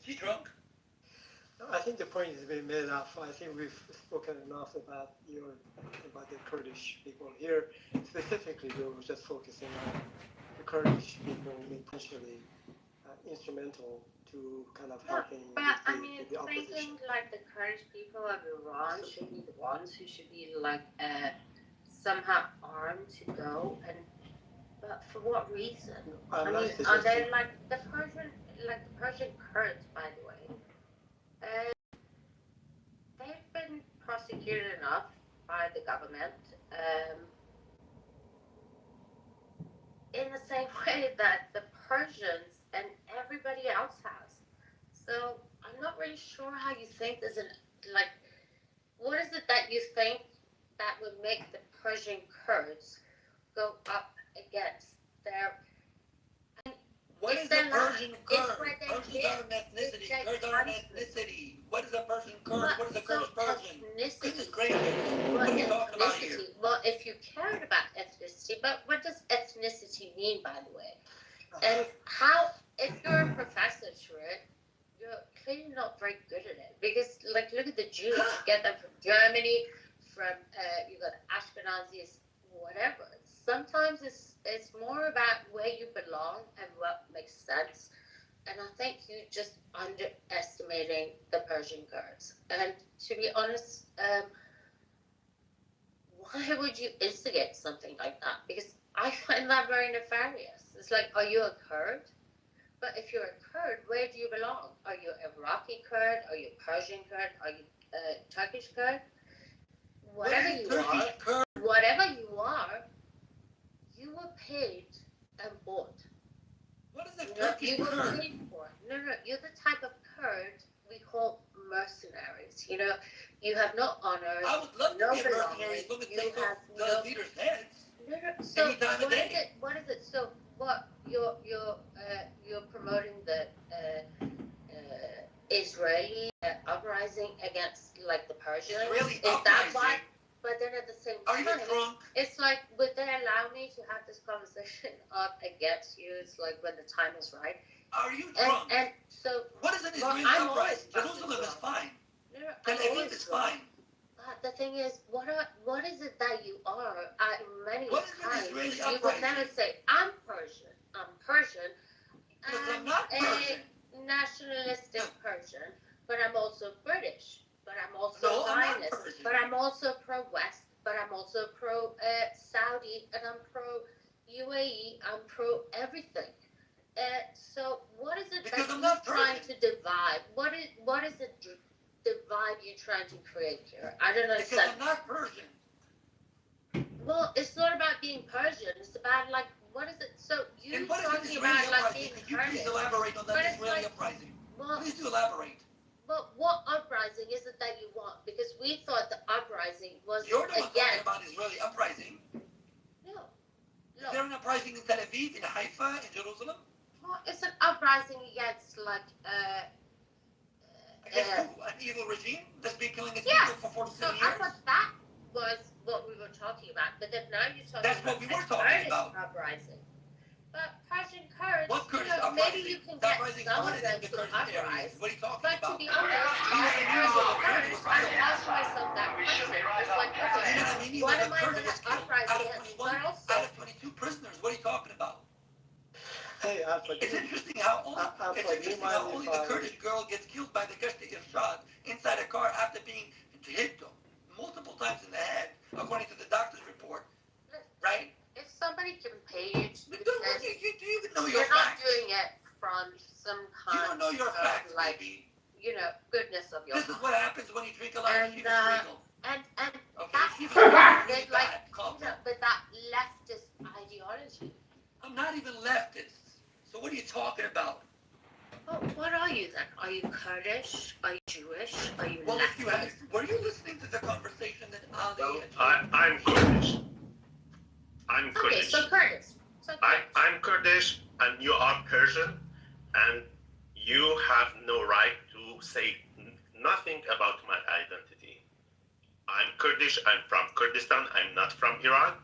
Is he drunk? I think the point has been made enough. I think we've spoken enough about the Kurdish people here. Specifically, we were just focusing on the Kurdish people being potentially instrumental to kind of helping the opposition. Thinking like the Kurdish people of Iran should be the ones who should be like somehow armed to go, but for what reason? Are they like the Persian Kurds, by the way? They've been prosecuted enough by the government in the same way that the Persians and everybody else has. So I'm not really sure how you think there's what is it that you think that would make the Persian Kurds go up against their... What is the Persian Kurd? Persians are an ethnicity. Kurds are an ethnicity. What is a Persian Kurd? What is a Kurdish Persian? Goodness gracious. What are you talking about here? Well, if you cared about ethnicity, but what does ethnicity mean, by the way? And how, if you're a professor to it, you're clearly not very good at it. Because, like, look at the Jews. You get them from Germany, you got Ashkenazis, whatever. Sometimes it's more about where you belong and what makes sense. And I think you're just underestimating the Persian Kurds. And to be honest, why would you instigate something like that? Because I find that very nefarious. It's like, are you a Kurd? But if you're a Kurd, where do you belong? Are you an Iraqi Kurd? Are you a Persian Kurd? Are you a Turkish Kurd? Whatever you are, you were paid and bought. What is a Turkish Kurd? You were Kurd? paid for. No, you're the type of Kurd we call mercenaries. You know, you have no honor. I would love to be a mercenary. Let me take the leader's heads. No. So any time of day. What is it? So what? You're promoting the Israeli uprising against like the Persians. Israeli Is that why? But then at the same time, are you drunk? It's like, would they allow me to have this conversation up against you? It's like when the time is right. Are you drunk? And so, what is an Israeli uprising? Jerusalem is fine. Tel Aviv is fine. The thing is, what is it that you are? Many times you would never say, I'm Persian. I'm not Persian. A nationalistic Persian, but I'm also British. But I'm also Zionist. But I'm also pro-West. But I'm also pro-Saudi. And I'm pro-UAE. I'm pro-everything. So what is it that you're trying to divide? What is the divide you're trying to create here? I don't understand. Because I'm not Persian. Well, it's not about being Persian. It's about, like, what is it? So you're talking about, like, being Kurdish. Could you please elaborate on that Israeli uprising? Please do elaborate. Well, what uprising is it that you want? Because we thought the uprising was You're the one talking about Israeli uprising. No. Is there an uprising in Tel Aviv, in Haifa, in Jerusalem? Well, it's an uprising against, like, an evil regime that's been killing its people for 47 years? I thought that was what we were talking about. But then now you're talking about what we were talking about. Uprising. But Persian Kurds, what Kurdish maybe you can get some of them to uprise. What are you talking but about? To be honest, Kurds, I ask myself that question. It's like, okay, what am I going to uprise against? But also, out of 22 prisoners, what are you talking about? Hey, it's interesting how only the Kurdish girl gets killed by the Gashti Irshad inside a car after being hit multiple times in the head, according to the doctor's report. Right? If somebody can pay you to do this, do you even know your facts? You're not doing it from some kind you don't know your facts, like, baby. Goodness of your This is what happens when you drink a lot of Shiva's Regal. And okay, that's but that leftist ideology. I'm not even leftist. So what are you talking about? Well, what are you then? Are you Kurdish? Are you Jewish? Are you leftist? Were you listening to the conversation that Ali I'm Kurdish. I'm Kurdish. Okay, so Kurdish. I'm Kurdish and you are Persian and you have no right to say nothing about my identity. I'm Kurdish, I'm from Kurdistan, I'm not from Iran.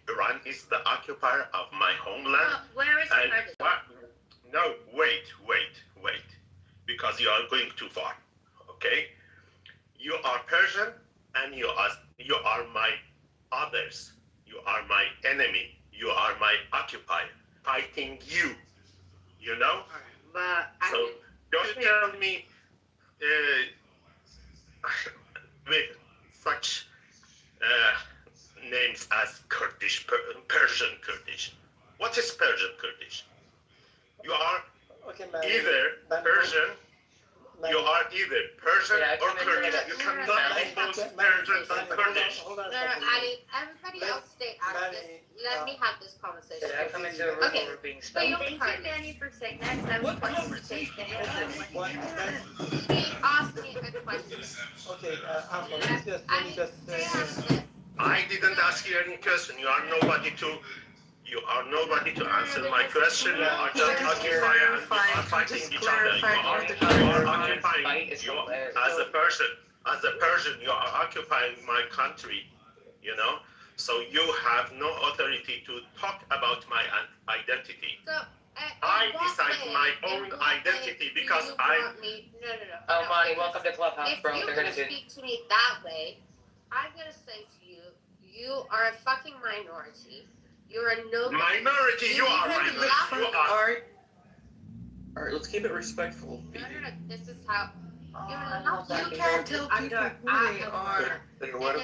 Iran is the occupier of my homeland. Where is Kurdistan? No, wait. Because because you are going too far. Okay? You are Persian, and you are my others. You are my enemy. You are my occupier. Fighting you. You know? But I So mean, don't tell me with such names as Kurdish, Persian Kurdish. What is Persian Kurdish? You are Okay, Manny. either Manny, Persian, Manny, you are either Persian Yeah, I or come in Kurdish. here. You No, no, cannot no, be no, both no, Persian no, and Manny, Kurdish. hold on a No, no, second. Ali, everybody Let- else stay out of this. Manny, Let me have this conversation. Yeah, I come into a room Okay. where we're being But stumped. you're thank you, Manny, for saying that. 'Cause I was What quite conversation are you having? What, let's, He asked me a question. okay, Alpha, let me Ali, just stay say, out of this. I didn't ask you any question. You are nobody to answer my question. You are He just just occupier and you clarified- are he fighting just each other. You clarified are, what the you are Kurdish occupying. fight is You, hilarious. as a Persian, you are occupying my country. You know, so you have no authority to talk about my identity. So, I in what decide way- my in own what identity way do because you I- want me- No, no, no. Oh, no, Monty, because welcome to Clubhouse, if bro. you're They're gonna gonna do. speak to me that way, I'm gonna say to you, you are a fucking minority. You're a no. Minority, you are even minority. laugh You at are. Art, All right, let's keep it respectful. No, no, no. This is how. You're I'm not. not you can't tell people who they are. And if you want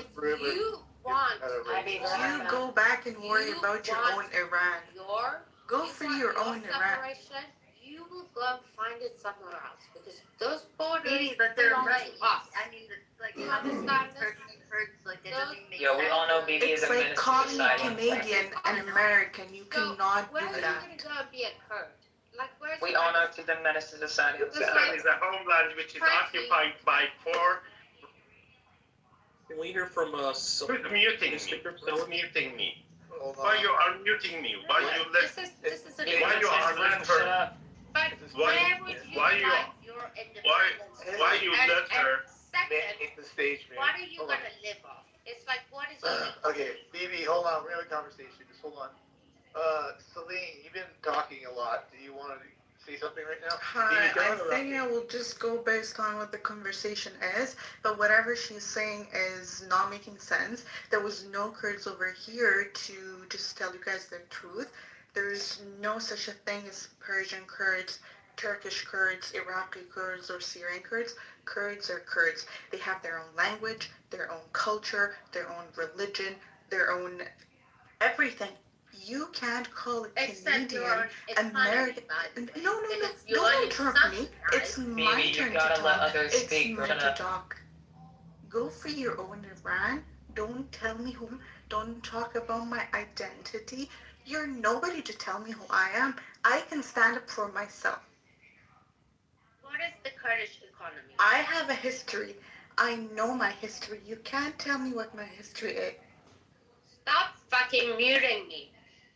You go back and worry You about your want- own Iran. your Go you for want your own Iran. separation, you will go and find it somewhere else because those borders Maybe, but they're belong right. to us. I mean, like, You how this understand this? hurts, like, that doesn't even make Yeah, we sense. all know BB is It's a like menace to calling me society. Canadian and American. You So, cannot where do are you that. gonna go and be a Kurd? Like, where's We your all know next- she's a menace to society. Pakistan is a homeland which is occupied by four. Can we hear from Who's muting me? speaker, Who's muting me? Hold Why on. you are muting me? Why you left? This is a Why you are left her? Shut up. But Why- where would you why you- like your independence? Why you and, left her? And second, Take the stage, man. what are you Hold gonna live off? It's like, what is your Okay, BB, hold on. We're having a conversation. Just hold on. Celine, you've been talking a lot. Do you want to say something right now? Hi, BB, don't I interrupt think me. I will just go based on what the conversation is, but whatever she's saying is not making sense. There was no Kurds over here to just tell you guys the truth. There's no such a thing as Persian Kurds, Turkish Kurds, Iraqi Kurds, or Syrian Kurds. Kurds are Kurds. They have their own language, their own culture, their own religion, their own everything. You can't call a except your Canadian economy, American. by the way. No, It is your don't interrupt me. subsidized. It's my Maybe you turn to gotta let talk. others It's speak, me Rana. to talk. Go for your own Iran. Don't tell me who. Don't talk about my identity. You're nobody to tell me who I am. I can stand up for myself. What is the Kurdish economy? I have a history. I know my history. You can't tell me what my history is. Stop fucking muting me.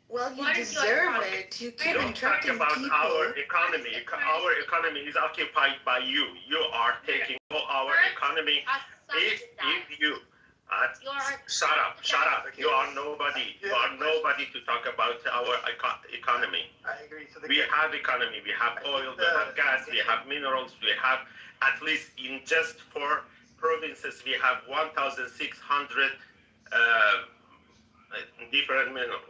Well, you What is your deserve economy? it. You keep Don't talk interrupting about people. our economy. Our economy is occupied by you. You are taking all our economy. If you shut up. You are nobody. You are nobody to talk about our economy. I agree. So the We have economy. We have oil. We have gas. We have minerals. We have at least in just 4 provinces we have 1,600 different minerals.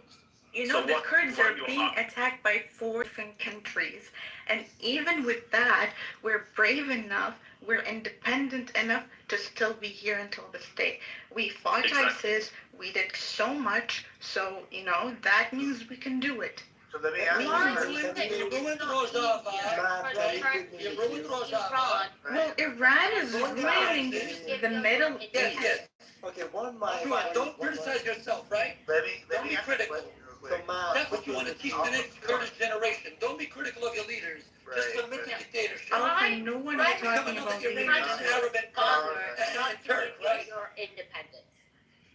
You know, So the what- Kurds what are you being are? attacked by 4 different countries. And even with that, we're brave enough, we're independent enough to still be here until this day. We fought Exactly. ISIS, we did so much, so, you know, that means we can do it. So let me ask you Why first. do you think You it's ruined not Rojava. easier for the Right. Turks You to ruined use Rojava. Iran? Well, Iran is Don't ruining deny the Middle Yes, East. yes. Okay, one mic. Sure, don't criticize yourself, right? Let me Don't be ask critical. a question real So, quick. That's what you want to teach the next Kurdish generation. Don't be critical of your leaders. Just Right. submit to dictatorship. Alpha, no one Right. is talking Become about another leaders. Iranian, Arab, and Congress, not and to Turk, get right? your independence.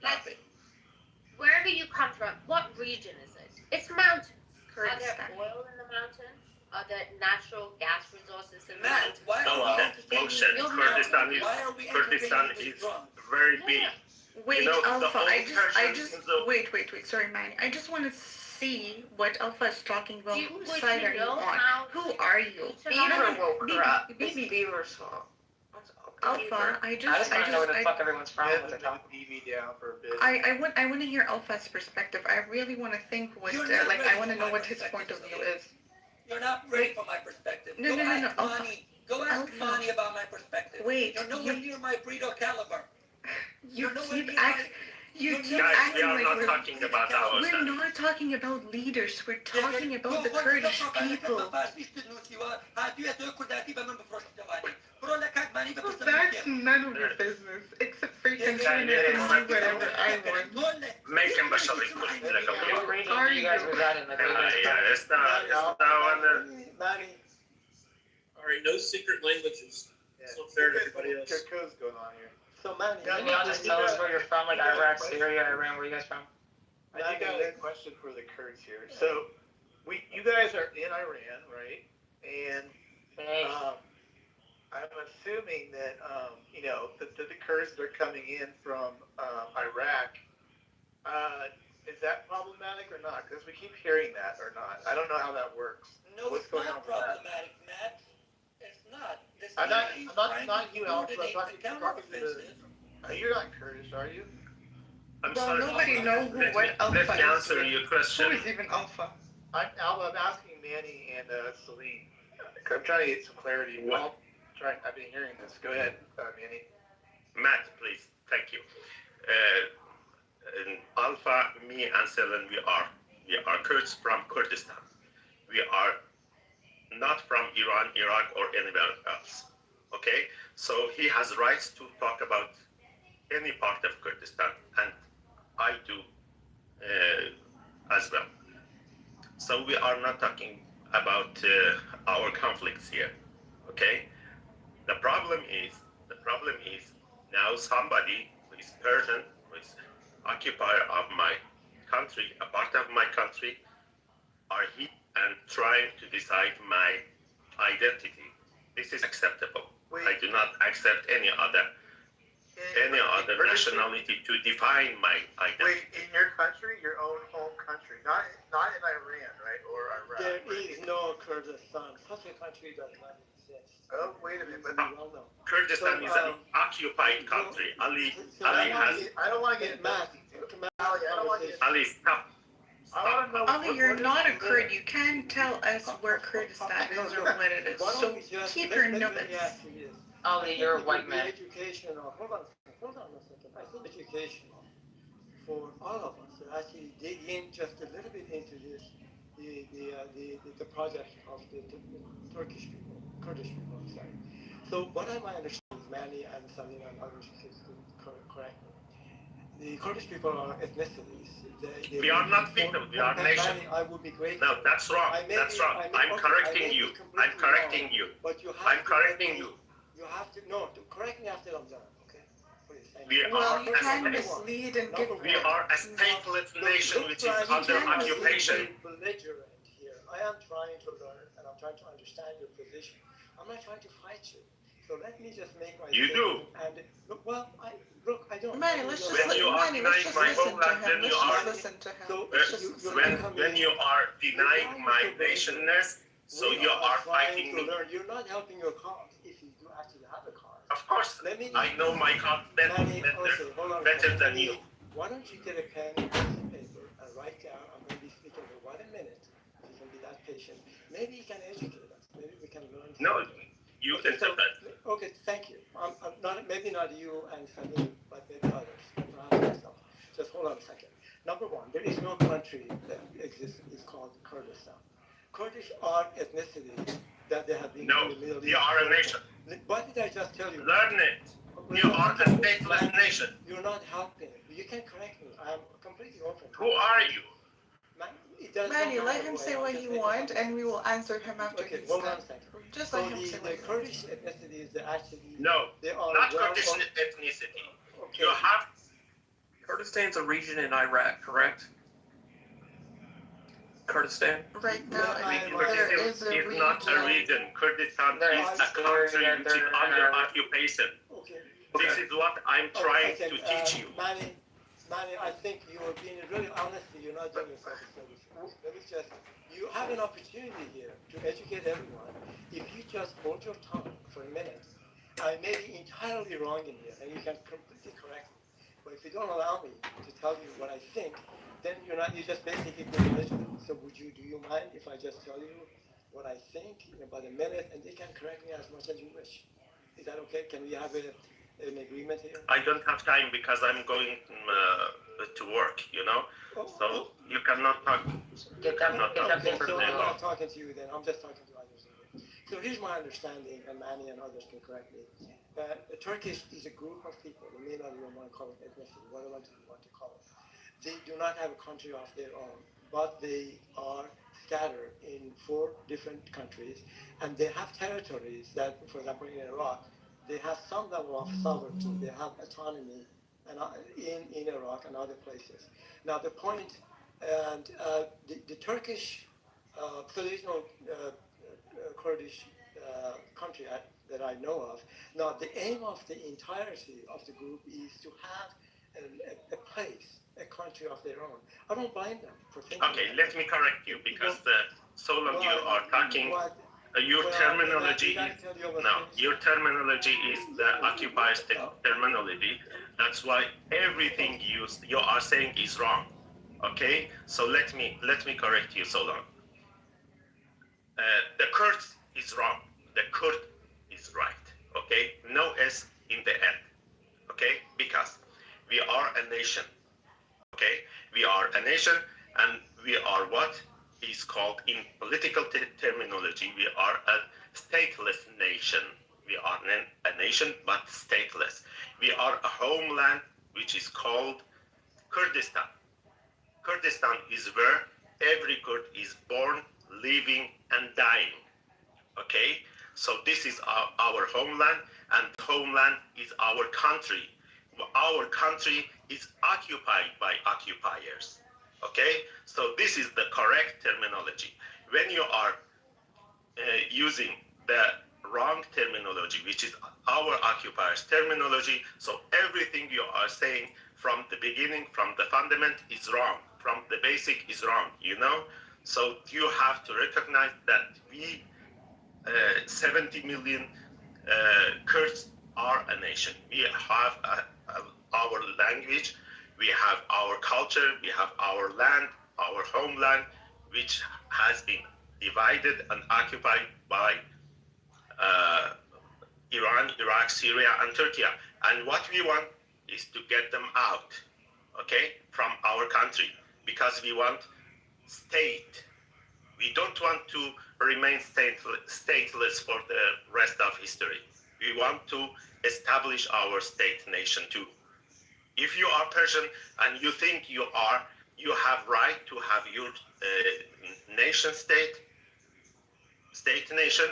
Stop it. Wherever you come from, what region is it? It's mountains. Are there Kurdistan. oil in the mountains? Are there natural gas resources in the Matt, mountains? why No, are we ocean. entertaining Your Kurdistan is Why are we Kurdistan entertaining this is drum? very Yeah. big. Wait, You know, the Alpha, old I Persians just, is the- wait, sorry, Manny. I just want to see what Alpha is talking about. Whose would side you are you know on? how Who are you? each of Beaver our- woke her up. It's Baby, Beaver's fault. Alpha, I just want to know where the fuck everyone's from. Yeah, What they're bring talking. the TV down for a bit. I want to hear Alpha's perspective. I really want to think what, You're not like, I ready want to for know my what his perspective, point of view Celine. is. You're not ready for my perspective. No, Go no, no, no, ask Alpha. Mani. Go ask Alpha. Mani about my perspective. Wait, You're nowhere near my breed or caliber. You You're nowhere keep near act, my... you you're keep nowhere Guys, acting we are like not we're. talking about We're ourselves. not talking about leaders. We're talking Go about the watch Kurdish the profile people. fascist نوسيوا هاتوا يتوكل ذاتي بمن بفرش جواني برو لك هاد ماني Well, بفرش that's none of your business. Except for Yeah, concern yeah, and yeah. do whatever I want. Make him بشر يكون لك What أبوه. region do you guys reside in? Like, where you guys from? Yeah, it's not one. Manny. All right, no secret languages. Yeah. So fair to everybody else. Code's going on here. So Manny, Can y'all just tell us where you're from? Like Iraq, Syria, Iran. Where you guys from? I do got a question for the Kurds here. So, you guys are in Iran, right? And Hey. I'm assuming that the Kurds that are coming in from Iraq. Is that problematic or not? Because we keep hearing that or not. I don't know how that works. No, What's it's going not on with that? problematic, Matt. It's not. The I'm not CIA is trying to you, Alex. I'm coordinate talking the to counteroffensive. you're not Kurdish, are you? I'm Well, sorry. nobody knows Let what me Alpha is. answer your question. Who is even Alpha? I'm asking Manny and Celine. I'm trying to get some clarity. What? I've been hearing this. Go ahead, Manny. Matt, please. Thank you. In Alpha, me and Selen, we are Kurds from Kurdistan. We are not from Iran, Iraq, or anywhere else. Okay? So he has rights to talk about any part of Kurdistan, and I do as well. So we are not talking about our conflicts here. Okay? The problem is now somebody who is Persian, who is occupier of my country, a part of my country, are here and trying to decide my identity. This is acceptable. I do not accept any other nationality to define my identity. Wait, in your country, your own home country, not in Iran, right, or Iraq. there is no Kurdistan. Such a country does not exist. Oh, wait a minute, but You well know. Kurdistan So, is an occupied country. Ali has. I don't want to get Matt, Ali, I don't want to get. Ali, stop. I want to know. Ali, you're not a Kurd. You can't tell us where Kurdistan is or what it is. Why So don't we just keep let- your let me numbers. ask you this. Ali, you're a It white would be man. educational. Hold on a second. I think educational for all of us to actually dig in just a little bit into this, the project of the Turkish people, Kurdish people. I'm sorry. So what I might understand is Manny and Salina and others could correct me. The Kurdish people are ethnicities. We are not people, we are nation. Manny, I would be grateful. No, that's wrong. I may That's be- wrong. I may- I'm okay, I correcting may you. be completely I'm correcting wrong, you. But you have I'm to correcting let me- you. You have to correct me after I'm done, okay? Please. Thank We you. Well, are you a can state. mislead and give. We are a stateless nation which is under can mislead occupation. Belligerent here. I am trying to learn and I'm trying to understand your position. I'm not trying to fight you. So let me just make my You statement. And I don't. Manny, let's just When you are Manny, let's denying just my listen to homeland, him. then Let's you just are listen to him. So Let's just you- listen. When you are denying my nationness, so we you are trying fighting to me. learn. You're not helping your cause if you do actually have a cause. Of course, Let me. I know my cause better, Manny, okay, hold on a better second. than you. Why don't you get a pen and paper and write down, I'm going to be speaking for 1 minute, if you can be that patient. Maybe you can educate us, maybe we can learn. No, something. you Okay, so- interpret. Okay, thank you. Maybe not you and Salim, but maybe others. Perhaps myself. Just hold on a second. Number one, there is no country that exists, it's called Kurdistan. Kurdish are ethnicities that they have been No, in the Middle East. you are a nation. What did I just tell you? Learn it. You are a stateless nation. You're not helping. You can correct me. I am completely open. Who are you? It does Manny, not let matter him who I say am, what just he make a wants, comment. and we will answer him after Okay, he's hold on done. a second. Just So let him say the what he wants. Kurdish ethnicities, they actually, No, they are not well Kurdish off- ethnicity. Okay. You have Kurdistan's a region in Iraq, correct? Kurdistan? Right now, Yeah, there is a is not a region. Kurdistan There is is a country Syria, which is there are- under occupation. Okay. This is what I'm trying to teach you. Manny, I think you are being really honest. You're not doing yourself a service. let me just, you have an opportunity here to educate everyone. If you just hold your tongue for a minute, I may be entirely wrong in here, and you can completely correct me. But if you don't allow me to tell you what I think, then you're just basically being belligerent. So do you mind if I just tell you what I think in about a minute, and you can correct me as much as you wish? Is that okay? Can we have an agreement here? I don't have time because I'm going to work, you know. So you cannot talk. Get that Okay, paper so for I'm you. not talking to you then, I'm just talking to others here. So here's my understanding, and Manny and others can correct me. The Turkish is a group of people, you may not even want to call it ethnicity, whatever you want to call it. They do not have a country of their own, but they are scattered in 4 different countries, and they have territories that, for example, in Iraq, they have some level of sovereignty, they have autonomy and, in Iraq and other places. Now the point, and the Turkish, so there is no Kurdish country that I know of. Now the aim of the entirety of the group is to have a place, a country of their own. I don't blame them for thinking. Okay, let me correct you because so long you are talking. Your terminology is your terminology is the occupiers terminology. That's why everything you are saying is wrong. Okay, so let me correct you so long. The Kurds is wrong. The Kurd is right. Okay, no S in the end. Okay, because we are a nation. Okay, we are a nation, and we are what is called in political terminology, we are a stateless nation. We are a nation, but stateless. We are a homeland, which is called Kurdistan. Kurdistan is where every Kurd is born, living, and dying. Okay, so this is our homeland, and homeland is our country. Our country is occupied by occupiers. Okay, so this is the correct terminology. When you are using the wrong terminology, which is our occupiers terminology, so everything you are saying from the beginning, from the fundament is wrong, from the basic is wrong, you know? So you have to recognize that we 70 million Kurds are a nation. We have our language, we have our culture, we have our land, our homeland, which has been divided and occupied by Iran, Iraq, Syria, and Turkey. And what we want is to get them out, okay, from our country, because we want state. We don't want to remain stateless for the rest of history. We want to establish our state nation too. If you are Persian and you think you have right to have your nation state nation,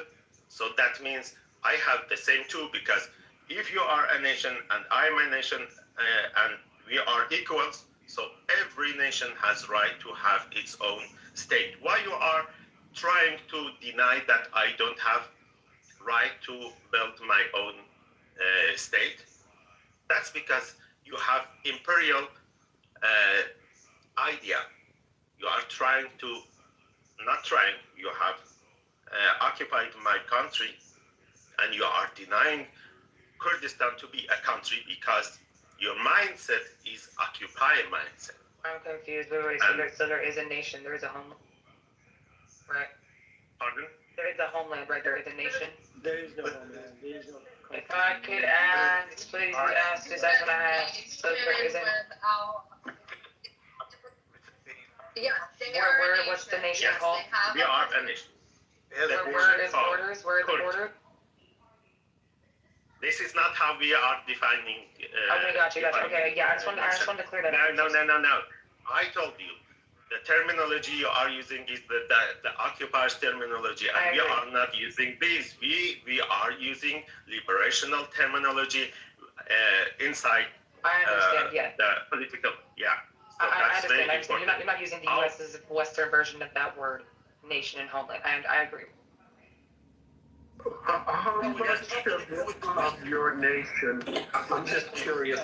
so that means I have the same too, because if you are a nation and I'm a nation and we are equals, so every nation has right to have its own state. Why you are trying to deny that I don't have right to build my own state? That's because you have imperial idea. You are trying to, not trying, you have occupied my country, and you are denying Kurdistan to be a country because your mindset is occupier mindset. I'm confused. Wait, so there is a nation, there is a homeland, right? Pardon? There is a homeland, right? There is a nation. There is no homeland, there is no country. If I could ask, please ask, because that's what I have. So there isn't. Yeah, they are. What's the nation Yes, called? we are a nation. Where is borders? Where are the borders? This is not how we are defining. Okay, gotcha. Okay, yeah, I just wanted to clear that up. No. I told you, the terminology you are using is the occupiers terminology, and we are not using this. We are using liberational terminology inside I understand, yeah. the political, yeah. So I that's very understand. important. You're not using the U.S.'s Western version of that word, nation and homeland. I agree. How much of your nation, I'm just curious,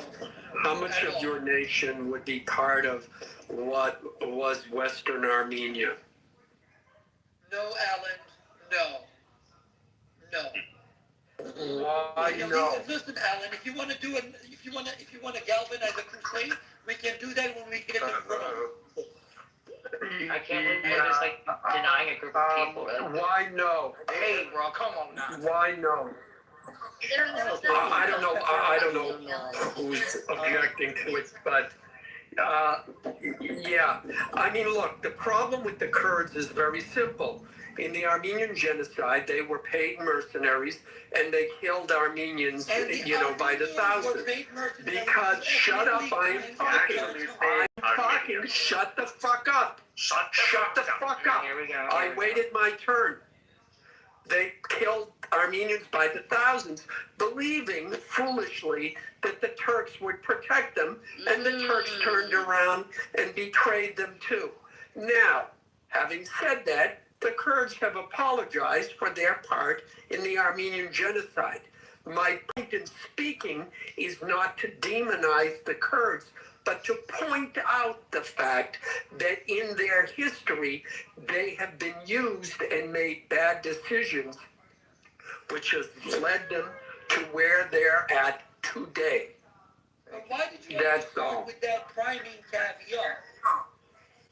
how much of your nation would be part of what was Western Armenia? No, Alan, no. No. Why no? Listen, Alan, if you want to do it, if you want to galvanize a crusade, we can do that when we get to Rome. I can't believe you're just like denying a group of people. Why no? Hey, bro, come on now. Why no? I don't know. I don't know who's objecting to it, but yeah. I mean, look, the problem with the Kurds is very simple. In the Armenian genocide, they were paid mercenaries, and they killed Armenians, by the thousands. Because, shut up, I'm talking, shut the fuck up. Shut the fuck up. Here we go. I waited my turn. They killed Armenians by the thousands, believing foolishly that the Turks would protect them, and the Turks turned around and betrayed them too. Now, having said that, the Kurds have apologized for their part in the Armenian genocide. My point in speaking is not to demonize the Kurds, but to point out the fact that in their history, they have been used and made bad decisions, which has led them to where they're at today. But why did you That's start all. with that priming caviar?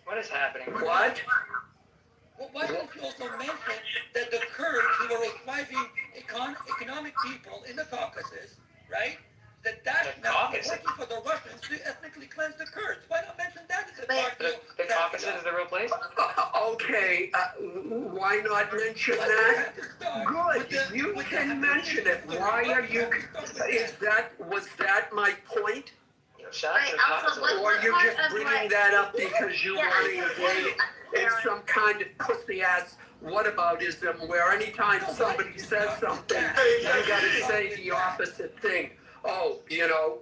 What is happening? What? Well, why don't you also mention that the Kurds, who are a thriving economic people in the Caucasus, right? That's now working for the Russians to ethnically cleanse the Kurds. Why not mention that as a part of The Caucasus is the real place? Okay, why not mention that? Good, you can mention it. Why are you, was that my point? Shout out to the Wait, also, Caucasus. Or you're part just of bringing what- that up because you Yeah. want to engage in some kind of pussy-ass whataboutism where anytime somebody says something, you gotta say the opposite thing. Oh,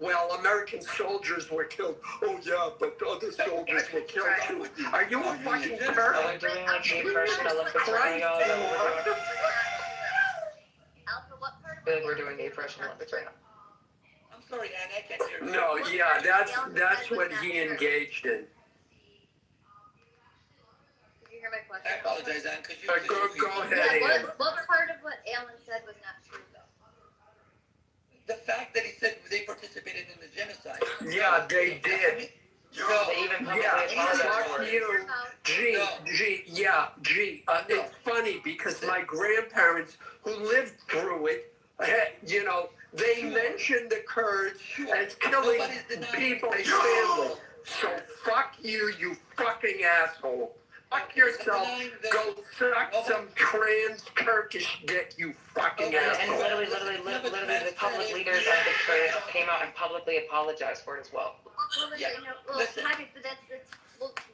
well, American soldiers were killed. Oh, yeah, but other soldiers were killed too. Are you a fucking Are turd? we doing like the oppression Olympics right now? Christ. Alpha, what part I of feel like we're doing the oppression Olympics right now. I'm sorry, Anne, I can't hear you. No, yeah, that's what he engaged in. Did you hear my question? I apologize, Anne, because you... Go ahead, Yeah, Ann. what part of what Alan said was not true, though? The fact that he said they participated in the genocide. Yeah, they did. No. They even publicly Yeah, apologized for fuck it. you. It's funny because my grandparents who lived through it, they mentioned the Kurds as killing people's family. So fuck you, you fucking asshole. Fuck yourself. Go suck some trans Turkish dick, you fucking And asshole. literally, the public leaders of the Kurds came out and publicly apologized for it as well. Yeah, listen.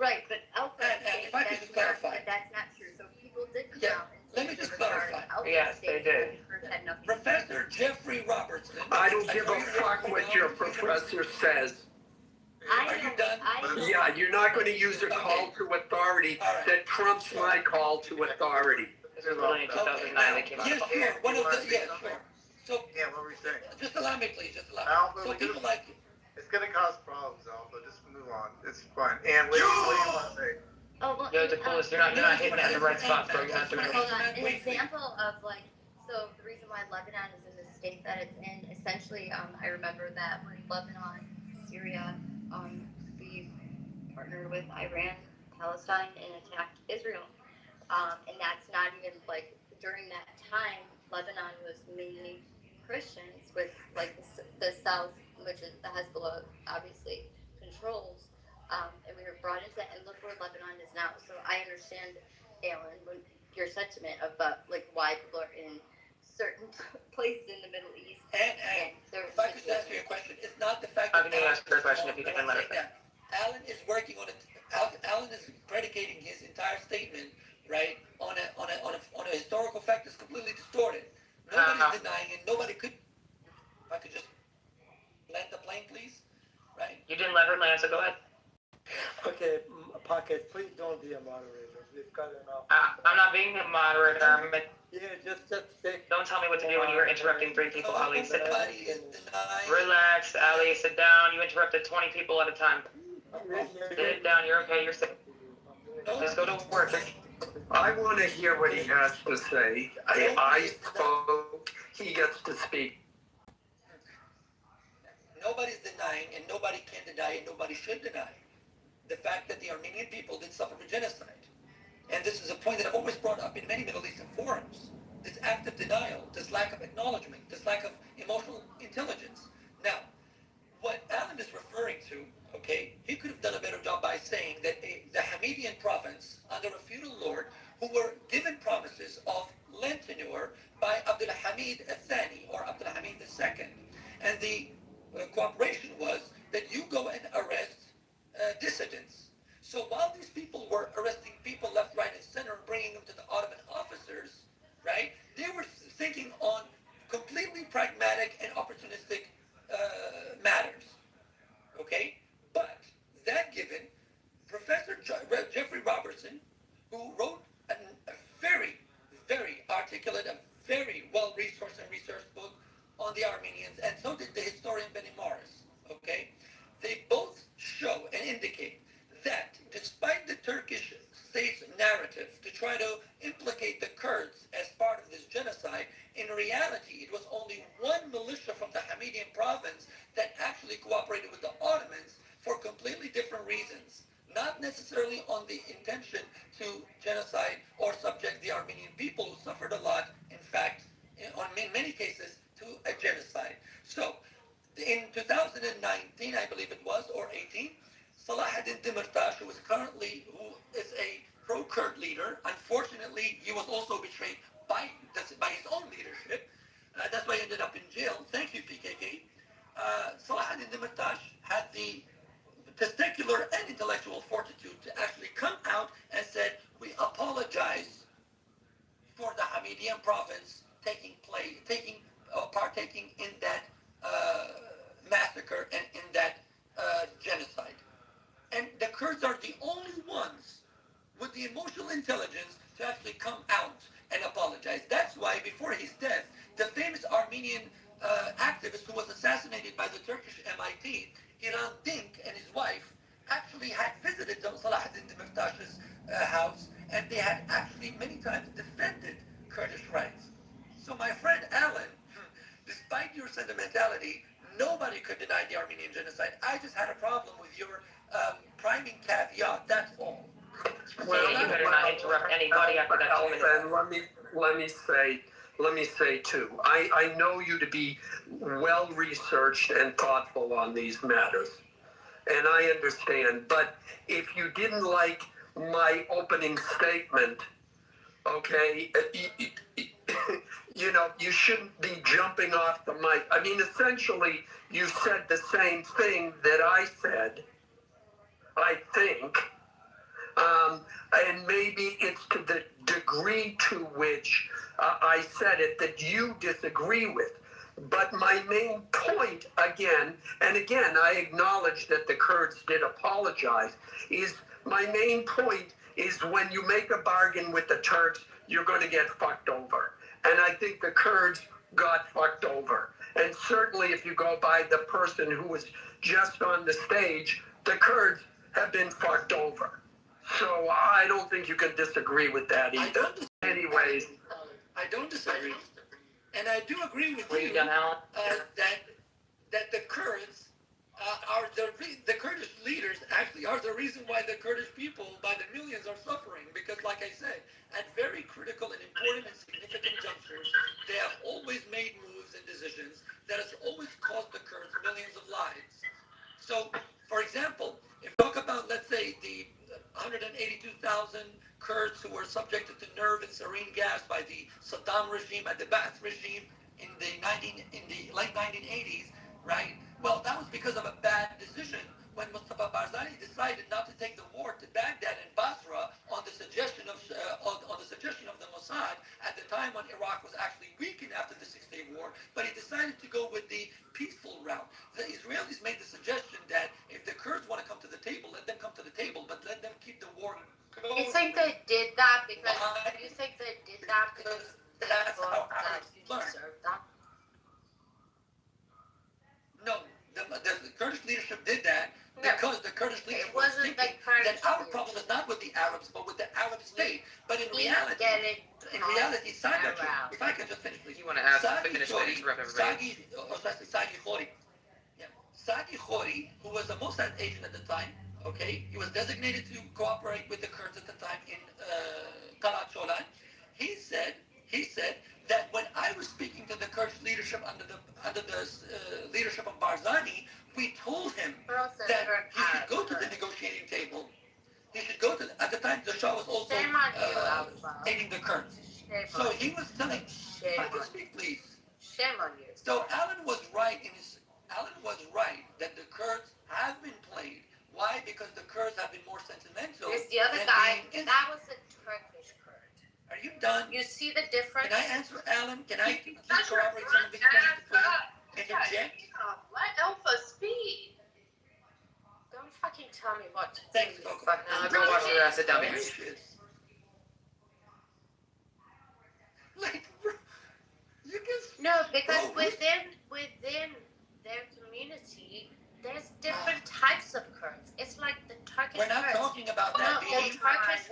Right, but Alpha And is saying if I could just clarify. that's not true. So people did come Yeah, out and let say me just they were sorry. clarify. Alpha Yes, stated they did. that the Kurds had nothing to do with it. Professor Jeffrey Robertson... I don't give a fuck what your professor says. Are you done? Yeah, you're not going to use a call to authority that trumps my call to authority. This was literally in 2009 they came out. Yes, sure. One of the... Yes, sure. So, Yeah, what were you saying? just allow me, please. Just allow Alpha, me. So we people just- like... It's gonna cause problems, Alpha. Just move on. It's fine. And what do you want to say? Oh, well, Yo, the coolest, you're not hitting it in the right spots, bro. You're not doing Hold it. on. An example of so the reason why Lebanon is in the state that it's in, essentially, I remember that when Lebanon, Syria, we partnered with Iran, Palestine, and attacked Israel. And that's not even during that time, Lebanon was mainly Christians with the South, which is the Hezbollah, obviously controls. And we were brought into that, and look where Lebanon is now. So I understand, Alan, your sentiment about why people are in certain places in the Middle East. And if I could just answer your question, it's not the fact How that... can you ask her a question if you didn't let her? Alan is working on it. Alan is predicating his entire statement, right, on a historical fact that's completely distorted. Nobody's denying it. Nobody could... If I could just land the plane, please, right? You didn't let her land, so go ahead. Okay, Pocket, please don't be a moderator. we've got enough. I'm not being a moderator. Yeah, just take. Don't tell me what to do when you were interrupting 3 people, Ali. Nobody is denying. Relax, Ali. Sit down. You interrupted 20 people at a time. Sit down. You're okay. You're safe. Just go to work. I want to hear what he has to say. I spoke. He gets to speak. Nobody's denying, and nobody can deny, and nobody should deny the fact that the Armenian people did suffer a genocide. And this is a point that I've always brought up in many Middle Eastern forums. This act of denial, this lack of acknowledgement, this lack of emotional intelligence. Now, what Alan is referring to, okay, he could have done a better job by saying that the Hamidian province, under a feudal lord, who were given promises of land tenure by Abdul Hamid al-Thani or Abdul Hamid II. And the cooperation was that you go and arrest dissidents. So while these people were arresting people left, right, and center and bringing them to the Ottoman officers, right, they were thinking on completely pragmatic and opportunistic matters. Okay? But that given, Professor Jeffrey Robertson, who wrote a very, very articulate, a very well-resourced and researched book on the Armenians, and so did the historian Benny Morris, okay? They both show and indicate that despite the Turkish state's narrative to try to implicate the Kurds as part of this genocide, in reality it was only one militia from the Hamidian province that actually cooperated with the Ottomans for completely different reasons. Not necessarily on the intention to genocide or subject the Armenian people who suffered a lot, in fact, in many cases, to a genocide. So, in 2019, I believe it was, or 18, Salahuddin Demirtas, who is a pro-Kurd leader, unfortunately, he was also betrayed by his own leadership. That's why he ended up in jail. Thank you, PKK. Salahuddin Demirtas had the testicular and intellectual fortitude to actually come out and said, we apologize for the Hamidian province partaking in that massacre and in that genocide. And the Kurds are the only ones with the emotional intelligence to actually come out and apologize. That's why before his death, the famous Armenian activist who was assassinated by the Turkish MIT, Iran Dink, and his wife actually had visited Salahuddin Demirtas's house, and they had actually many times defended Kurdish rights. So my friend Alan, despite your sentimentality, nobody could deny the Armenian genocide. I just had a problem with your priming caveat, that's all. Well, you better not interrupt anybody after that 2 minutes. And let me say too, I know you to be well researched and thoughtful on these matters, and I understand. But if you didn't like my opening statement, okay, you shouldn't be jumping off the mic. I mean, essentially, you said the same thing that I said, I think. And maybe it's to the degree to which I said it that you disagree with. But my main point, again, I acknowledge that the Kurds did apologize, is my main point is when you make a bargain with the Turks, you're going to get fucked over. And I think the Kurds got fucked over. And certainly if you go by the person who was just on the stage, the Kurds have been fucked over. So I don't think you can disagree with that either. Anyways. I don't disagree. And I do agree with you that the Kurds are the Kurdish leaders actually are the reason why the Kurdish people by the millions are suffering. Because like I said, at very critical and important and significant junctures, they have always made moves and decisions that has always cost the Kurds millions of lives. So, for example, if we talk about, let's say, the 182,000 Kurds who were subjected to nerve and sarin gas by the Saddam regime and the Ba'ath regime in the late 1980s, right? Well, that was because of a bad decision when Mustafa Barzani decided not to take the war to Baghdad and Basra on the suggestion of the Mossad at the time when Iraq was actually weakened after the Six-Day War, but he decided to go with the peaceful route. The Israelis made the suggestion that if the Kurds want to come to the table, let them come to the table, but let them keep the war going. It's like they did reality, Saga, if I can just finish, please. You want to ask, finish, and interrupt everybody. Sagi Khori, who was a Mossad agent at the time, okay, he was designated to cooperate with the Kurds at the time in Talat Sholan. He said that when I was speaking to the Kurdish leadership under the leadership of Barzani, we told him that he should go to the negotiating table. He should go to at the time the Shah was also aiding the Kurds. So he was telling. If I can speak, please. Shame on you. So Alan was right that the Kurds have been played. Why? Because the Kurds have been more sentimental. There's the other guy. That was a Turkish Kurd. Are you done? You see the difference? Can I answer Alan? Can I corroborate some of his points, please? Interject? Let Alpha speak. Don't fucking tell me what to do. Thanks, Coco. Go watch the rest. Sit down, baby. Like, you can. No, because within their community, there's different types of Kurds. It's like the Turkish We're not Kurds. talking about that, The baby. Turkish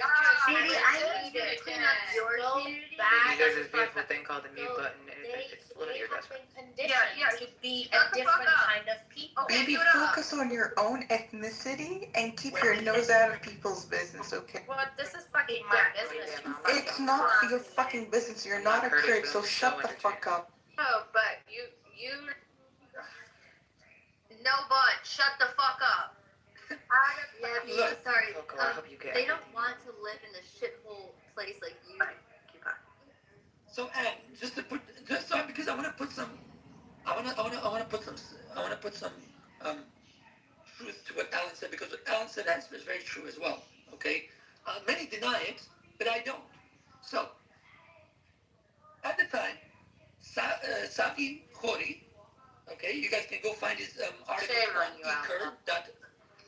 Baby, I need you to clean up your community. There's this beautiful thing called the mute button. It's literally your best friend. Conditioned to be a different kind of people. Baby, focus on your own ethnicity and keep your nose out of people's business, okay? Well, this is fucking my business. It's not your fucking business. You're not a Kurd, so shut the fuck up. No, but you. No, but shut the fuck up. Yeah, sorry. Coco, I hope you get They it. don't want to live in a shithole place like you. So, and just so because I want to put some truth to what Alan said, because what Alan said is very true as well. Okay, many deny it, but I don't. So, at the time, Safi Khori, okay, you guys can go find his article on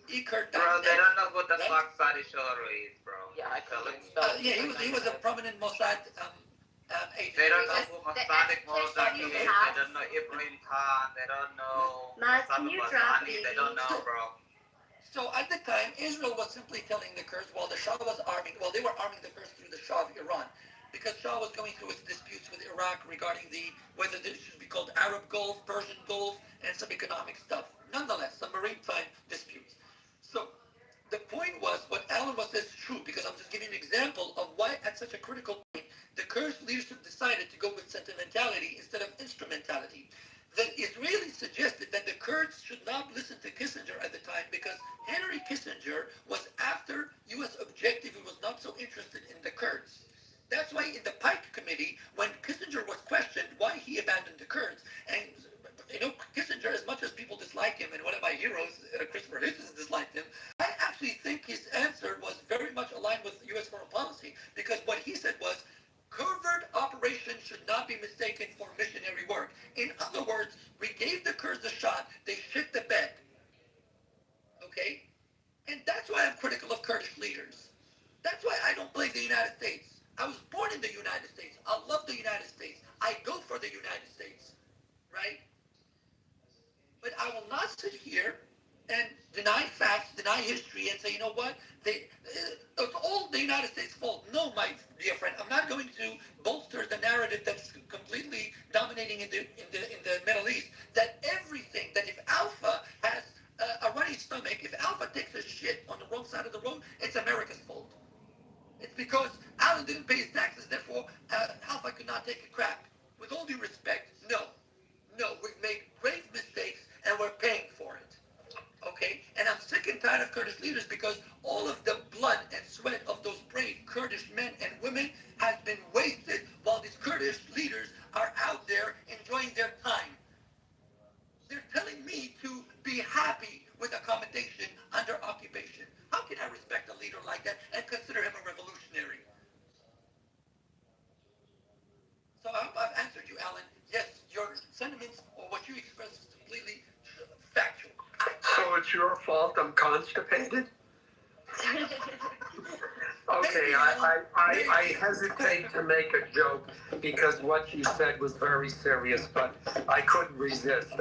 eCurd.net. Bro, they don't know what the fuck Sadi Shoro is, bro. Yeah, I couldn't spell it. Yeah, he was a prominent Mossad agent. They don't know who Mossad Mossad is. They don't know Ibrahim Khan. They don't know Maz, can you drop Barzani. They don't know, bro. So at the time, Israel was simply telling the Kurds, while the Shah was they were arming the Kurds through the Shah of Iran, because Shah was going through his disputes with Iraq regarding whether this should be called Arab Gulf, Persian Gulf, and some economic stuff. Nonetheless, some maritime disputes. So the point was, what Alan was says is true, because I'm just giving an example of why at such a critical point the Kurdish leadership decided to go with sentimentality instead of instrumentality. The Israelis suggested that the Kurds should not listen to Kissinger at the time because Henry Kissinger was after U.S. objective. He was not so interested in the Kurds. That's why in the Pike Committee, when Kissinger was questioned why he abandoned the Kurds, and Kissinger, as much as people dislike him, and one of my heroes, Christopher Hitchens, disliked him, I actually think his answer was very much aligned with U.S. foreign policy, because what he said was, covert operations should not be mistaken for missionary work. In other words, we gave the Kurds a shot, they shit the bed. Okay? And that's why I'm critical of Kurdish leaders. That's why I don't blame the United States. I was born in the United States. I love the United States. I go for the United States. Right? But I will not sit here and deny facts, deny history, and say, you know what? It's all the United States' fault. No, my dear friend, I'm not going to bolster the narrative that's completely dominating in the Middle East. That everything, that if Alpha has a runny stomach, if Alpha takes a shit on the wrong side of the road, it's America's fault. It's because Alan didn't pay his taxes, therefore Alpha could not take a crap. With all due respect, no, we've made grave mistakes and we're paying for it. Okay? And I'm sick and tired of Kurdish leaders because all of the blood and sweat of those brave Kurdish men and women has been wasted while these Kurdish leaders are out there enjoying their time. They're telling me to be happy with accommodation under occupation. How can I respect a leader like that and consider him a revolutionary? So I hope I've answered you, Alan. Yes, your sentiments or what you express is completely factual. So it's your fault I'm constipated? Okay, I hesitate to make a joke because what you said was very serious, but I couldn't resist.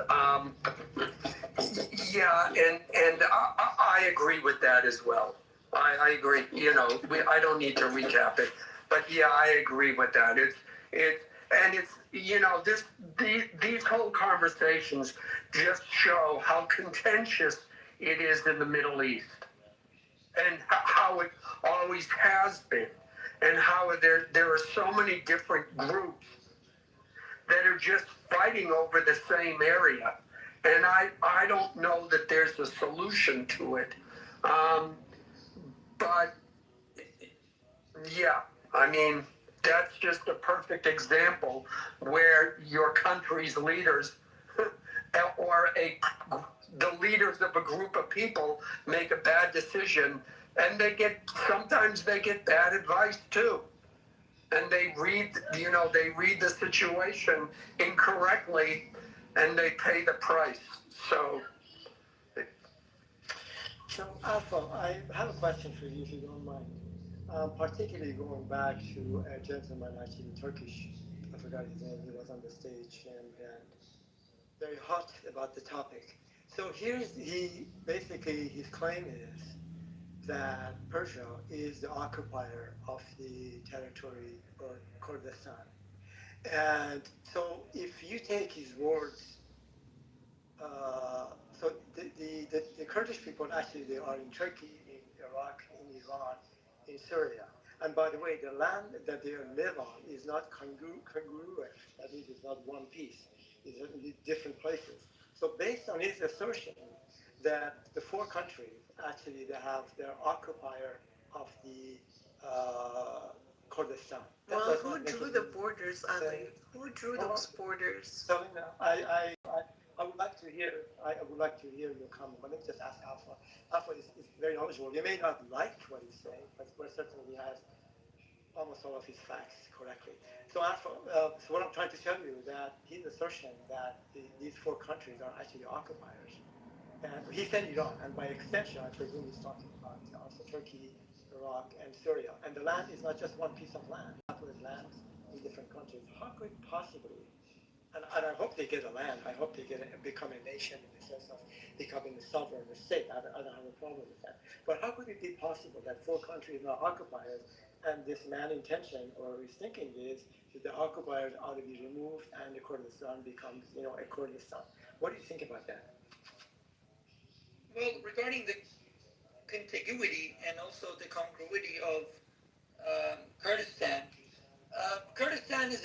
Yeah, and I agree with that as well. I agree. I don't need to recap it. But yeah, I agree with that. It's these whole conversations just show how contentious it is in the Middle East, and how it always has been, and how there are so many different groups that are just fighting over the same area. And I don't know that there's a solution to it. But yeah, I mean, that's just a perfect example where your country's leaders or the leaders of a group of people make a bad decision, and sometimes they get bad advice too. And they read the situation incorrectly, and they pay the price. So Alpha, I have a question for you, if you don't mind. Particularly going back to a gentleman, actually Turkish, I forgot his name, he was on the stage and very hot about the topic. So basically his claim is that Persia is the occupier of the territory or Kurdistan. And so if you take his words, so the Kurdish people actually they are in Turkey, in Iraq, in Iran, in Syria. And by the way, the land that they live on is not congruent. That means it's not one piece. It's in different places. So based on his assertion that the four countries actually they're occupier of the Kurdistan. Well, who drew the borders, Ali? Who drew those borders? So I would like to hear your comment, but let me just ask Alpha. Alpha is very knowledgeable. You may not like what he's saying, but certainly he has almost all of his facts correctly. So Alpha, so what I'm trying to tell you that his assertion that these four countries are actually occupiers, and he said Iran, and by extension, I presume he's talking about also Turkey, Iraq, and Syria. And the land is not just one piece of land. There's lands in different countries. How could possibly and I hope they get a land. I hope they become a nation in the sense of becoming a sovereign state. I don't have a problem with that. But how could it be possible that four countries are occupiers, and this man's intention or his thinking is that the occupiers ought to be removed and the Kurdistan becomes, a Kurdistan? What do you think about that? Well, regarding the contiguity and also the congruity of Kurdistan, Kurdistan is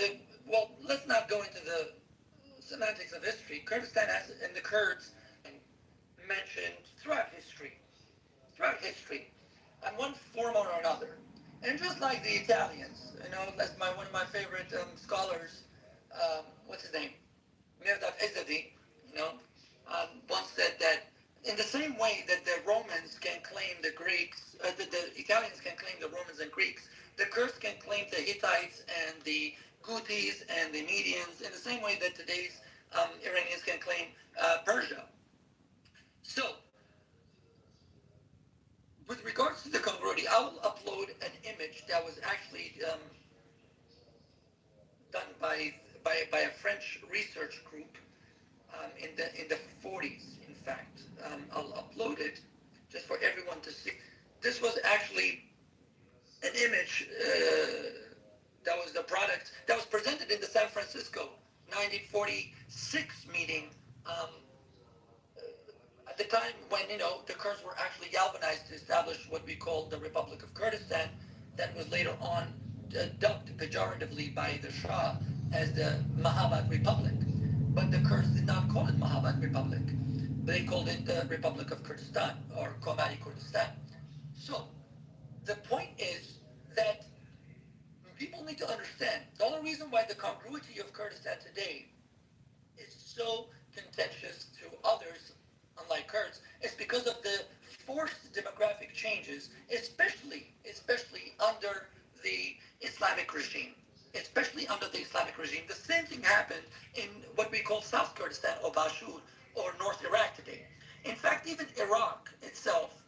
let's not go into the semantics of history. Kurdistan has, and the Kurds mentioned throughout history, in one form or another. And just like the Italians, that's one of my favorite scholars, what's his name? Mirdad Izzadi, once said that in the same way that the Romans can claim the Greeks, the Italians can claim the Romans and Greeks, the Kurds can claim the Hittites and the Gutis and the Medians in the same way that today's Iranians can claim Persia. So, with regards to the congruity, I will upload an image that was actually done by a French research group in the 40s. In fact, I'll upload it just for everyone to see. This was actually an image that was the product that was presented in the San Francisco 1946 meeting. At the time when the Kurds were actually galvanized to establish what we call the Republic of Kurdistan, that was later on dubbed pejoratively by the Shah as the Mahabad Republic. But the Kurds did not call it Mahabad Republic. They called it the Republic of Kurdistan or Komari Kurdistan. So the point is that people need to understand the only reason why the congruity of Kurdistan today is so contentious to others, unlike Kurds, is because of the forced demographic changes, especially under the Islamic regime. Especially under the Islamic regime. The same thing happened in what we call South Kurdistan or Bashur or North Iraq today. In fact, even Iraq itself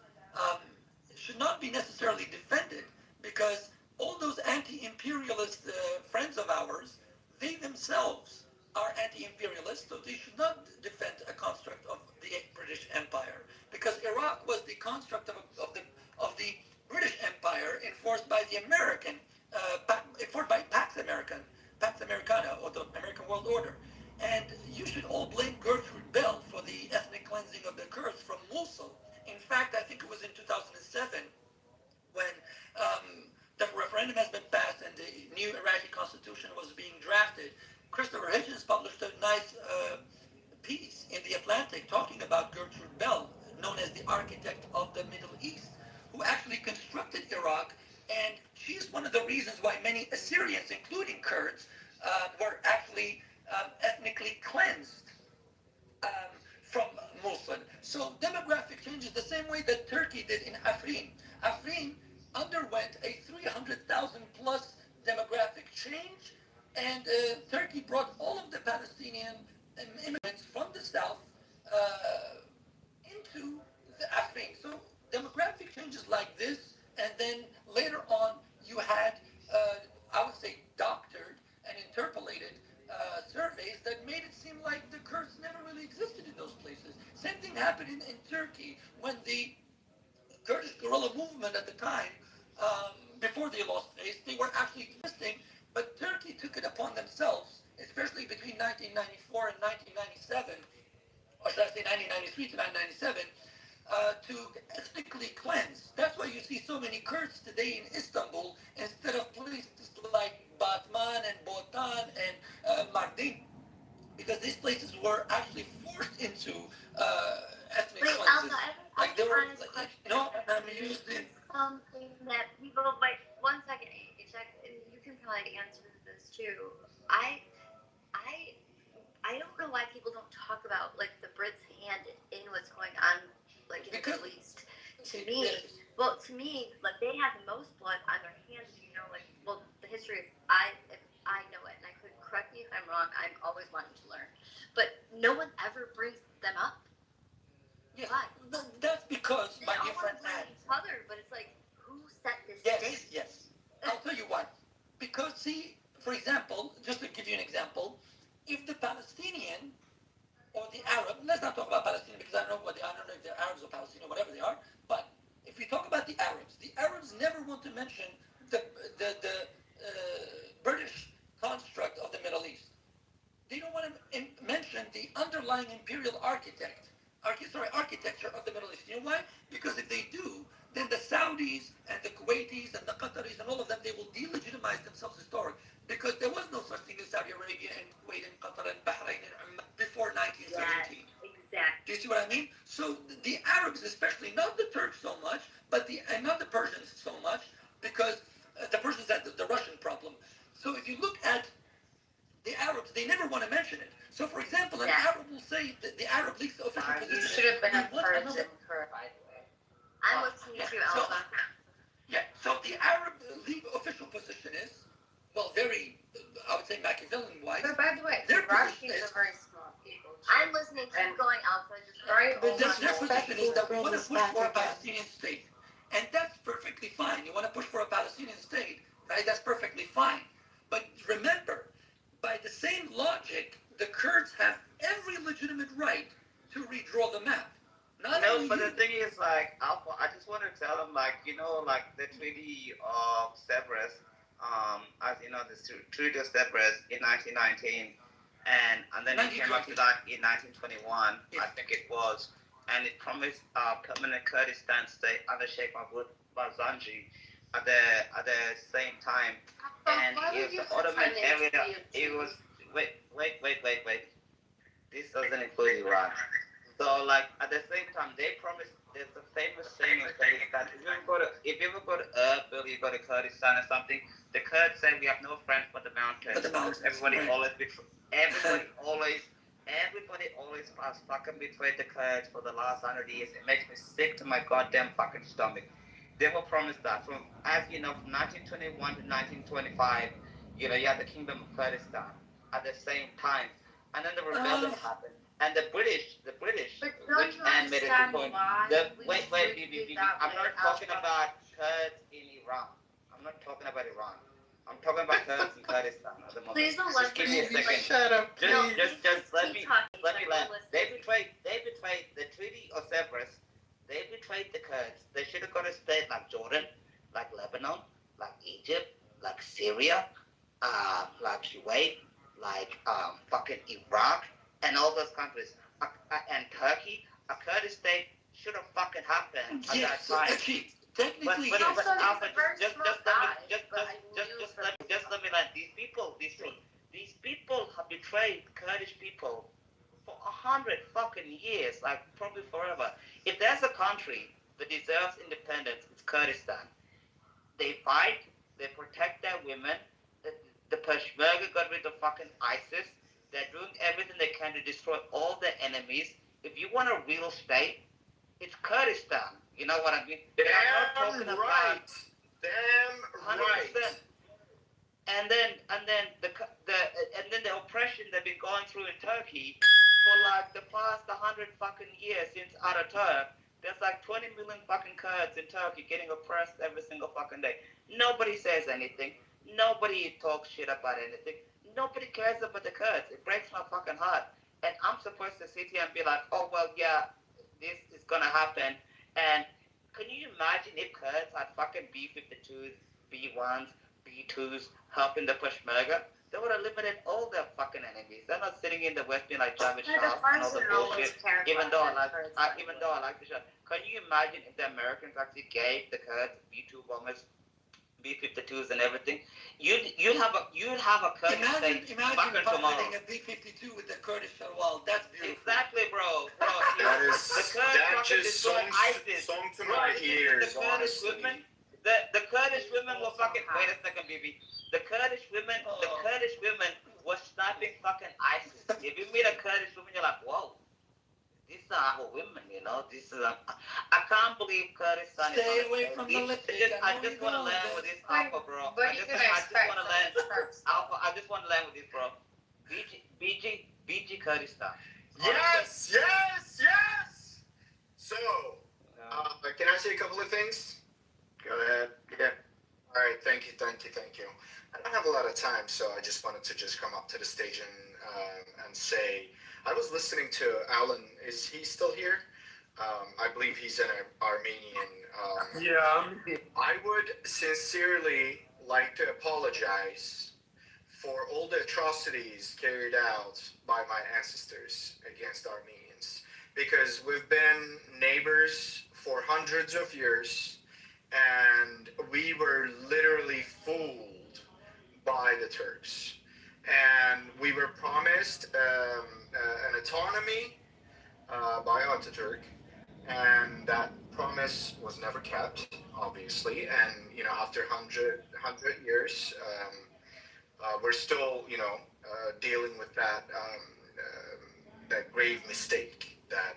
should not be necessarily defended because all those anti-imperialist friends of ours, they themselves are anti-imperialist, so they should not defend a construct of the British Empire, because Iraq was the construct of the British Empire enforced by the American Americana or the American World Order. And you should all blame Gertrude Bell for the ethnic cleansing of the Kurds from Mosul. In fact, I think it was in 2007 when the referendum has been passed and the new Iraqi constitution was being drafted. Christopher Hitchens published a nice piece in the Atlantic talking about Gertrude Bell, known as the architect of the Middle East, who actually constructed Iraq, and she's one of the reasons why many Assyrians, including Kurds, were actually ethnically cleansed from Mosul. So demographic changes the same way that Turkey did in Afrin. Afrin underwent a 300,000 plus demographic change, and Turkey brought all of the Palestinian immigrants from the south into the Afrin. So demographic changes like this, and then later on you had, I would say, doctored and interpolated surveys that made it seem like the Kurds never really existed in those places. Same thing happened in Turkey when the Kurdish guerrilla movement at the time, before they lost face, they were actually existing, but Turkey took it upon themselves, especially between 1994 and 1997, or should I say 1993 to 1997, to ethnically cleanse. That's why you see so many Kurds today in Istanbul instead of places like Batman and Botan and Mardin, because these places were actually forced into ethnic Wait, cleanses. Alpha, I have Like an they were, honest question. no, I'm used in. Something that people, like, 1 second, check, and you can probably answer this too. I don't know why people don't talk about, like, the Brits' hand in what's going on, like, in the Middle East. To me, like, they have the most blood on their hands, like, well, the history of, if I know it, and I could correct me if I'm wrong, I'm always wanting to learn. But no one ever brings them up. Yes, Why? that's because They my all dear want friend to blame Anne. each other, but it's like, who set this Yes, date? yes. I'll tell you why. Because, see, for example, just to give you an example, if the Palestinian or the Arab, let's not talk about Palestinian because I don't know if they're Arabs or Palestinian, whatever they are, but if we talk about the Arabs never want to mention the British construct of the Middle East. They don't want to mention the underlying imperial architecture of the Middle East. You know why? Because if they do, then the Saudis and the Kuwaitis and the Qataris and all of them, they will delegitimize themselves historically. Because there was no such thing as Saudi Arabia and Kuwait and Qatar and Bahrain and Oman before 1917. Yes, exactly. Do you see what I mean? So the Arabs, especially, not the Turks so much, and not the Persians so much, because the Persians had the Russian problem. So if you look at the Arabs, they never want to mention it. So, for example, an Arab will say that the Arab League's official position. You should have been encouraged and encouraged, by the way. I'm listening to you, Alpha. So the Arab League official position is, well, very, I would say Machiavellian-wise. But by the way, their the Russians position is, are very smart people. I'm listening. Keep going, Alpha. Just Very But their this position is that we want to push for a again. Palestinian state. And that's perfectly fine. You want to push for a Palestinian state, right? That's perfectly fine. But remember, by the same logic, the Kurds have every legitimate right to redraw the map. Not No, only but you. the thing is, like, Alpha, I just want to tell them, like, like the Treaty of Severus, as you know, the Treaty of Severus in 1919, and then it came after that in 1921, I think it was, and it promised permanent Kurdistan state under Sheikh Mahmoud Barzanji at the same time, and it was the Ottoman area. It was wait. This doesn't include Iran. So, like, at the same time, they promised. There's a famous saying in Kurdistan. If you ever go to Erbil, you go to Kurdistan or something. The Kurds say we have no friends but the mountains. Everybody always has fucking betrayed the Kurds for the last 100 years. It makes me sick to my goddamn fucking stomach. They were promised that from, as you know, from 1921 to 1925, you had the Kingdom of Kurdistan at the same time, and then the rebellion happened. And the British, But which don't you Anne made a good understand point. why Wait, BB. I'm not talking about Kurds in Iran. I'm not talking about Iran. I'm talking about Kurds in Kurdistan at the moment. Please don't Just give me a second. Shut up, please. Just let me land. They betrayed the Treaty of Severus. They betrayed the Kurds. They should have got a state like Jordan, like Lebanon, like Egypt, like Syria, like Kuwait, like fucking Iraq, and all those countries, and Turkey. A Kurdish state should have fucking happened at Yes, that time. actually, technically, But yes. Alpha, very just smart let me, guy, but I knew from just let me land. These people have betrayed Kurdish people for 100 fucking years, like probably forever. If there's a country that deserves independence, it's Kurdistan. They fight, they protect their women. The Peshmerga got rid of fucking ISIS. They're doing everything they can to destroy all their enemies. If you want a real state, it's Kurdistan. You know what I mean? Damn right. Damn 100%. right. And then the oppression they've been going through in Turkey for like the past 100 fucking years since Ataturk. There's like 20 million fucking Kurds in Turkey getting oppressed every single fucking day. Nobody says anything. Nobody talks shit about anything. Nobody cares about the Kurds. It breaks my fucking heart. And I'm supposed to sit here and be like, oh well, yeah, this is gonna happen. And can you imagine if Kurds had fucking B-52s, B-1s, B2s helping the Peshmerga? They would have eliminated all their fucking enemies. They're not sitting in the West being like Javid Shah and all the bullshit. Even though I like the shot. Can you imagine if the Americans actually gave the Kurds B-2 bombers, B-52s and everything? You'd have a Kurdish state Imagine fucking tomorrow. piloting a B-52 with the Kurdish wall. That's beautiful. Exactly, bro. That is, the Kurds that fucking just destroyed ISIS. sung to Bro, my ears, the Kurdish honestly. women, the Kurdish women were fucking. Wait a second, BB. The Kurdish women were sniping fucking ISIS. If you meet a Kurdish woman, you're like, whoa, these are our women, you know. This is. I can't believe Kurdistan is. Stay away from the lipstick. I just want to land with this alpha, bro. What are you gonna expect want to from land. the Turks? Alpha, I just want to land with this, bro. BG Kurdistan. Yes, yes, yes. So, can I say a couple of things? Go ahead. Yeah. All right, thank you. I don't have a lot of time, so I just wanted to just come up to the stage and say, I was listening to Alan. Is he still here? I believe he's an Armenian. Yeah. I would sincerely like to apologize for all the atrocities carried out by my ancestors against Armenians, because we've been neighbors for hundreds of years, and we were literally fooled by the Turks. And we were promised an autonomy by Ataturk, and that promise was never kept, obviously. And after 100 years, we're still dealing with that grave mistake that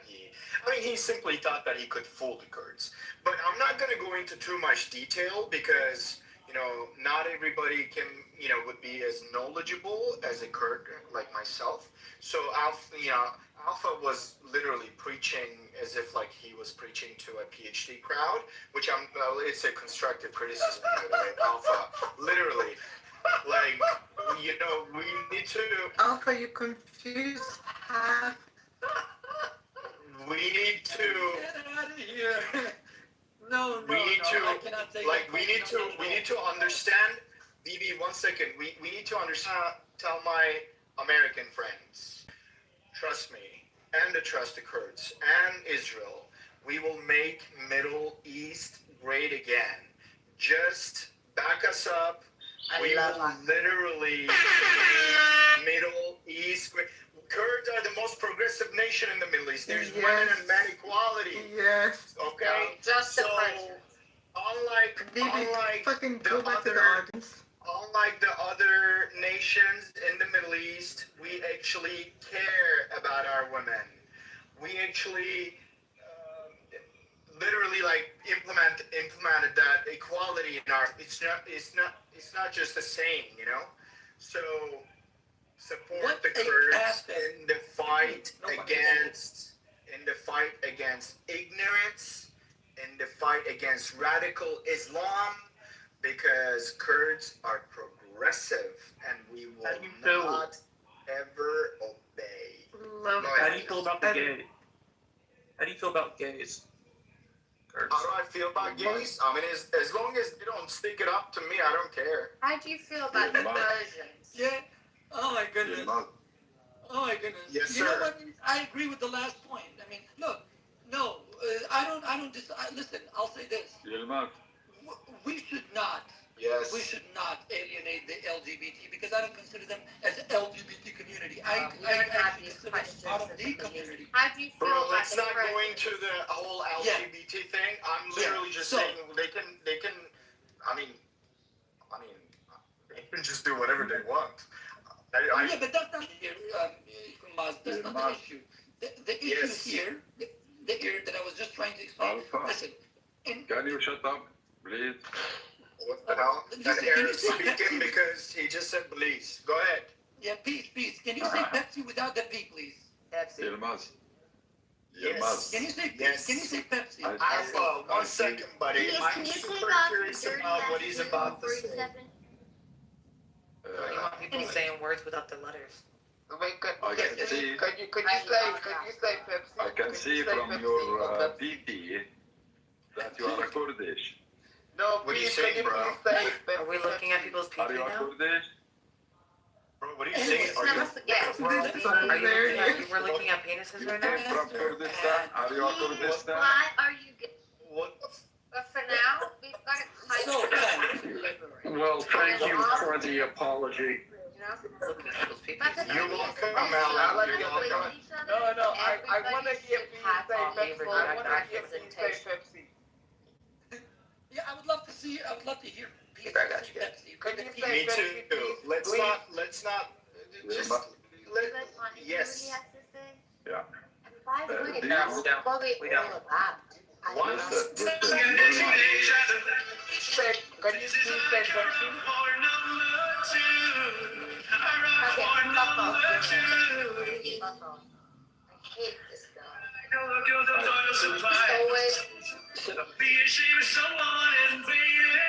he simply thought that he could fool the Kurds. But I'm not going to go into too much detail, because not everybody would be as knowledgeable as a Kurd like myself. So Alpha was literally preaching as if like he was preaching to a PhD crowd, which it's a constructive criticism, by the way. Alpha, literally, like, we need to. Alpha, you confuse half. We need to. Get out of here. No, We need to, I cannot take like, that. we need to understand, BB, 1 second, we need to understand, tell my American friends, trust me, and trust the Kurds, and Israel, we will make Middle East great again. Just back us up. We will literally make Middle East great. Kurds are the most progressive nation in the Middle East. There's women and men equality. Yes. Okay? Just the So, pressure. unlike Fucking the go back to the other, audience. unlike the other nations in the Middle East, we actually care about our women. We actually literally like implemented that equality in our. It's not just a saying, So support the Kurds in the fight against ignorance, in the fight against radical Islam, because Kurds are progressive and we will not ever obey. Love How do you feel about the gay? How do you feel about gays? Kurds. How do I feel about gays? I mean, as long as they don't stick it up to me, I don't care. How do you feel about the Persians? Yeah. Oh my goodness. Yılmaz. Oh my goodness. Yes, You know sir. what? I agree with the last point. I mean, look, no, I don't just, listen, I'll say this. Yılmaz. We should not. Yes. We should not alienate the LGBT because I don't consider them as an LGBT community. I actually consider them part of the community. How do you feel Bro, about let's the not go Persians? into the whole LGBT thing. I'm literally just So- saying they can. I mean, they can just do whatever they want. Yeah, but that's not here, Maz. That's not the issue. The issue Yes. here, the area that I was just trying to explain. Alpha. Listen, Can you shut up, please? What the hell? Listen, And can you Eric's say speaking Pepsi? because he just said please. Go ahead. yeah, peace. Can you say Pepsi without the P, please? Pepsi. Yılmaz. Yes. Yılmaz. Can you say Yes. Can you say Pepsi? Alpha, 1 second, buddy. Please, I'm can you super click off curious dirty about what he's ass about to say. 47? You want people saying words without the letters. Wait, I can see. could you say Pepsi? I can see from your PT that you are Kurdish. No, What are you please, saying, can you bro? please say Pepsi? Are we looking at people's Are PP you a now? Kurdish? Bro, what are you saying? Are you? Yes. Are you looking at, we're looking at penises You right came now? from Kurdistan? Are you a Kurdistan? Why are you getting... What the But for now, we've got it kind So, of Well, thank you for the apology. you know? Looking at people's PP. But the You're thing is, welcome, everybody Alan. should You're play welcome. with each other. No, I want to Everybody hear should Pete have say all Pepsi. equal I want to hear Pete say representation. Pepsi. yeah, I would love to see. I would love to hear Pete I got say you. Pepsi. Could you Pepsi. say Me Pepsi, too. please? Let's Please. not. Just You let. guys want to hear what he Yes. has to say? Yeah. By the Uh, way, do that's you- what We we don't. all about. One. Listen, Can you please say Pepsi? Okay, fuck off. Fuck off. I hate this guy. Always.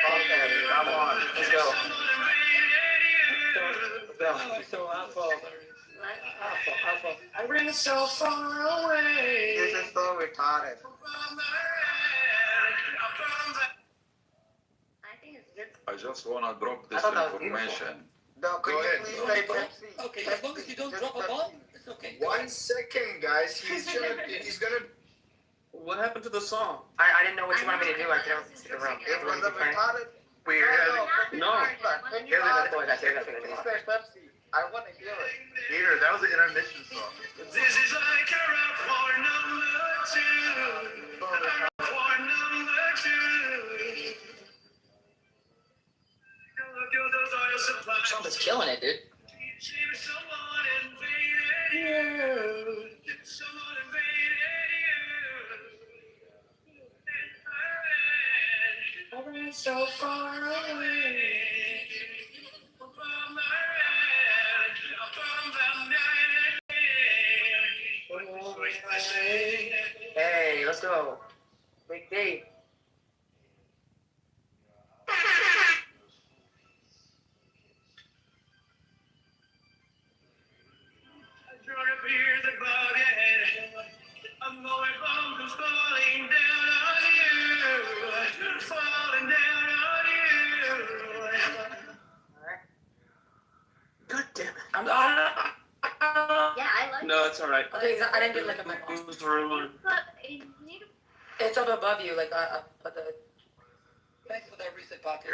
Okay, come on, let's go. So Alpha, I ran so far away. This is so retarded. I think it's good. I just want to drop this I thought that was information. No, could Go you ahead, please bro. say Pepsi? Okay, as long as you don't Just drop a Pepsi. bomb, it's okay. 1 second, guys. He's gonna. What happened to the song? I didn't know what you wanted me to do. I couldn't see the room. It was a retarded. Weird. No, Here, can you Here, ask go ahead, Pepsi? that's it, Please say Pepsi. I want to hear it. Peter, that was an intermission song. Trump is killing it, dude. So far away. Hey, let's go. Big D. God damn it. Yeah, I like No, it's alright. Okay, I didn't get like a mic. Who's the ruler? But you need to It's up above you, like but the. Thanks for that reset pocket.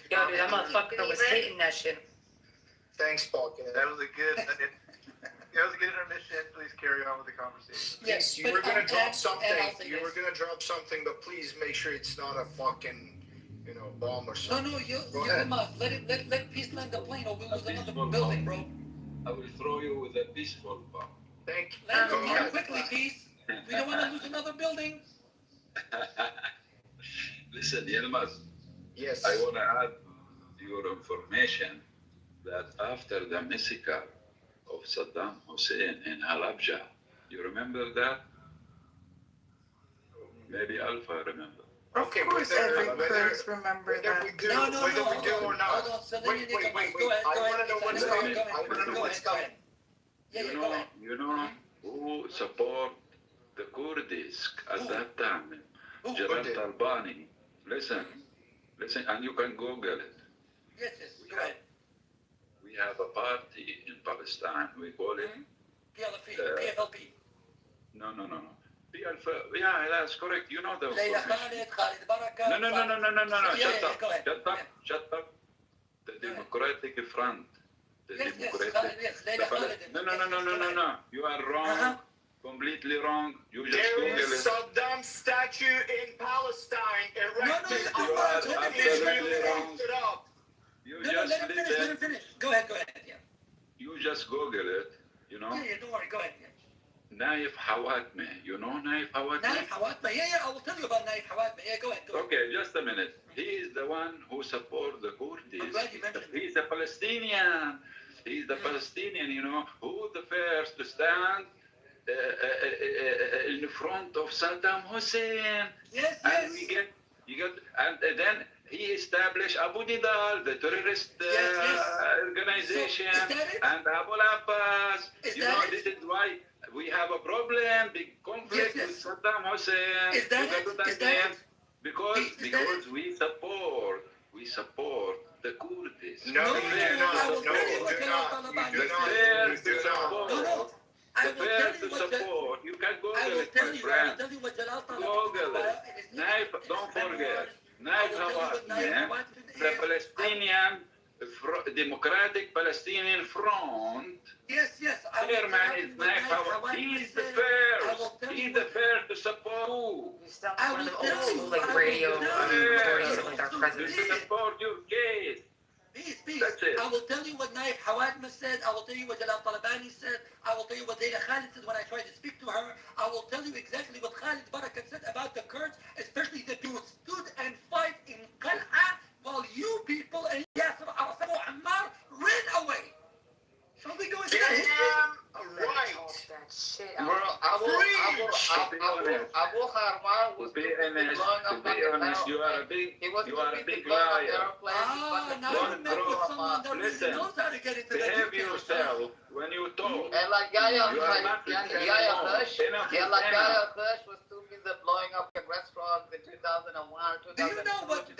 Yo, dude, that motherfucker was hating that shit. Thanks, Pocket. That was a good intermission. Please carry on with the conversation. Yes, you but were gonna and- drop and something. I'll say You were this. gonna drop something, but please make sure it's not a fucking, bomb or No, something. you Go come ahead. on. Let Peace land the plane or we'll lose another Peaceful building, bomb. bro. I will throw you with a peaceful bomb. Thank you. Land the Go plane ahead. quickly, Peace. We don't want to lose another building. Listen, Yilmaz, Yes. I want to add your information that after the massacre of Saddam Hussein in Halabja, you remember that? Maybe Alpha remember. Okay, Of course, every Kurds remember whether that. we do, No, whether we do or not. Hold on. So Wait. Go ahead. I want to know what's Go ahead, coming. go ahead, I want to know go what's ahead, go coming. ahead. Yeah, go ahead. You know who support the Kurds at that time? Jalal Talbani. Listen, and you can Google it. Yes, go ahead. We have a party in Palestine. We call it PLP. No. PLP. Yeah, that's correct. You know the Layla information. Khalid, Baraka. No. Yeah, go ahead. Shut up. The Democratic Front. Yes, Layla Khalid. No. You are wrong. Completely wrong. You just There Google is it. Saddam's statue in Palestine erected You are absolutely wrong. it up. You No, just let him finish. Go ahead, yeah. You just Google it, you know. Yeah, don't worry, go ahead. Yeah. Naif Hawatmeh. You know Naif Hawatmeh? Naif Hawatmeh, yeah, I will tell you about Naif Hawatmeh. Yeah, go ahead. Okay, just a minute. He is the one who supports the Kurds. I'm glad you mentioned it. He's a Palestinian. He's the Palestinian, you know, who the first to stand in front of Saddam Hussein. Yes. And and then he established Abu Nidal, the terrorist organization, and Abu Abbas. This is why we have a problem, big conflict with Saddam Hussein. Because we support the Kurds. No, you do not. I will tell you what Jalal Talabani said. I will tell you what support. You can Google I will it, tell my you. friend. I will tell you what Jalal Google it. Talabani. Don't forget. Naif Hawatmeh, the Palestinian Democratic Palestinian Front. Yes. Chairman is Naif Hawatmeh. He's the first. He's the first to support you. You sound like one of the old school like radio recordings of like our president. To support your case. Peace. That's it. I will tell you what Naif Hawatmeh said. I will tell you what Jalal Talabani said. I will tell you what Layla Khalid said when I tried to speak to her. I will tell you exactly what Khalid Barakat said about the Kurds, especially that you stood and fight in Qal'a while you people and Yasser Arafat and Ammar ran away. Shall we go into that history? Right. That shit Bro, out. Abu Harman was To be honest, you are a big liar. Now you met with someone that really knows how to get into the Behave details. yourself when you talk. And like Yahya You are not Hirsch, enough. Yahya Hirsch was too busy blowing up in restaurants in 2001, 2002, Do you know what they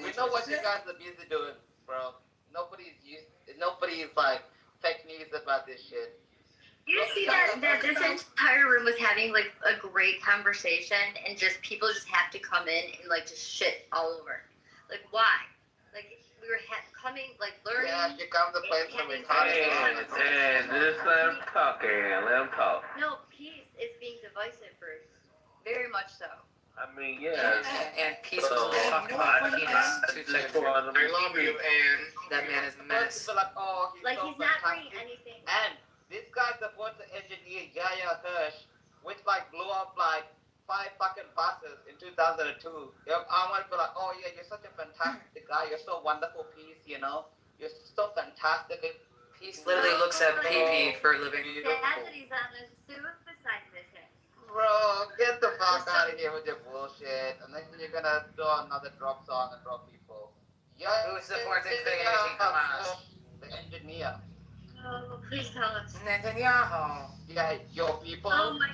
We know what you guys are busy doing, bro. Nobody's like fake news about this shit. You see that this entire room was having like a great conversation, and just people just have to come in and like just shit all over. Like why? Like we were coming, like learning. Yeah, she comes to place where we just let him talk. No, peace is being divisive, Bruce. Very much so. I mean, yeah. And peace was only talking about penis 2 seconds ago. I love you, Anne. That man is a menace. People like, oh, Like so he's not fantastic. bringing anything. And this guy's supposed to engineer Yahya Hirsch, which like blew up like 5 fucking buses in 2002. I want to be like, oh yeah, you're such a fantastic guy. You're so wonderful, peace. You know, you're so fantastic. Peace literally looks at PP for a living. Sad that he's on a suicide mission. Bro, get the fuck out of here with your bullshit. And then you're gonna do another drop song and drop people. Yeah, Who supports extermination? Come on. The engineer. Oh, please tell us. Netanyahu. Yeah, your people. Oh my.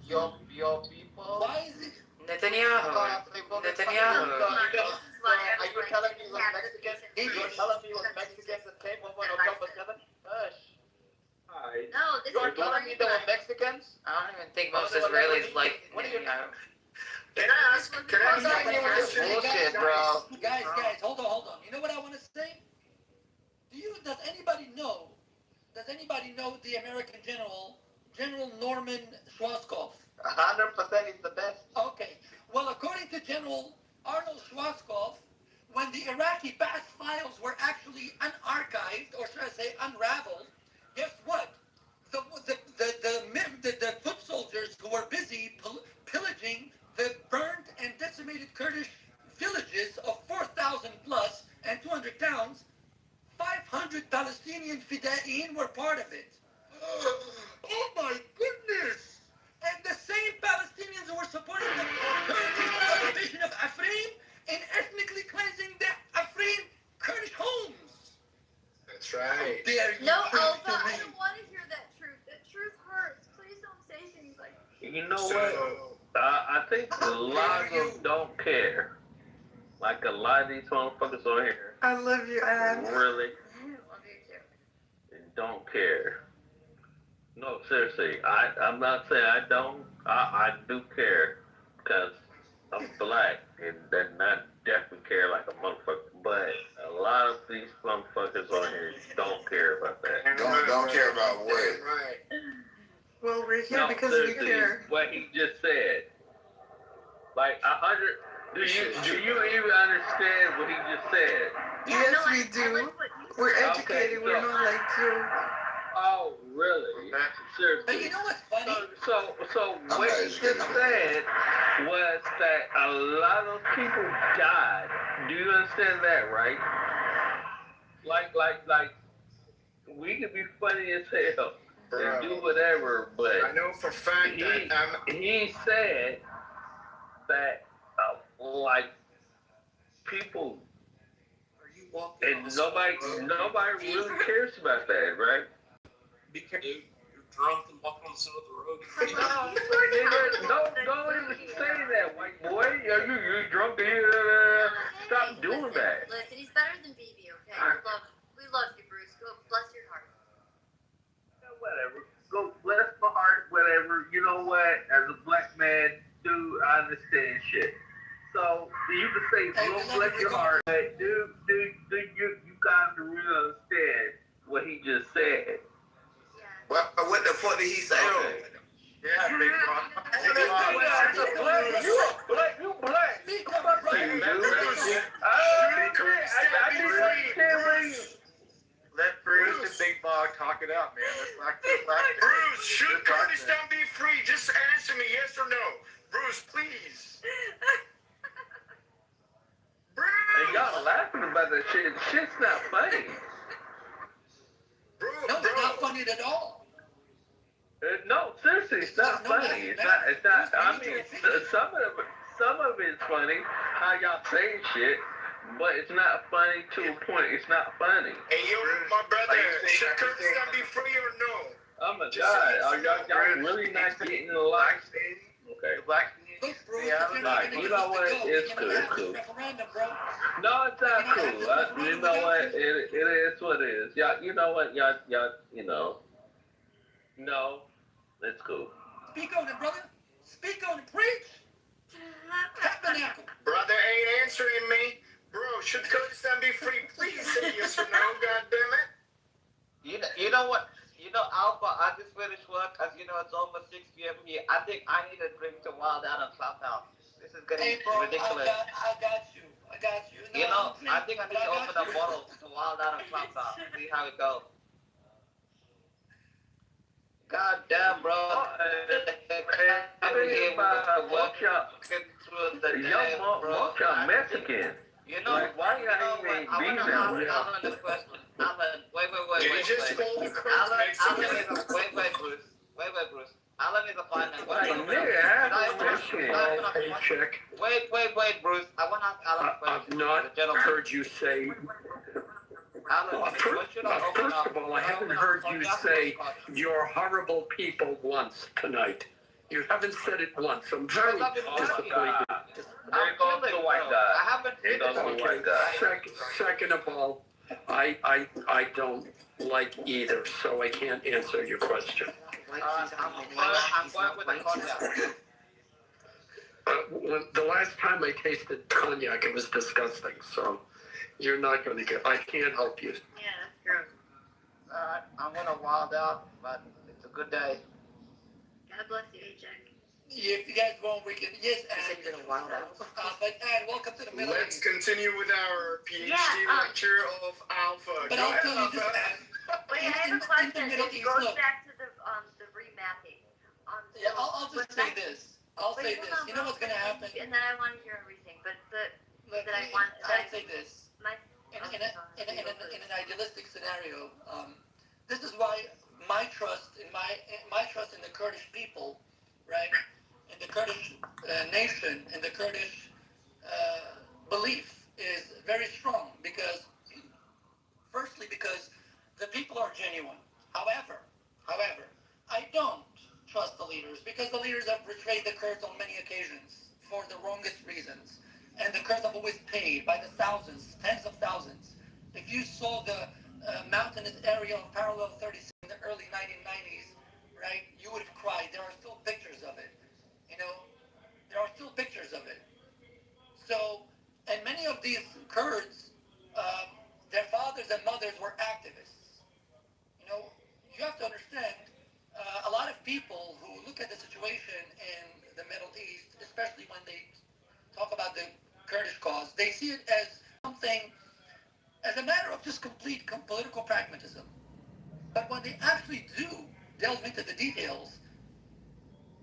Your people. Why is it? Netanyahu. Netanyahu. Are you telling me it was Mexicans? You're telling me it was Mexicans that came over on October 7th? Hush. No, this You're is telling me they were Mexicans? I don't even think most Israelis like Netanyahu. Can I ask Bullshit, bro. Guys, hold on. You know what I want to say? Does anybody know the American General Norman Schwarzkopf? 100% is the best. Okay. Well, according to General Arnold Schwarzkopf, when the Iraqi past files were actually unarchived, or should I say unraveled, guess what? The foot soldiers who were busy pillaging the burned and decimated Kurdish villages of 4,000 plus and 200 towns, 500 Palestinian fida'in were part of it. Oh my goodness! And the same Palestinians who were supporting the Kurdish occupation of Afrin and ethnically cleansing the Afrin Kurdish homes. That's right. No, Alpha, I don't want to hear that truth. That truth hurts. Please don't say things like that. You know what? I think a lot of them don't care. Like a lot of these motherfuckers on here. I love you, Anne. Really I love you too. don't care. No, seriously, I'm not saying I don't. I do care because I'm black and then I definitely care like a motherfucker. But a lot of these motherfuckers on here don't care about that. Don't care about what? Right. Well, we're here No, because we seriously, care. what he just said. Like 100. Do you even understand what he just said? Yes, no, we I do. like what you We're said. educated. Okay, We're so- not like you. Oh, really? Seriously. But you know what's funny? So what he just said was that a lot of people died. Do you understand that, right? Like, we can be funny as hell and do whatever, but I know for a fact that he said that, like, people, and nobody really cares about that, right? Be careful, dude. You're drunk and walking on the side of the road. Don't even say that, white boy. Are you drunk? Stop doing that. Listen, he's better than BB, okay? We love you, Bruce. Go, bless your heart. Whatever. Go bless my heart, whatever. You know what? As a black man, dude, I understand shit. So you can say, go bless your heart. But dude, you got to really understand what he just said. what the fuck did he say? Okay. Yeah, big rock. You black. Let Bruce and Big Bog talk it out, man. That's not good. Bruce, should Kurdistan be free? Just answer me, yes or no. Bruce, please. And y'all laughing about that shit. Shit's not funny. Bruce, No, it's not funny at all. No, seriously, it's not funny. It's not. I mean, some of it's funny how y'all say shit, but it's not funny to a point. It's not funny. Hey, yo, my brother, should Kurdistan be free or no? Oh my God, are y'all really not getting the life? Okay. The black Look, Bruce, Yeah, if you're not Alright, gonna you give us know the what? go, It's we cool, can it's have this cool. referendum, bro. No, it's not cool. You know what? It is what it is. Y'all, you know what? Y'all, you know. No, it's cool. Speak on it, brother. Speak on it. Preach. Tabernacle. Brother ain't answering me. Bro, should Kurdistan be free? Please say yes or no, goddammit. You know what? You know, Alpha, I just finished work. As you know, it's almost 6 p.m. here. I think I need a drink to wild out on Clubhouse. This is getting ridiculous. I got you. You know, I think I need to open a bottle to wild out on Clubhouse. See how it goes. God damn, bro. Most y'all Mexican. You know, like, why y'all even be there? Alan, this question. Alan, wait. Did you just call the Kurds Mexican? Wait, Bruce. Alan is a finance. Paycheck. Wait, Bruce. I want to ask Alan a question. I've not heard you say. Alan, First of all, I haven't heard you say you're horrible people once tonight. You haven't said it once. I'm very disappointed. There goes the white guy. I haven't seen the white guy. Second of all, I don't like either, so I can't answer your question. I'm going with the cognac. The last time I tasted cognac, it was disgusting. So you're not going to get. I can't help you. Yeah, that's gross. I'm gonna wild out, but it's a good day. God bless you, Jack. If you guys want, we can. Yes, said you're gonna wild out. But welcome to the Middle Let's East. continue with our PhD lecture of Alpha. But Go I'll ahead, tell you this, Alpha. Ann. Wait, I have a question. It goes back to the remapping. Yeah, I'll just say this. I'll say this. You know what's gonna happen? And then I want to hear everything, but I'll say this. My, In an idealistic scenario, this is why my trust in the Kurdish people, right, in the Kurdish nation, in the Kurdish belief is very strong because, firstly, because the people are genuine. However, I don't trust the leaders because the leaders have betrayed the Kurds on many occasions. for the wrongest reasons. And the Kurds have always paid by the thousands, tens of thousands. If you saw the mountainous area of Parallel 36 in the early 1990s, right, you would have cried. There are still pictures of it. You know, there are still pictures of it. So, and many of these Kurds, their fathers and mothers were activists. You know, you have to understand, a lot of people who look at the situation in the Middle East, especially when they talk about the Kurdish cause, they see it as something, as a matter of just complete political pragmatism. But when they actually do delve into the details,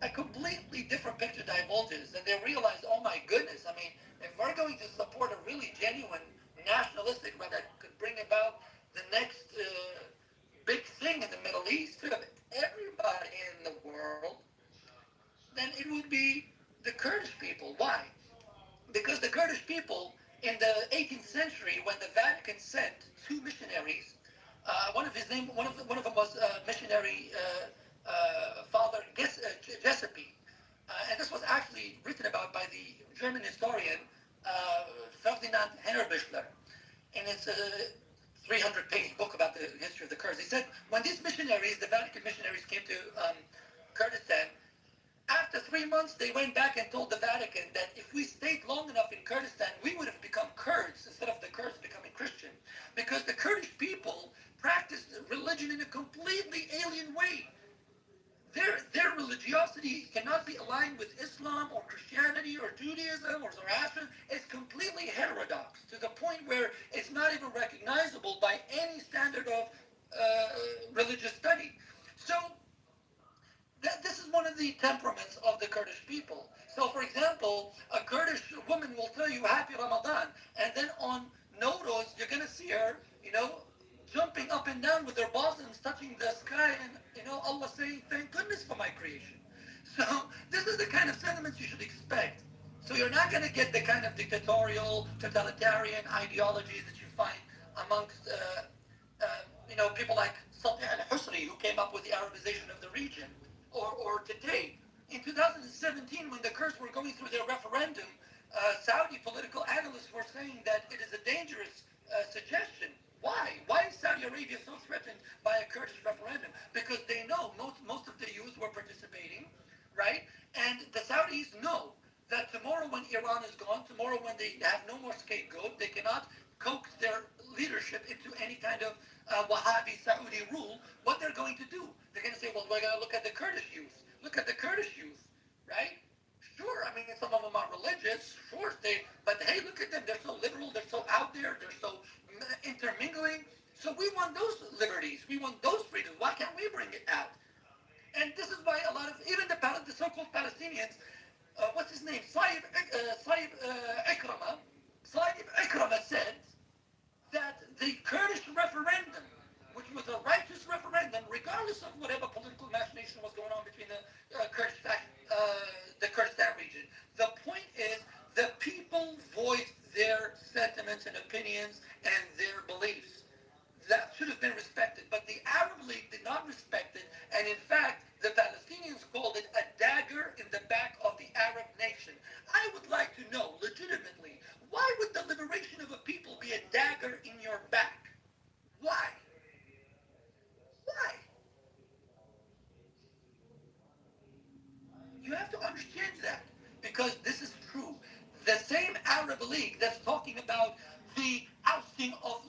a completely different picture divulges, and they realize, oh my goodness, I mean, if we're going to support a really genuine nationalistic one that could bring about the next big thing in the Middle East of everybody in the world, then it would be the Kurdish people. Why? Because the Kurdish people in the 18th century, when the Vatican sent two missionaries, one of them was missionary Father Giuseppe, and this was actually written about by the German historian Ferdinand Hennerbichler in his 300-page book about the history of the Kurds. He said when these missionaries, the Vatican missionaries, came to Kurdistan, after 3 months, they went back and told the Vatican that if we stayed long enough in Kurdistan, we would have become Kurds instead of the Kurds becoming Christian. Because the Kurdish people practiced religion in a completely alien way. Their religiosity cannot be aligned with Islam or Christianity or Judaism or Zoroastrianism. It's completely heterodox to the point where it's not even recognizable by any standard of religious study. So this is one of the temperaments of the Kurdish people. So, for example, a Kurdish woman will tell you Happy Ramadan, and then on Nowruz, you're going to see her, you know, jumping up and down with her bosoms, touching the sky, and, you know, Allah saying, thank goodness for my creation. So, this is the kind of sentiments you should expect. So, you're not going to get the kind of dictatorial, totalitarian ideologies that you find amongst, you know, people like Salih al-Husri, who came up with the Arabization of the region. Or today, in 2017, when the Kurds were going through their referendum, Saudi political analysts were saying that it is a dangerous suggestion. Why? Why is Saudi Arabia so threatened by a Kurdish referendum? Because they know most of the youth were participating, right? And the Saudis know that tomorrow when Iran is gone, tomorrow when they have no more scapegoat, they cannot coax their leadership into any kind of Wahhabi Saudi rule. What they're going to do? They're going to say, well, we're going to look at the Kurdish youth. Look at the Kurdish youth, right? Sure, I mean, some of them are religious, sure, but hey, look at them. They're so liberal, they're so out there, they're so intermingling. So we want those liberties. We want those freedoms. Why can't we bring it out? And this is why a lot of, even the so-called Palestinians, what's his name? Saib Ikrama said that the Kurdish referendum, which was a righteous referendum, regardless of whatever political machination was going on between the Kurdistan region. The point is, the people voiced their sentiments and opinions and their beliefs. That should have been respected, but the Arab League did not respect it, and in fact, the Palestinians called it a dagger in the back of the Arab nation. I would like to know, legitimately, why would the liberation of a people be a dagger in your back? Why? Why? You have to understand that, because this is true. The same Arab League that's talking about the ousting of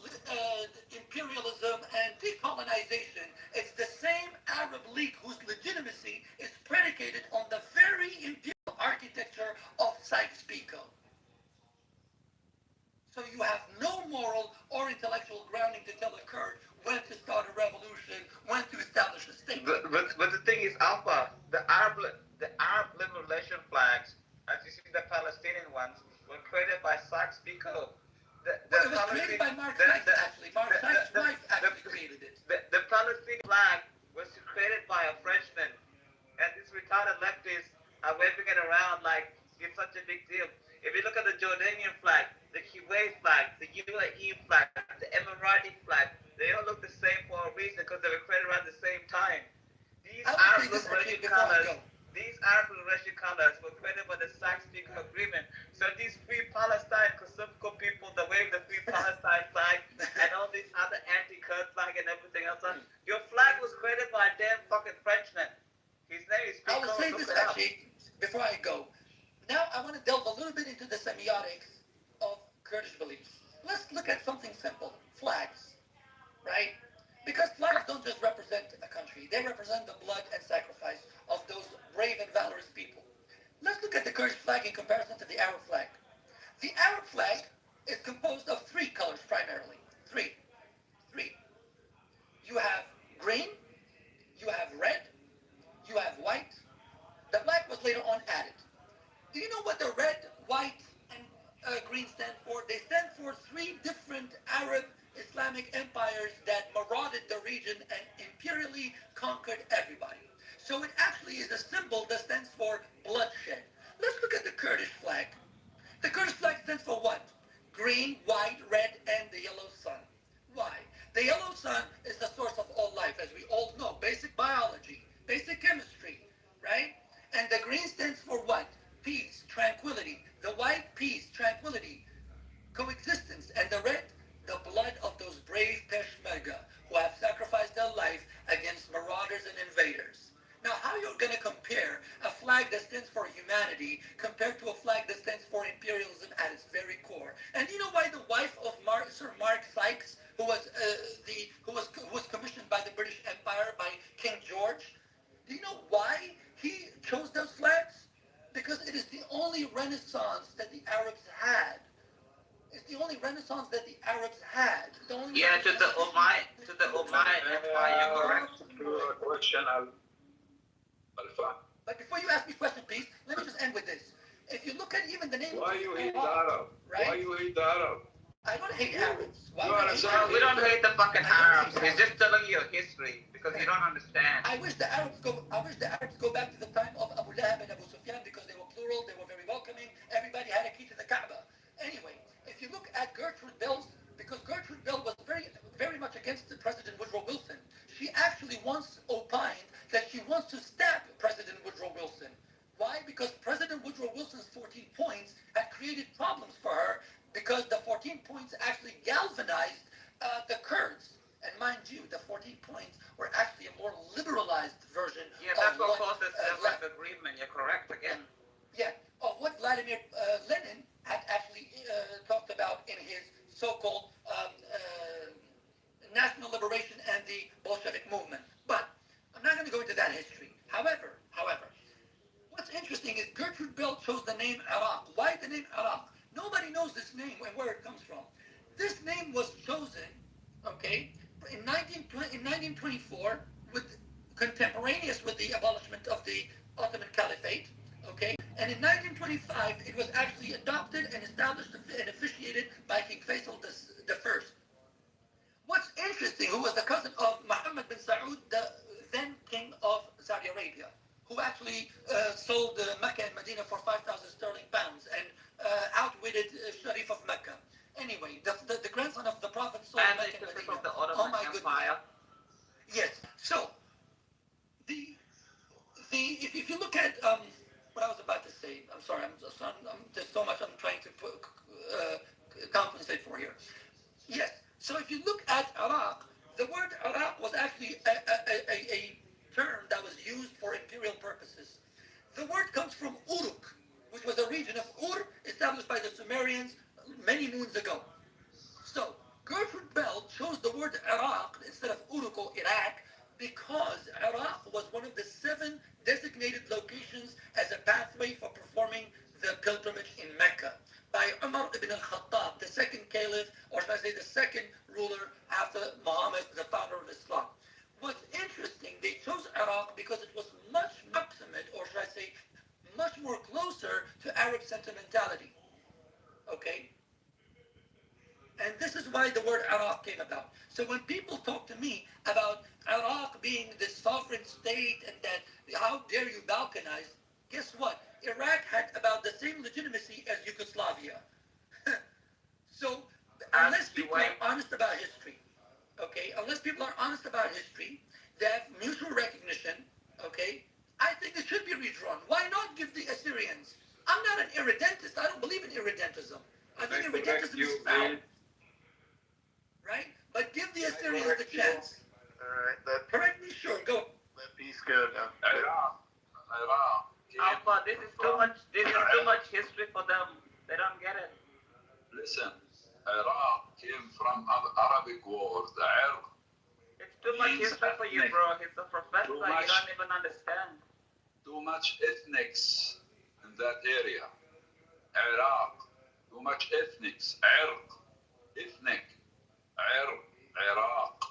imperialism and decolonization, it's the same Arab League whose legitimacy is predicated on the very imperial architecture of Sykes-Picot. So you have no moral or intellectual grounding to tell a Kurd when to start a revolution, when to establish a state. But the thing is, Alpha, the Arab liberation flags, as you see the Palestinian ones, were created by Sykes-Picot. It was created by Mark Sykes, actually. Mark Sykes' wife actually created it. The Palestinian flag was created by a Frenchman, and these retarded leftists are waving it around like it's such a big deal. If you look at the Jordanian flag, the Kuwait flag, the UAE flag, the Emirati flag, they all look the same for a reason, because they were created around the same time. These Arab liberation colors, these Arab Russian colors were created by the Sykes-Picot Agreement. So these free Palestine Kosovo people that wave the free Palestine flag and all these other anti-Kurd flag and everything else. Your flag was created by a damn fucking Frenchman. His name is I will Picot. say this actually before I go. Now I want to delve a little bit into the semiotics of Kurdish beliefs. Let's look at something simple: flags, right? Because flags don't just represent a country; they represent the blood and sacrifice of those brave and valorous people. Let's look at the Kurdish flag in comparison to the Arab flag. The Arab flag is composed of three colors primarily. Three. Three. You have green, you have red, you have white. The black was later on added. Do you know what the red, white, and green stand for? They stand for three different Arab Islamic empires that marauded the region and imperially conquered everybody. So it actually is a symbol that stands for bloodshed. Let's look at the Kurdish flag. The Kurdish flag stands for what? Green, white, red, and the yellow sun. Why? The yellow sun is the source of all life, as we all know. Basic biology, basic chemistry, right? And the green stands for what? Peace, tranquility. The white, peace, tranquility, coexistence. And the red, the blood of those brave Peshmerga who have sacrificed their life against marauders and invaders. Now, how you're going to compare a flag that stands for humanity compared to a flag that stands for imperialism at its very core? And you know why the wife of Sir Mark Sykes, who was commissioned by the British Empire by King George, do you know why he chose those flags? Because it is the only renaissance that the Arabs had. It's the only renaissance that the Arabs had. The only Yeah, to the Umayyad Empire, you're correct. Question, But before you ask me question, please, let me just end with this. If you look at even the name why of you the hate Arab, Arab? right? Why you hate Arab? I don't hate Arabs. Why You would are I a hate Saudi. Arabs? We don't hate the fucking I don't Arabs. hate He's just telling you history because you don't understand. I wish the Arabs go back to the time of Abu Lahab and Abu Sufyan because they were plural, they were very welcoming, everybody had a key to the Kaaba. Anyway, if you look at Gertrude Bell's, because Gertrude Bell was very much against President Woodrow Wilson, she actually once opined that she wants to stab President Woodrow Wilson. Why? Because President Woodrow Wilson's 14 points had created problems for her because the 14 points actually galvanized the Kurds. And mind you, the 14 points were actually a more liberalized version Yeah, of that's what what caused the Sevres Agreement. You're correct again. yeah, of what Vladimir Lenin had actually talked about in his so-called national liberation and the Bolshevik movement. But I'm not going to go into that history. However, what's interesting is Gertrude Bell chose the name Iraq. Why the name Iraq? Nobody knows this name and where it comes from. This name was chosen, okay, in 1924, contemporaneous with the abolishment of the Ottoman Caliphate, okay, and in 1925 it was actually adopted and established and officiated by King Faisal I. What's interesting, who was the cousin of Mohammed bin Saud, the then king of Saudi Arabia, who actually sold Mecca and Medina for 5,000 sterling pounds and outwitted Sharif of Mecca. Anyway, the grandson of the Prophet sold And Mecca they and took it Medina. from the Ottoman Empire. Yes. So, if you look at what I was about to say, I'm sorry, there's so much I'm trying to compensate for here. Yes. So if you look at Iraq, the word Iraq was actually a term that was used for imperial purposes. The word comes from Uruk, which was a region of Ur established by the Sumerians many moons ago. So Gertrude Bell chose the word Iraq instead of Uruk or Iraq because Iraq was one of the 7 designated locations as a pathway for performing the pilgrimage in Mecca by Umar ibn al-Khattab, the second caliph, or should I say the second ruler after Muhammad, the founder of Islam. What's interesting, they chose Iraq because it was much proximate, or should I say, much more closer to Arab sentimentality. Okay? And this is why the word Iraq came about. So when people talk to me about Iraq being this sovereign state and that how dare you balkanize, guess what? Iraq had about the same legitimacy as Yugoslavia. So unless people are honest about history, okay, unless people are honest about history, they have mutual recognition, okay, I think it should be redrawn. Why Alpha, this is too much. This is too much history for them. They don't get it. Listen, Iraq came from Arabic word, Irq. It's too much history for you, bro. He's a professor. You don't even understand. Too much ethnics in that area. Iraq, too much ethnics. Irq, ethnic. Irq, Iraq.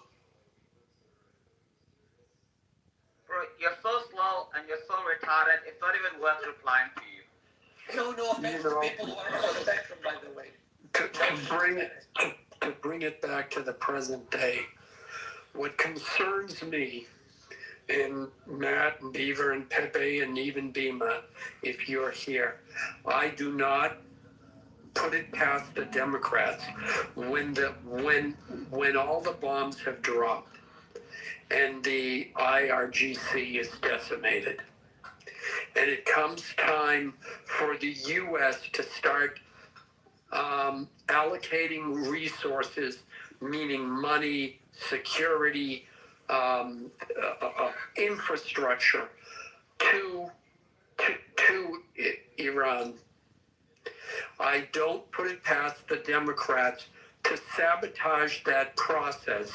Bro, you're so slow and you're so retarded. It's not even worth replying to you. No offense to people who are on the spectrum, by the way. To bring it back to the present day, what concerns me, and Matt and Beaver and Pepe and even Bima, if you're here, I do not put it past the Democrats when all the bombs have dropped and the IRGC is decimated, and it comes time for the U.S. to start allocating resources, meaning money, security, infrastructure to Iran. I don't put it past the Democrats to sabotage that process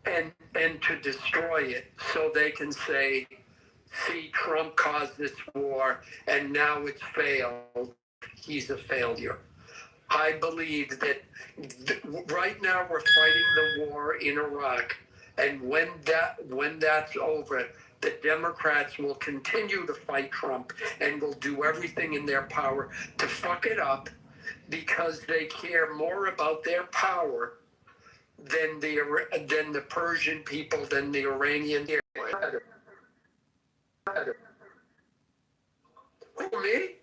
and to destroy it so they can say, see, Trump caused this war and now it's failed. He's a failure. I believe that right now we're fighting the war in Iraq, and when that's over, the Democrats will continue to fight Trump and will do everything in their power to fuck it up because they care more about their power than the Persian people, than the Iranian. Who, me?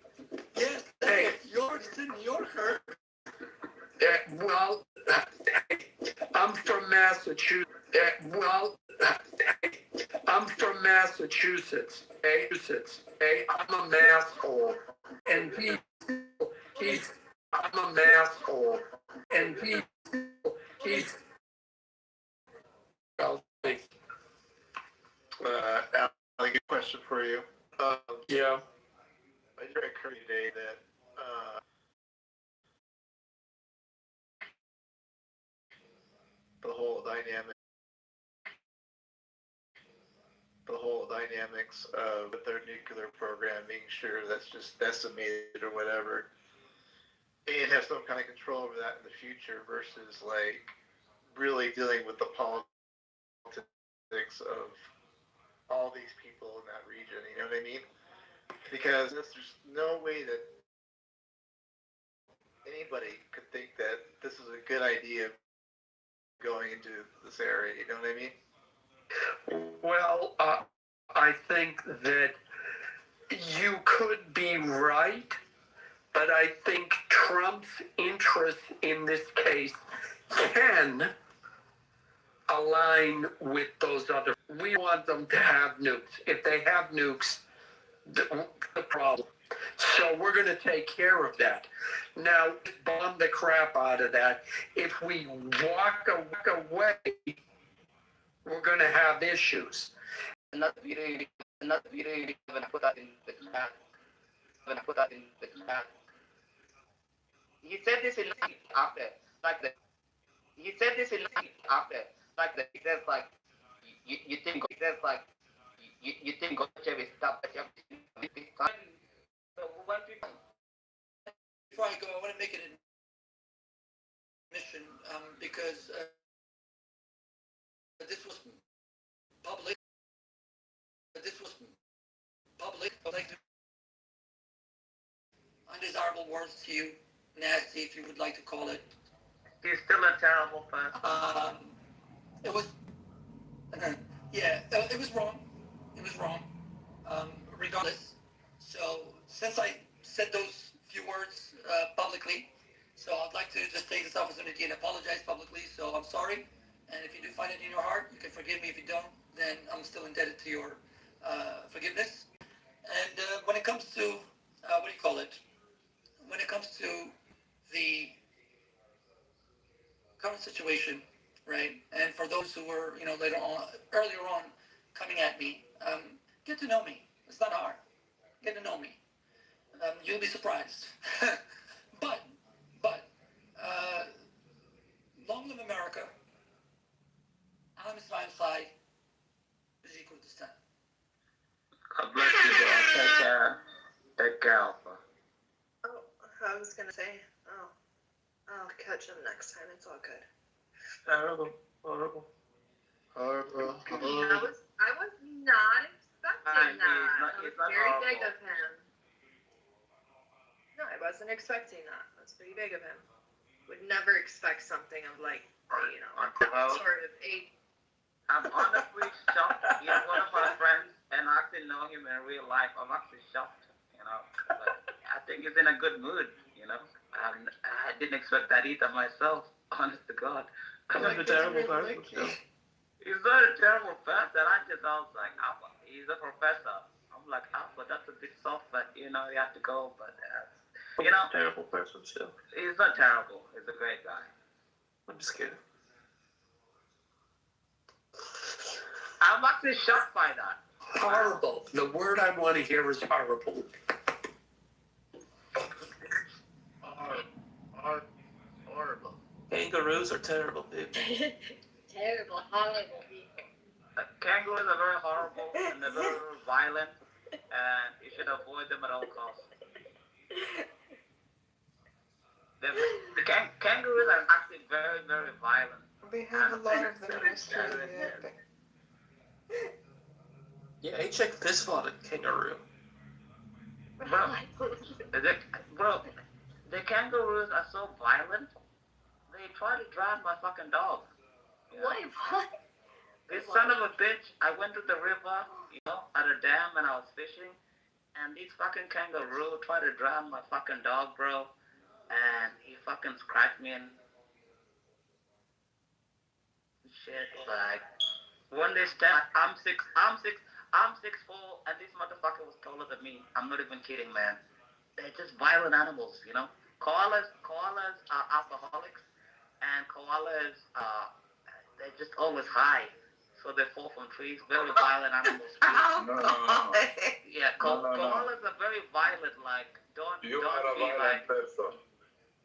Yes, hey, you're hurt. Well, I'm from Massachusetts. I'm from Massachusetts. I'm a masshole, and I'm a masshole, and he's. Well, thanks. Alan, good question for you. Yeah. I just heard today that the whole dynamics of their nuclear program, being sure that's just decimated or whatever, and have some kind of control over that in the future versus like really dealing with the politics of all these people in that region. You know what I mean? Because there's no way that anybody could think that this is a good idea going into this area. You know what I mean? Well, I think that you could be right, but I think Trump's interest in this case can align with those other. We want them to have nukes. If they have nukes, the problem. So we're going to take care of that. Now, bomb the crap out of that. If we walk away, we're going to have issues. Another video when I put that in the chat. He said this in after, like the. He said this in after, like the. He says like, you think he says like, you think Gorbachev is stuff, but you have to. Before I go, I want to make an admission because this was public. Like undesirable words to you, nasty, if you would like to call it. He's still a terrible person. It was, yeah, it was wrong. It was wrong. Regardless. So since I said those few words publicly, so I'd like to just take this opportunity and apologize publicly. So I'm sorry. And if you do find it in your heart, you can forgive me. If you don't, then I'm still indebted to your forgiveness. And when it comes to, what do you call it? When it comes to the current situation, right? And for those who were, earlier on, coming yelling at me. Get to know me. It's not hard. Get to know me. You'll be surprised. but, long live America. I'm Ismail Sai. Equal to stand. God bless you, bro. Take care. Take care, Alpha. Oh, I was gonna say, I'll catch him next time. It's all good. Horrible. Horrible. I was not expecting that. It was very big of him. No, I wasn't expecting that. That's pretty big of him. Would never expect something of like, sort of age. I'm honestly shocked. He's one of my friends, and I actually know him in real life. I'm actually shocked, But I think he's in a good mood, I didn't expect that either myself, honest to God. He's a terrible person. He's not a terrible person. I was like, Alpha, he's a professor. I'm like, Alpha, that's a bit soft, but, you have to go. But, He's a terrible person still. He's not terrible. He's a great guy. I'm just kidding. I'm actually shocked by that. Horrible. The word I want to hear is horrible. Horrible. Kangaroos are terrible people. Terrible, horrible people. Kangaroos are very horrible and they're very violent, and you should avoid them at all costs. The kangaroos are actually very, very violent. We have a lot of them in Australia. Yeah, I checked this fought a kangaroo. Bro, the kangaroos are so violent, they try to drown my fucking dog. Wait, what? This son of a bitch, I went to the river, at a dam, and I was fishing, and these fucking kangaroo tried to drown my fucking dog, bro, and he fucking scratched me and shit, like, when they stand, I'm 6'4", and this motherfucker was taller than me. I'm not even kidding, man. They're just violent animals, Koalas are alcoholics, and koalas, they're just always high. So they fall from trees. Very violent animals. Yeah, koalas are very violent. Like, don't be like. Person.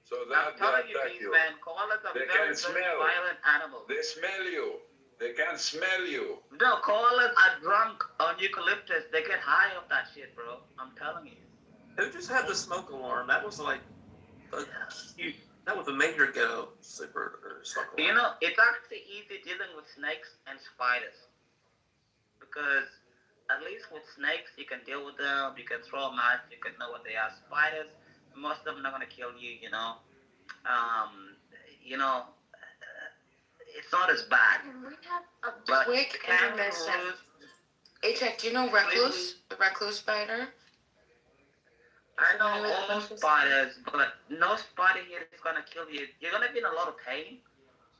So I'm telling you, these men, koalas are very violent animals. They smell you. They can smell you. No, koalas are drunk on eucalyptus. They get high off that shit, bro. I'm telling you. Who just had the smoke alarm? That was like that was a major ghetto sleeper or smoke alarm. It's actually easy dealing with snakes and spiders. Because at least with snakes, you can deal with them, you can throw them out, you can know what they are. Spiders, most of them are not going to kill you, it's not as bad. We have a quick intermission. Check, do you know recluse? The recluse spider? I know all spiders, but no spider here is going to kill you. You're going to be in a lot of pain,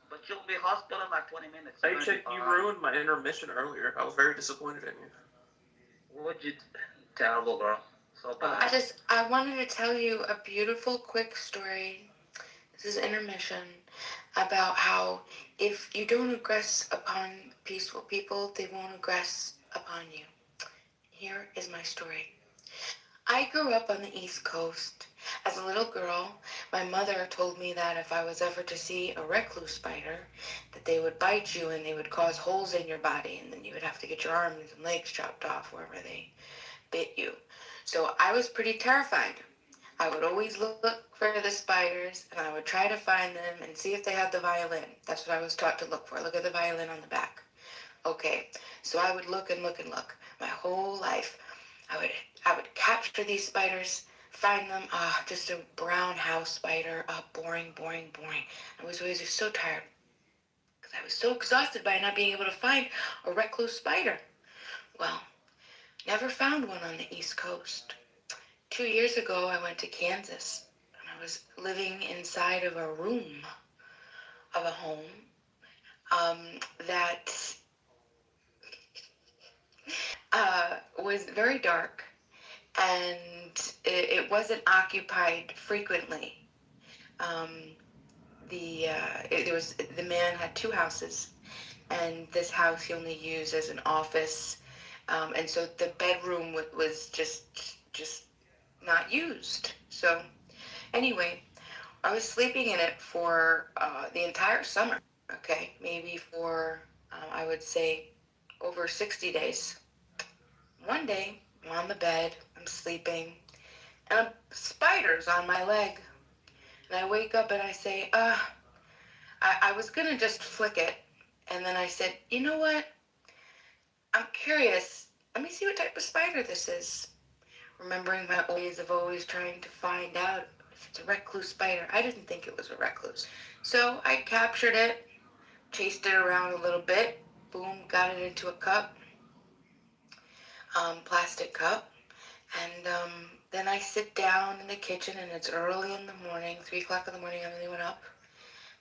but you'll be hospital in like 20 minutes. Hey, Chick, you ruined my intermission earlier. I was very disappointed in you. Would you? Terrible, girl. So bad. I wanted to tell you a beautiful, quick story. This is intermission about how if you don't aggress upon peaceful people, they won't aggress upon you. Here is my story. I grew up on the East Coast. As a little girl, my mother told me that if I was ever to see a recluse spider, that they would bite you and they would cause holes in your body, and then you would have to get your arms and legs chopped off wherever they bit you. So I was pretty terrified. I would always look for the spiders, and I would try to find them and see if they had the violin. That's what I was taught to look for. Look at the violin on the back. Okay, so I would look and look and look. My whole life, I would capture these spiders, find them. Just a brown house spider. Boring. I was always just so tired because I was so exhausted by not being able to find a recluse spider. Well, never found one on the East Coast. 2 years ago, I went to Kansas, and I was living inside of a room of a home that was very dark, and it wasn't occupied frequently. The man had two houses, and this house he only used as an office And so the bedroom was just not used. So anyway, I was sleeping in it for the entire summer. Okay, maybe for I would say over 60 days. One day, I'm on the bed, I'm sleeping, and a spider's on my leg. And I wake up and I say, I was gonna just flick it. And then I said, you know what? I'm curious. Let me see what type of spider this is. Remembering my ways of always trying to find out if it's a recluse spider. I didn't think it was a recluse. So I captured it, chased it around a little bit, boom, got it into a cup, plastic cup. And then I sit down in the kitchen and it's early in the morning, 3 o'clock in the morning, Emily went up.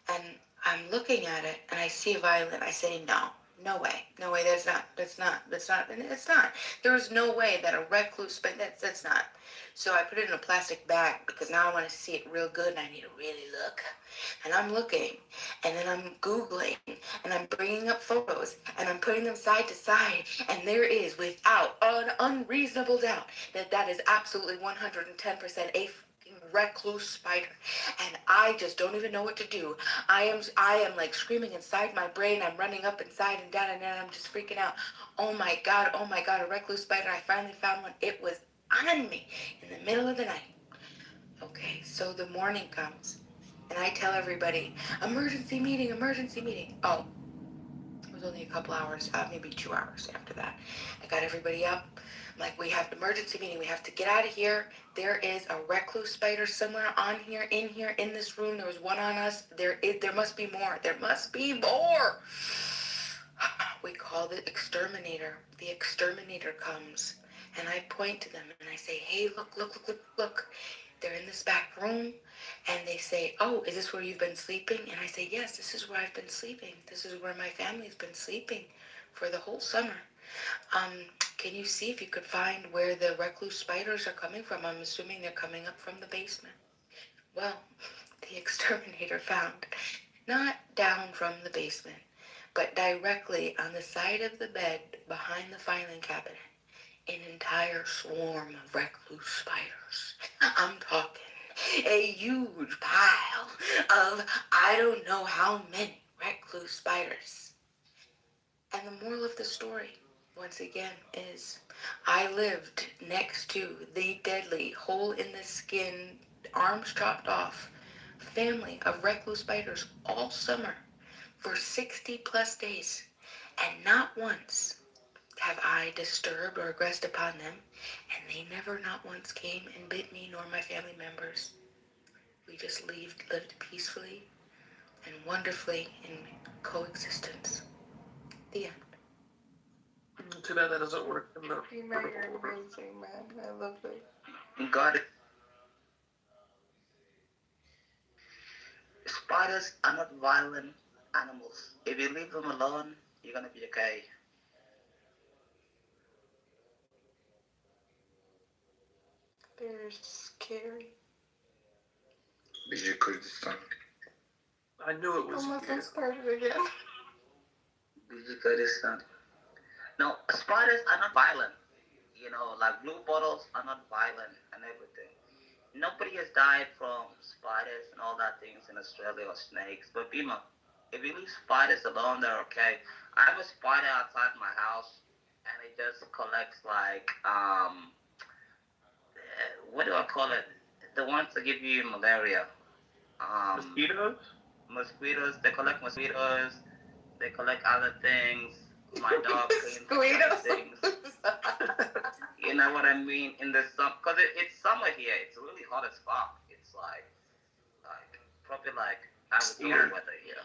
And I'm looking at it and I see a violin. I say, no way, that's not, and it's not. There is no way that a recluse, but that's not. So I put it in a plastic bag because now I want to see it real good and I need to really look. And I'm looking and then I'm Googling and I'm bringing up photos and I'm putting them side to side. And there is, without an unreasonable doubt, that is absolutely 110% a recluse spider. And I just don't even know what to do. I am like screaming inside my brain. I'm running up inside and down and then I'm just freaking out. Oh my God, a recluse spider. I finally found one. It was on me in the middle of the night. Okay, so the morning comes and I tell everybody, emergency meeting. Oh, it was only a couple hours, maybe 2 hours after that. I got everybody up. I'm like, we have an emergency meeting. We have to get out of here. There is a recluse spider somewhere on here, in this room. There was one on us. There must be more. There must be more. We call the exterminator. The exterminator comes and I point to them and I say, hey, look. They're in this back room and they say, oh, is this where you've been sleeping? And I say, yes, this is where I've been sleeping. This is where my family's been sleeping for the whole summer. Can you see if you could find where the recluse spiders are coming from? I'm assuming they're coming up from the basement. Well, the exterminator found, not down from the basement, but directly on the side of the bed behind the filing cabinet, an entire swarm of recluse spiders. I'm talking a huge pile of I don't know how many recluse spiders. And the moral of the story, once again, is I lived next to the deadly hole in the skin, arms chopped off, family of recluse spiders all summer for 60 plus days. And not once have I disturbed or aggressed upon them, and they never not once came and bit me nor my family members. We just lived peacefully and wonderfully in coexistence. The end. Too bad that doesn't work in the You're amazing, man. I love it. Got it. Spiders are not violent animals. If you leave them alone, you're gonna be okay. They're scary. BJ Kurdistan. I knew it was. Almost started again. BJ Kurdistan. No, spiders are not violent. You know, like blue bottles are not violent and everything. Nobody has died from spiders and all that things in Australia or snakes. But Bima, if you leave spiders alone, they're okay. I have a spider outside my house, and it just collects like what do I call it? The ones that give you malaria. Mosquitoes? Mosquitoes. They collect mosquitoes. They collect other things. My dog cleans other things. You know what I mean? In the summer, because it's summer here. It's really hot as fuck. It's like probably like Arizona weather here.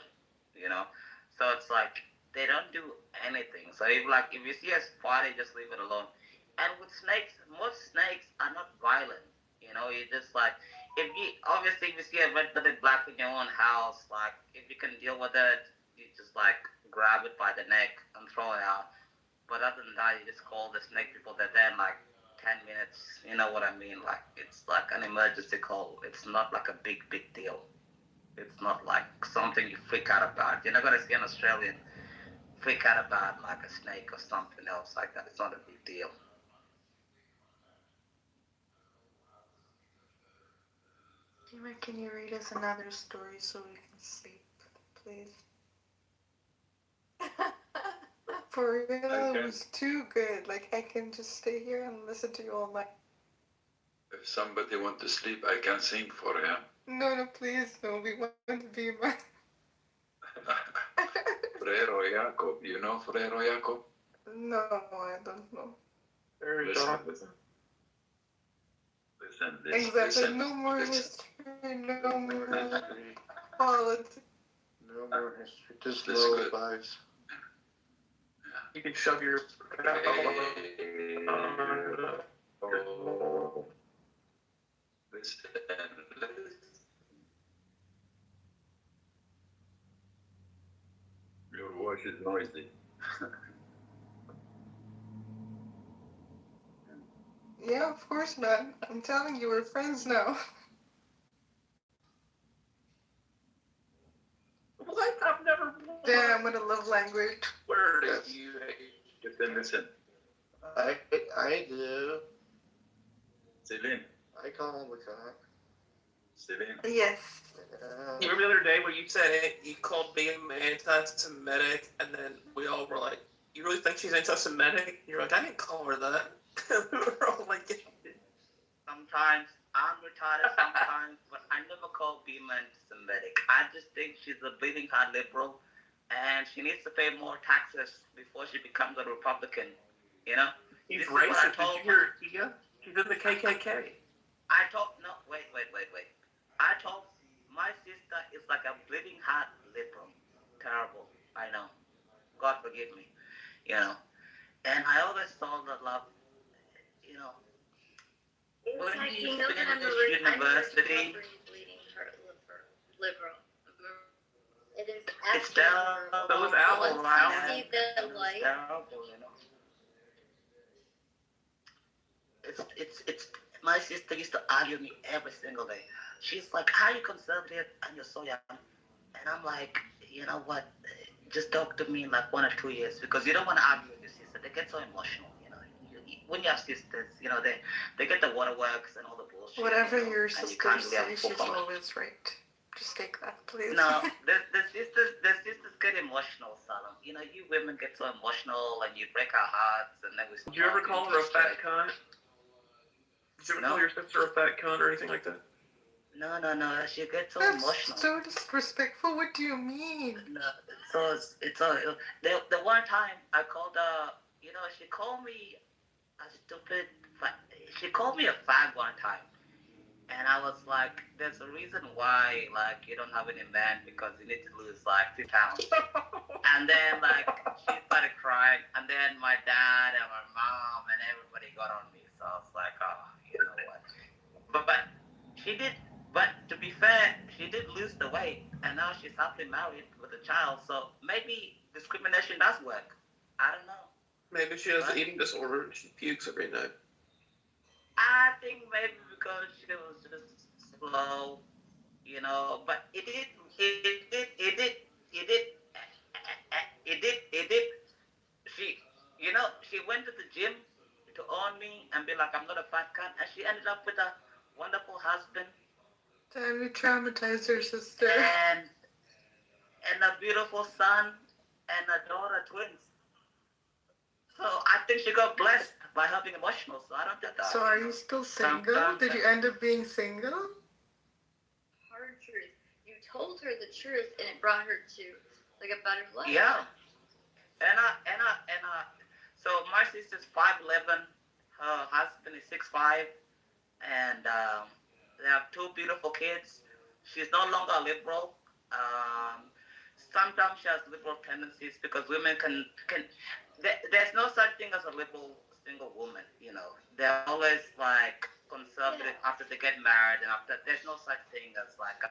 You know, so it's like they don't do anything. So if you see a spider, just leave it alone. And with snakes, most snakes are not violent. You know, you just like if you see a red-blooded black in your own house, like if you can deal with it, you just like grab it by the neck and throw it out. But other than that, you just call the snake people. They're there in like 10 minutes. You know what I mean? Like it's like an emergency call. It's not like a big deal. It's not like something you freak out about. You're not gonna see an Australian freak out about like a snake or something else like that. It's not a big deal. Dima, can you read us another story so we can sleep, please? For real, it was too good. Like, I can just stay here and listen to you all night. If somebody want to sleep, I can sing for him. No, please, no. We want to be my... Frero Jacob, you know Frero Jacob? No, I don't know. Listen, Exactly. No more history. No more politics. No more history. Just Listen low good. vibes. You can shove your. Listen. Your voice is noisy. Yeah, of course, man. I'm telling you, we're friends now. What? I've never. Damn, what a love language. Where did you? Listen. I do. Celine. I call him the cock. Celine. Yes. You remember the other day where you said it, you called me anti-Semitic, and then we all were like, "You really think she's anti-Semitic?" You're like, "I didn't call her that." We were all like, Sometimes I'm retarded sometimes, but I never call Beamer anti-Semitic. I just think she's a bleeding heart liberal, and she needs to pay more taxes before she becomes a Republican. You know? He's This is what I racist. Did told you hear Tia? She's in the KKK. I told no, wait. I told my sister is like a bleeding heart liberal. Terrible. I know. God forgive me. You know. And I always told her, love, you know, It's when like, you you know that finish I'm university, bleeding her liberal. It is it's actually terrible. So was Al once around? you see the light. It's terrible, you know. It's my sister used to argue with me every single day. She's like, "How are you conservative and you're so young?" And I'm like, you know what? Just talk to me in like 1 or 2 years because you don't want to argue with your sister. They get so emotional, you know. When you have sisters, you know, they get the waterworks and all the bullshit. Whatever you know, your and you sister can't really have says, full she's conversation. always right. Just take that, please. No, the sisters get emotional, Salam. You know, you women get so emotional and you break our hearts and then we. Did you ever call her a fat cunt? Did you ever call your sister a fat cunt or anything like that? No. She gets so That's emotional. so disrespectful. What do you mean? No, so it's the one time I called her. You know, she called me a stupid. She called me a fag one time. And I was like, there's a reason why, like, you don't have any man because you need to lose, like, 2 pounds. And then, like, she started crying. And then my dad and my mom and everybody got on me. So I was like, oh, you know what. But she did, but to be fair, she did lose the weight. And now she's happily married with a child. So maybe discrimination does work. I don't know. Maybe she has an eating disorder and she pukes every night. I think maybe because she was just slow, you know. But it did. She, you know, she went to the gym to own me and be like, I'm not a fat cunt, and she ended up with a wonderful husband. Damn, you traumatized her sister. And a beautiful son and a daughter, twins. So I think she got blessed by her being emotional. So I don't think that. So are you still single? Did you end up being single? Hard truth. You told her the truth, and it brought her to like a better life. Yeah. And so my sister's 5'11", her husband is 6'5", and they have 2 beautiful kids. She's no longer a liberal. Sometimes she has liberal tendencies because women can there's no such thing as a liberal single woman, you know. They're always like conservative after they get married, and after there's no such thing as like a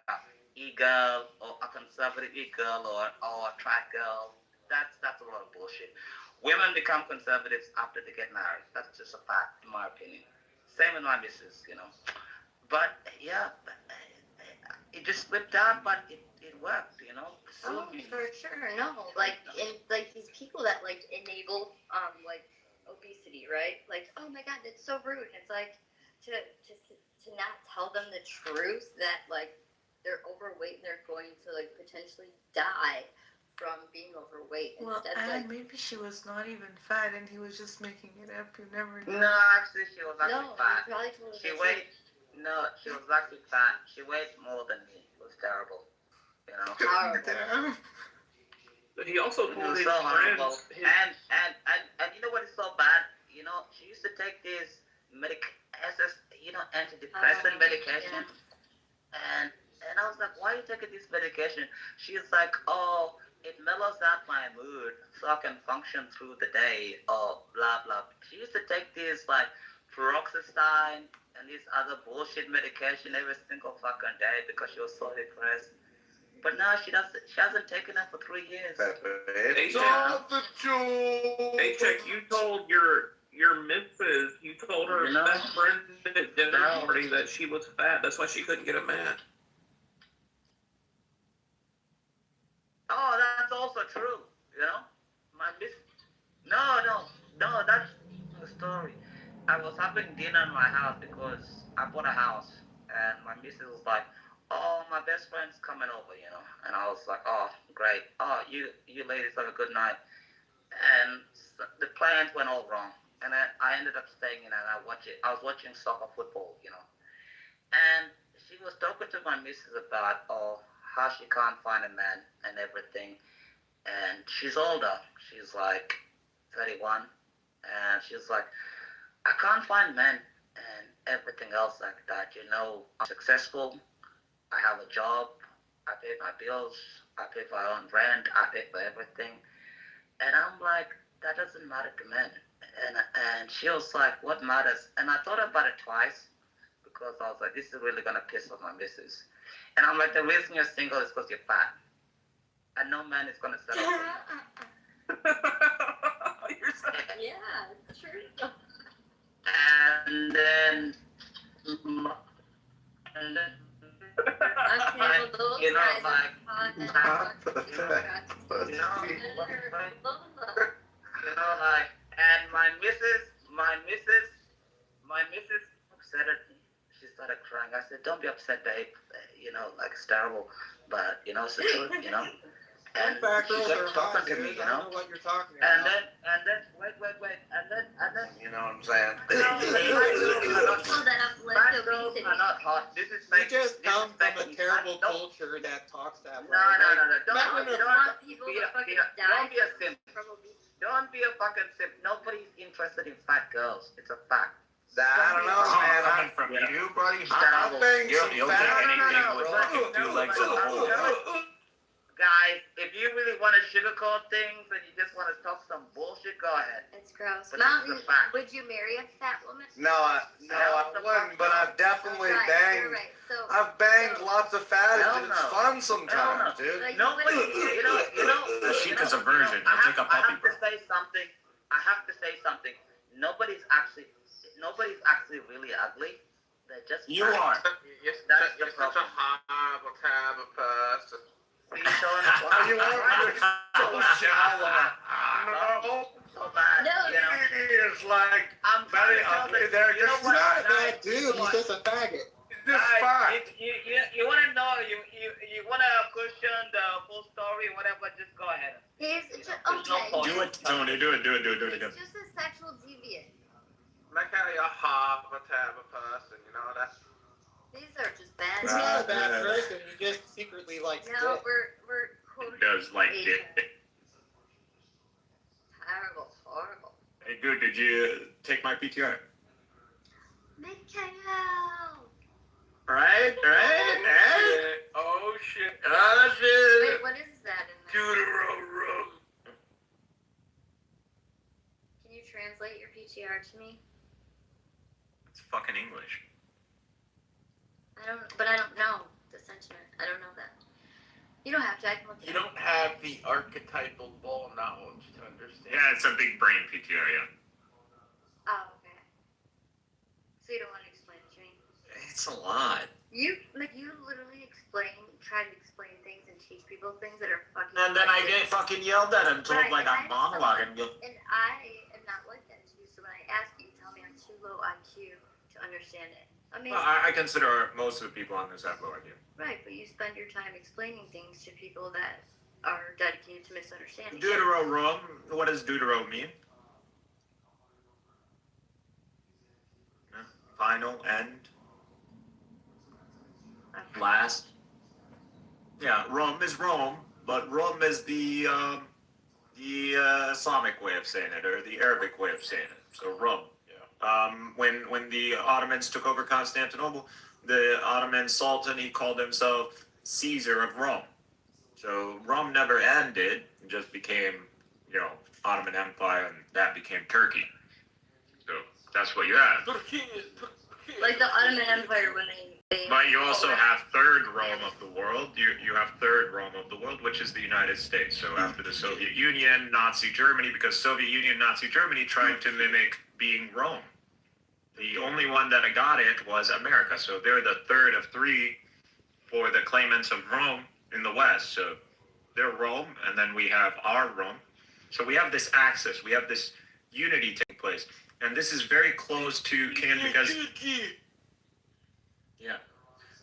e-girl or a conservative e-girl or a track girl. That's a lot of bullshit. Women become conservatives after they get married. That's just a fact, in my opinion. Same with my missus, you know. But yeah, it just slipped out, but it worked, you know. Oh, for sure. No, like these people that like enable like obesity, right? Like, oh my God, it's so rude. It's like to not tell them the truth that like they're overweight and they're going to like potentially die from being overweight. Well, Instead, and like maybe she was not even fat and he was just making it up. You never know. No, actually, she was actually no, fat. you probably told She the weighed. No, she was actually fat. She weighed more than me. It was terrible. You know. Horrible. He also It told was his so horrible. friends. And you know what is so bad? You know, she used to take this antidepressant medication. Yeah. And I was like, why are you taking this medication? She's like, oh, it mellows out my mood so I can function through the day, or blah, blah. She used to take this, like, peroxidine and this other bullshit medication every single fucking day because she was so depressed. But now she hasn't taken it for 3 years. Hey, Check, you told your missus, you told her best friend at dinner party that she was fat. That's why she couldn't get a man. Oh, that's also true. You know, no, that's the story. I was having dinner in my house because I bought a house, and my missus was like, "Oh, my best friend's coming over," you know, and I was like, "Oh, great. Oh, you ladies have a good night." And the plans went all wrong, and I ended up staying in, and I was watching soccer football, you know, and she was talking to my missus about how she can't find a man and everything. And she's older. She's like 31. And she's like, I can't find men and everything else like that. You know, I'm successful. I have a job. I pay my bills. I pay for my own rent. I pay for everything. And I'm like, that doesn't matter to men. And she was like, what matters? And I thought about it twice because I was like, this is really going to piss off my missus. And I'm like, the reason you're single is because you're fat. And no man is going to settle for you. Yeah, it's true. And then, Okay, well, those you know, guys like, are you know, like, and my missus upset at me. She started crying. I said, don't be upset, babe. You know, like, it's terrible. But, you know, it's the truth, you know. And she kept talking to me, you know. I don't know what you're talking And about. then, wait. And then, You know what I'm saying? Fat girls are not hot. This is You fake. just come from a terrible No, culture that talks that way. no. Don't want people to fucking die Don't be a simp. from obesity. Don't be a fucking simp. Nobody's interested in fat girls. It's a fact. I don't know, man. Coming from you, buddy. I'm banging You're some the only fat. anything with fucking 2 legs in the hole. Guys, if you really want to sugarcoat things and you just want to talk some bullshit, go ahead. It's gross. But this Mountain, is a fact. would you marry a fat woman? No, I wouldn't, but I've definitely banged. You're right. So, I've banged lots of fatties, and it's fun sometimes, dude. like, Nobody, you know. The sheep is a virgin. I'll take a I puppy, have bro. to say something. Nobody's actually really ugly. They're just You fat. are. You're That's the such a problem. horrible type of person. See, Sean, Why you are so shallow? No, so bad. No, You know, it's like I'm very trying to tell ugly. you, They're you know just what, Not a guys, bad dude, he's just a faggot. this guys, fat. you want to know, you want to question the full story, whatever, just go ahead. he's There's just, no okay. point. Do it, Tony. Do it again. It's just a sexual deviant. Like how you're a horrible type of person, you know that. These are just bad. He's not a bad person, he just secretly likes No, dick. we're quoting. Does like Asian. dick. Terrible, horrible. Hey, dude, did you take my PTR? Mikhail! Right? Oh shit. Wait, what is that in there? Can you translate your PTR to me? It's fucking English. I don't know the sentiment. I don't know that. You don't have to. I can look it You up. don't have the archetypal ball knowledge to understand. Yeah, it's a big brain PTR, yeah. Oh, okay. So you don't want to explain it to me? It's a lot. You literally try to explain things and teach people things that are fucking. And then I get fucking yelled at and told Right, like I'm monologuing. And I am not like that too. So when I ask you, tell me I'm too low IQ to understand it. Amazing. Well, I consider most of the people on this have low IQ. Right, but you spend your time explaining things to people that are dedicated to misunderstanding. Deutero-Rome, what does deutero mean? Final, end, last. Yeah, Rome is Rome, but Rome is the Islamic way of saying it, or the Arabic way of saying it. So Rome. Yeah. When the Ottomans took over Constantinople, the Ottoman Sultan, he called himself Caesar of Rome. So Rome never ended; it just became, Ottoman Empire, and that became Turkey. So that's what you have. Like the Ottoman Empire when they But you also have third Rome of the world. You have third Rome of the world, which is the United States. So after the Soviet Union, Nazi Germany, because Soviet Union, Nazi Germany tried to mimic being Rome. The only one that got it was America. So they're the third of three for the claimants of Rome in the West. So they're Rome, and then we have our Rome. So we have this axis. We have this unity taking place. And this is very close to canon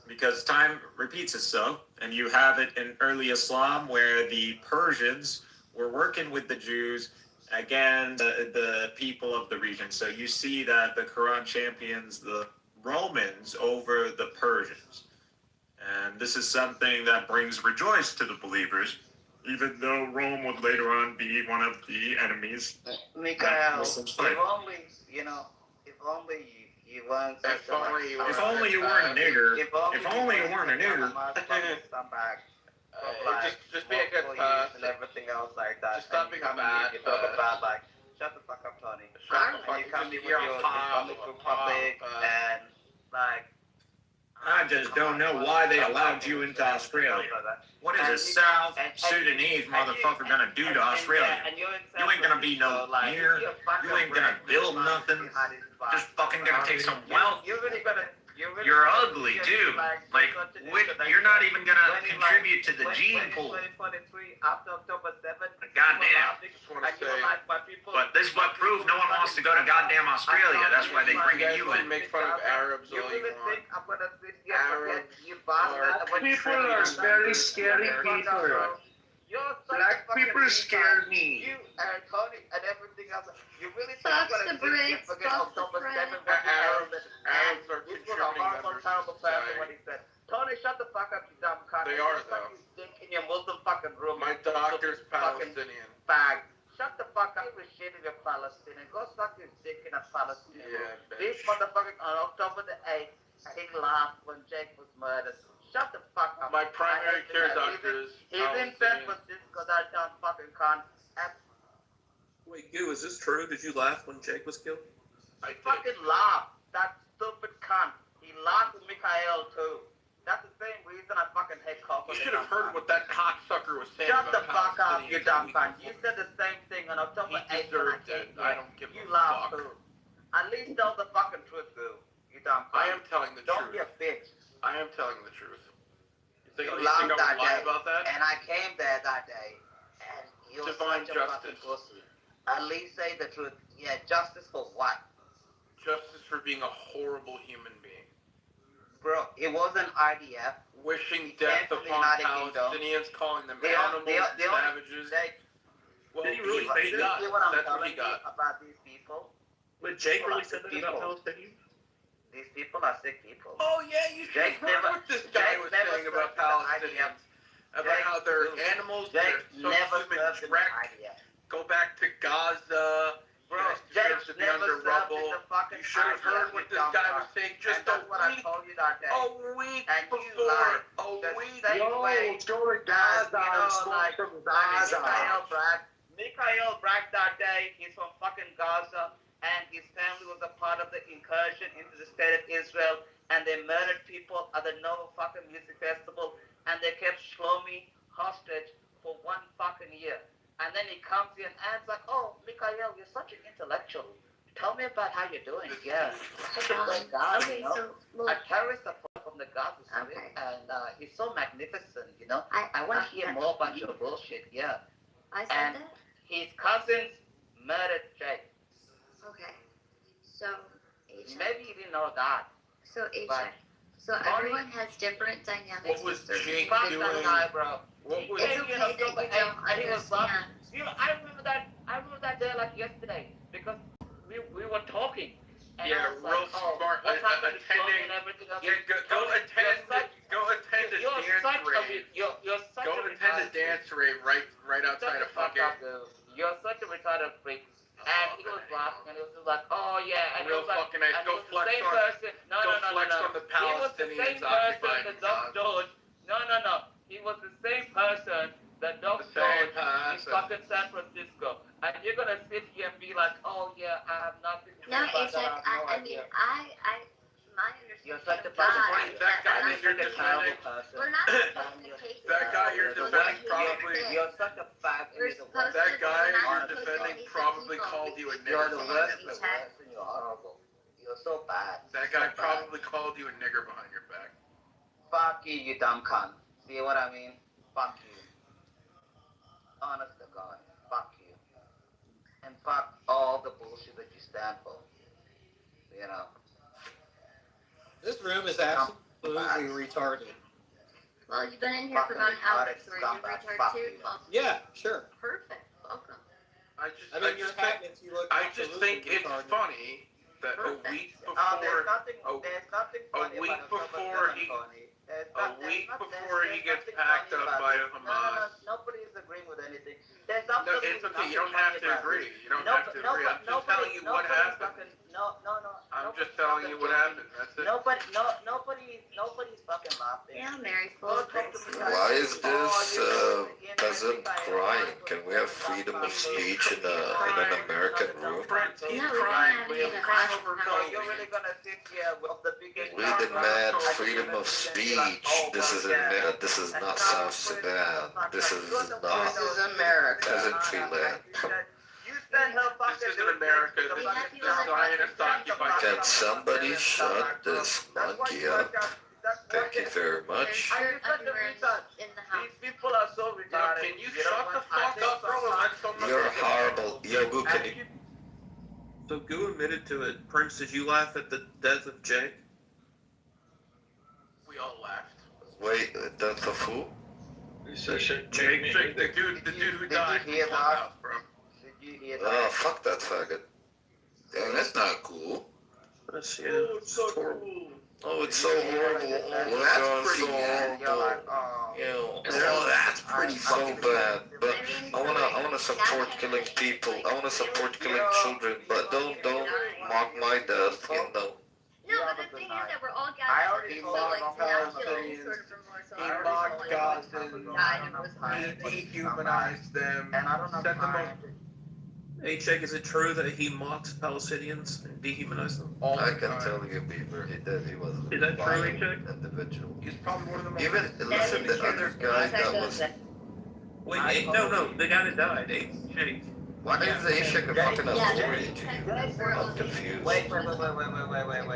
because time repeats itself, and you have it in early Islam where the Persians were working with the Jews against the people of the region. So you see that the Quran champions the Romans over the Persians. And this is something that brings rejoice to the believers, even though Rome would later on be one of the enemies. Mikhail, if only you weren't. If only you weren't a nigger. If only you weren't a nigger. Just be a good person. And everything else like that. Just stop being a bad You talk about like, shut the fuck up, Tony. And you come with your Islamic Republic and like. I just don't know why they allowed you into Australia. What is a South Sudanese motherfucker gonna do to Australia? You ain't gonna be no mayor. You ain't gonna build nothing. Just fucking gonna take some wealth. You're ugly too. Like, you're not even gonna contribute to the gene pool. Goddamn. But this is what proves no one wants to go to goddamn Australia. That's why they bring you in. Make fun of Arabs all you want. People are very scary people. Black people scare me. You and Tony and everything else. You really think Stop you're the gonna break, stop the break. Arabs are This was a contributing horrible, terrible person society. when he said, Tony, shut the fuck up, you dumb cunt. They are, though. You stink in your Muslim fucking room. My doctor's Palestinian. Bag. Shut the fuck up. You shit in your Palestinian. Go suck your dick in a Palestinian. Yeah, bitch. This motherfucker on October the 8th, he laughed when Jake was murdered. Shut the fuck up. My primary care doctor is He's in San Francisco, that dumb fucking cunt. Wait, Goo, is this true? Did you laugh when Jake was killed? He fucking laughed. That stupid cunt. He laughed with Mikhail too. That's the same reason I fucking hate Coco. You should have heard what that cocksucker was saying. Shut the about fuck up, you dumb Palestinians. cunt. You said the same thing on October 8th. He deserved it. I don't give a You laughed fuck. too. At least tell the fucking truth, Goo. You dumb cunt. I am telling the Don't truth. be a bitch. I am telling the truth. You think laughed I'm that gonna lie day, about that? and I came there that day, and you were Divine such a fucking justice. pussy. At least say the truth. Yeah, justice for what? Justice for being a horrible human being. Bro, it wasn't IDF. Wishing He death came from the upon United Kingdom. Palestinians, calling them They animals, only- savages. Well, Did he really say You that? see what I'm That's what telling he you got. about these people? But Jake People really are said that sick about people. Palestinians? These people are sick people. Oh yeah, you should have Jake heard never- what this guy Jake was never saying about served in the Palestinians. About Jake- how they're animals, Jake they're never subhuman served in the dreck. IDF. Go back to Gaza. Bro, You guys Jake deserve to be never under served in rubble. the fucking You should have heard IDF, what you this dumb guy cunt. was saying And just that's a what I week, told you that day. And you before. lied. A The week. same way Yo, go to as, Gaza you and know, smoke like, from Gaza. Mikhail bragged that day. He's from fucking Gaza, and his family was a part of the incursion into the state of Israel, and they murdered people at the Nova fucking music festival, and they kept Shlomi hostage for 1 fucking year. And then he comes in and it's like, oh, Mikhail, you're such an intellectual. Tell me about how you're doing. Yeah, such a great guy, Okay, you know? so look, A terrorist for from the Gaza Strip, and he's so magnificent, you know. I want to hear more bunch of bullshit, yeah. I said And that? his cousins murdered Jake. Okay. So, Asia. Maybe you didn't know that. So, Asia. But So everyone has different dynamics. What was to certain Jake fuck doing? that guy, bro. What was It's okay that you don't and he was laughing. understand. You know, I remember that day like yesterday because we were talking. And I was real like, oh, smart. what happened to Trump Attending. and everything else? Yeah, go attend. Go attend a You're dance such a rave. you're such Go a attend a retarded dance rave right outside of fucking. You're such a retarded freak. And he was laughing and he was just like, oh yeah. And Real he was like, fucking nice. and Go he was flex the same on. person. No, Go no, no, flex no, no. on the He was the same Palestinians person occupying that Doc George. No, no, no. He was the same person that Doc George in fucking San Francisco. And you're gonna sit here and be like, oh yeah, I have nothing to No, say about it's that. like, I have no idea. my You're understanding such a of God fucking is That guy that that you're such a terrible defending. person. we're not supposed to take That guy you're people defending who probably. sin. You're such a fag. We're supposed That to, guy we're not you're supposed to defending hate the probably people. called you a You're nigger the behind worst your of the back. worst and you're horrible. You're so bad. That guy probably called you a nigger behind your back. Fuck you, you dumb cunt. See what I mean? Fuck you. Honest to God. Fuck you. And fuck all the bullshit that you stand for. You know? This room is absolutely retarded. Well, you've been in here for about an hour, so are you Scumbag. retarded Fuck too? you. Well, Yeah, sure. perfect. Welcome. I I mean, your habits, you look I just absolutely think it's retarded. funny that a week There's before nothing funny week about before Osama bin Laden. he gets packed up by Hamas. Nobody's agreeing with anything. There's No, absolutely it's okay. You don't nothing have funny to about agree. it. You don't have to agree. I'm just telling you what happened. I'm just telling you what happened. That's it. Nobody's fucking laughing. Yeah, Mary, full of Why is this peasant crying? Can we have freedom of speech in an American room? He's No, crying. we We don't have have crying to over You're really gonna sit here with the biggest. We demand freedom of speech. This is not South Sudan. This is not America. peasantry land. This isn't America. This is the Zionist occupied. Can somebody shut this monkey up? Thank you very much. Your underwear in the house. These people are so retarded. Can you shut the fuck up, bro? And let someone You're horrible. Yo, Boo, can you... So Goo admitted to it. Prince, did you laugh at the death of Jake? We all laughed. Wait, death of who? Jake, the dude who died. Did you hear that? Bro. Did you hear Oh, that? fuck that faggot. Damn, that's not cool. That's, yeah, it's horrible. Oh, it's so horrible. Oh my Well, that's god, pretty so bad. You're horrible. like, oh. Ew. That's pretty So fucking bad. But I wanna support killing people. I wanna support killing children. But don't mock my death, you know. No, but the thing is that we're all I gathered already together, told so like them to not about feel any Palestinians. sort of remorse. So He I already mocked told Gazans. them died and was hurt. He dehumanized them. And I don't have Sent them time. Hey, Jake, is it true that he mocks Palestinians and dehumanizes them? all I the can time. tell you, Beaver, he did. He was Is that a true, violent Jake? individual. He's probably one of the most. Even, listen, the other guy that was... Wait, no, the guy that died, Jake. Why is the issue a fucking Yeah, authority to you? I'm confused. Wait.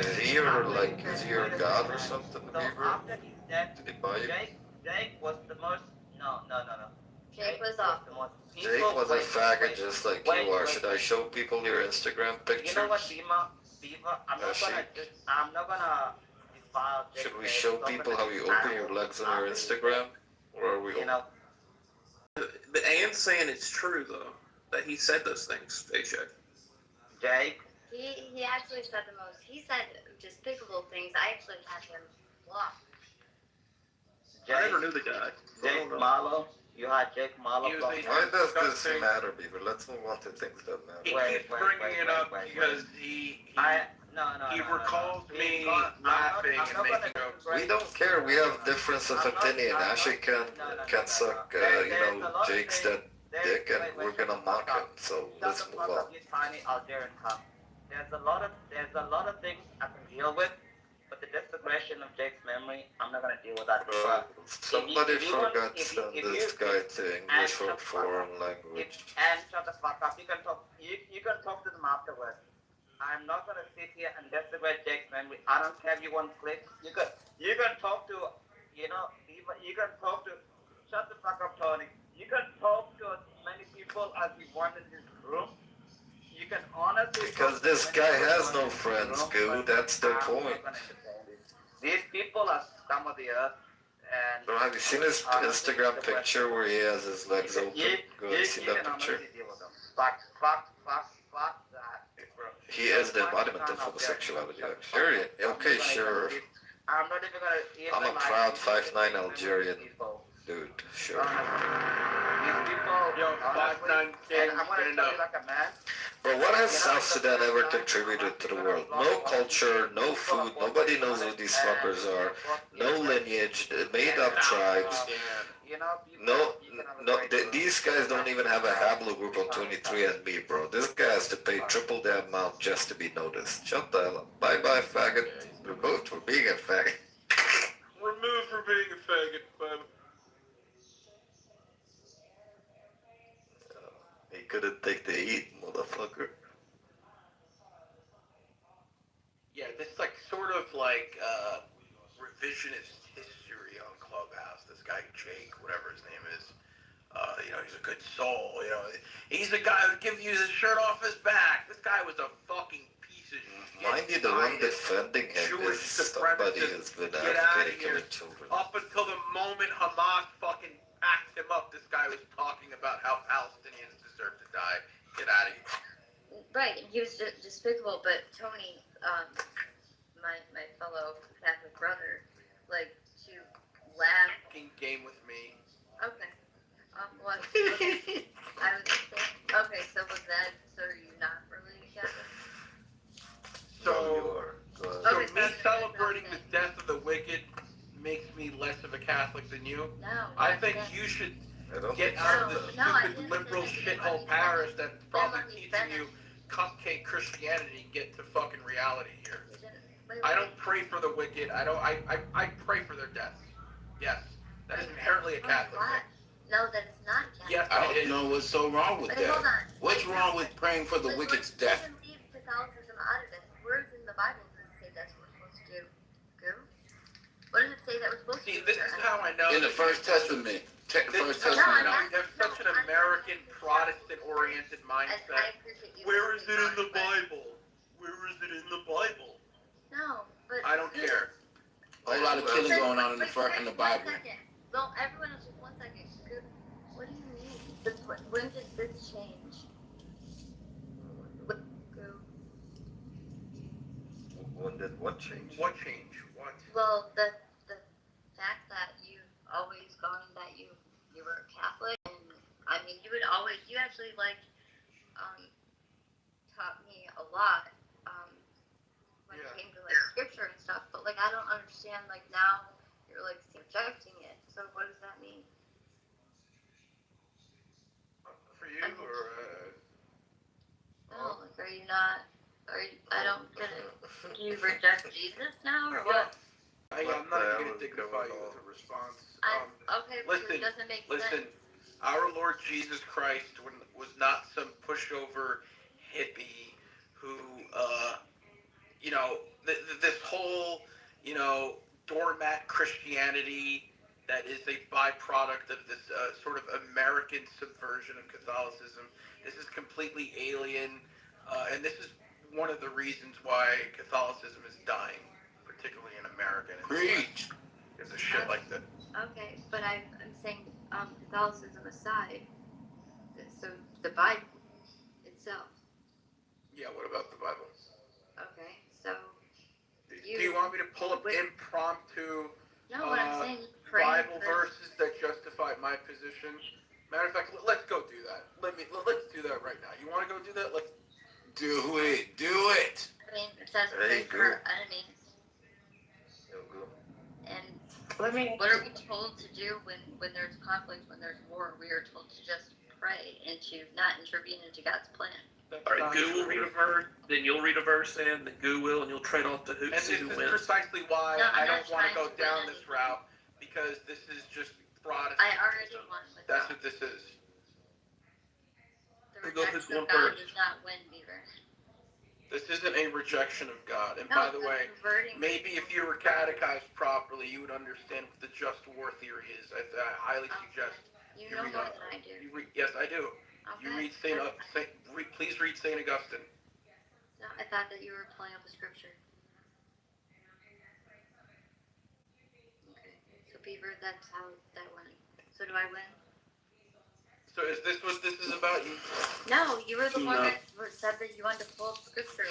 Is he your god or something, So Beaver? after his death, Did he buy you? Jake was the most. No. Jake was awesome. the most Jake peaceful. was a Wait. faggot just like you are. Should I show people your Instagram You know what, pictures? Beaver? I'm not gonna defile Jake's Should we name. show So people many how you open your legs on our Instagram? Or are we... You know, But Anne's saying it's true, though, that he said those things, AJ. Jake. He actually said the most. He said despicable things. I actually had him blocked. I never knew the guy. Jake Marlowe. You had Jake Marlowe. Why does this matter, Beaver? Let's move on to things that matter. He keeps bringing it up because he recalls me laughing and making jokes. We don't care. We have difference of opinion. Ashley can suck, Jake's dead dick, and we're gonna mock him. So let's move on. Tiny Algerian cup. There's a lot of things I can deal with, but the disaggression of Jake's memory, I'm not gonna deal with that. Somebody forgot to send this guy to English for foreign language. And shut the fuck up. You can talk to them afterwards. I'm not gonna sit here and justify Jake's memory. I don't care if you want clips. You can talk to, you can talk to. Shut the fuck up, Tony. You can talk to as many people as you want in this room. You can honestly. Because this guy has no friends, Goo. That's the point. These people are scum of the earth. And Bro, have you seen his Instagram picture where he has his legs open? Go and see that picture. Fuck that, bro. He is the embodiment of homosexuality, actually. Okay, sure. I'm not even gonna. I'm a proud 5'9" Algerian dude, sure. These people, Yo, 5'9" and I'm gonna tell you like a man. But what has South Sudan ever contributed to the world? No culture, no food, nobody knows who these fuckers are, no lineage, made up tribes. These guys don't even have a haplogroup on 23andMe, bro. This guy has to pay triple the amount just to be noticed. Shut the hell up. Bye-bye, faggot. Removed for being a faggot. Removed for being a faggot, bub. He couldn't take the heat, motherfucker. Yeah, this is like sort of like revisionist history on Clubhouse. This guy Jake, whatever his name is, he's a good soul. He's the guy who gives you his shirt off his back. This guy was a fucking piece of shit. Mind you, the one defending him is somebody who's been advocating killing children. Up until the moment Hamas fucking packed him up, this guy was talking about how Palestinians deserve to die. Get out of here. Right, and he was despicable, but Tony, my fellow Catholic brother, like, to laugh. Game with me. Okay. What? I was just saying, okay, so was that, so are you not really Catholic? So me celebrating the death of the wicked makes me less of a Catholic than you? No. I think you should get out of this stupid liberal shithole parish that's probably teaching you cupcake Christianity and get to fucking reality here. I don't pray for the wicked. I pray for their deaths. Yes. That is inherently a Catholic thing. No, that it's not Catholic. Yes, I don't know what's so wrong with But that. hold on. What's wrong with praying for the wicked's death? Leave Catholicism out of it. Where in the Bible does it say that's what we're supposed to do? Go? What does it say that we're supposed to do? See, this is how I know. In the First Testament. Check the First You Testament have out. such an American Protestant-oriented mindset. Where is it in the Bible? Where is it in the Bible? No, but I don't care. A whole lot of killing going on in the Bible. 1 second. No, everyone else, just 1 second. What do you mean? When did this change? When did what change? What change? What? Well, the fact that you've always gone that you were Catholic, and I mean you actually taught me a lot when it came to scripture and stuff. But I don't understand. Now you're subjecting it. So what does that mean? For you or? No, are you not? I don't get it. Do you reject Jesus now or what? I'm not even going to dignify you with a response. Okay, because it doesn't make sense. Our Lord Jesus Christ was not some pushover hippie who, this whole, doormat Christianity that is a byproduct of this sort of American subversion of Catholicism. This is completely alien, and this is one of the reasons why Catholicism is dying, particularly in America. Preach. There's a shit like that. Okay, but I'm saying Catholicism aside, so the Bible itself. Yeah, what about the Bible? Okay, so do you want me to pull up impromptu what I'm saying, Bible verses that justify my position? Matter of fact, let's go do that. Let's do that right now. You want to go do that? Let's do it. Do it. I mean, it says pray for enemies. And what are we told to do when there's conflict, when there's war? We are told to just pray and to not intervene into God's plan. Alright, Goo will read a verse, then you'll read a verse in, then Goo will, and you'll trade off the And see this who is wins. precisely why I don't want to go down this route, because this is just Protestant. I already won with That's what this is. The rejection of God does not win, Beaver. This isn't a rejection of God. And No, by the it's way, perverting. maybe if you were catechized properly, you would understand what the just war theory is. I highly suggest You you know read more up. than I do. Yes, I do. You read please read Saint Augustine. No, I thought that you were pulling up a scripture. Okay, so Beaver, that's how that went. So do I win? So is this what this is about? No, you were the one that said that you wanted to pull up scripture.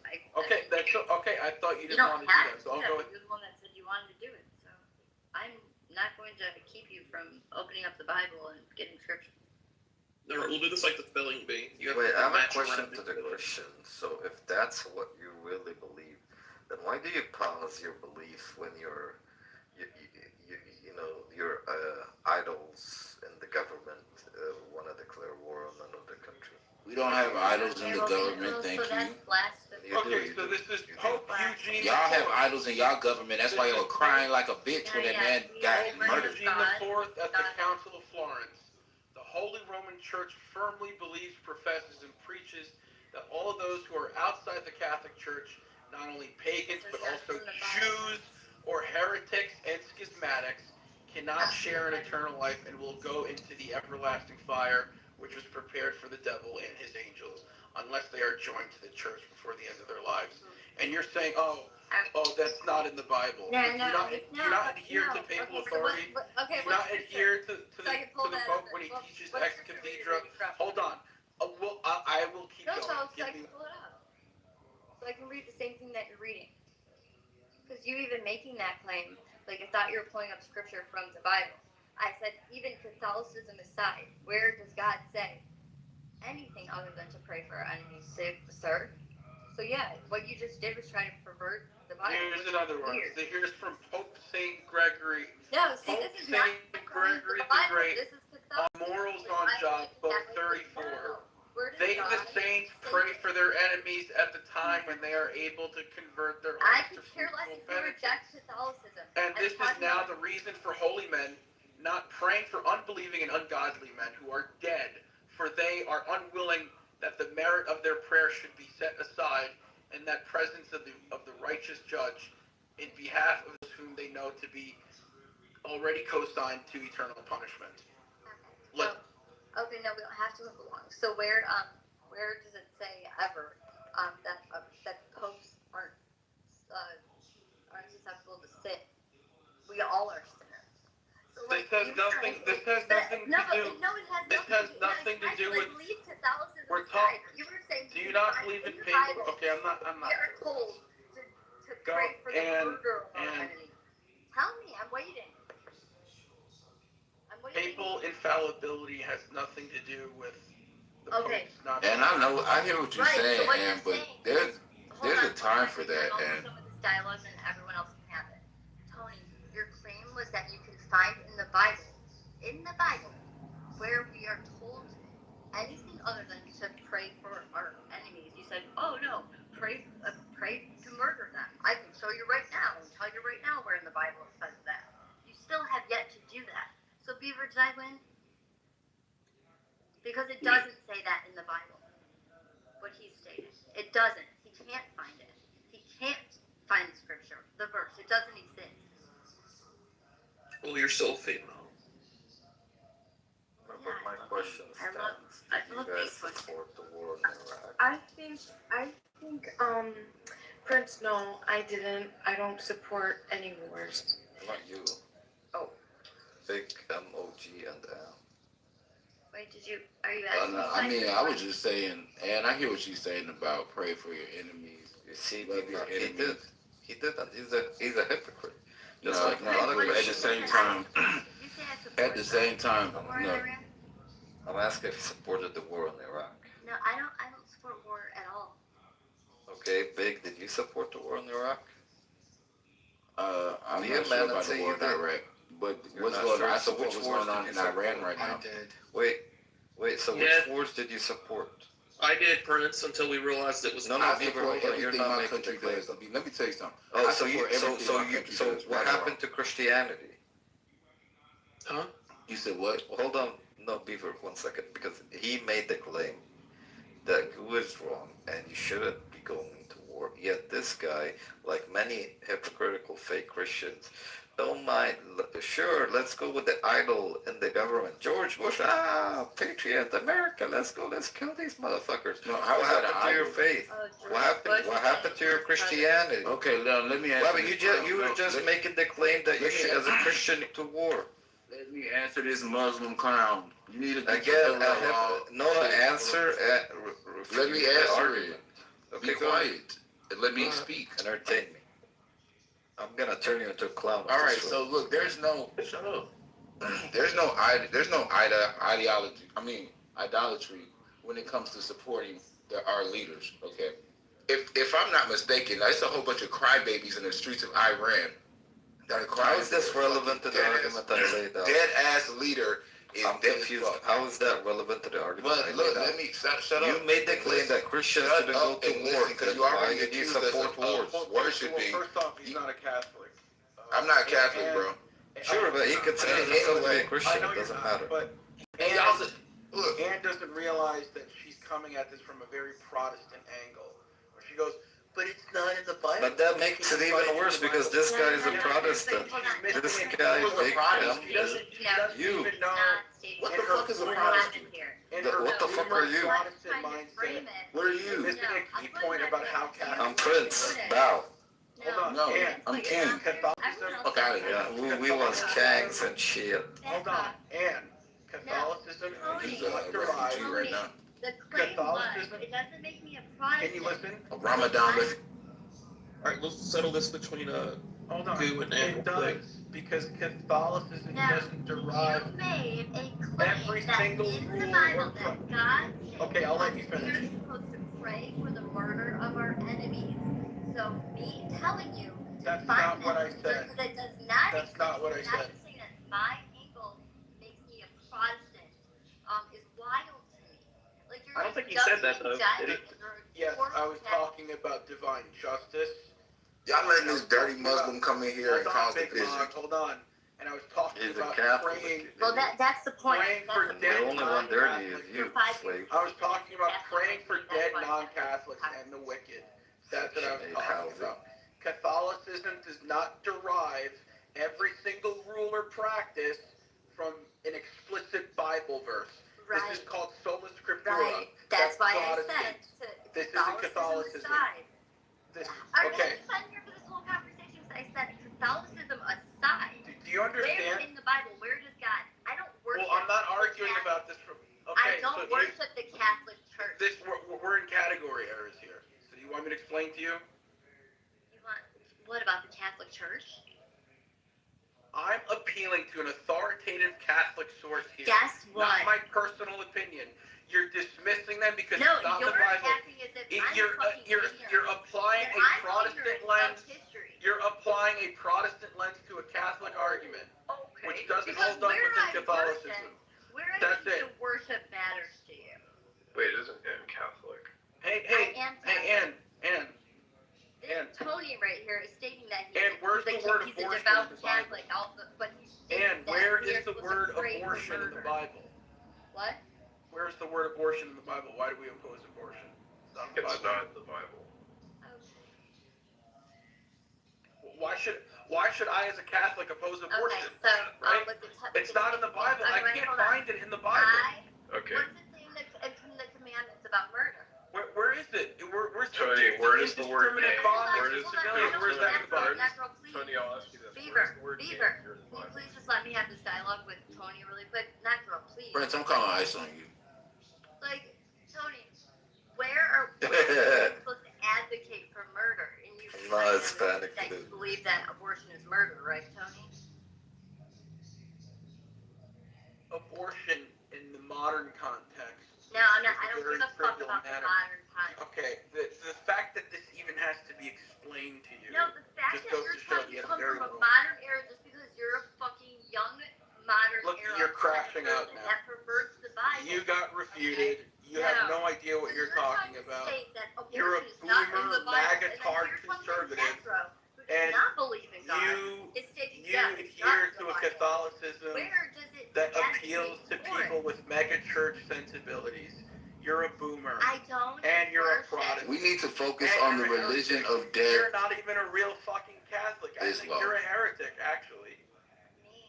Like Okay, that's okay. I thought you you didn't don't want to do have that, so I'll to. go with. You're the one that said you wanted to do it. So I'm not going to keep you from opening up the Bible and getting scripture. No, we'll do this like the spelling bee. Wait, I have a question to the Christians. So if that's what you really believe, then why do you pause your belief when your idols in the government want to declare war on another country? We don't have idols in the government, thank you. Okay, so this is Pope Eugene. Y'all have idols in y'all government. That's why y'all were crying like a bitch when that man got murdered. Eugene IV at the Council of Florence. The Holy Roman Church firmly believes, professes, and preaches that all of those who are outside the Catholic Church, not only pagans but also Jews or heretics and schismatics, cannot share in eternal life and will go into the everlasting fire, which was prepared for the devil and his angels, unless they are joined to the church before the end of their lives. And you're saying, oh, that's not in the Bible. No, do not adhere to papal authority. Do not adhere to the Pope when he teaches ex cathedra. Hold on. I will keep going. So I can pull it up. So I can read the same thing that you're reading. Because you even making that claim, like I thought you were pulling up scripture from the Bible. I said, even Catholicism aside, where does God say anything other than to pray for our enemies, sir? So yeah, what you just did was try to pervert the Bible. Here's another one. Here's from Pope Saint Gregory. No, see, Pope this is not Gregory the Bible. the Great. This is Catholicism. Morals on Job, book 34. They, the saints, pray for their enemies at the time when they are able to convert their I hearts to could care less if you penitence. reject Catholicism. And this is now the reason for holy men not praying for unbelieving and ungodly men who are dead, for they are unwilling that the merit of their prayer should be set aside in that presence of the righteous judge in behalf of those whom they know to be already co-signed to eternal punishment. Okay, no, we don't have to move along. So where does it say ever that popes aren't susceptible to sin? We all are sinners. So, This has nothing to do. This has nothing to do with. Leave Catholicism We're aside. talking. You were saying. Do you not believe in papal? Okay, I'm not. We are told to pray for the murder of our enemy. Tell me, I'm waiting. Papal infallibility has nothing to do with the popes not. And I hear what you're saying, and but there's a time for that, and. Some of this dialogue, and everyone else can have it. Tony, your claim was that you can find in the Bible, where we are told anything other than to pray for our enemies. You said, "Oh no, pray to murder them." I can show you right now and tell you right now where in the Bible it says that. You still have yet to do that. So Beaver, did I win? Because it doesn't say that in the Bible. What he stated, it doesn't. He can't find it. He can't find the scripture, the verse. It doesn't exist. Well, you're so female. But my question stands. Do you guys support the war in Iraq? I think, Prince, no, I didn't. I don't support any wars. Not you. Oh. Big MOG and M. Wait, are you asking? No, I mean, I was just saying, and I hear what she's saying about pray for your enemies. You see, love your enemies. He did that. He's a hypocrite. Just No, like no, a lot of at the Christians. same time, no. I'm asking if he supported the war in Iraq. No, I don't support war at all. Okay, Big, did you support the war in Iraq? I'm not sure about the war in Iraq, but I support what's going on in Iran right now. I did. Wait, so which wars did you support? I did, Prince, until we realized it was No, not. I support everything my country does. Let me tell you something. Oh, so what happened to Christianity? Huh? You said what? Well, hold on. No, Beaver, 1 second, because he made the claim that Gu is wrong and you shouldn't be going to war. Yet this guy, like many hypocritical fake Christians, don't mind. Sure, let's go with the idol in the government. George Bush, patriot, America, let's go, let's kill these motherfuckers. No, how What is that happened an to your idol? faith? What happened to your Christianity? Okay, now let me answer. Well, but you were just making the claim that you should, as a Christian, to war. Let me answer this Muslim clown. You need to get Again, no answer. Let me answer it. Okay, Be quiet and let me speak. Entertain me. I'm gonna turn you into a clown. All right. So look, there's no shut up. There's no ideology. I mean idolatry when it comes to supporting our leaders. Okay. If I'm not mistaken, there's a whole bunch of crybabies in the streets of Iran. How is this relevant to the argument I laid out? Dead ass leader is I'm dead confused. as fuck. How is that relevant to the argument? But look, let me shut up. You made the claim that Christians shouldn't go to war because you why already did you accused us support wars? worshiping. First off, he's not a Catholic. I'm not Catholic, bro. Sure, but he considers himself to be a Christian. It doesn't matter. But And y'all, look, Anne doesn't realize that she's coming at this from a very Protestant angle. Where she goes, but it's not in the Bible. But that makes it even worse because this guy is a Protestant. This guy, big you. What the fuck is a Protestant? What the fuck are you? What are you? Missing a key point about how Catholic. I'm Prince. Bow. Hold on. No, Anne, I'm king. Catholicism. Fuck out of here. Yeah, we was kangs and shit. Hold on. Anne, Catholicism is not derived. Refugee right now. The claim was, Catholicism. it doesn't make me a Protestant. Can you listen? Ramadan. Alright, let's settle this between Hold on. Goo and Anne. It does because Catholicism Now, doesn't derive you made a claim every that single in the rule Bible or that God Okay, I'll let you we're finish. supposed to pray for the murder of our enemies. So me telling you to That's find not what I that said. that does not That's exist, not what I now said. you're saying that my angle makes me a Protestant is wild to me. Like you're I don't think he said that, though, did he? Yes, I was talking about divine justice. Y'all letting this dirty Muslim come in here and cause Big division. Mog, hold on. And I was talking He's a about Catholic. praying. Well, that's the point. Praying That's for the dead The only one dirty is you, slave. I was talking about That's praying for why- that's dead why- non-Catholics and the wicked. That's what I was Shit, talking housing. about. Catholicism does not derive every single rule or practice from an explicit Bible verse. Right. This is called sola scriptura. Right. That's why I said Protestants. to This isn't Catholicism. aside. This, I'm okay. not here for this whole conversation. So I said Catholicism aside. Do you understand? Where in the Bible? Where does God? I don't worship. Well, I'm not the arguing Catholic- about this from. I Okay, don't so worship the Catholic Church. this we're in category errors here. So you want me to explain to you? You want? What about the Catholic Church? I'm appealing to an authoritative Catholic source here. Guess what? Not my personal opinion. You're dismissing them because No, it's not you're the Bible. acting as if I'm You're fucking you're applying ignorant. a I'm Protestant ignorant lens. of history. You're applying a Protestant lens to a Catholic argument, Okay. which doesn't Because hold up where within I Catholicism. Where I That's choose it. to worship matters to you. Wait, isn't Anne Catholic? Hey, I am Anne. This Tony right here is stating that And where's the word he's a abortion devout in the Bible? Catholic, also, but he states And that where we are is the supposed word to pray for abortion in the murder. Bible? What? Where's the word abortion in the Bible? Why do we oppose abortion? It's not in the It's Bible. not in the Bible. Why should I, as a Catholic, oppose abortion? Okay, so right? with the It's not in the Bible. I Alright, can't hold on. find it in the Bible. Okay. What's it say in the commandments about murder? Where is it? Where's Tony, where does the word indiscriminate gay? violence Where against does civilians? Where's that in the Bible? Necro, please. Tony, I'll ask you this. Beaver, Where's the word gay Beaver, appear in the can you Bible? please just let me have this dialogue with Tony really quick? Necro, please. Prince, I'm calling ice on you. Like, Tony, where are we supposed to advocate for murder? And you I'm not Hispanic, that you dude. believe that abortion is murder, right, Tony? Abortion in the modern context. No, I don't give a fuck about the modern time. Okay, the fact that this even has to be explained to you. No, the fact just that goes you're to show trying you to have come very from a little. modern era just because you're a fucking young modern Look, era. you're crashing out person now. That perverts the Bible. You got refuted. You have no idea what you're talking about. You're a boomer, MAGA-tard conservative, and you adhere to a Catholicism that appeals to people with mega church sensibilities. You're a boomer. I don't. And you're a worship. Protestant. We need to focus And on the you're a religion heretic. of dead You're not even a real fucking Catholic. I think Islam. you're a heretic, actually. Me.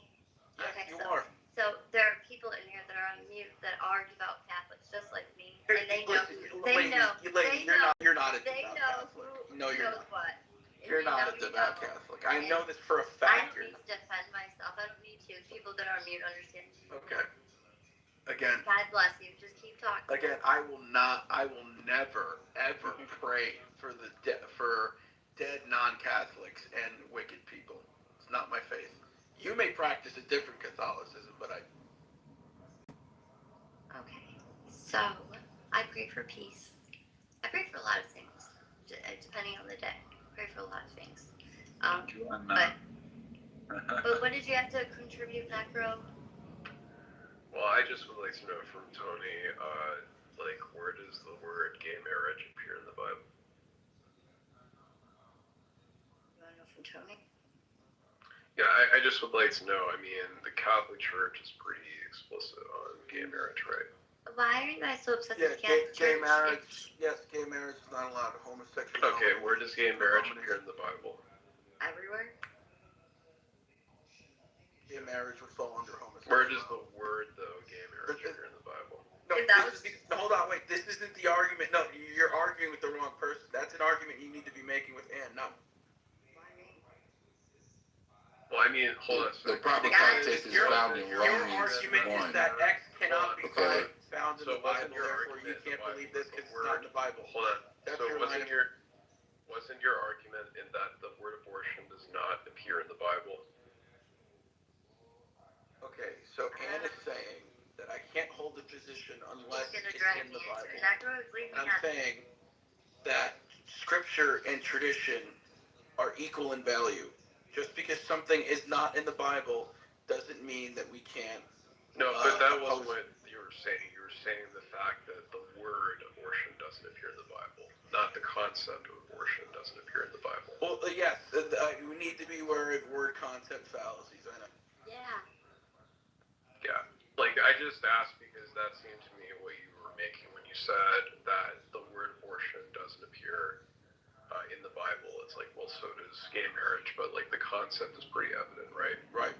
Yes, Okay, you so, are. So there are people in here that are on mute that are devout Catholics, just like me, and they know. You're not a They devout know Catholic. who No, you're knows not. what. If You're you not know, a you devout know. Catholic. I know this for a I fact. don't need to defend myself. I don't need to. People that are on mute understand. Okay. Again. God bless you. Just keep talking. Again, I will never, ever pray for for dead non-Catholics and wicked people. It's not my faith. You may practice a different Catholicism, but I. Okay. So I pray for peace. I pray for a lot of things, depending on the day. I pray for a lot of things. But what did you have to contribute, Necro? Well, I just would like to know from Tony, like, where does the word gay marriage appear in the Bible? You want to know from Tony? Yeah, I just would like to know. I mean, the Catholic Church is pretty explicit on gay marriage, right? Why are you guys so obsessed with Gay marriage. Yes, gay marriage is not allowed. Homosexuality. Okay, where does gay marriage appear in the Bible? Everywhere. Gay marriage would fall under homosexuality. Where does the word, though, gay marriage appear in the Bible? No, hold on, wait. This isn't the argument. No, you're arguing with the wrong person. That's an argument you need to be making with Ann, not. Well, I mean, hold on. The proper context is found in Romans 1. Your argument is that X cannot be found in the Bible, therefore you can't believe this because it's not in the Bible. Hold on. That's So your wasn't your argument in that the word abortion does not appear in the Bible? Okay, so Ann is saying that I can't hold a position unless it's in the Bible. And I'm saying that scripture and tradition are equal in value. Just because something is not in the Bible doesn't mean that we can't. No, but that wasn't what you were saying. You were saying the fact that the word abortion doesn't appear in the Bible, not the concept of abortion doesn't appear in the Bible. Well, yes, we need to be aware of word concept fallacies. I know. Yeah. Yeah. Like, I just asked because that seemed to me what you were making when you said that the word abortion doesn't appear in the Bible. It's like, well, so does gay marriage, but like the concept is pretty evident, right? Right.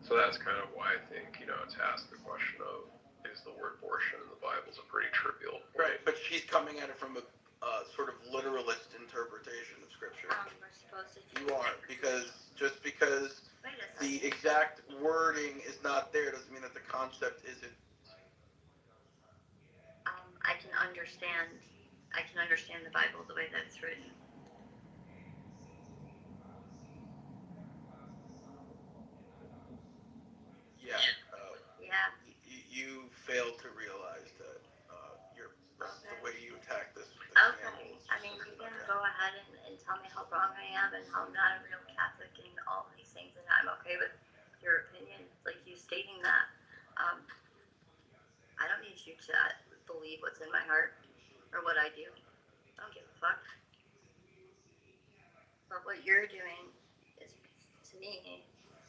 So that's kind of why I think, to ask the question of, is the word abortion in the Bible is a pretty trivial point. Right, but she's coming at it from a sort of literalist interpretation of scripture. We're supposed to. You are, because just because the exact wording is not there doesn't mean that the concept isn't. I can understand the Bible the way that it's written. Yeah. Yeah. You fail to realize that the way you attack this. Okay. I mean, you can go ahead and tell me how wrong I am and how I'm not a real Catholic and all these things, and I'm okay with your opinion, like you stating that. I don't need you to believe what's in my heart or what I do. I don't give a fuck. But what you're doing is, to me,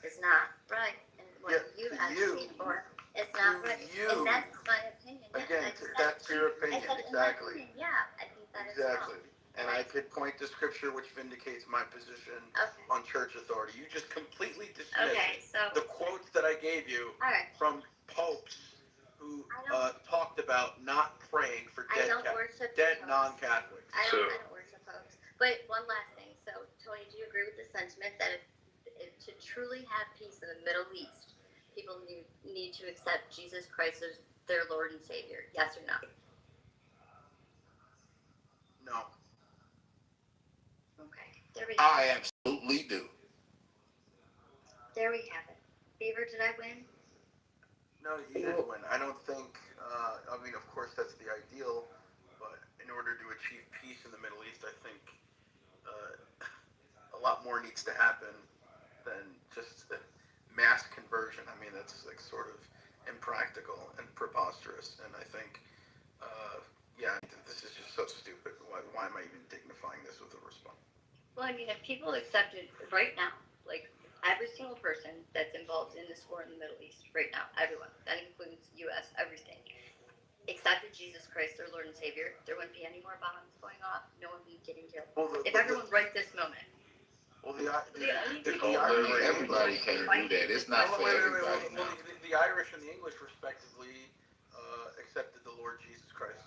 is not right. And what you advocate for is not right. And that's my opinion. Again, that's your opinion, exactly. Yeah, I think that is Exactly. wrong. And I could point to scripture which vindicates my position on church authority. You just completely dismissed the quotes that I gave you from popes who talked about not praying for dead non-Catholics. I don't worship popes. But one last thing. So, Tony, do you agree with the sentiment that if to truly have peace in the Middle East, people need to accept Jesus Christ as their Lord and Savior? Yes or no? No. Okay. There we go. I absolutely do. There we have it. Beaver, did I win? No, you didn't win. I don't think, I mean, of course that's the ideal, but in order to achieve peace in the Middle East, I think a lot more needs to happen than just mass conversion. I mean, that's like sort of impractical and preposterous, and I think, this is just so stupid. Why am I even dignifying this with a response? Well, I mean, if people accepted right now, like every single person that's involved in this war in the Middle East right now, everyone, that includes U.S., everything. accepted Jesus Christ, their Lord and Savior, there wouldn't be any more bombs going off. No one would be getting killed. Well, If everyone right this moment. Well, Everybody can't do that. It's not for everybody now. The Irish and the English, respectively, accepted the Lord Jesus Christ.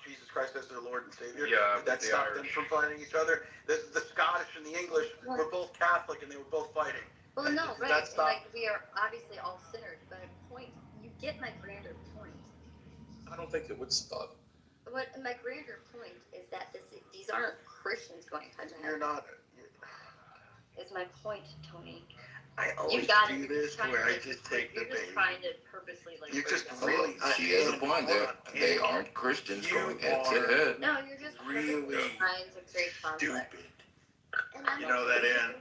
Jesus Christ as their Lord and Savior. Yeah, Did that stop them from fighting each other? The Scottish and the English were both Catholic and they were both fighting. Well, no, Did right. that And, stop? like, we are obviously all sinners, but at a point, you get my grander point. I don't think it would stop. What my grander point is that these aren't Christians going to heaven. You're not. Is my point, Tony. I always do this where I just take the bait. You're just trying to purposely, like, You just break really. She has a point there. They aren't Christians going head to head. No, you're just really trying to create conflict. stupid. And I'm You know that, Ann?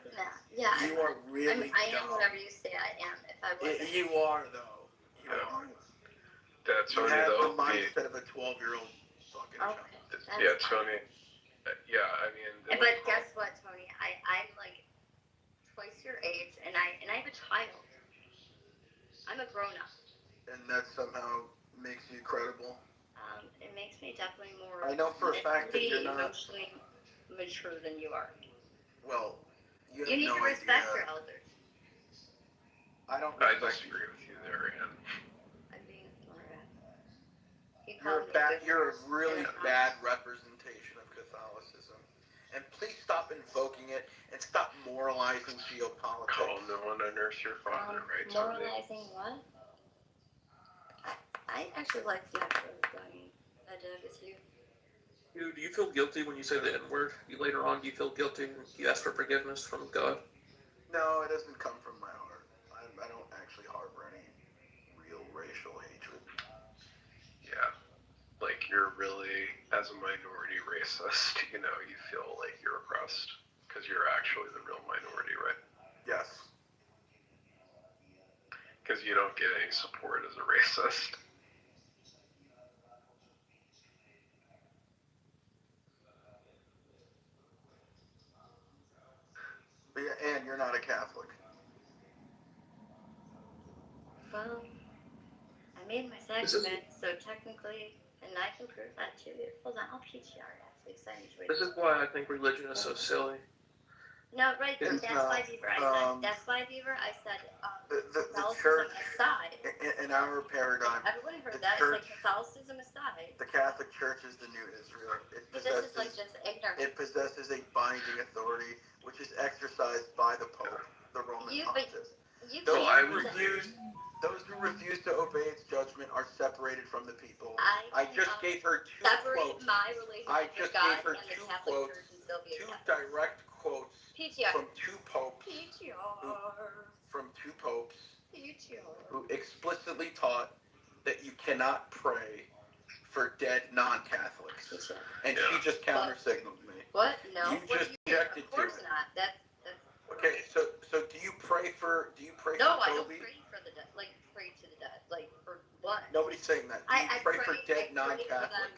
Yeah. You are really I am dumb. whatever you say I am. If I wasn't. You are, though. You are. That's You funny, have though. the mindset of a 12-year-old fucking child. Yeah, Tony. Yeah, I mean. But guess what, Tony? I'm like twice your age, and I have a child. I'm a grown-up. And that somehow makes you credible. It makes me definitely more. I know for a fact that you're not emotionally mature than you are. Well, you have You need no to respect idea. your elders. I don't. I disagree with you there, Ann. I'm being a smart ass. You're a really bad representation of Catholicism. And please stop invoking it and stop moralizing geopolitics. Call no one to nurse your father, right, Tony? Moralizing what? I actually like the idea of going head-to-head with you. Do you feel guilty when you say the N-word? You later on, do you feel guilty when you ask for forgiveness from God? No, it doesn't come from my heart. I don't actually harbor any real racial hatred. Yeah. Like, you're really, as a minority racist, you know, you feel like you're oppressed. Because you're actually the real minority, right? Yes. Because you don't get any support as a racist. But yeah, and you're not a Catholic. Well, I made my sacrament, so technically, and I can prove that to you. Hold on, I'll PTR it actually, because I enjoyed This is why I think religion is so silly. No, right, It's that's not, why, Beaver. I said, the Catholicism church, aside. in our paradigm, Everyone heard the that. church, It's like Catholicism aside. the Catholic Church is the new Israel. But this is like just ignorant. It possesses a binding authority, which is exercised by the Pope, the Roman Pontiff. Those who refuse to obey its judgment are separated from the people. I just gave her two quotes. My relationship I just with God gave her and two the Catholic quotes, Church and still be two a direct quotes PTR. from two popes. Who explicitly taught that you cannot pray for dead non-Catholics. And she just counter-signaled me. What? No. You just objected Of course to it. not. That's. Okay, so do you pray for No, for I don't Kobe? pray for the dead. Like pray to the dead. Like for what? Nobody's saying that. Do you pray for dead non-Catholic?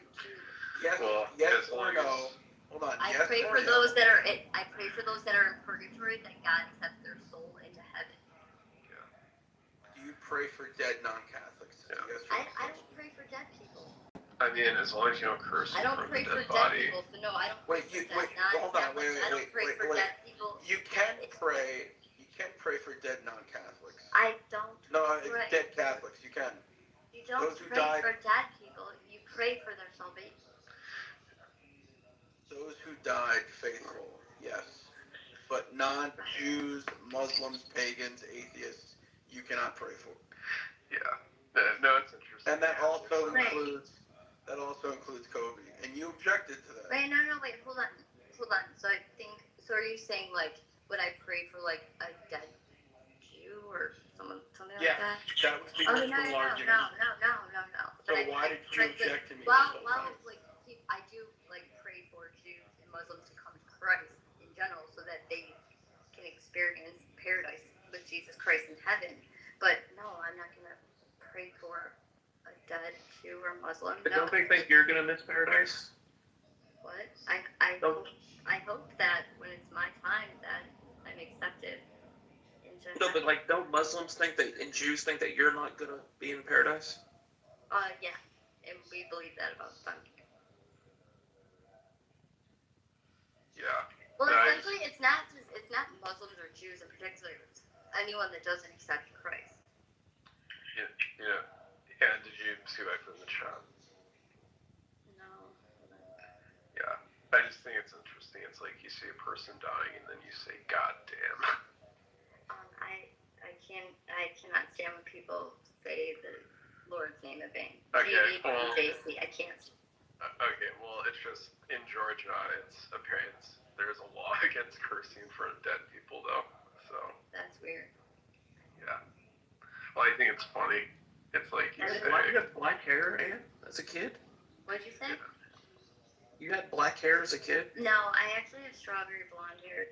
Yes, Well, yes as or long no? Hold on. I Yes pray or for no? those that are. I pray for those that are in purgatory that God accepts their soul into heaven. Do you pray for dead non-Catholics? Yeah. Yes or no? I don't pray for dead people. I mean, as long as you don't curse I don't from pray the for dead dead body. people. So no, I don't. Wait, pray for dead hold on, wait, non-Catholics. I don't pray for dead people. You can pray. You can pray for dead non-Catholics. I don't. No, pray. it's dead Catholics. You can. You don't Those who pray died- for dead people. You pray for their salvation. Those who died faithful, yes. But non-Jews, Muslims, pagans, atheists, you cannot pray for. Yeah. No, it's interesting. And that also includes Kobe. And you objected to that. Wait, no, wait, hold on. So I think, so are you saying, like, would I pray for, like, a dead Jew or something like that? That would be Oh, much no. more larger. So why did you object to me? Well, like, I do, like, pray for Jews and Muslims to come to Christ in general so that they can experience paradise with Jesus Christ in heaven. But no, I'm not going to pray for a dead Jew or Muslim. But No. don't they think you're gonna miss paradise? What? I hope that when it's my time that I'm accepted into No, heaven. but like, don't Muslims think that, and Jews think that you're not gonna be in paradise? Yeah, and we believe that about them. Yeah. Well, Nice. essentially, it's not Muslims or Jews in particular. It's anyone that doesn't accept Christ. Yeah. And did you see what I put in the chat? No. Yeah. I just think it's interesting. It's like you see a person dying and then you say, God damn. I cannot stand when people say the Lord's name in vain. Okay, GVJC. I can't. Okay, well, it's just in Georgia, there's a law against cursing in front of dead people, though. So. That's weird. Yeah. Well, I think it's funny. It's like you say. Why do you have black hair, Ann, as a kid? What'd you say? You had black hair as a kid? No, I actually have strawberry blonde hair.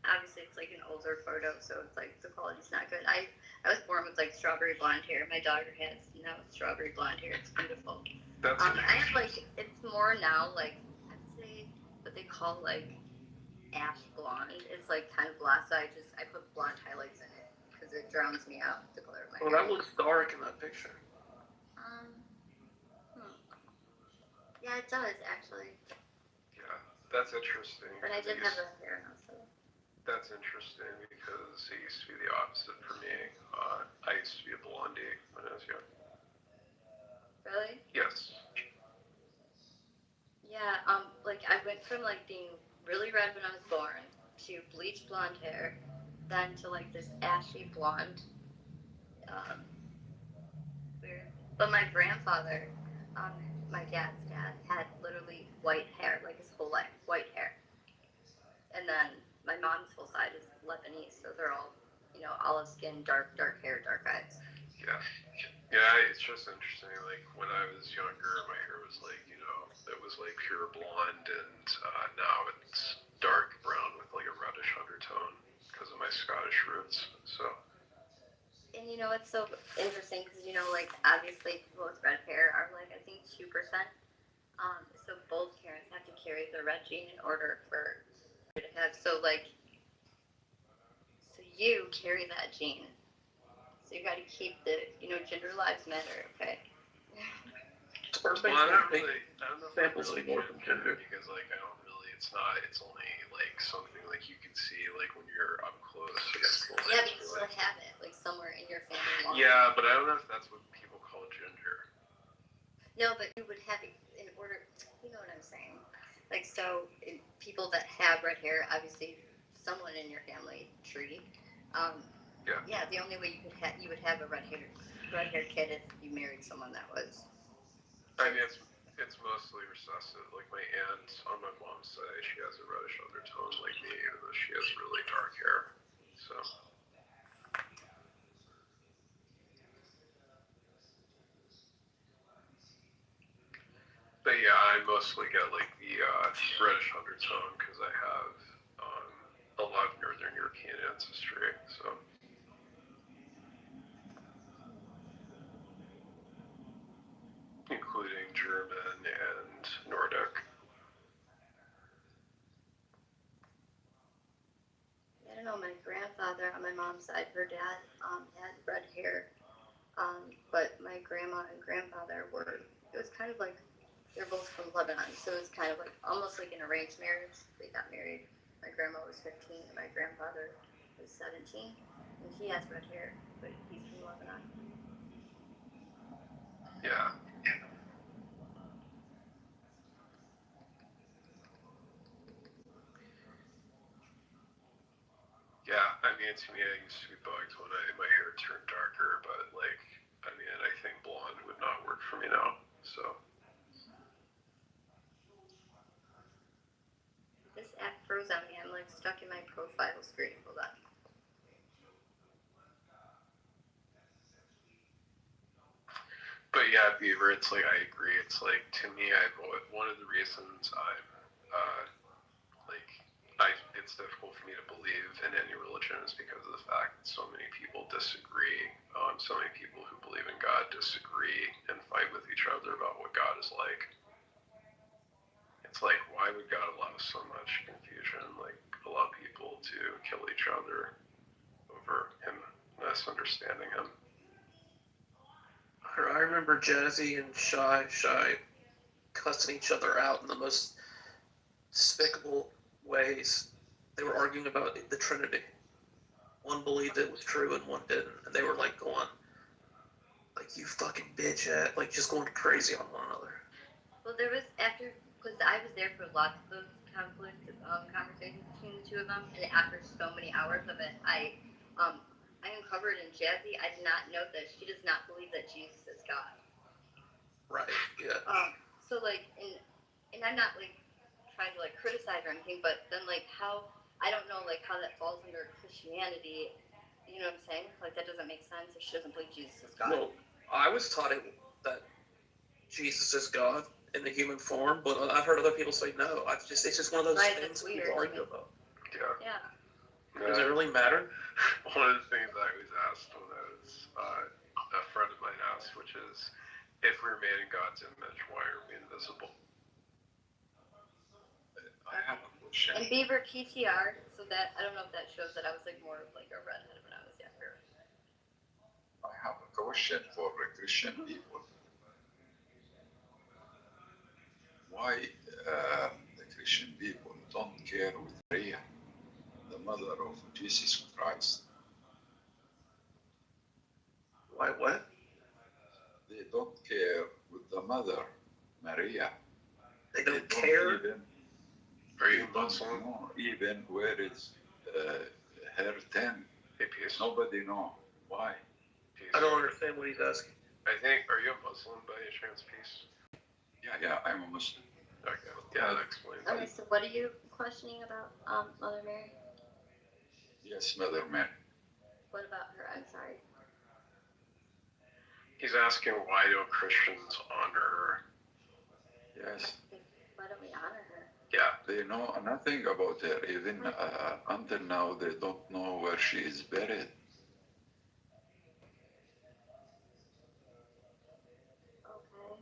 Obviously it's like an older photo, so it's like the quality's not good. I was born with like strawberry blonde hair. My daughter has now strawberry blonde hair. It's beautiful. That's I have like it's more now like I'd say what they call like ash blonde. It's like kind of blonde. So I put blonde highlights in it because it drowns me out the color of my hair. That looks dark in that picture. Yeah, it does actually. Yeah, that's interesting. But I did have red hair now, so. That's interesting because it used to be the opposite for me. I used to be a blondie when I was young. Really? Yes. Yeah, like I went from like being really red when I was born to bleach blonde hair, then to like this ashy blonde. Weird. But my grandfather, my dad's dad, had literally white hair, like his whole life, white hair. And then my mom's whole side is Lebanese, so they're all, olive skin, dark hair, dark eyes. Yeah. Yeah, it's just interesting. Like when I was younger, my hair was like, it was like pure blonde, and now it's dark brown with like a reddish undertone because of my Scottish roots. So. And it's so interesting because like obviously people with red hair are like I think 2%. So both parents have to carry the red gene in order for to have. So you carry that gene. So you got to keep the gender lives matter. Okay. Well, I don't really, samples anymore from gender because like I don't really. It's only like something like you can see like when you're up close against the light. Yeah, but you still have it like somewhere in your family line. Yeah, but I don't know if that's what people call gender. No, but you would have it in order. You know what I'm saying? Like so, people that have red hair, obviously, someone in your family tree. Yeah. The only way you would have a red haired kid if you married someone that was. I mean, it's mostly recessive. Like my aunt on my mom's side, she has a reddish undertone like me, even though she has really dark hair. So. But yeah, I mostly get like the reddish undertone because I have a lot of Northern European ancestry. So. Including German and Nordic. I don't know, my grandfather on my mom's side, her dad had red hair, but my grandma and grandfather it was kind of like, they're both from Lebanon, so it was kind of like, almost like an arranged marriage. They got married, my grandma was 15 and my grandfather was 17, and he has red hair, but he's from Lebanon. Yeah. Yeah, I mean, to me, I used to be bugged when my hair turned darker, but like, I mean, I think blonde would not work for me now, so. This app froze on me, I'm like stuck in my profile screen, hold on. But yeah, Beaver, it's like, I agree, it's like, to me, one of the reasons it's difficult for me to believe in any religion is because of the fact that so many people disagree. So many people who believe in God disagree and fight with each other about what God is like. It's like, why would God allow so much confusion? Like, allow people to kill each other over him misunderstanding him. I remember Jazzy and Shy cussing each other out in the most despicable ways. They were arguing about the Trinity. One believed it was true and one didn't, and they were like going, like, you fucking bitch, like just going crazy on one another. Well, there was after, because I was there for lots of those conflicts, conversations between the two of them, and after so many hours of it, I uncovered in Jazzy, I did not know that she does not believe that Jesus is God. Right. Yeah. So like, and I'm not like trying to like criticize or anything, but then like how I don't know like how that falls under Christianity. You know what I'm saying? Like that doesn't make sense if she doesn't believe Jesus is God. Well, I was taught that Jesus is God in the human form, but I've heard other people say no. It's just one of those things people argue about. Yeah. Does it really matter? One of the things I was asked when I was a friend of mine asked, which is, if we're made in God's image, why are we invisible? I have a question. And Beaver PTR, so that I don't know if that shows that I was like more of like a redhead when I was younger. I have a question for the Christian people. Why the Christian people don't care with Maria, the mother of Jesus Christ? Why what? They don't care with the mother, Maria. They don't care? Are you Muslim? No, even where is her tent. Nobody know. Why? I don't understand what he's asking. I think, are you a Muslim by any chance, Peace? Yeah, I'm a Muslim. Okay, yeah, that explains it. Okay, so what are you questioning about Mother Mary? Yes, Mother Mary. What about her? I'm sorry. He's asking why don't Christians honor her? Yes. Why don't we honor her? Yeah. They know nothing about her. Even until now, they don't know where she is buried. Okay.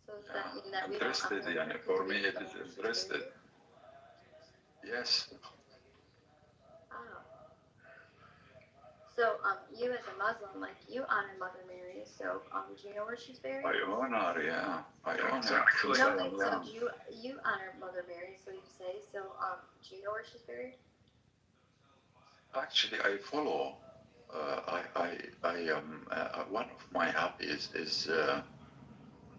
So does that mean that we don't Interested, honor her? for me it is interested. Yes. Oh. So you as a Muslim, like you honor Mother Mary. So do you know where she's buried? I honor, yeah. I honor. Exactly. No, wait, so you honor Mother Mary, so you say. So do you know where she's buried? Actually, I follow. I am one of my hobbies is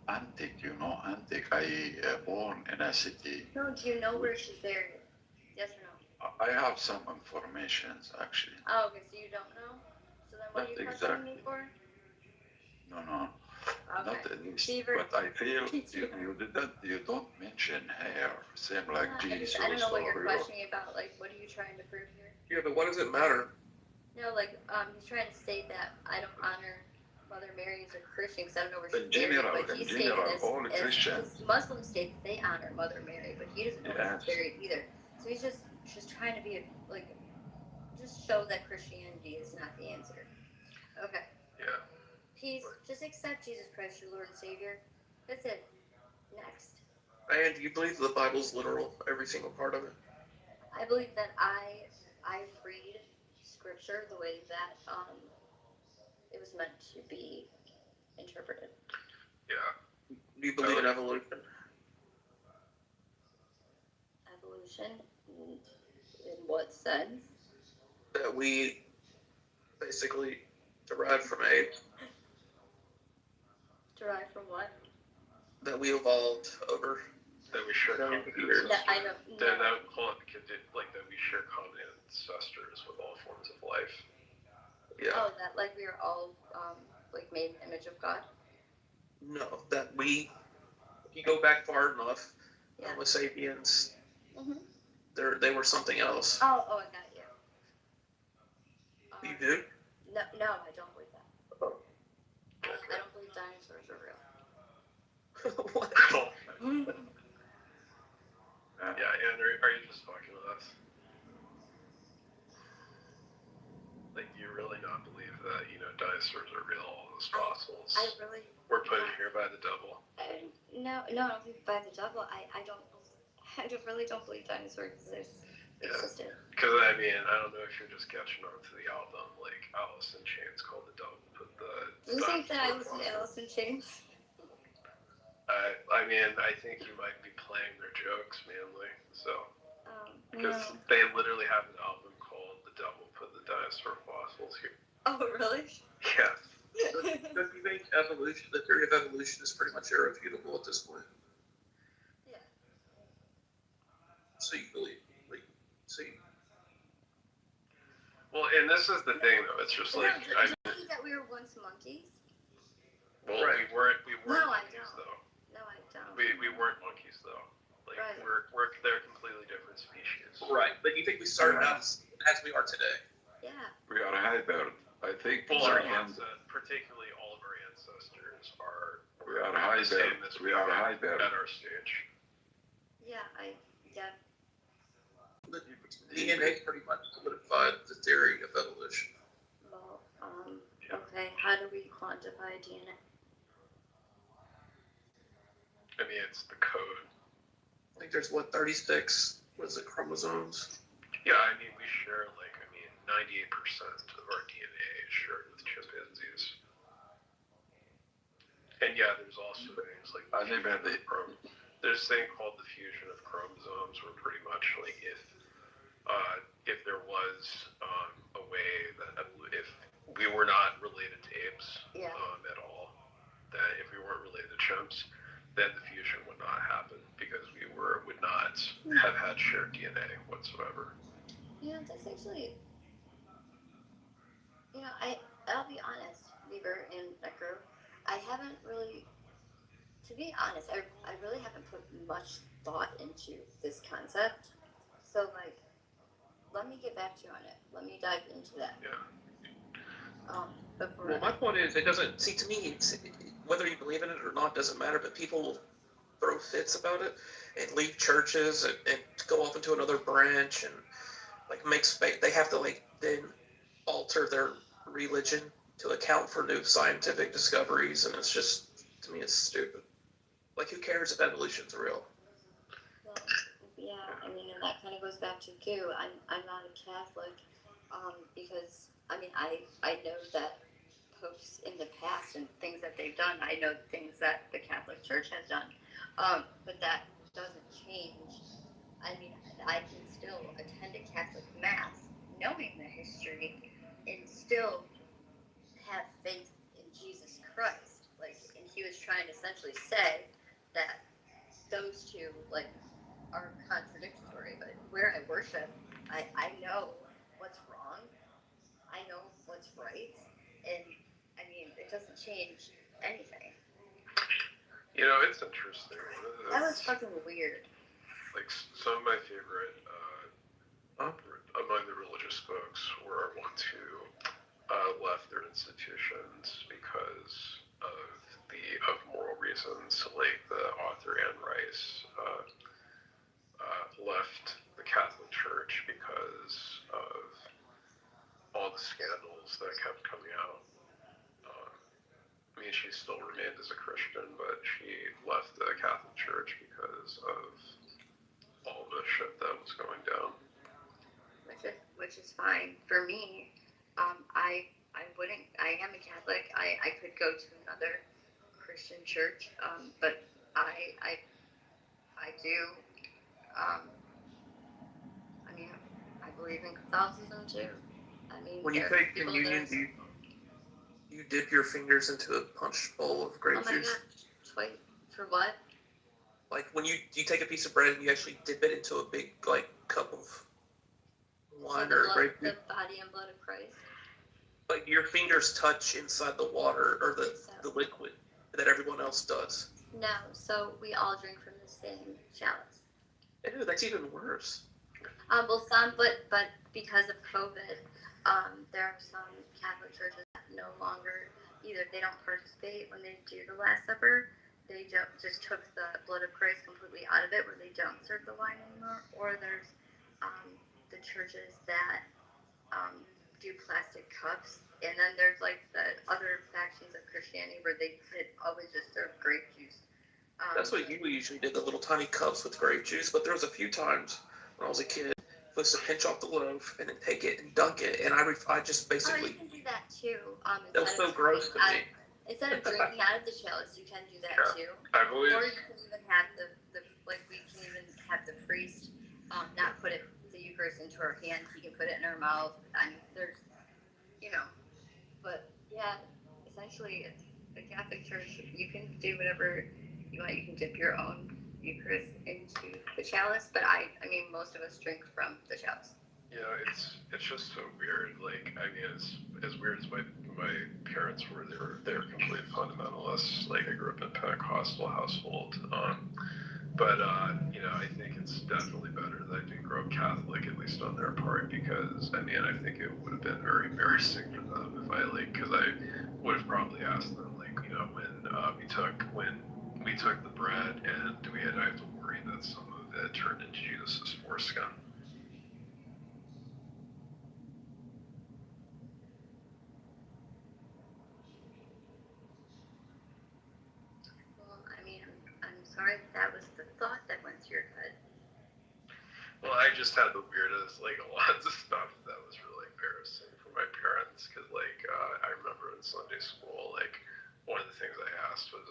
antique. You know, antique. I born in a city. No, do you know where she's buried? Yes or no? I have some informations actually. Oh, okay, so you don't know. So then, what are you Not questioning me exactly. for? No. Okay. Not at least. Fever. But I feel you don't mention hair. Same like Jesus. I don't know what you're or questioning about. Like, what are you trying to prove here? Yeah, but what does it matter? No, like, he's trying to say that I don't honor Mother Mary as a Christian because I don't know where she's In general, buried. But in he's saying general, this all as Christians. Muslims state that they honor Mother Mary, but he doesn't know where Yes. she's buried either. So he's just trying to be just show that Christianity is not the answer. Okay. Yeah. Peace. Just accept Jesus Christ, your Lord and Savior. That's it. Next. And do you believe the Bible's literal, every single part of it? I believe that I read Scripture the way that it was meant to be interpreted. Yeah. Do you believe in evolution? Evolution? In what sense? That we basically derived from apes. Derived from what? That we evolved over. That we share common years. That I know. That we share common ancestors with all forms of life. Yeah. Oh, that like we are all made in the image of God. No, that we. If you go back far enough, Yeah. Homo sapiens, Mhm. they were something else. Oh, I got you. You do? No, I don't believe that. I don't believe dinosaurs are real. What? Yeah, and are you just fucking with us? Like, you really not believe that, dinosaurs are real, all those fossils? I really. We're put in here by the devil. No, I don't think by the devil. I really don't believe dinosaurs exist. existed. Because I mean, I don't know if you're just catching on to the album, like Alice in Chains called The Devil Put the You think that I listen to Alice in Chains? I mean, I think you might be playing their jokes mainly, so. Because No. they literally have an album called The Devil Put the Dinosaur Fossils Here. Oh, really? Yes. Don't you think evolution, the theory of evolution, is pretty much irrefutable at this point? Yeah. So you believe, see. Well, and this is the thing, though. It's just like Do you think that we were once monkeys? well, we weren't No, I monkeys don't. though. No, I don't. We weren't monkeys though. Like Right. they're completely different species. Right, but you think we started out as we are today? Yeah. We are hybrid. I think Well, we our can. particularly all of our ancestors are. We are the same hybrid. as We are hybrid. at our stage. Yeah, yeah. The DNA pretty much solidified the theory of evolution. Well, okay, how do we quantify DNA? I mean, it's the code. I think there's 36, what is it, chromosomes? Yeah, I mean, we share 98% of our DNA is shared with chimpanzees. And yeah, there's also things like there's a thing called the fusion of chromosomes, where pretty much if there was a way that if we were not related to apes at all, that if we weren't related to chimps, then the fusion would not happen because we would not have had shared DNA whatsoever. Yeah, that's actually, I'll be honest, Beaver and Becker, I haven't really, to be honest, I really haven't put much thought into this concept. So, let me get back to you on it. Let me dive into that. Yeah. Well, my point is, it doesn't, see, to me, whether you believe in it or not doesn't matter, but people will throw fits about it and leave churches and go off into another branch and, make space. They have to, then alter their religion to account for new scientific discoveries, and it's just, to me, it's stupid. Who cares if evolution's real? Well, yeah, I mean, and that kind of goes back to too. I'm not a Catholic, because I know that popes in the past and things that they've done. I know things that the Catholic Church has done, but that doesn't change. I mean, I can still attend a Catholic mass, knowing the history, and still have faith in Jesus Christ. And he was trying to essentially say that those two are contradictory, but where I worship, I know what's wrong, I know what's right, and I mean, it doesn't change anything. It's interesting. That was fucking weird. Some of my favorite among the religious folks were ones who left their institutions because of moral reasons, like the author Anne Rice left the Catholic Church because of all the scandals that kept coming out. I mean, she still remained as a Christian, but she left the Catholic Church because of all the shit that was going down. Which is fine for me. I am a Catholic. I could go to another Christian church, but I do. I mean, I believe in Catholicism too. I mean, When you take communion, do you dip your fingers into a punch bowl of grape juice? God, wait, for what? When you take a piece of bread and you actually dip it into a big cup of wine or grape juice. The body and blood of Christ. Your fingers touch inside the water or the liquid that everyone else does. No, so we all drink from the same chalice. Ew, that's even worse. But because of COVID, there are some Catholic churches that no longer they don't participate when they do the Last Supper. They just took the blood of Christ completely out of it, where they don't serve the wine anymore. Or there's the churches that do plastic cups, and then there's the other factions of Christianity where they could always just serve grape juice. That's what you usually did, the little tiny cups with grape juice. But there was a few times when I was a kid supposed to pinch off the loaf and then take it and dunk it, and I just Oh, you basically, can do that too. that was so gross to me. Instead of drinking out of the chalice, you can do that too. I've always, Or you can even have the like we can even have the priest not put the Eucharist into our hand. He can put it in our mouth. I mean, there's, but yeah, essentially, the Catholic Church, you can do whatever you want. You can dip your own Eucharist into the chalice, but I mean, most of us drink from the chalice. it's just so weird. Like, I mean, as weird as my parents were, they were complete fundamentalists. Like, I grew up in a Pentecostal household. But I think it's definitely better that I didn't grow up Catholic, at least on their part, because I mean, I think it would have been very embarrassing for them if because I would have probably asked them, like, when we took the bread, and I have to worry that some of it turned into Jesus' foreskin. Well, I mean, I'm sorry that was the thought that went through your head. Well, I just had the weirdest, like, lots of stuff that was really embarrassing for my parents, because, like, I remember in Sunday school, like, one of the things I asked was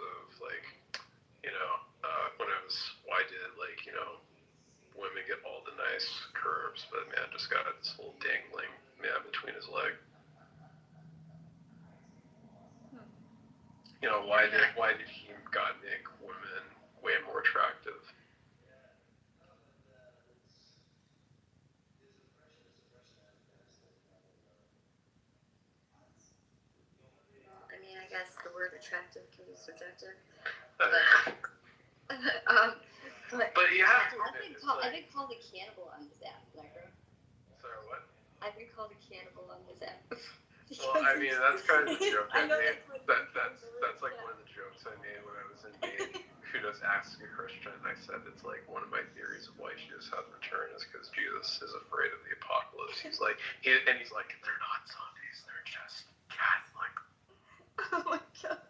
why did, women get all the nice curves, but man just got this little dangling man between his leg. Why did he God make women way more attractive? I mean, I guess the word attractive can be subjective. But you have to I've been called a cannibal on this app, Necro. Sorry, what? I've been called a cannibal on this app. Well, I mean, that's kind of the joke I know made. that's That's like one of the jokes I made when I was in Maine. Who does Ask a Christian? I said it's like one of my theories of why Jesus hasn't returned is because Jesus is afraid of the apocalypse. He's like, they're not zombies, they're just Catholic. Oh my god.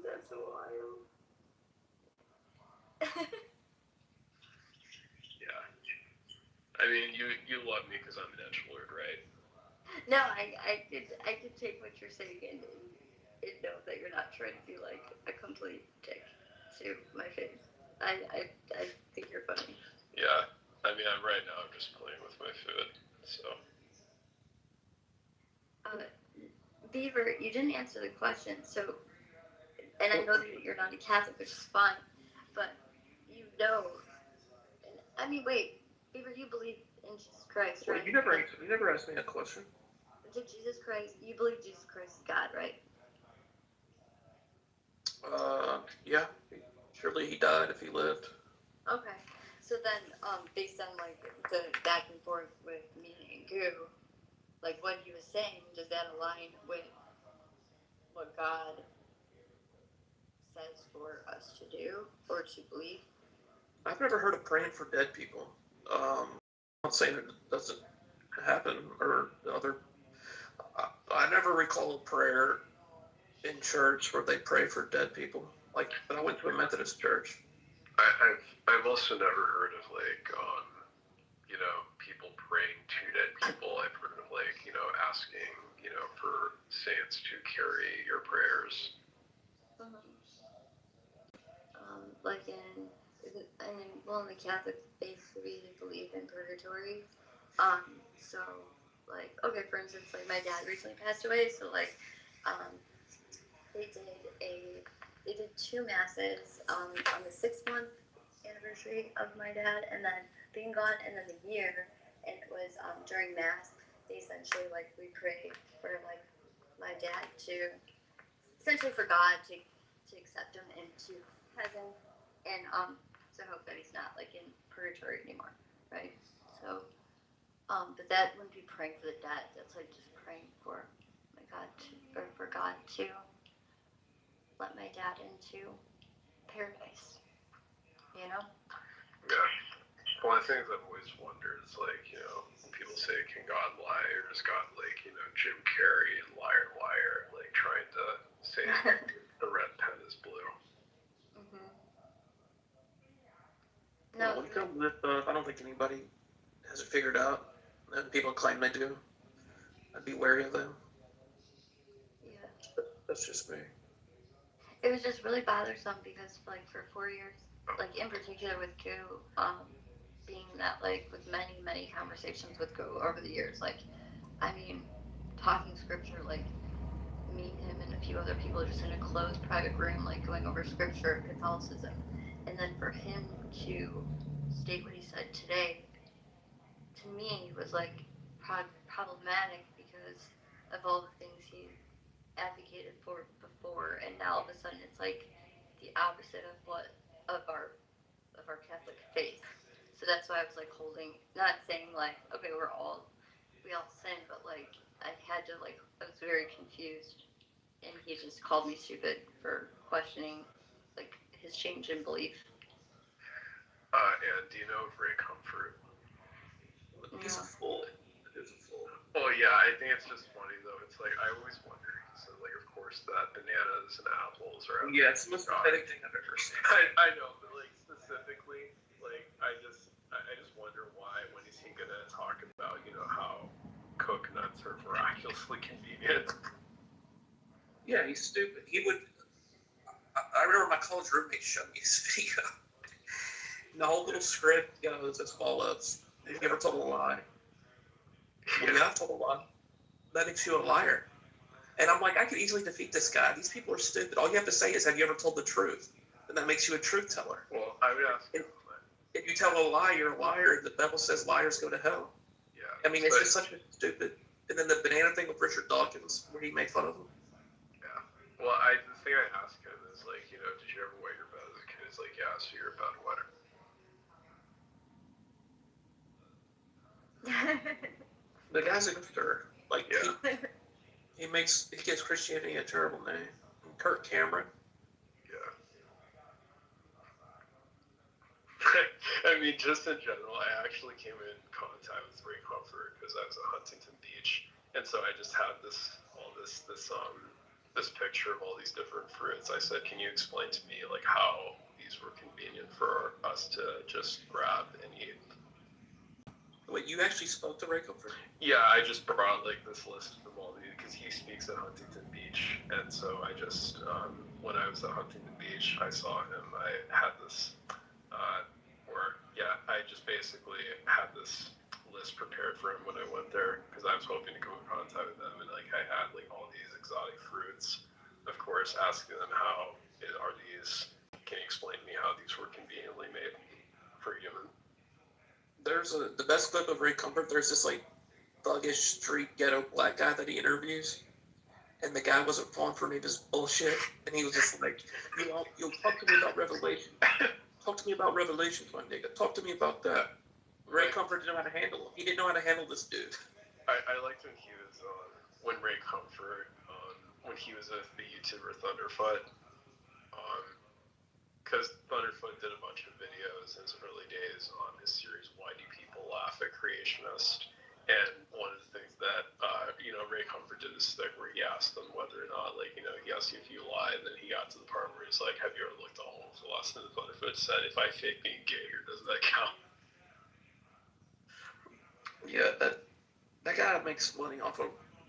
That's wild. Yeah. I mean, you love me because I'm an edgelord, right? No, I could take what you're saying and know that you're not trying to be like a complete dick to my face. I think you're funny. Yeah. I mean, right now I'm just playing with my food, so. Beaver, you didn't answer the question, so, and I know that you're not a Catholic, which is fine, but I mean, wait, Beaver, you believe in Jesus Christ, right? Well, you never asked me a question. You believe Jesus Christ is God, right? Yeah. Surely he died if he lived. Okay. So then, based on like the back and forth with me and Goo, like what he was saying, does that align with what God says for us to do or to believe? I've never heard of praying for dead people. I'm not saying it doesn't happen or other. I never recall a prayer in church where they pray for dead people. Like, but I went to a Methodist church. I've also never heard of people praying to dead people. I've heard of asking for saints to carry your prayers. Like in the Catholic faith, we believe in purgatory. So like, okay, for instance, like my dad recently passed away, so like, they did 2 masses on the 6-month anniversary of my dad, and then being gone, and then the year, and it was during mass, they essentially we prayed for my dad to essentially for God to accept him into heaven, and to hope that he's not in purgatory anymore, right? So, but that wouldn't be praying for the dead. That's just praying for for God to let my dad into paradise. Yeah. One of the things I've always wondered is people say, can God lie, or is God Jim Carrey and Liar, trying to say the red pen is blue? Mm-hmm. don't live I don't think anybody has it figured out, and people claim they do. I'd be wary of them. Yeah. That's just me. It was just really bothersome because, like, for 4 years, like, in particular with Goo, being that, like, with many, many conversations with Goo over the years, like, I mean, talking scripture, like, me, him, and a few other people just in a closed private room, like, going over scripture, Catholicism. And then for him to state what he said today, to me, was, like, problematic because of all the things he advocated for before, and now all of a sudden it's like the opposite of our Catholic faith. So that's why I was like holding, not saying like, okay, we all sin, but like I had to like, I was very confused, and he just called me stupid for questioning like his change in belief. And do you know of Ray Comfort? He's a fool. Well, yeah, I think it's just funny though. It's like I always wonder. So, like, of course, that bananas and apples are. Yeah, it's the most pathetic thing I've ever seen. I know, but like specifically, like I just wonder why. When is he gonna talk about how coconuts are miraculously convenient? Yeah, he's stupid. He would. I remember my college roommate showed me his video. And the whole little script goes as follows: "Have you ever told a lie?" Well, yeah, I've told a lie. That makes you a liar. And I'm like, I could easily defeat this guy. These people are stupid. All you have to say is, "Have you ever told the truth?" And that makes you a truth teller. Well, I would ask. If you tell a lie, you're a liar. The Bible says liars go to hell. Yeah. I mean, it's just such a stupid. And then the banana thing with Richard Dawkins, where he made fun of him. Yeah. Well, the thing I asked him is like, did you ever wet your bed as a kid? He's like, yeah, so you're a bed wetter. The guy's a grifter. Like, yeah. he gives Christianity a terrible name. Kirk Cameron. Yeah. I mean, just in general, I actually came in contact with Ray Comfort because I was at Huntington Beach, and so I just had this picture of all these different fruits. I said, can you explain to me like how these were convenient for us to just grab and eat? Wait, you actually spoke to Ray Comfort? Yeah, I just brought like this list of all these because he speaks at Huntington Beach, and so I just when I was at Huntington Beach, I saw him. I had this, I just basically had this list prepared for him when I went there because I was hoping to come in contact with them, and like I had like all these exotic fruits, of course, asking them how are these. Can you explain to me how these were conveniently made for human? There's the best clip of Ray Comfort. There's this like thuggish street ghetto black guy that he interviews, and the guy wasn't falling for any of his bullshit, and he was just like, you'll talk to me about Revelation. Talk to me about Revelations, my nigga. Talk to me about that. Ray Comfort didn't know how to handle him. He didn't know how to handle this dude. I liked when he was when Ray Comfort when he was with the YouTuber Thunderfoot, because Thunderfoot did a bunch of videos in his early days on his series Why Do People Laugh at Creationist, and one of the things that Ray Comfort did a stick where he asked them whether or not he asked you if you lied, and then he got to the part where he's like, have you ever looked at homeless? And Thunderfoot said, if I fake being gay here, does that count? Yeah, that guy makes money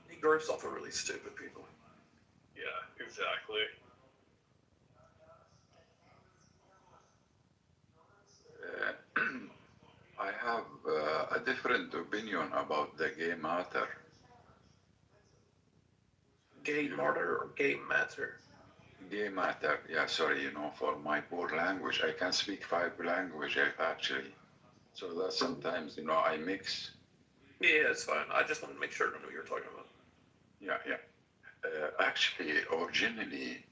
he grifts off of really stupid people. Yeah, exactly. I have a different opinion about the gay matter. Gay martyr or gay matter? Gay matter, yeah, sorry, for my poor language, I can speak 5 languages actually. So that sometimes, I mix. Yeah, it's fine. I just wanted to make sure I knew what you were talking about. Yeah. Actually, originally,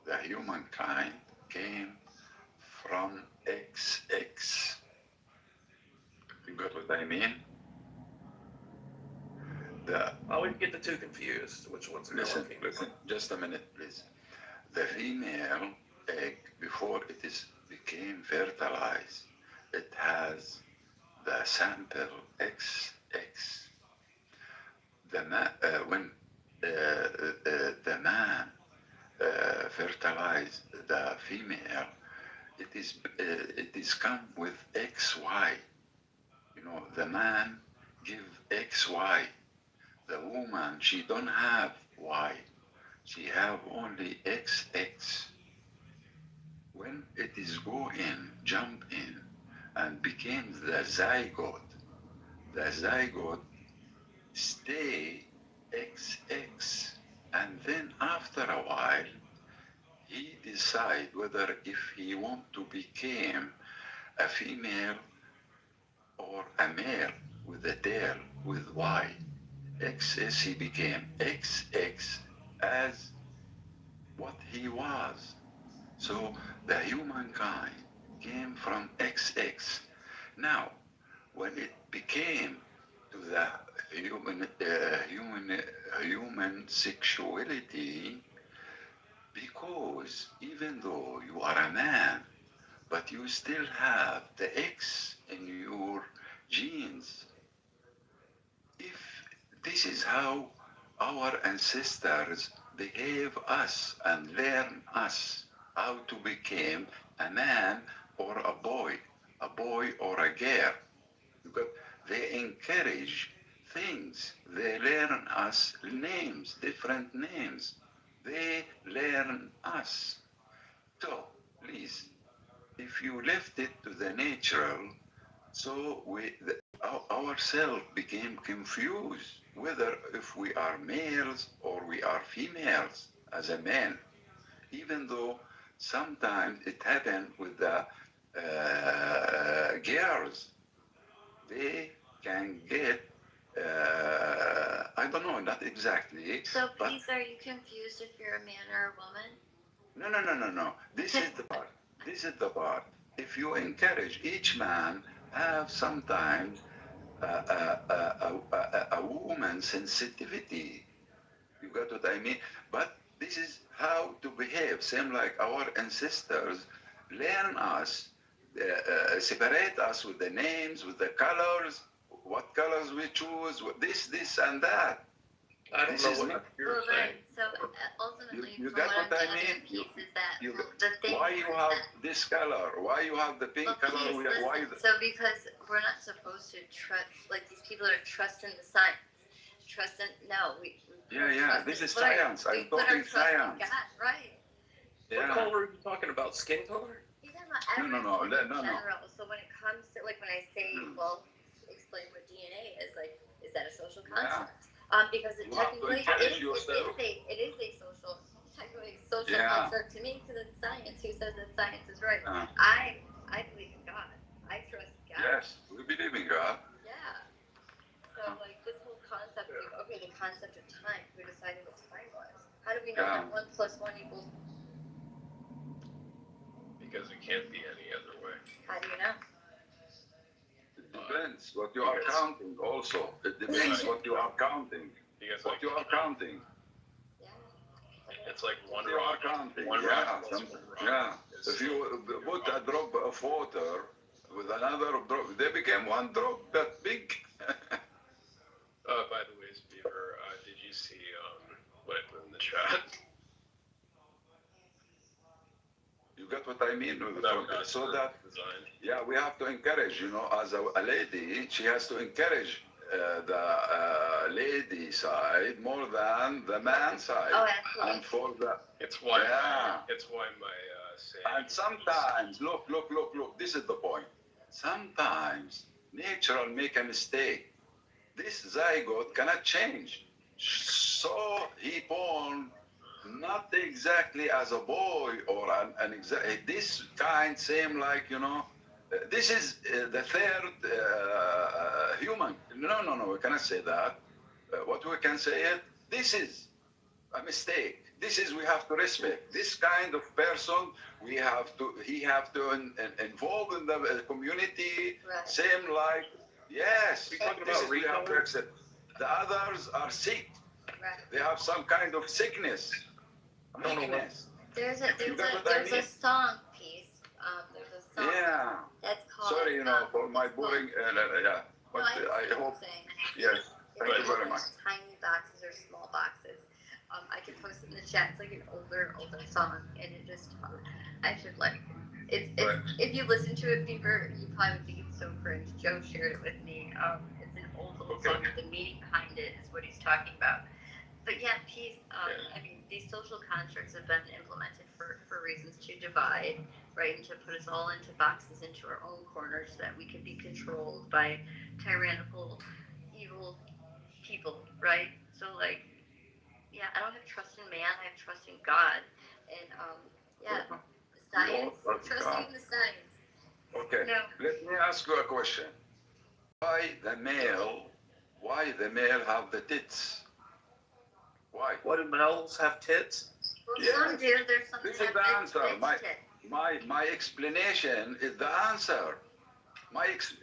the humankind came from XX. You got what I mean? I always get the two confused. Which one's listen, just a minute, please. The female egg, before it became fertilized, it has the sample XX. When the man fertilized the female, it is come with XY. You know, the man give XY. The woman, she don't have Y. She have only XX. When it is go in, jump in, and became the zygote stay XX. And then after a while, he decide whether if he want to become a female or a male with a tail with Y. XS, he became XX as what he was. So the humankind came from XX. Now, when it became to the human sexuality, because even though you are a man, but you still have the X in your genes. If this is how our ancestors behave us and learn us how to become a man or a boy or a girl. Because they encourage things. They learn us names, different names. They learn us. So, please, if you left it to the natural, so ourselves became confused whether if we are males or we are females as a man, even though sometimes it happened with the girls. They can get, I don't know, not exactly. So please, are you confused if you're a man or a woman? No. This is the part. This is the part. If you encourage each man have sometimes a woman sensitivity. You got what I mean? But this is how to behave. Same like our ancestors learn us, separate us with the names, with the colors, what colors we choose, this and that. I don't know what you're saying. So ultimately, You from got what what I'm I mean? gathering, Keith, is that the thing Why is you have that, this color? Why you have the pink color? Keith, Why listen, so because we're not supposed to trust, like these people are trusting the science. We Yeah, this is science. I'm talking science. God, right. What color are you talking about? Skin color? He's talking about everything No. in general. So when it comes to, like, when I say, well, explain what DNA is, like, is that a social construct? Because it technically it is a social, technically social construct to me, because it's science. Who says that science is right? I believe in God. I trust God. Yes, we believe in God. Yeah. So like this whole concept of the concept of time. Who decided what time was? How do we know that 1 + 1 equals? Because it can't be any other way. How do you know? It depends what you are counting. Also, it depends what you are counting. Because what you are counting. It's like one you rock. are counting. One rock plus one rock. Yeah. If you put a drop of water with another drop, they became one drop that big. By the way, Beaver, did you see what I put in the chat? You got what I mean? So that, design. yeah, we have to encourage, as a lady, she has to encourage the lady side more than the man side. Oh, absolutely. And for the, It's why my saying. And sometimes, look, this is the point. Sometimes nature will make a mistake. This zygote cannot change. So he born not exactly as a boy or an exact, this kind same like, this is the third human. No, we cannot say that. What we can say is, this is a mistake. This is, we have to respect. This kind of person, he have to involve in the community, Right. same like, yes, You're talking this about is we have to accept. The others are sick. Right. They have some kind of sickness. Weakness. There's a song piece. There's a song. Yeah. That's called. Sorry, for my boring. Yeah. But I hope. Yes. Thank you very much. Tiny boxes or small boxes. I can post it in the chat. It's like an older song, and it just. I should if you listen to it, Beaver, you probably would think it's so cringe. Joe shared it with me. It's an old song. The meaning behind it is what he's talking about. But yeah, peace. I mean, these social constructs have been implemented for reasons to divide, right, and to put us all into boxes, into our own corners, so that we can be controlled by tyrannical, evil people, right? So like, yeah, I don't have trust in man. I have trust in God, and yeah, the science. Trusting in the science. Okay. No. Let me ask you a question. Why the male have the tits? Why? Why do males have tits? Well, Yes. some do. There's some This that is the have answer. My explanation is the answer.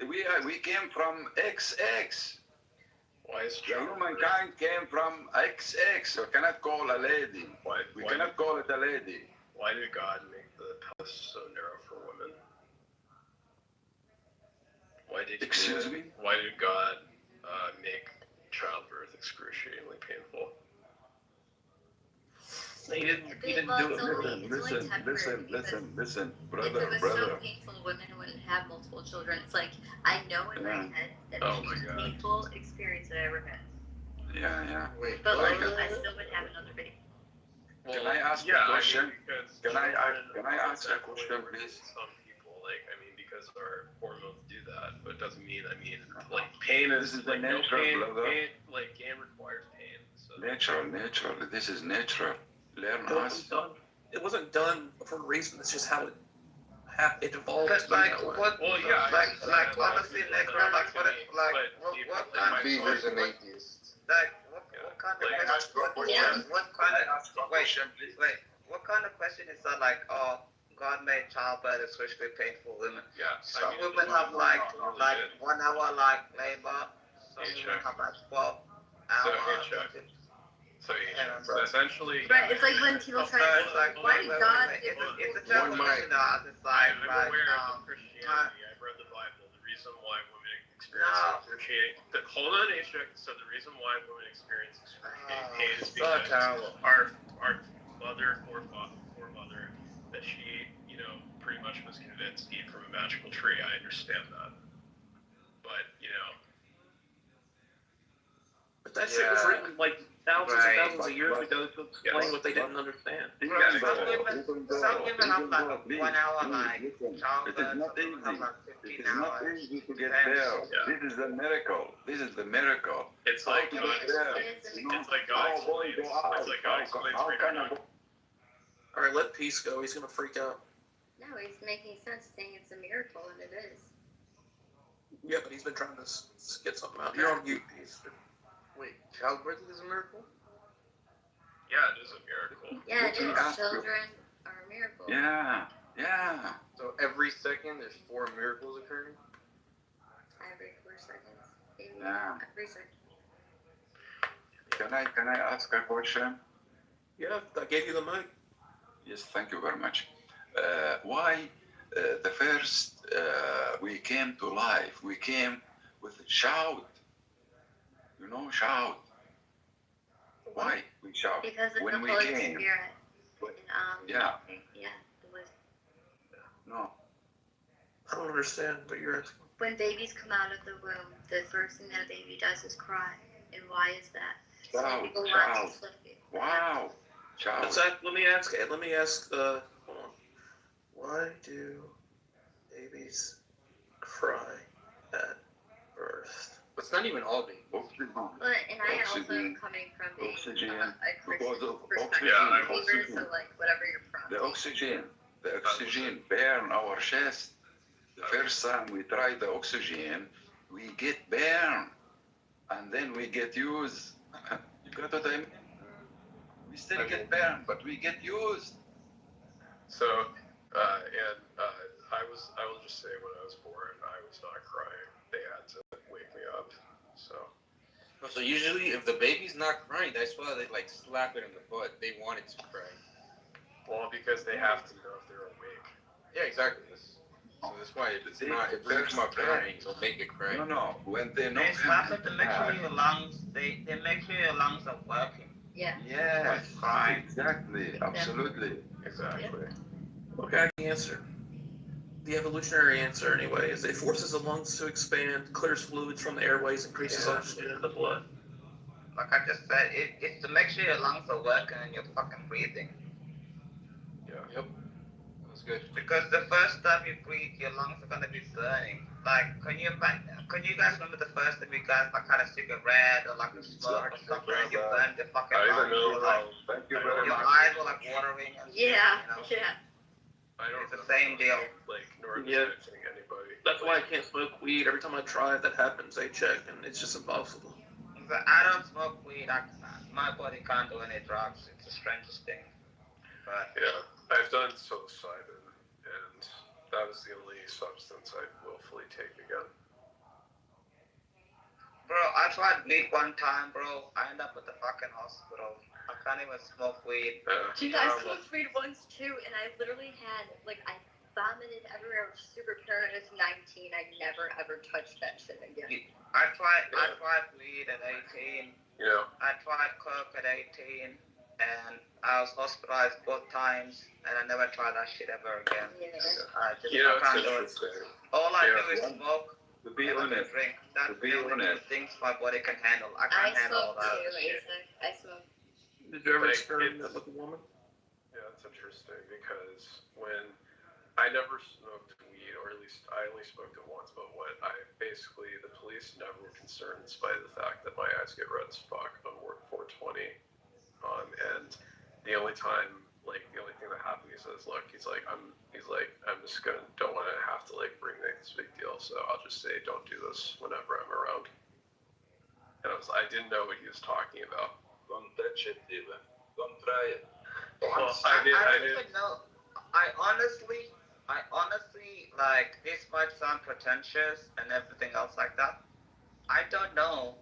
We came from XX. Why is The humankind came from XX. You cannot call a lady. We cannot call it a lady. Why did God make the pelvis so narrow for women? Why did God make childbirth excruciatingly painful? He didn't do it. Listen, If it was so painful, women wouldn't have multiple children. It's like, I know in my head that the most painful experience that I ever had. Yeah. But like, I still would have another baby. Can I ask a question? Can I ask a question, please? Some people, because our hormones do that, but it doesn't mean, pain is the nature, brother. Game requires pain. So. Natural. This is natural. Learn us. It wasn't done for a reason. It's just how it evolved. But honestly, what kind of Beaver's an atheist. What kind of question is that? Like, oh, God made childbirth especially painful women. Yeah. Some women have like 1 hour labor. Some women have like 12 hours. So essentially, right? It's like when people try to say, why did God? It's a terrible question to ask. It's like, I'm aware of Christianity. I've read the Bible. The reason why women experience excruciating. Hold on, Asia. So the reason why women experience excruciating pain is because our foremother, that she, pretty much was convinced to eat from a magical tree. I understand that, but But that shit was written like thousands and thousands of years ago to explain what they didn't understand. Some women have like 1 hour childbirth. It is not easy. It is not easy to get there. This is the miracle. It's like God explains. All right, let Peace go. He's gonna freak out. No, he's making sense, saying it's a miracle, and it is. Yeah, but he's been trying to get something out. You're on mute, Peace. Wait, childbirth is a miracle? Yeah, it is a miracle. Yeah, it is. Children are a miracle. Yeah. So every second there's 4 miracles occurring? Every 4 seconds. Yeah. Every second. Can I ask a question? Yeah, I gave you the mic. Yes, thank you very much. Why the first we came to life, we came with a shout. Shout. Why we shout? Because of when the we Holy came. Spirit. Yeah. It was. No. I don't understand what you're asking. When babies come out of the womb, the first thing that a baby does is cry. And why is that? So that people want to slip it. Wow. Child. Let me ask. Hold on. Why do babies cry at birth? It's not even all babies. Well, and I also am coming from a Christian perspective. So like whatever you're from. The oxygen burn our chest. The first time we try the oxygen, we get burned, and then we get used. You got what I mean? We still get burned, but we get used. So, I will just say when I was born, I was not crying. They had to wake me up. So usually, if the baby's not crying, that's why they slap it in the butt. They want it to cry. Well, because they have to know if they're awake. Yeah, exactly. So that's why if it's not crying, they'll make it cry. No. When they know. They slap it to make sure your lungs. They make sure your lungs are working. Yeah. Yes. Exactly. Absolutely. Exactly. Okay, I can answer. the evolutionary answer anyway is it forces the lungs to expand, clears fluids from the airways, increases oxygen in the blood. Like I just said, it's to make sure your lungs are working and you're fucking breathing. Yeah. Yep. That's good. Because the first time you breathe, your lungs are gonna be burning. Like, can you guys remember the first time you guys like had a cigarette or like a smoke or something and you burned the fucking lungs? Thank you very Your much. eyes were like watering and shit, Yeah, you know? yeah. I don't It's the same deal. like nor Yeah. expecting anybody. That's why I can't smoke weed. Every time I try it, that happens. They check, and it's just impossible. But I don't smoke weed. My body can't do any drugs. It's the strangest thing. But Yeah, I've done psilocybin, and that was the only substance I willfully take again. bro, I tried weed one time, bro. I ended up at the fucking hospital. I can't even smoke weed. Dude, I smoked weed once too, and I literally had, like, I vomited everywhere. I was super paranoid. I was 19. I never ever touched that shit again. I tried weed at 18. Yeah. I tried coke at 18, and I was hospitalized both times, and I never tried that shit ever again. Yeah. I You know, I can't it's do it. interesting. All I Yeah. do is smoke. To be and I honest, drink. That's to be the only two honest. things my body can handle. I I can't handle all smoke that. too, Isaac. I smoke. Did you ever Like, experiment with a woman? Yeah, it's interesting because when I never smoked weed, or at least I only smoked it once, but when the police never were concerned in spite of the fact that my eyes get red as fuck on work 420. And the only thing that happened, he says, look, I'm just don't want to have to like bring this big deal, so I'll just say don't do this whenever I'm around. And I didn't know what he was talking about. Don't touch it even. Don't try it. Well, I don't even know. I honestly, like, this might sound pretentious and everything else like that. I don't know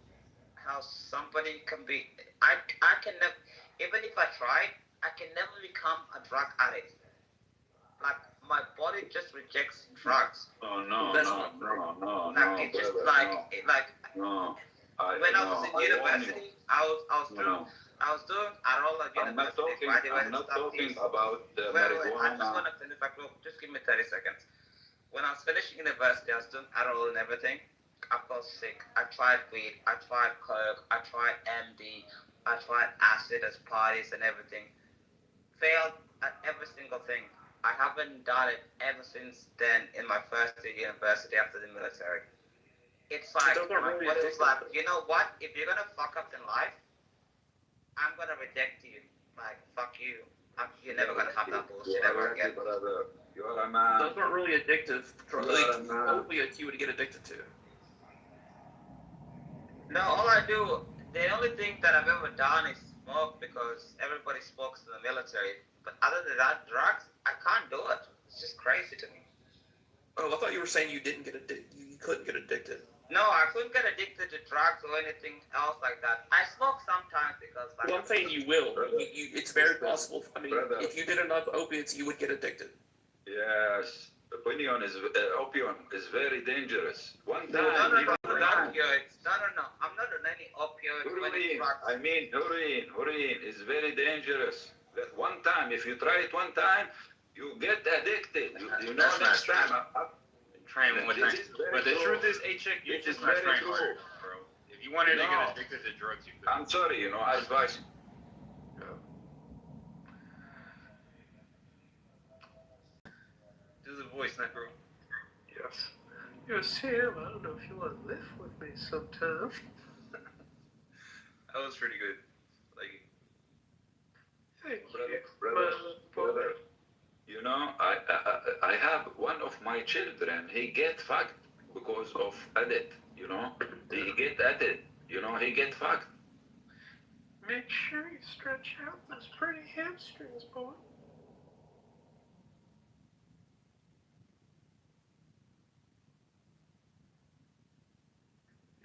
how somebody can be. I can never, even if I try, I can never become a drug addict. Like, my body just rejects drugs. Oh, no. Like, it's just No. when I was in university, I was doing Arol at I'm not university. talking about the Wait, I just marijuana. want to finish. Just give me 30 seconds. When I was finishing university, I was doing Adderall and everything. I felt sick. I tried weed. I tried coke. I tried MD. I tried acid as parties and everything. Failed at every single thing. I haven't done it ever since then in my first year university after the military. It's like, my body's like, you know what? If you're going to fuck up in life, I'm going to reject you. Like, fuck you. You're never going to have that bullshit ever again. You are a man. Those aren't really addictive drugs. Opiates you would get addicted to. No, all I do, the only thing that I've ever done is smoke because everybody smokes in the military. But other than that, drugs, I can't do it. It's just crazy to me. Oh, I thought you were saying you didn't get addicted. You couldn't get addicted. No, I couldn't get addicted to drugs or anything else like that. I smoke sometimes because, like... Well, I'm saying you will. It's very possible. I mean, if you did enough opiates, you would get addicted. Yes. Opium is very dangerous. One No, time. not opioids. No. I'm not on any opioids. Heroin is very dangerous. That one time, if you try it one time, you get addicted. You know, next time. Trying one more time. But the truth is, chick, you're just not trying hard, bro. If you wanted to get addicted to drugs, you could. I'm sorry, I advise. Do the voice, not bro. Yes. Yes, Sam, I don't know if you want to live with me sometime. That was pretty good. Like, thank Brother, I have one of my children. He get fucked because of addict. He get addict. He get fucked. Make sure you stretch out those pretty hamstrings, boy.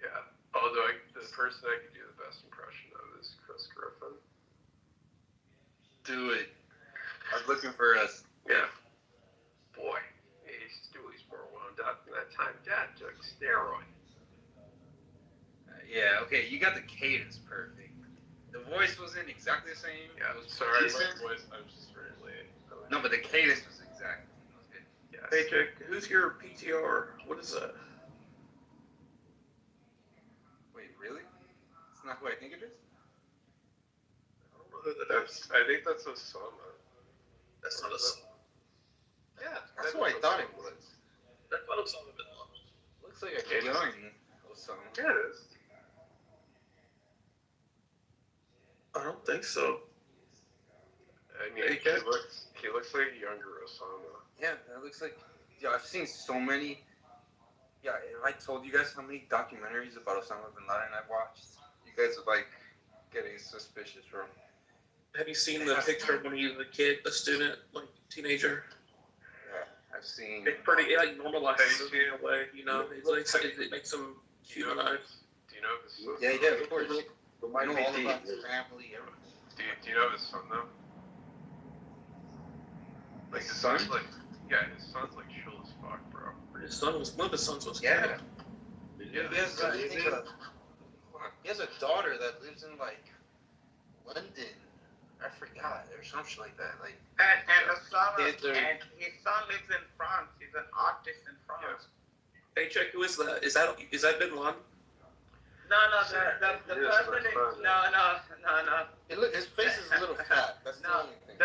Yeah. Although the person I could do the best impression of is Chris Griffin. do it. I was looking for us. Yeah. Boy, Stewie's more wound up than that time Dad took steroids. Yeah, okay, you got the cadence perfect. The voice wasn't exactly the same. Yeah, it was sorry, decent. my voice, I was just really late. No, but the cadence was exactly. It was good. Yes. Hey, Jake, who is your PTR? What is that? Wait, really? It's not who I think it is? I don't know who that is. I think that's Osama. That's not Osama. Yeah, That's who I thought it was. That's not Osama bin Laden. Looks like a young Osama. Yeah, it is. I don't think so. I mean, he looks like a younger Osama. Yeah, that looks like. Yeah, I've seen so many. Yeah, if I told you guys how many documentaries about Osama bin Laden I've watched, you guys would like getting suspicious, bro. Have you seen the picture of when he was a kid, a student, like teenager? Yeah, I've seen. It's pretty, it like normalizes it in a way, you know? It's like, it makes him humanized. Do you know this? Yeah, of course. I know all about his family, everything. Do you know his son though? Like his son's like, yeah, his son's like chill as fuck, bro. His son was, one of his sons was Yeah. Yeah. He has, he has a daughter that lives in like London. I forgot, or something like that. Like, And Osama, and his son lives in France. He's an artist in France. Hey, check, who is that? Is that bin Laden? No, the person is, no. His face is a little fat. That's the only thing.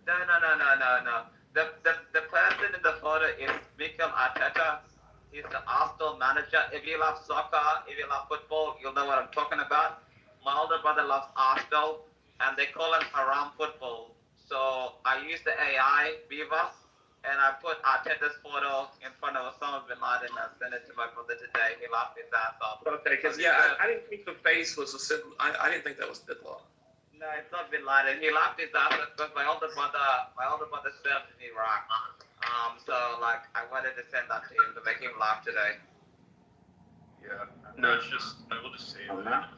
No. The person in the photo is Mikel Arteta. He's the Arsenal manager. If you love soccer, if you love football, you'll know what I'm talking about. My older brother loves Arsenal, and they call it haram football. So I used the AI, Viva, and I put Arteta's photo in front of Osama bin Laden and sent it to my brother today. He laughed his ass off. Okay, because I didn't think the face was a symbol. I didn't think that was bin Laden. No, it's not bin Laden. He laughed his ass off because my older brother served in Iraq. So like I wanted to send that to him to make him laugh today. Yeah. No, it's just I will just say that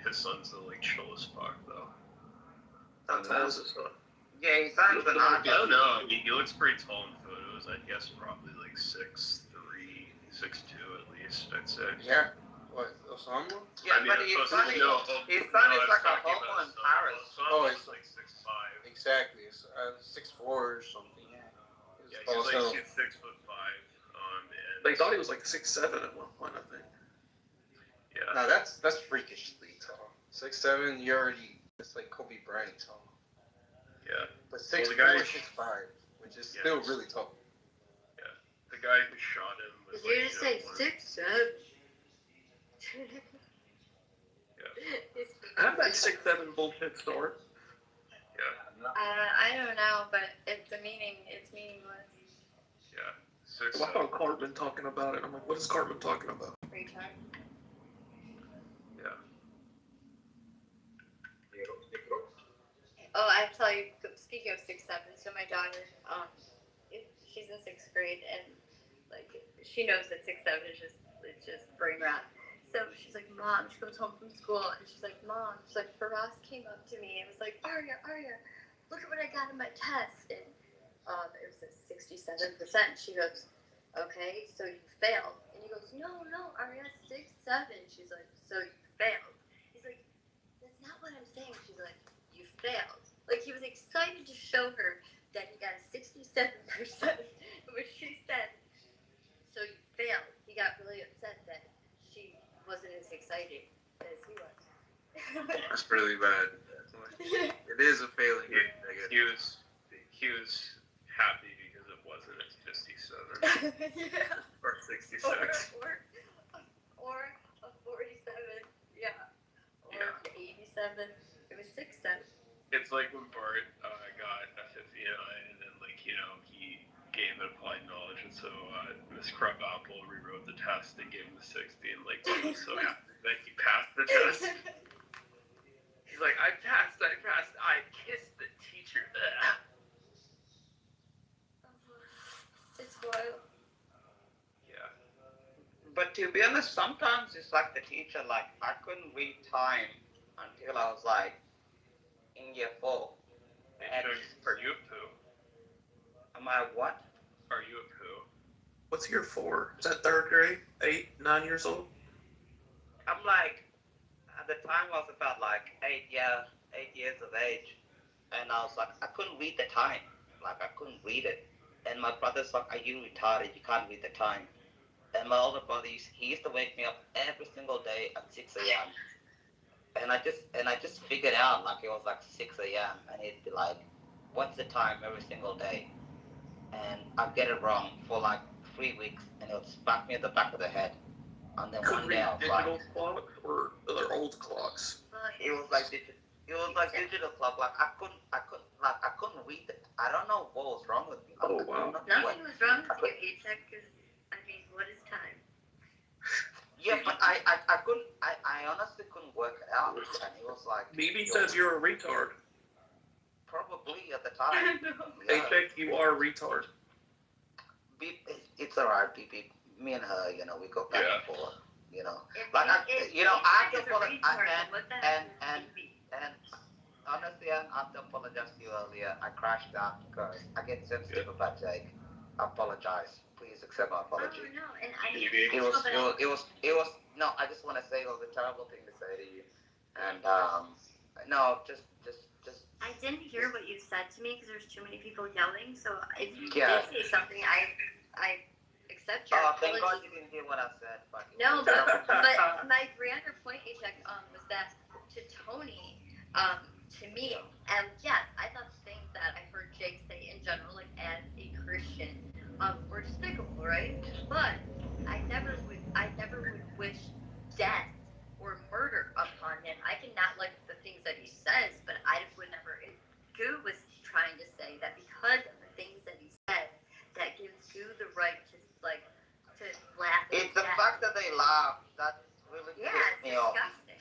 his son's the like chill as fuck though. That's his son. Yeah, he sounds an I artist. don't know. I mean, he looks pretty tall in photos. I guess probably like 6'3", 6'2" at least. I'd say. Yeah. What, Osama? Yeah, I mean, but his son is like a homo in Paris. Oh, it's like 6'5". Exactly. It's 6'4" or something. Yeah, he's 6'5". And They thought he was like 6'7" at one point, I think. Yeah. No, that's freakishly tall. 6'7", you already. It's like Kobe Bryant tall. Yeah. But 6'4", the guy- 6'5", which is still really tall. Yeah. The guy who shot him was Did you just say 6'7"? How that 6'7" bullshit store? Yeah. I don't know, but it's meaningless. Yeah. Well, I found Cartman talking about it. I'm like, what is Cartman talking about? Retard. Yeah. Oh, I have to tell you, speaking of 6'7", so my daughter, she's in 6th grade, and like she knows that 6'7" is just brain rot. So she's like, Mom, she goes home from school, and she's like, Mom, she's like, Faraz came up to me and was like, Arya, look at what I got in my test, and it was a 67%. She goes, okay, so you failed, and he goes, no, Arya, 6'7". She's like, so you failed. He's like, that's not what I'm saying. She's like, you failed. Like, he was excited to show her that he got a 67%, which she said, so you failed. He got really upset that she wasn't as excited as he was. That's really bad. It is a failing. He was happy because it wasn't at 57 Yeah. or 66. Or a 47, yeah. Or 87. It was 6'7". It's like when Bart got a 59, and then he gained applied knowledge, and so Miss Crabapple rewrote the test and gave him the 60, and Bart was so happy that he passed the test. He's like, I passed, I kissed the teacher. It's wild. Yeah. But to be honest, sometimes it's like the teacher, like, I couldn't read time until I was like in year 4. And Are you a poo? am I what? Are you a poo? What's year 4? Is that 3rd grade? 8, 9 years old? I'm like, at the time I was about like 8 years of age. And I was like, I couldn't read the time. Like, I couldn't read it. And my brother's like, "Are you retarded? You can't read the time." And my older brother, he used to wake me up every single day at 6 a.m. And I just figured out like it was like 6 a.m. and he'd be like, "What's the time?" every single day, and I'd get it wrong for like 3 weeks, and it would smack me in the back of the head. And then Could one day read I was digital like, clock or other old clocks. it was like digital clock. Like I couldn't read it. I don't know what was wrong with me. Like, Oh wow. Nothing was wrong with you, A-Tech, because, I mean, what is time? Yeah, but I honestly couldn't work it out, and it was like BB says you're a retard. probably at the time. Hey, Jake, you are a retard. It's alright, BB. Me and her, we go back and forth. If Like I have to is a apologize. retard, what the heck And honestly, I have to apologize to you earlier. I crashed out because I get sensitive about Jake. I apologize. Please accept my apology. Oh, no, and I It was. No, I just want to say it was a terrible thing to say to you. And no, just. I didn't hear what you said to me because there's too many people yelling. So if you Yeah. did say something, I accept your Oh, thank God apology. you didn't hear what I said. But No, but my grander point, A-Tech, was that to Tony, to me, and yes, I thought the things that I heard Jake say in general, like as a Christian, were despicable, right? But I never would wish death or murder upon him. I cannot like the things that he says, but I would never. Goo was trying to say that because of the things that he said, that gives Goo the right to laugh at it's the death. fact that they laugh that really Yeah, pissed it's me off. disgusting.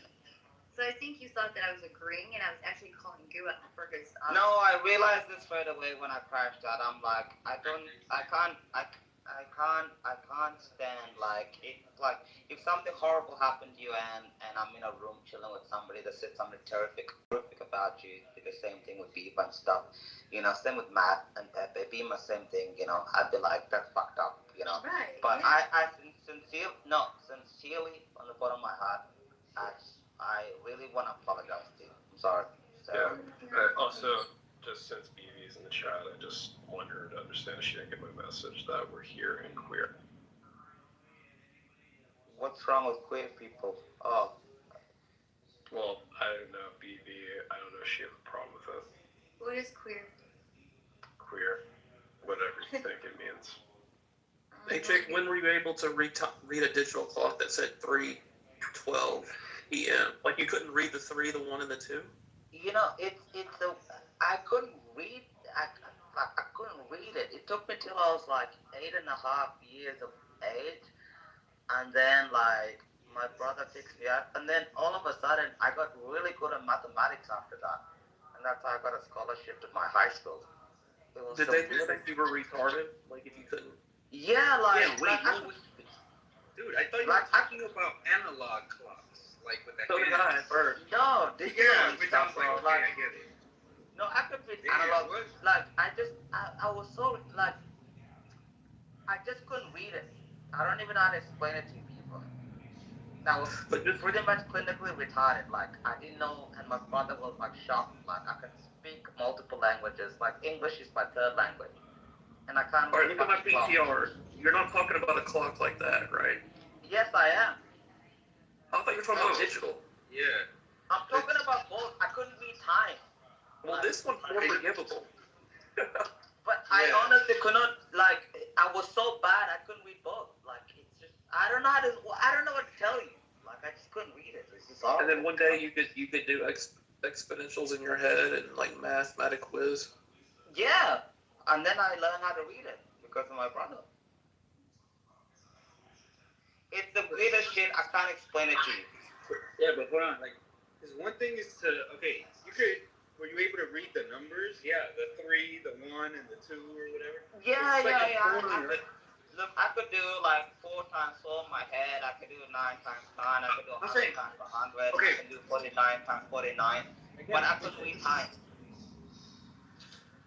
So I think you thought that I was agreeing, and I was actually calling Goo out for his. No, I realized this right away when I crashed out. I'm like, I can't stand like it. Like if something horrible happened to you and I'm in a room chilling with somebody that said something terrific about you, did the same thing with Beep and stuff. Same with Matt and Pepe. Beam the same thing. I'd be like, that's fucked up. Right. But yeah. I sincerely, from the bottom of my heart, I really want to apologize to you. I'm sorry. So, Yeah. Also, just since BB's in the chat, I just want her to understand she didn't get my message that we're here and queer. what's wrong with queer people? Oh, Well, I don't know, BB. I don't know if she has a problem with it. What is queer? Queer. Whatever you think it means. Hey, Jake, when were you able to read a digital clock that said 3:12 p.m.? Like you couldn't read the 3, the 1, and the 2? I couldn't read. I couldn't read it. It took me till I was like 8.5 years of age, and then like my brother picked me up, and then all of a sudden I got really good at mathematics after that, and that's how I got a scholarship to my high school. Did they just think you were retarded? Like if you couldn't? Yeah, like. Yeah, wait, dude, I thought you were talking about analog clocks, like with the So did I first. No, Yeah, which I was like, okay, I get it. No, I could read analog. Like, I was so, like, I just couldn't read it. I don't even know how to explain it to people. I was pretty much clinically retarded. Like, I didn't know, and my brother was, like, shocked. Like, I could speak multiple languages. Like, English is my third language. And I can't Alright, read look at my fucking clock. PTR. You're not talking about a clock like that, right? Yes, I am. I thought you were talking about digital. Yeah. I'm talking about both. I couldn't read time. Well, this one's more forgivable. But I honestly could not, like, I was so bad I couldn't read both. Like, it's just, I don't know what to tell you. Like, I just couldn't read it. It's just horrible. And then one day you could do exponentials in your head and like mathematic quiz. Yeah, and then I learned how to read it because of my brother. It's the weirdest shit. I can't explain it to you. Yeah, but hold on, like, because one thing is to, okay, were you able to read the numbers? Yeah, the 3, the 1, and the 2, or whatever? Yeah. Look, I could do like 4 times 4 in my head. I could do 9 times 9. I could do 100 times 100. Okay. I could do 49 times 49. But I couldn't read time.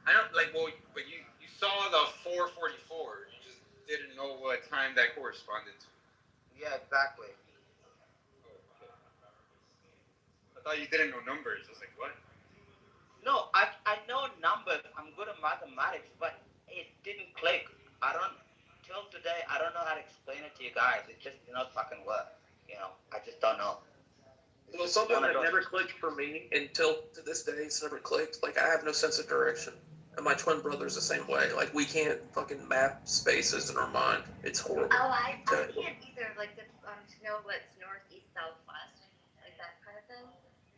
I don't, like, well, but you saw the 444. You just didn't know what time that corresponded to. Yeah, exactly. I thought you didn't know numbers. I was like, what? No, I know numbers. I'm good at mathematics, but it didn't click. Till today, I don't know how to explain it to you guys. It just did not fucking work. I just don't know. Well, something that never clicked for me until to this day, it's never clicked. Like, I have no sense of direction. And my twin brother's the same way. Like, we can't fucking map spaces in our mind. It's horrible. Oh, I can't either. Like, to know what's north, east, south, west, like that kind of thing.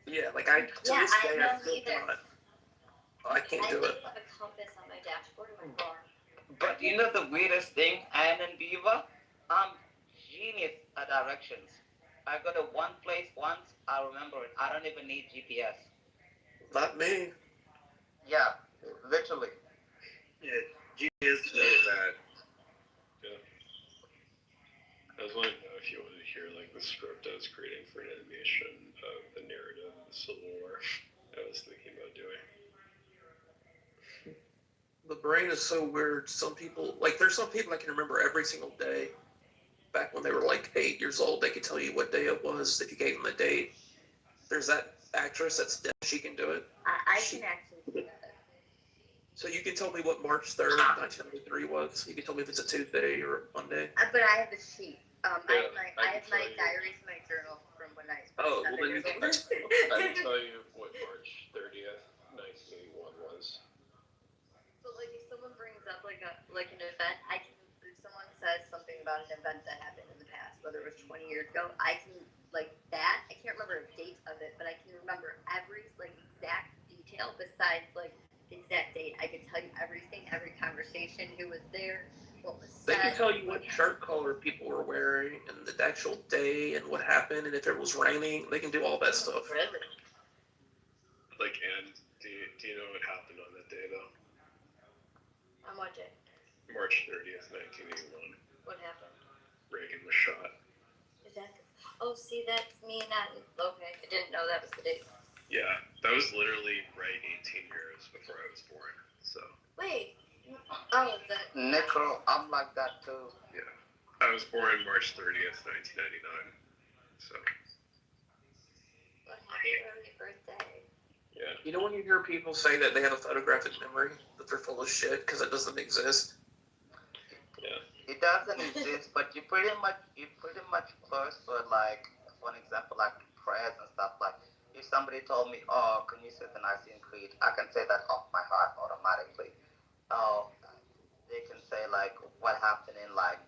Yeah, like, to this day, I still cannot. I can't do it. I have a compass on my dashboard of my car. But you know the weirdest thing, Ann and Beaver? I'm genius at directions. I go to one place once, I remember it. I don't even need GPS. Not me. Yeah, literally. Yeah, GPS is that. Yeah. I was wondering if you wanted to hear like the script I was creating for an animation of the narrative of the Civil War. I was thinking about doing. The brain is so weird. Some people, like, there's some people I can remember every single day. Back when they were like 8 years old, they could tell you what day it was if you gave them a date. There's that actress that's deaf. She can do it. I can actually do that. So you can tell me what March 3rd, 1993 was. You can tell me if it's a Tuesday or a Monday. But I have a sheet. I have my diaries, my journal from when I was 7 years old. I can tell you what March 30th, 1981 was. So like if someone brings up like an event, if someone says something about an event that happened in the past, whether it was 20 years ago, I can like that. I can't remember a date of it, but I can remember every like exact detail besides like the exact date. I could tell you everything, every conversation, who was there, what was said. They can tell you what shirt color people were wearing and the actual day and what happened and if it was raining. They can do all that stuff. Really? Like, and do you know what happened on that day though? On what day? March 30th, 1981. What happened? Reagan was shot. Is that? Oh, see, that's me not. Okay, I didn't know that was the date. Yeah, that was literally right 18 years before I was born. So. Wait. Oh, Necro, I'm like that too. Yeah, I was born March 30th, 1999. So. Well, happy early birthday. Yeah. You know when you hear people say that they have a photographic memory, that they're full of shit because it doesn't exist? Yeah. It doesn't exist, but you pretty much close for like, for an example, like prayers and stuff. Like, if somebody told me, "Oh, can you say the Nicene Creed?" I can say that off my heart automatically. Oh, they can say like what happened in like,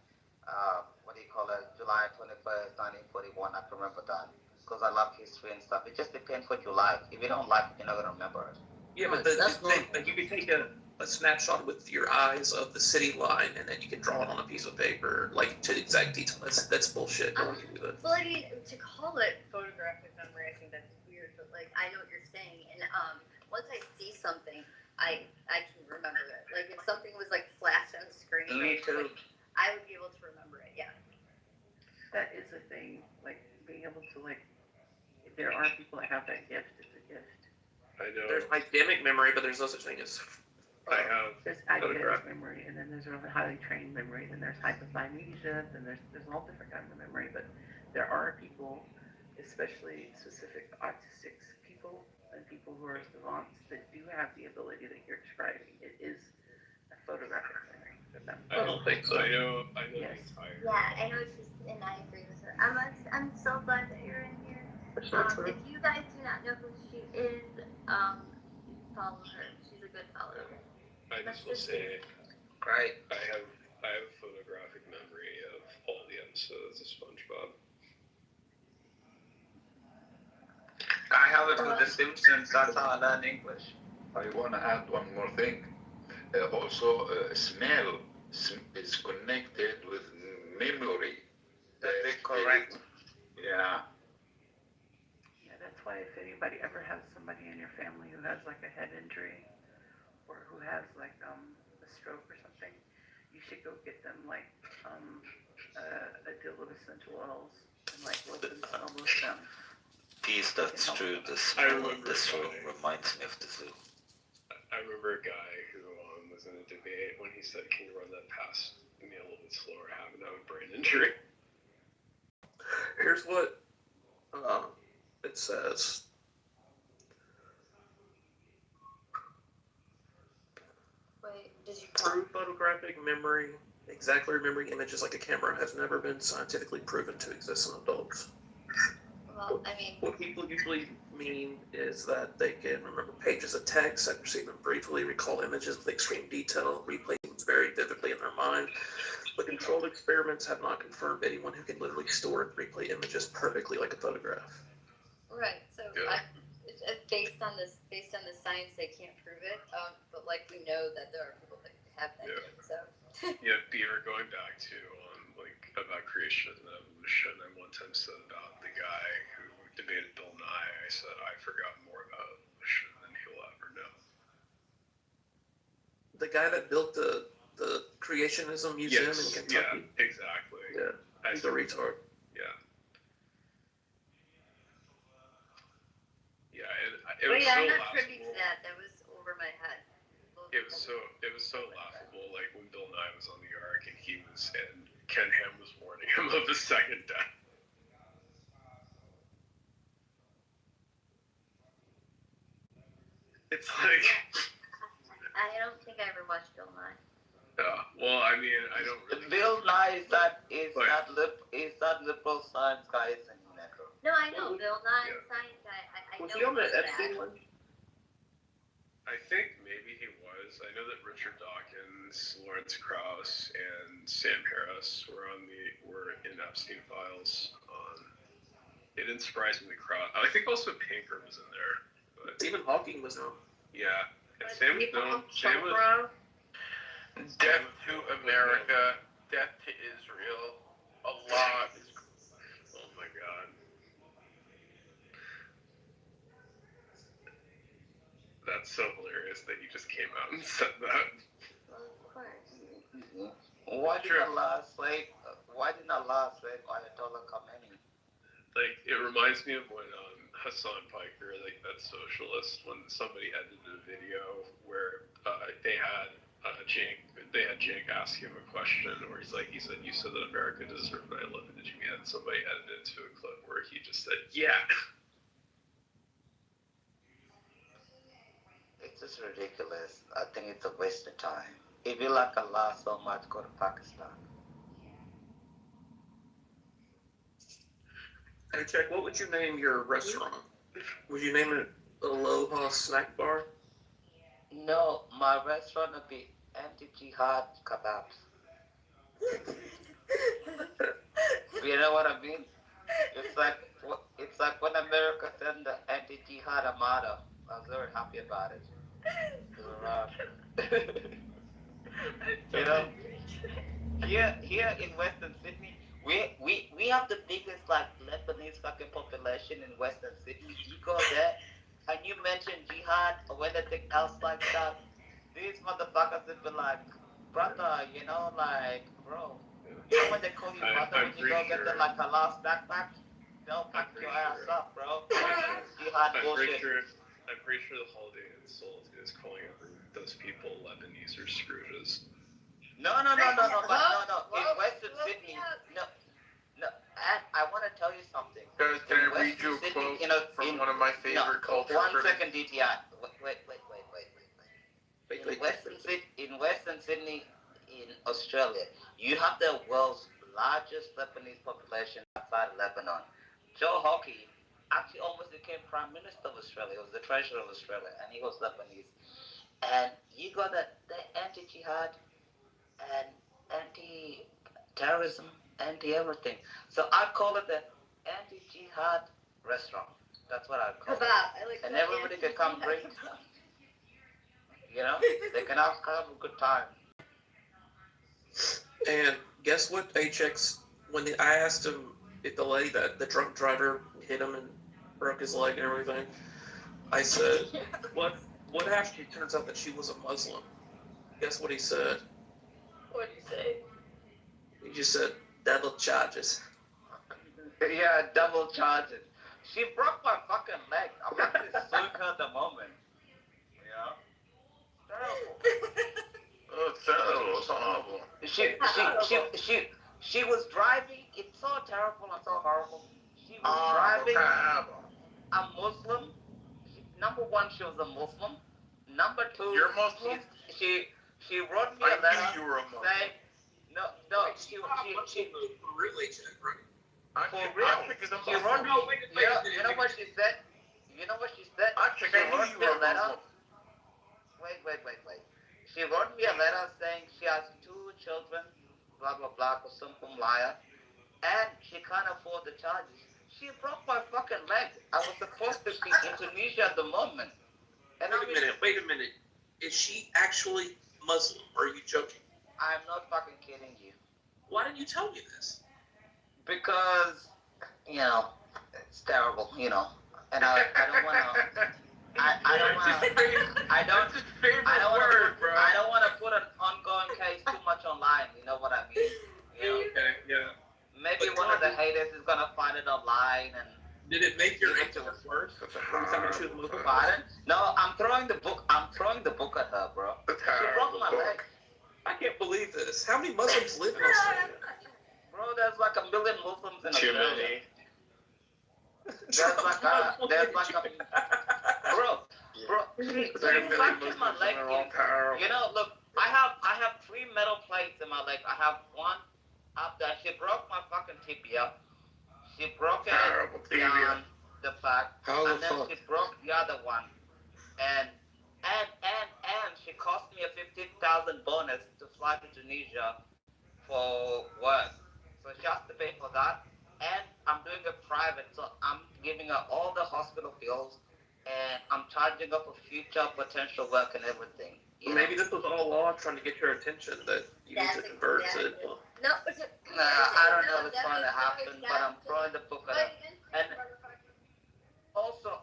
what do you call it, July 21st, 1941. I can remember that because I love history and stuff. It just depends what you like. If you don't like it, you're not gonna remember it. Yeah, but you can take a snapshot with your eyes of the city line, and then you can draw it on a piece of paper, like to exact detail. That's bullshit. No one can do that. Well, I mean, to call it photographic memory, I think that's weird. But like, I know what you're saying, and once I see something, I can remember it. Like if something was like flashed on the screen, Me too. I would be able to remember it. Yeah. That is a thing. Like being able to like, if there are people that have that gift, it's a gift. I know. There's eidetic memory, but there's no such thing as there's eidetic memory, and then there's really highly trained memory, then there's hypothymesia, then there's all different kinds of memory. But there are people, especially specific autistic people and people who are savants, that do have the ability that you're describing. It is a photographic memory. I don't think so. I know Yes. the entire. Yeah, I know she's, and I agree with her. I'm so glad that you're in here. If you guys do not know who she is, follow her. She's a good follower. I just will say, right. I have photographic memory of all the episodes of SpongeBob. I have it with The Simpsons. That's how I learned English. I want to add one more thing. Also, smell is connected with memory. That is correct. Yeah. Yeah, that's why if anybody ever has somebody in your family who has like a head injury or who has like a stroke or something, you should go get them like a deal of essential oils and like let them smell those stems. Geez, that's true. The smell in this room reminds me of the zoo. I remember a guy who was in a debate when he said, "Can you run that past me a little bit slower? I haven't had a brain injury." Here's what it says. Wait, did you true photographic memory, exactly remembering images like a camera, has never been scientifically proven to exist in adults. Well, I mean, What people usually mean is that they can remember pages of text, perceive them briefly, recall images with extreme detail, replay them very vividly in their mind. But controlled experiments have not confirmed anyone who can literally store and replay images perfectly like a photograph. right. So it's based on the science, they can't prove it. But like we know that there are people that have that. Yeah. So. Yeah, Beaver, going back to about creation and evolution, I one time said about the guy who debated Bill Nye, I said I forgot more about evolution than he'll ever know. The guy that built the Creationism Museum in Kentucky. Yeah, exactly. Yeah, he's a retard. Yeah. Yeah, But yeah, I'm not privy to that. That was over my head. It was so laughable. Like when Bill Nye was on the Ark and Ken Ham was warning him of a second death. It's like. I don't think I ever watched Bill Nye. Yeah. Well, I mean, I don't really. Bill Nye is that liberal science guy, isn't he, Neko? No, I know Bill Nye, science guy. I Was know. he on the Epstein one? I think maybe he was. I know that Richard Dawkins, Lawrence Krauss, and Sam Harris were in Epstein files. It didn't surprise me that Krauss. I think also Pinker was in there. But Stephen Hawking was on. Yeah, and Sam was known. Sam was. Death to America, death to Israel, a lot. Oh my God. That's so hilarious that you just came out and said that. Well, of course. Why didn't Allah save Ayatollah Khomeini? Like, it reminds me of when Hassan Piker, like that socialist, when somebody edited a video where they had Cenk ask him a question where he said, you said that America deserved 9/11, did you get it? Somebody edited to a clip where he just said, yeah. It's just ridiculous. I think it's a waste of time. If you like Allah so much, go to Pakistan. Hey, Jack, what would you name your restaurant? Would you name it Aloha Snack Bar? No, my restaurant would be anti-jihad kebabs. You know what I mean? It's like when America sent the anti-jihad armada. I was very happy about it. You know, here in Western Sydney, we have the biggest Lebanese fucking population in Western Sydney. You go there and you mention jihad or anything else like that, these motherfuckers would be like, brother, bro. You know when they call you brother when you go get them a last backpack? They'll pack your ass up, bro. Jihad bullshit. I'm pretty sure the holiday insult is calling those people Lebanese or Scrooges. No. In Western Sydney, no. And I want to tell you something. Guys, can I read you a quote from one of my favorite culture critics? 1 second, DTI. Wait. In Western Sydney, in Australia, you have the world's largest Lebanese population outside Lebanon. Joe Hockey actually almost became Prime Minister of Australia. He was the Treasurer of Australia, and he was Lebanese. And you got the anti-jihad and anti-terrorism, anti-everything. So I call it the anti-jihad restaurant. That's what I call it. And everybody can come drink. You know, they can have a good time. And guess what, HX? When I asked him if the drunk driver hit him and broke his leg and everything, I said, what happened? It turns out that she was a Muslim. Guess what he said? What did you say? He just said, double charges. Yeah, double charges. She broke my fucking leg. I'm actually suing her at the moment. Yeah. Terrible. Oh, terrible. It's horrible. She was driving. It's so terrible and so horrible. She was driving a Muslim. Number one, she was a Muslim. Number two, You're Muslim? She wrote me a letter you were a Muslim. saying, no, she Really, Jack, right? for real. She wrote me, you know what she said? You know what she said? She wrote me a letter. Wait. She wrote me a letter saying she has 2 children, blah, blah, blah, some liar, and she can't afford the charges. She broke my fucking leg. I was supposed to be in Tunisia at the moment. And Wait a minute. Is she actually Muslim, or are you joking? I'm not fucking kidding you. Why didn't you tell me this? Because, it's terrible, and I don't want to. I don't want to put an ongoing case too much online. You know what I mean? Okay, yeah. Maybe one of the haters is gonna find it online and. Did it make your incident worse? Pardon? No, I'm throwing the book at her, bro. She broke my leg. I can't believe this. How many Muslims live in Australia? Bro, there's like 1 million Muslims in Too Australia. many. There's like a bro. She fractured my leg. Look, I have 3 metal plates in my leg. I have one up there. She broke my fucking tibia. She broke it down the back, and then she broke the other one, and she cost me a 15,000 bonus to fly to Tunisia for work. So she has to pay for that, and I'm doing it private, so I'm giving her all the hospital bills, and I'm charging her for future potential work and everything. Maybe this was all law trying to get your attention that you need to convert to. I don't know if it's going to happen, but I'm throwing the book at her. And also,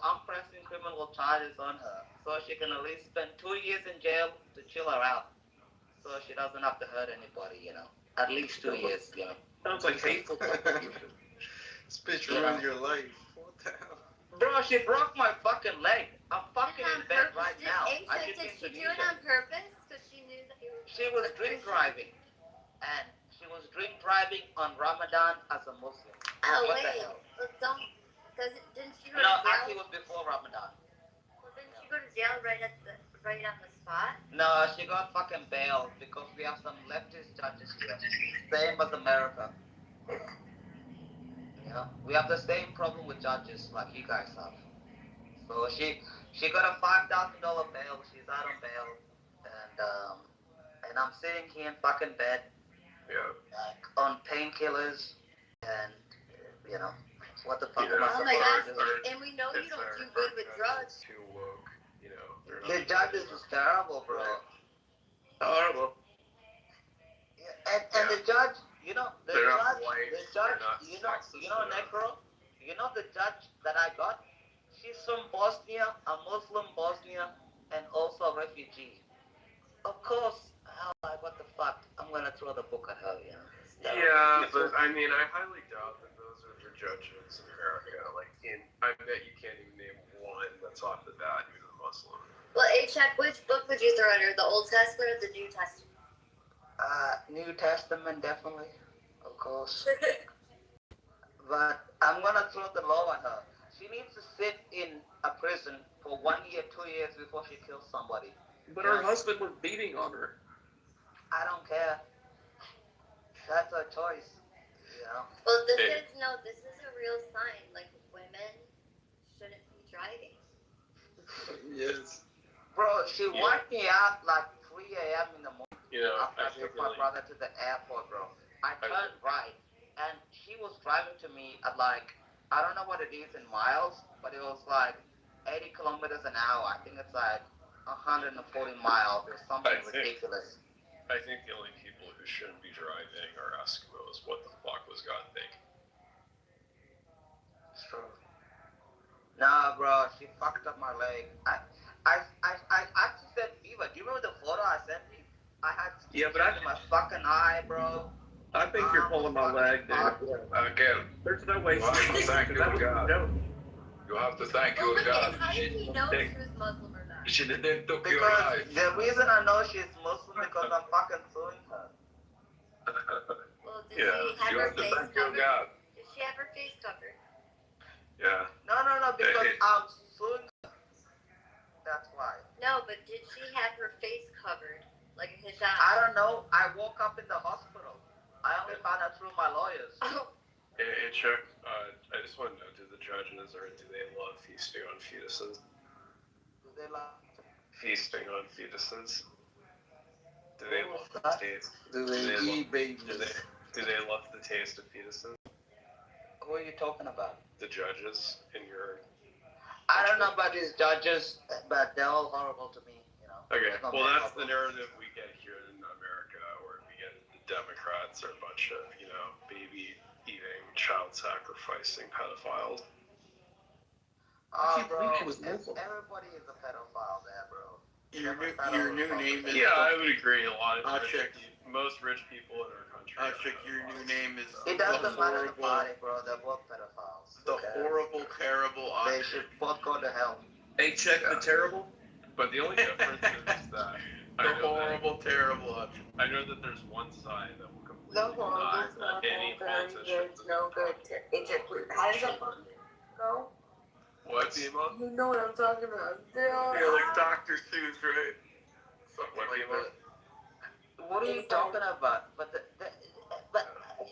I'm pressing criminal charges on her, so she can at least spend 2 years in jail to chill her out, so she doesn't have to hurt anybody, At least 2 years, Sounds like hateful. This bitch ruined your life. What the hell? Bro, she broke my fucking leg. I'm fucking in bed right now. Did she do it on purpose? Because she knew that you were... She was drink driving. And she was drink driving on Ramadan as a Muslim. Oh, what wait. The hell? Didn't she go to No, jail? actually it was before Ramadan. Well, didn't she go to jail right on the spot? No, she got fucking bailed because we have some leftist judges here. Same as America. We have the same problem with judges like you guys have. So she got a $5,000 bail. She's out on bail, and I'm sitting here in fucking bed, on painkillers, and what the fuck am I Oh my supposed gosh! to do? And we know you don't do good with drugs. Too woke, The judges is terrible, bro. Horrible. And the judge, the judge, Negro, the judge that I got, she's from Bosnia, a Muslim Bosnia, and also a refugee. Of course, what the fuck? I'm gonna throw the book at her, Yeah, but I mean, I highly doubt that those are the judges in America. I bet you can't even name one that's off the bat who's a Muslim. Well, H-Check, which book would you throw at her? The Old Testament or the New Testament? New Testament, definitely, of course. But I'm gonna throw the law at her. She needs to sit in a prison for 1 year, 2 years before she kills somebody. But her husband was beating on her. I don't care. That's her choice, Well, this is a real sign. Like, women shouldn't be driving. Yes. Bro, she wiped me out like 3 a.m. in the morning. After I took my brother to the airport, bro. I turned right, and she was driving to me at I don't know what it is in miles, but it was 80 kilometers an hour. I think it's 140 miles or something ridiculous. I think the only people who shouldn't be driving are Eskimos. What the fuck was God thinking? It's true. Nah, bro, she fucked up my leg. I actually said fever. Do you remember the photo I sent you? I had in my fucking eye, bro. I think you're pulling my leg, dude. Again, There's no way. you have to thank your God. No. You have to thank your God. How did he know she was Muslim or not? She didn't took your Because life. the reason I know she's Muslim because I'm fucking suing her. Well, did Yeah, she have you her have to face thank your covered? God. Did she have her face covered? Yeah. No, because I'm suing her. That's why. No, but did she have her face covered? like a hijab? I don't know. I woke up in the hospital. I only found out through my lawyers. Hey, Chuck, I just want to know, do the judges, or do they love feasting on fetuses? Do they love Feasting on fetuses? Do they love the taste? Do they eat babies? Do they love the taste of fetuses? Who are you talking about? The judges in your... I don't know about these judges, but they're all horrible to me, you know. Okay, well, that's the narrative we get here in America, where we get the Democrats are a bunch of, you know, baby-eating, child-sacrificing pedophiles. Oh, bro, everybody is a pedophile there, bro. Your new name is... Yeah, I would agree. A lot of most rich people in our country. Your new name is... It doesn't matter the party, bro. They're both pedophiles. The horrible, terrible They should both go to hell. Hey, check the terrible. But the only difference is that terrible option. I know that there's one side that will completely The horrible, deny that any politician. no good. How does that go? What, Dima? You know what I'm talking about. Yeah, like Dr. Seuss, right? What, Dima? What are you talking about? But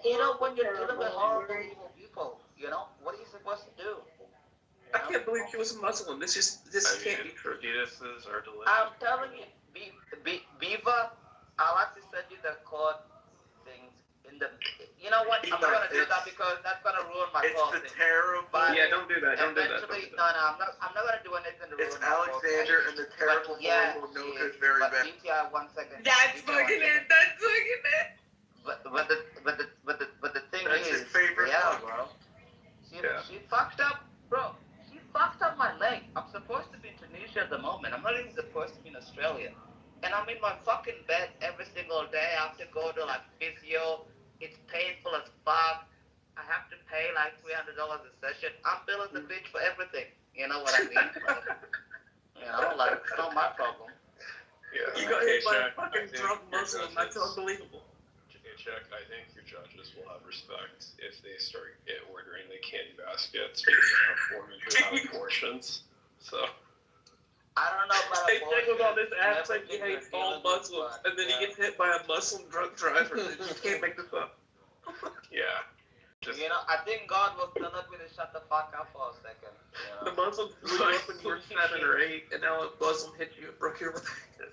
you know, when you're dealing with horrible, evil people, you know, what are you supposed to do? I can't believe she was a Muslim. This can't be true. Fetuses are delicious. I'm telling you, Beaver, I'll have to send you the code things in the. You know what? I'm not gonna do that because that's gonna ruin my call. It's the terrible. Yeah, don't do that. Don't do that. Eventually, no, I'm not gonna do anything to ruin It's my call. Alexander and the terrible, horrible, no good, very but bad. BTI, 1 second. That's fucking it. That's fucking it. But the thing That's is, his favorite yeah, one. bro. She fucked up, bro. She fucked up my leg. I'm supposed to be in Tunisia at the moment. I'm not even supposed to be in Australia. And I'm in my fucking bed every single day. I have to go to like physio. It's painful as fuck. I have to pay like $300 a session. I'm billing the bitch for everything. You know what I mean? You know, like it's not my problem. Yeah. You got hit by a fucking drunk Muslim. That's unbelievable. Check. I think your judges will have respect if they start ordering the candy baskets because they have 400 abortions. So. I don't know about Hey, check about this ass like he hates all Muslims, and then he gets hit by a Muslim drunk driver. You can't make this up. Yeah. You know, I think God was telling me to shut the fuck up for a second. You know? The Muslim blew you up when you were 7 or 8, and now a Muslim hit you and broke your leg.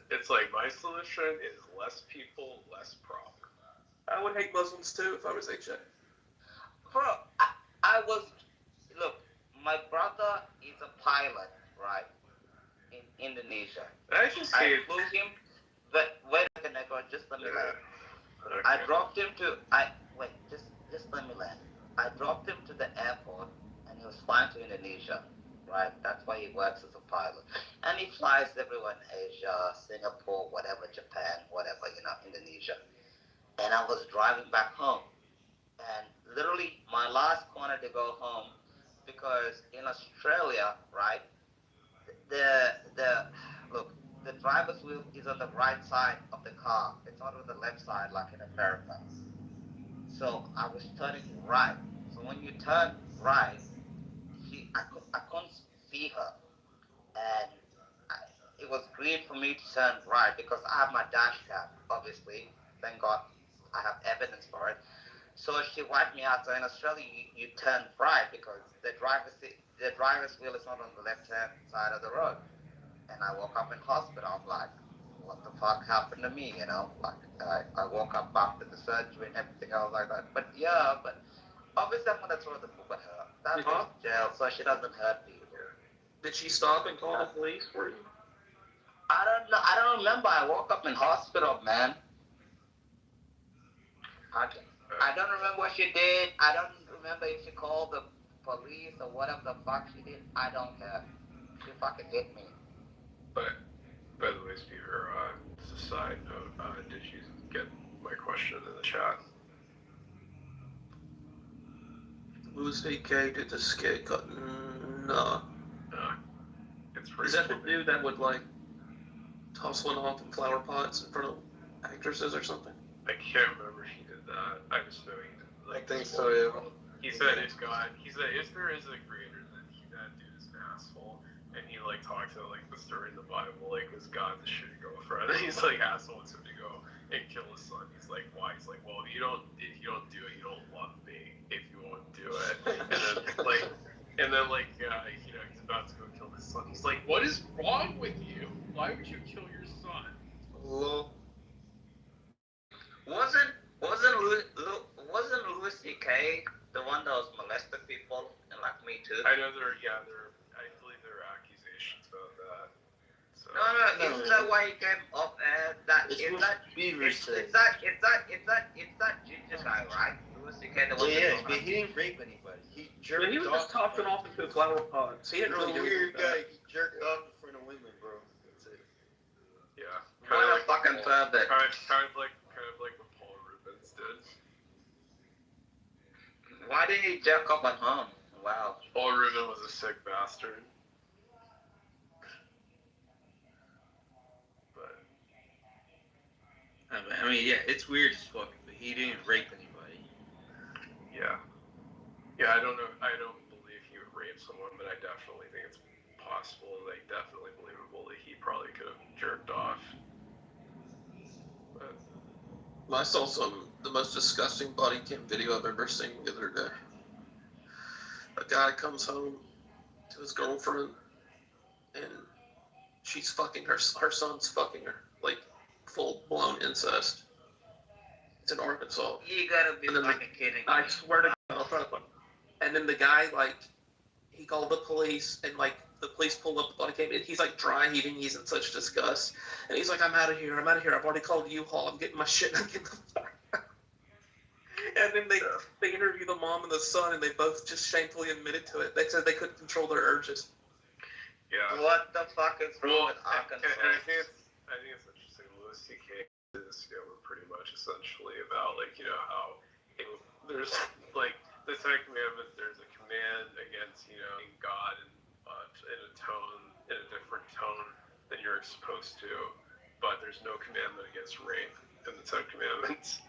It's like my solution is less people, less problem. I would hate Muslims too if I was HA. Bro, I was, look, my brother is a pilot, right, in Indonesia. I flew him, but wait a minute, just let me land. Okay. I dropped him to, just let me land. I dropped him to the airport, and he was flying to Indonesia, right? That's why he works as a pilot. And he flies everywhere in Asia, Singapore, whatever, Japan, whatever, you know, Indonesia. And I was driving back home, and literally my last corner to go home, because in Australia, right, the driver's wheel is on the right side of the car. It's not on the left side like in America. So I was turning right. So when you turn right, I couldn't see her, and it was green for me to turn right because I have my dash cam, obviously. Thank God. I have evidence for it. So she wiped me out. So in Australia, you turn right because the driver's wheel is not on the left-hand side of the road. And I woke up in hospital. I'm like, what the fuck happened to me? You know, like I woke up after the surgery and everything else like that. But yeah, but obviously I'm gonna throw the book at her. That's jail, so she doesn't hurt people. Did she stop and call the police for you? I don't know. I don't remember. I woke up in hospital, man. I don't remember what she did. I don't remember if she called the police or whatever the fuck she did. I don't care. She fucking hit me. But, by the way, Speaker, as a side note, did you get my question in the chat? Lucy K did the skate cut. No. It's pretty Is that the dude that would, like, toss one off in flower pots in front of actresses or something? I can't remember if she did that. I just know he did. Like, I think so, yeah. He said if there is a creator, then that dude is an asshole. and he like talks about like the story in the Bible, like this God's a shitty girlfriend, and he's like asking wants him to go and kill his son. He's like, why? He's like, well, if you don't do it, you don't love me. If you won't do it, and then he's about to go kill his son. He's like, what is wrong with you? Why would you kill your son? Well, wasn't Louis C.K. the one that was molesting people and like Me Too? I know I believe there are accusations about that. So. No, isn't that why he came up as that? It's that ginger guy, right? Louis C.K. the one. Yeah, but he didn't rape anybody. He jerked off. He was just tossing off into a flower pot. So he didn't really do weird anything. guy. He jerked off in front of women, bro. That's it. Yeah. What a fucking pervert. Kind of like what Paul Rubens did. Why did he jerk off at home? Wow. Paul Rubens was a sick bastard. But I mean, yeah, it's weird as fuck, but he didn't rape anybody. yeah. Yeah, I don't know. I don't believe he would rape someone, but I definitely think it's possible, like definitely believable that he probably could have jerked off. But I saw the most disgusting body cam video I've ever seen the other day. A guy comes home to his girlfriend, and she's fucking her son's fucking her, like full blown incest. It's in Arkansas. You gotta be fucking kidding. I swear to God, I'll try to find. And then the guy he called the police, and the police pulled up the body cam, and he's dry heaving. He's in such disgust, and he's like, I'm out of here. I've already called U-Haul. I'm getting my shit. I'm getting the fuck. And then they interview the mom and the son, and they both just shamefully admitted to it. They said they couldn't control their urges. yeah. What the fuck is wrong with Arkansas? And I think it's interesting. Louis C.K. is pretty much essentially about how there's the Ten Commandments. There's a command against God and in a different tone than you're supposed to, but there's no commandment against rape in the Ten Commandments.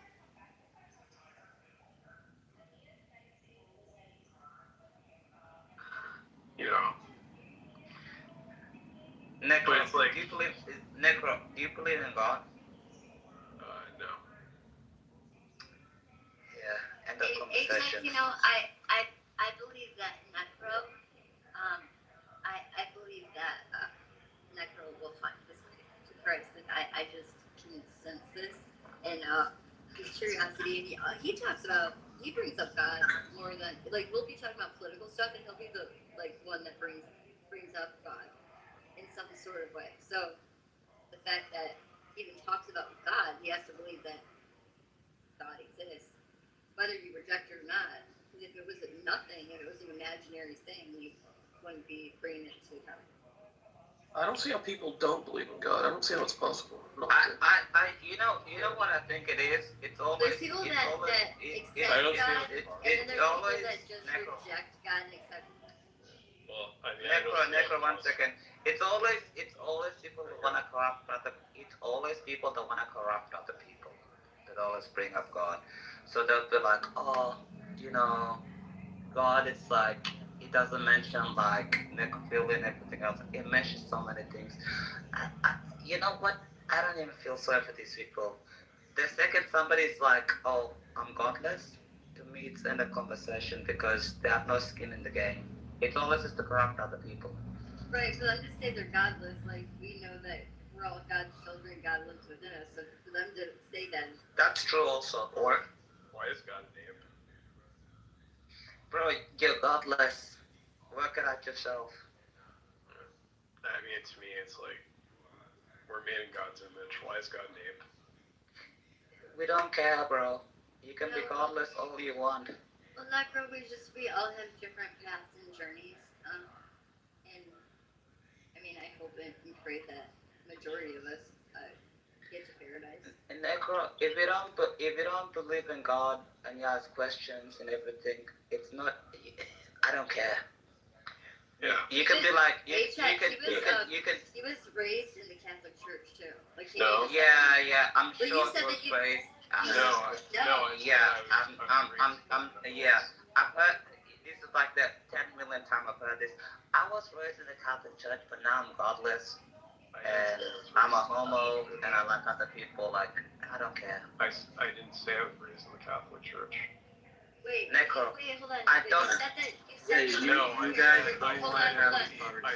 Necro, But it's like, do you believe in God? No. Yeah, end of conversation. I believe that Necro, I believe that Necro will find his way to Christ. I just can sense this, and his curiosity. And he brings up God more than we'll be talking about political stuff, and he'll be the one that brings up God in some sort of way. So the fact that he even talks about God, he has to believe that God exists, whether you reject it or not. Because if it was nothing, if it was an imaginary thing, you wouldn't be bringing it to God. I don't see how people don't believe in God. I don't see how it's possible. No. You know what I think it is? It's always. There's people that accept God, and then there's people that just reject God and accept. Well, Necro, 1 second. It's always people that wanna corrupt other. It's always people that wanna corrupt other people that always bring up God. So they'll be like, oh, God is it doesn't mention necrophilia and everything else. It mentions so many things. You know what? I don't even feel sorry for these people. The second somebody's like, oh, I'm godless, to me it's end of conversation because they have no skin in the game. It's always just to corrupt other people. Right, so I'm just saying they're godless. We know that we're all God's children, God lives within us. So for them to say that. That's true also. Or, why is God named? Bro, you're godless. Work it out yourself. I mean, to me, it's we're made in God's image. Why is God named? We don't care, bro. You can be godless all you want. Well, not bro. We all have different paths and journeys. And I mean, I hope and pray that majority of us get to paradise. And Necro, if you don't believe in God and you ask questions and everything, it's not. I don't care. Yeah. You can be like, he was raised in the Catholic Church too. No. Yeah. I'm sure he was raised. Yeah. I've heard this is 10 million times I've heard this. I was raised in the Catholic Church, but now I'm godless. And I'm a homo, and I like other people. Like, I don't care. I didn't say I was raised in the Catholic Church. Wait, Necro. wait, hold on. I Wait, don't. You said that. You said that you guys. guys Hold on.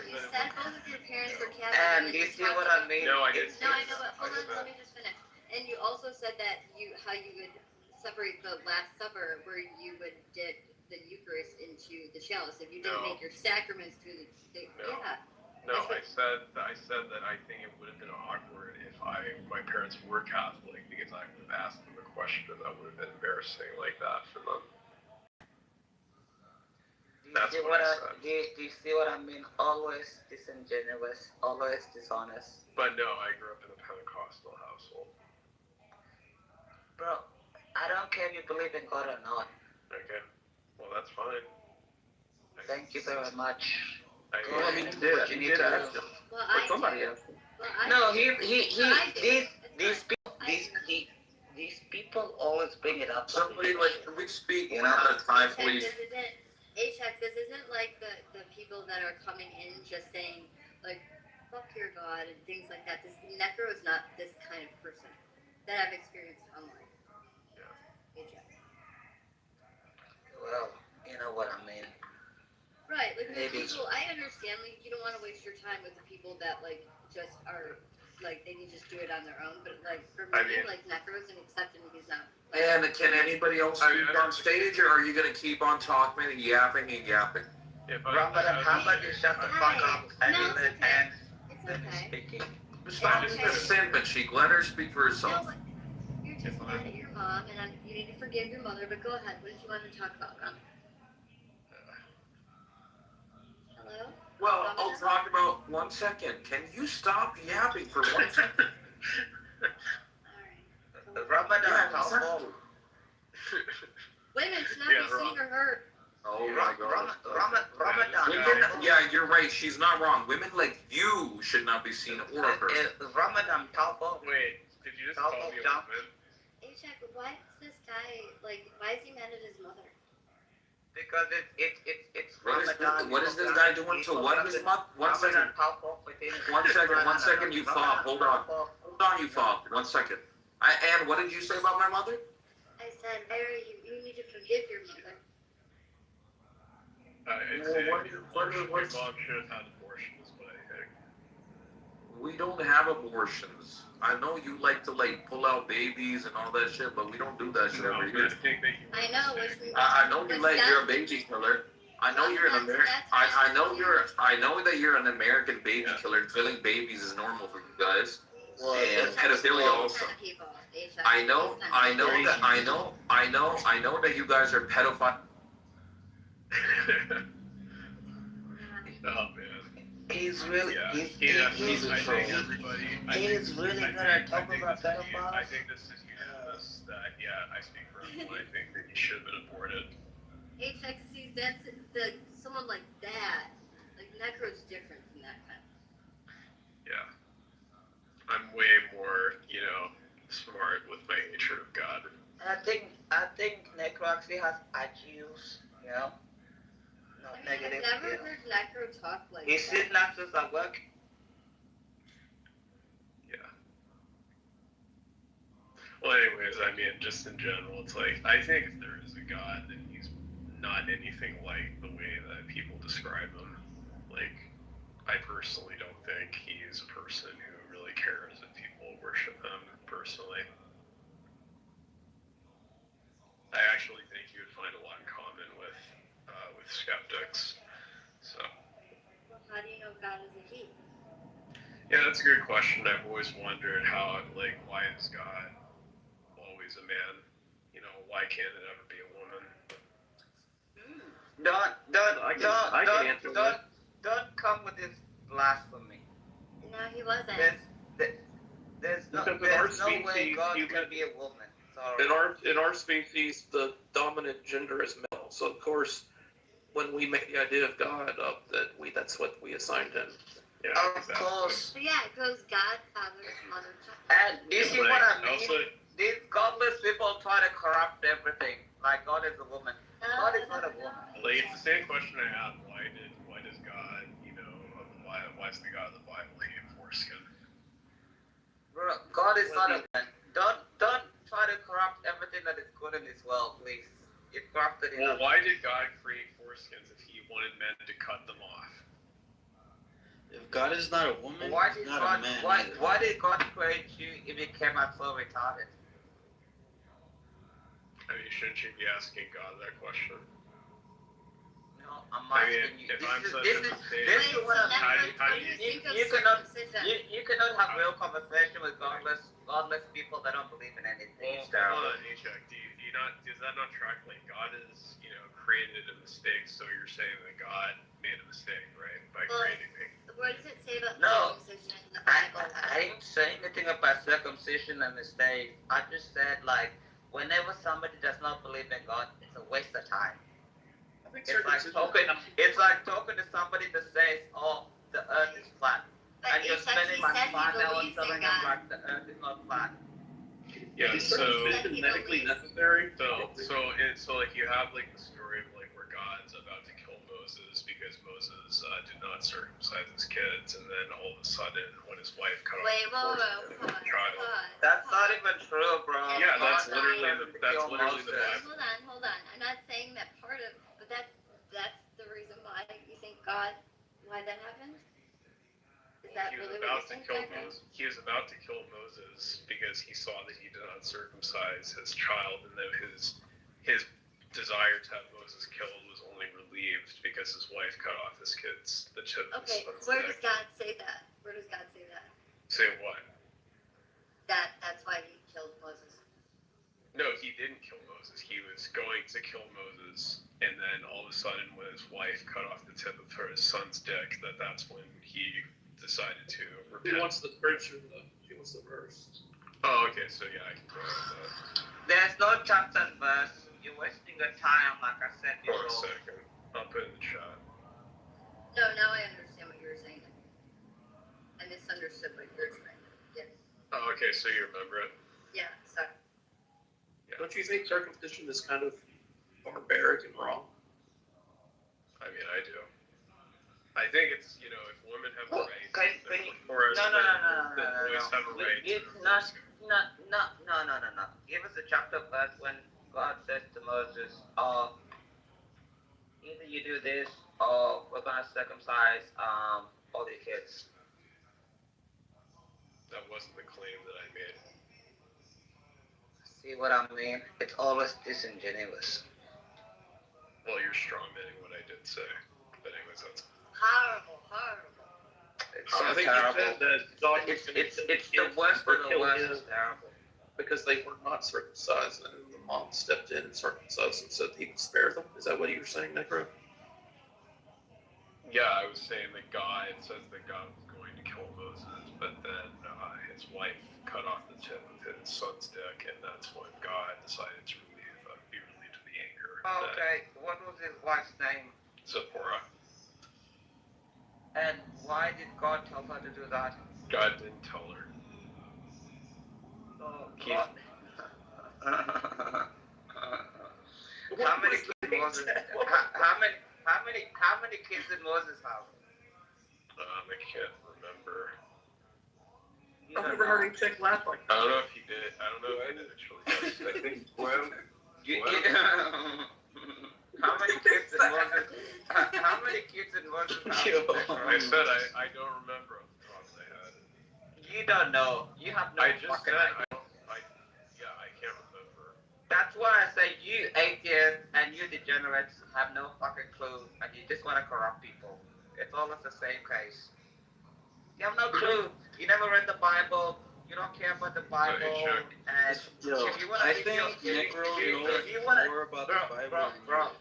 You said both of your parents were Catholic. And do you see what I mean? No, I didn't. No, I know, but hold on. Let me just finish. And you also said that how you would separate the Last Supper, where you would dip the Eucharist into the chalice if you didn't make your sacraments through the No. yeah. No, I said that I think it would have been awkward if my parents were Catholic, because I would have asked them a question that would have been embarrassing like that for them. That's what I said. Do you see what I mean? Always disingenuous, always dishonest. But no, I grew up in a Pentecostal household. Bro, I don't care if you believe in God or not. Okay, well that's fine. Thank you very much. Well, I mean, you did ask him. Well, But somebody asked him. No, these people always bring it up. Somebody like, can we speak You one know? at a time, please? This isn't like the people that are coming in just saying like fuck your God and things like that. This Necro is not this kind of person that I've experienced online. Yeah. Well, you know what I mean. Right, like the Maybe. people, I understand, like, you don't want to waste your time with the people that, like, just are, like, they can just do it on their own, but, like, for me, like, Necro's an exception, he's not. Like, And can anybody else speak on stage, or are you gonna keep on talking and yapping and yapping? Ramadan, how about you shut the fuck up and it's okay. speaking? Stop being a simp, Sheik. Let her speak for herself. No, you're just mad at your mom, and you need to forgive your mother, but go ahead, what did you want to talk about, Ram? Hello? Well, I'll talk about 1 second. Can you stop yapping for 1 second? Ramadan, how about? Women should not be seen or heard. Oh my God. Ramadan. Women, yeah, you're right. She's not wrong. Women like you should not be seen or heard. Ramadan, talk about. Wait, did you just call me a woman? Hey, Jack, why is this guy, like, why is he mad at his mother? Because it's Ramadan. What is this guy doing to what this month? 1 second. 1 second, you fop. Hold on. Hold on, you fop. 1 second. Anne, what did you say about my mother? I said, Mary, you need to forgive your mother. My mom should have had abortions, but I think. We don't have abortions. I know you like to pull out babies and all that shit, but we don't do that shit over here. I know. I know you like you're a baby killer. I know you're an American. I know that you're an American baby killer. And killing babies is normal for you guys. And pedophilia also. I know that you guys are pedophiles. Oh man. He's really he's really good at talking about pedophiles. I think this is unanimous that I speak for him. I think that he should have been aborted. HXC, that's someone like that. Like Necro's different from that kind. Yeah. I'm way more, smart with my hatred of God. And I think Necro actually has IQs, Not negative. I've never heard Necro talk like He sees nonsense at work. Yeah. Well, anyways, just in general, it's like, I think if there is a God, then he's not anything like the way that people describe him. Like, I personally don't think he's a person who really cares if people worship him, personally. I actually think you would find a lot in common with skeptics. So. Well, how do you know God is a he? Yeah, that's a good question. I've always wondered why is God always a man? Why can't it ever be a woman? Don't come with this blasphemy. No, he wasn't. There's no way God can be a woman. Sorry. In our species, the dominant gender is male. So of course, when we make the idea of God up, that's what we assigned him. Yeah, of course. So yeah, it goes God, Father, Mother, Child. And do you see what I mean? These godless people try to corrupt everything. Like God is a woman. No, God is not a woman. Like, it's the same question I have. Why does God, why is the God of the Bible hate foreskin? Bro, God is not a woman. Don't try to corrupt everything that is good in this world, please. You corrupted it. Well, why did God create foreskins if he wanted men to cut them off? If God is not a woman, Why he's did not God? a man. Why did God create you if you came out so retarded? I mean, shouldn't you be asking God that question? No, I'm asking you. If I'm such This a is what I'm. how do you You cannot have real conversation with godless people that don't believe in anything. It's terrible. Hold on, Ishak. Does that not track? Like, God is, created a mistake, so you're saying that God made a mistake, right? By creating me. What does it say about No, circumcision in the Bible? I didn't say anything about circumcision and mistake. I just said, like, whenever somebody does not believe in God, it's a waste of time. It's like talking to somebody that says, "Oh, the Earth is flat," and you're spending like 5 hours telling them like the Earth is not flat. Yeah, so medically necessary. So like you have like the story of like where God's about to kill Moses because Moses did not circumcise his kids, and then all of a sudden when his wife cut off the child. That's not even true, bro. Yeah, that's literally the Bible. Hold on. I'm not saying that part of, but that's the reason why you think why that happened? Is that He was really about what to you kill think happened? Moses. He was about to kill Moses because he saw that he did not circumcise his child, and that his desire to have Moses killed was only relieved because his wife cut off his kids, the tip of his son's Where neck. does God say that? Where does God say that? Say what? That's why he killed Moses. No, he didn't kill Moses. He was going to kill Moses, and then all of a sudden, when his wife cut off the tip of his son's dick, that's when he decided to repent. He wants the scripture, though. He wants the verse. Oh, okay, so yeah, I can go with that. There's no chapter and verse. You're wasting your time, like I said before. Hold on a second. I'll put it in the chat. No, now I understand what you were saying. I misunderstood what you were saying. Yes. Oh, okay, so you remember it? Yeah, sorry. Yeah. Don't you think circumcision is kind of barbaric and wrong? I mean, I do. I think it's, if women have the right, No. boys have a right to No. Give us a chapter verse when God says to Moses, either you do this or we're gonna circumcise all your kids. That wasn't the claim that I made. See what I mean? It's always disingenuous. Well, you're strawmanning what I did say. But anyways, that's Horrible. It's so terrible. It's the worst of the worst. It's terrible. Because they were not circumcised, and the mom stepped in and circumcised them so that he could spare them. Is that what you were saying, Necro? Yeah, I was saying that it says that God was going to kill Moses, but then his wife cut off the tip of his son's dick, and that's when God decided to be relieved of the anger. Okay, what was his wife's name? Zipporah. And why did God tell her to do that? God didn't tell her. Oh, God. How many kids did Moses? How many kids did Moses have? I can't remember. I've never heard him check last like that. I don't know if he did. I don't know if he did actually. I think 12. How many kids did Moses? How many kids did Moses have? I said I don't remember off the top of my head. You don't know. You have no fucking idea. I can't remember. That's why I say you atheists and you degenerates have no fucking clue, and you just want to corrupt people. It's always the same case. You have no clue. You never read the Bible. You don't care about the Bible. And if you want to more about the Bible. Bro,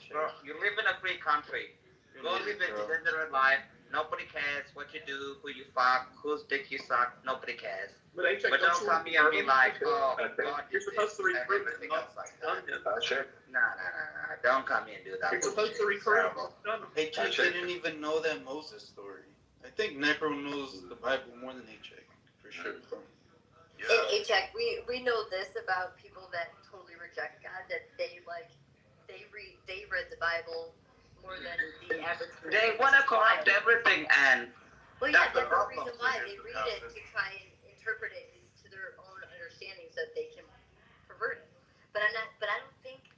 you live in a free country. Go live a degenerate life. Nobody cares what you do, who you fuck, whose dick you suck. Nobody cares. But don't come here and be like, oh, God, you're supposed to recruit everything else like that. Sure. No. Don't come here and do that. You're supposed to recruit. Hey, Chick didn't even know that Moses story. I think Necro knows the Bible more than H.A. for sure. In H.A., we know this about people that totally reject God, that they read They want to corrupt everything, and Well, yeah, that's the that's the problem. reason why they read it to try and interpret it to their own understanding so that they can pervert it. But I don't think,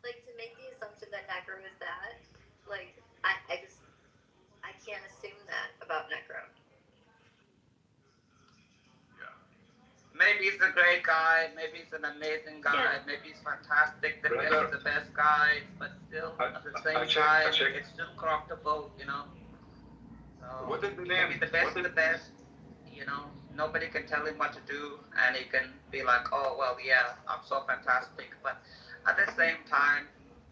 like, to make the assumption that Necro is that, like, I can't assume that about Necro. Maybe he's a great guy, maybe he's an amazing guy, maybe he's fantastic, the best guy, but still at the same time, it's still corruptible, you know. So maybe the best of the best, you know. Nobody can tell him what to do, and he can be like, oh well, yeah, I'm so fantastic, but at the same time,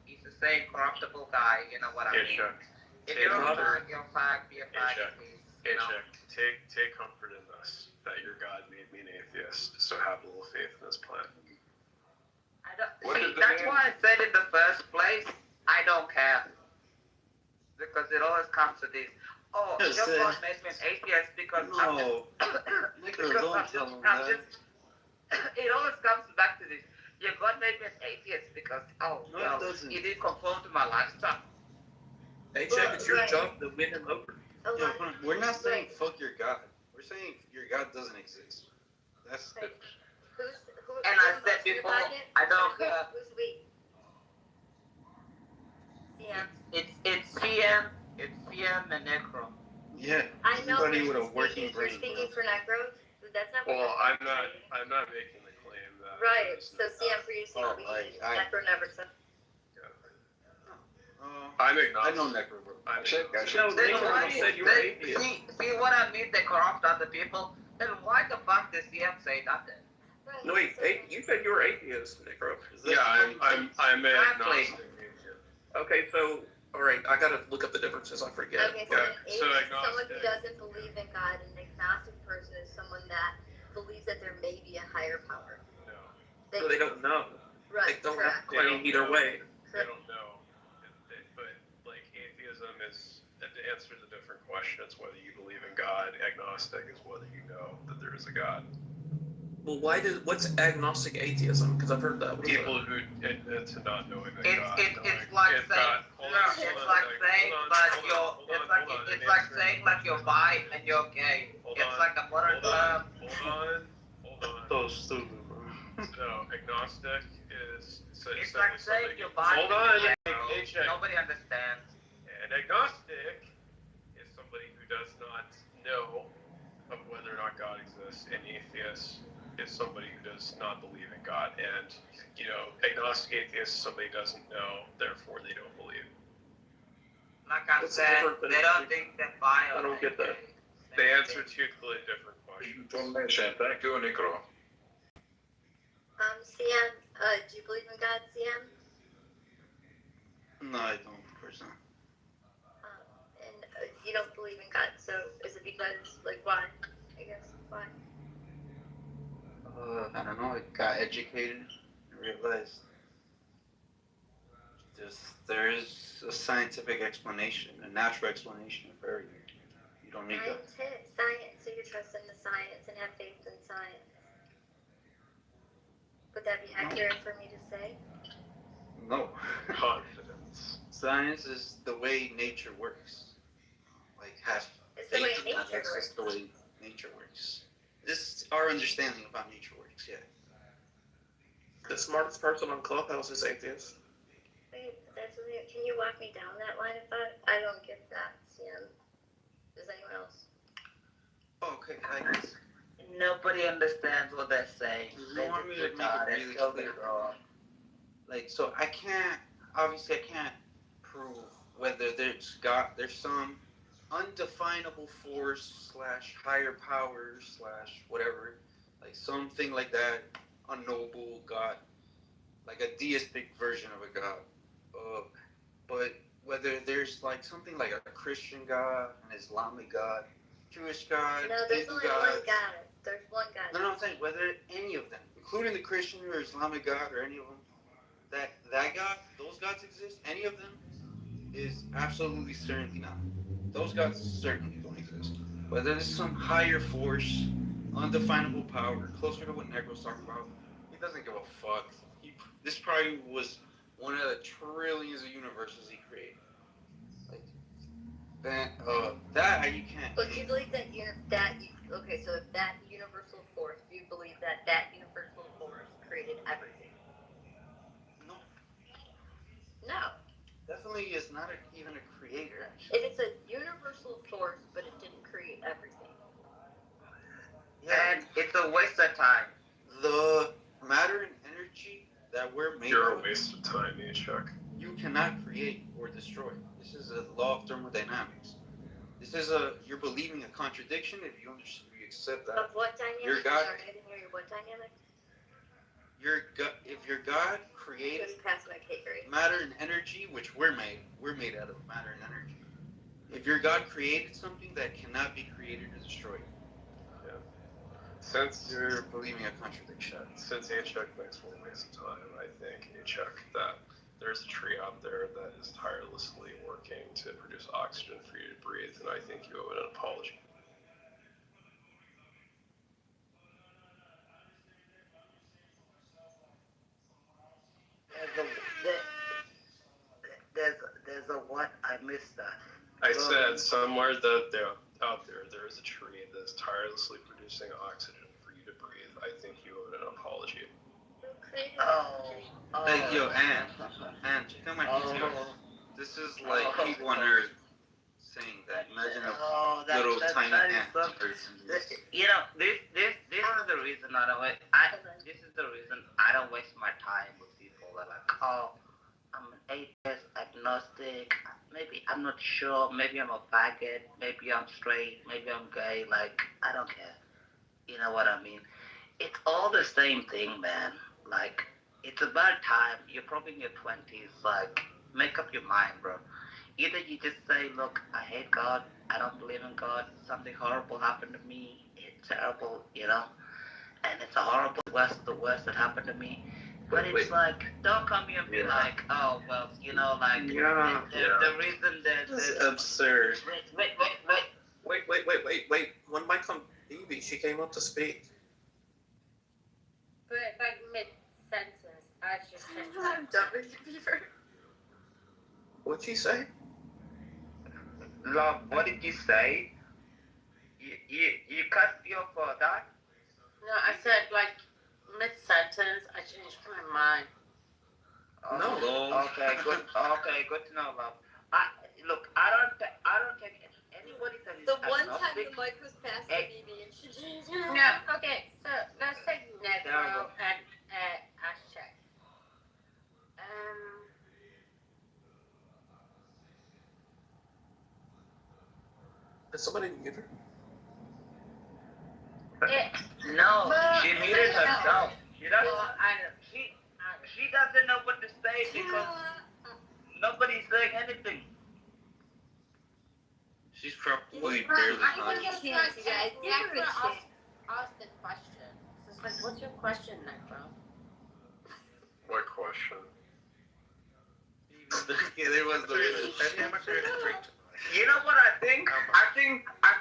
he's the same corruptible guy. You know what I mean? If you're a fag, you're a fag. Be a fag, please. You know? Take comfort in this, that your God made me an atheist, so have a little faith in his plan. That's why I said in the first place, I don't care. Because it always comes to this, oh, your God made me an atheist because it always comes back to this. Your God made me an atheist because, he didn't conform to my lifestyle. Hey, check, it's your job to win him over. We're not saying fuck your God. We're saying your God doesn't exist. That's different. And I said before, I don't care. Who's we? CM. It's CM and Necro. Yeah. I know. Everybody with a working brain. You're speaking for Necro. That's not. Well, I'm not making the claim that. Right. So CM for you, CM Necro never said. I'm agnostic. I know Necro, bro. See what I mean? They corrupt other people. Then why the fuck does CM say nothing? No, wait, you said you were atheist, Necro. Yeah, I'm agnostic. Okay, so all right, I gotta look up the differences. I forget. Okay, so an atheist is someone who doesn't believe in God, and an agnostic person is someone that believes that there may be a higher power. No. So they don't know. Right. They don't have to claim either way. They don't know. But like atheism is, to answer the different question, it's whether you believe in God. Agnostic is whether you know that there is a God. Well, what's agnostic atheism? Because I've heard that. People who it's not knowing that God. It's like saying, it's like saying like you're bi and you're gay. It's like a modern term. Hold on. So stupid, bro. So agnostic is it's like saying you're bi. Hold on. Nobody understands. And agnostic is somebody who does not know of whether or not God exists. An atheist is somebody who does not believe in God. And, agnostic atheist is somebody who doesn't know, therefore they don't believe. Like I said, they don't think that bio. I don't get that. They answer two completely different questions. Thank you, Necro. CM, do you believe in God, CM? No, I don't, of course not. And you don't believe in God, so is it because, why? I guess, why? I don't know. I got educated and realized there is a scientific explanation, a natural explanation for everything. You don't need that. Science, so you trust in the science and have faith in science. Would that be accurate for me to say? No. Confidence. Science is the way nature works. Have it's the way faith in that. nature That's works. just the way nature works. This is our understanding of how nature works, yeah. The smartest person on Clubhouse is atheist. Wait, that's weird. Can you walk me down that line of thought? I don't get that, CM. Does anyone else? Okay, Nobody understands what they're saying. You want me to make it really clear? So I can't prove whether there's some undefinable force / higher power / whatever, something like that, a noble God, like a deistic version of a God. But whether there's something like a Christian God, an Islamic God, Jewish God, No, there's Hindu only God. one God. There's one God. No, I'm saying whether any of them, including the Christian or Islamic God or any of them, that God, those gods exist, any of them, is absolutely certainly not. Those gods certainly don't exist. Whether there's some higher force, undefinable power, closer to what Necro's talking about, he doesn't give a fuck. This probably was one of the trillions of universes he created. then that you can't. But do you believe that okay? So if that universal force, do you believe that universal force created everything? No. No. Definitely is not even a creator. Actually. If it's a universal force, but it didn't create everything. Yeah. And it's a waste of time. The matter and energy that we're made You're of. a waste of time, Chuck. You cannot create or destroy. This is a law of thermodynamics. This is you're believing a contradiction if you accept that. Of what dynamic? Your God. Sorry, I didn't hear you. What dynamic? If your God created matter and energy, which we're made out of matter and energy. If your God created something that cannot be created or destroyed. Yeah. Since you're believing a contradiction. Since Chuck makes one waste of time, I think Chuck that there's a tree out there that is tirelessly working to produce oxygen for you to breathe, and I think you owe it an apology. There's a what? I missed that. I said somewhere out there is a tree that is tirelessly producing oxygen for you to breathe. I think you owe it an apology. Hey, yo, Ann, check out my PTR. This is like people on Earth saying that. Imagine a little tiny ant. You know, this is the reason this is the reason I don't waste my time with people that are like, oh, I'm an atheist, agnostic, maybe I'm not sure, maybe I'm a faggot, maybe I'm straight, maybe I'm gay, like, I don't care. You know what I mean? It's all the same thing, man. Like, it's about time. You're probably in your 20s, like, make up your mind, bro. Either you just say, look, I hate God, I don't believe in God, something horrible happened to me, it's terrible, you know? And it's a horrible, the worst that happened to me. But it's like, don't come here and be like, oh, well, you know, like, the reason that... This is absurd. Wait. When my baby, she came up to speak. But like mid-sentence, I just said... I'm done with you, Beaver. What'd she say? Love, what did you say? You cut your father? No, I said like mid-sentence, I changed my mind. No. Okay, good to know, love. Look, I don't take anybody that is The one time agnostic. the mic was passed to Bibi and she changed it. No, okay, so let's take Negro and Ashcheck. Did somebody mute her? No, she muted herself. She doesn't know what to say because nobody's saying anything. She's probably barely conscious. Ask the question. So it's like, what's your question, Necro? What question? Yeah, there was the You know what I think? I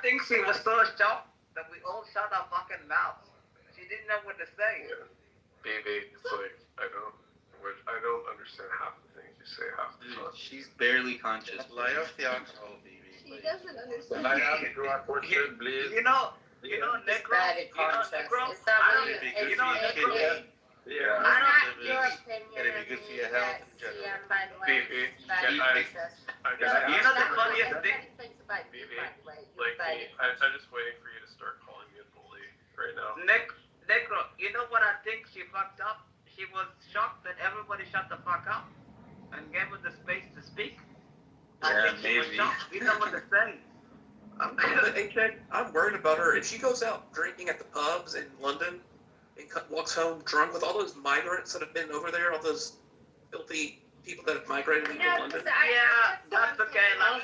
think she was so shocked that we all shut our fucking mouths. She didn't know what to say. Yeah. BB, it's like I don't understand half the things you say half the time. She's barely conscious. Lay off the alcohol, BB. She doesn't understand. You know, Necro. Yeah. I don't. Your opinion. It'd be good for your health in general. By the way. You know the funniest thing? BB, I'm just waiting for you to start calling me a bully right now. Necro, you know what I think she fucked up? She was shocked that everybody shut the fuck up and gave her the space to speak. I think she was shocked. We know what to say. I'm worried about her. If she goes out drinking at the pubs in London and walks home drunk with all those migrants that have been over there, all those filthy people that have migrated into London. Yeah, that's okay. Like,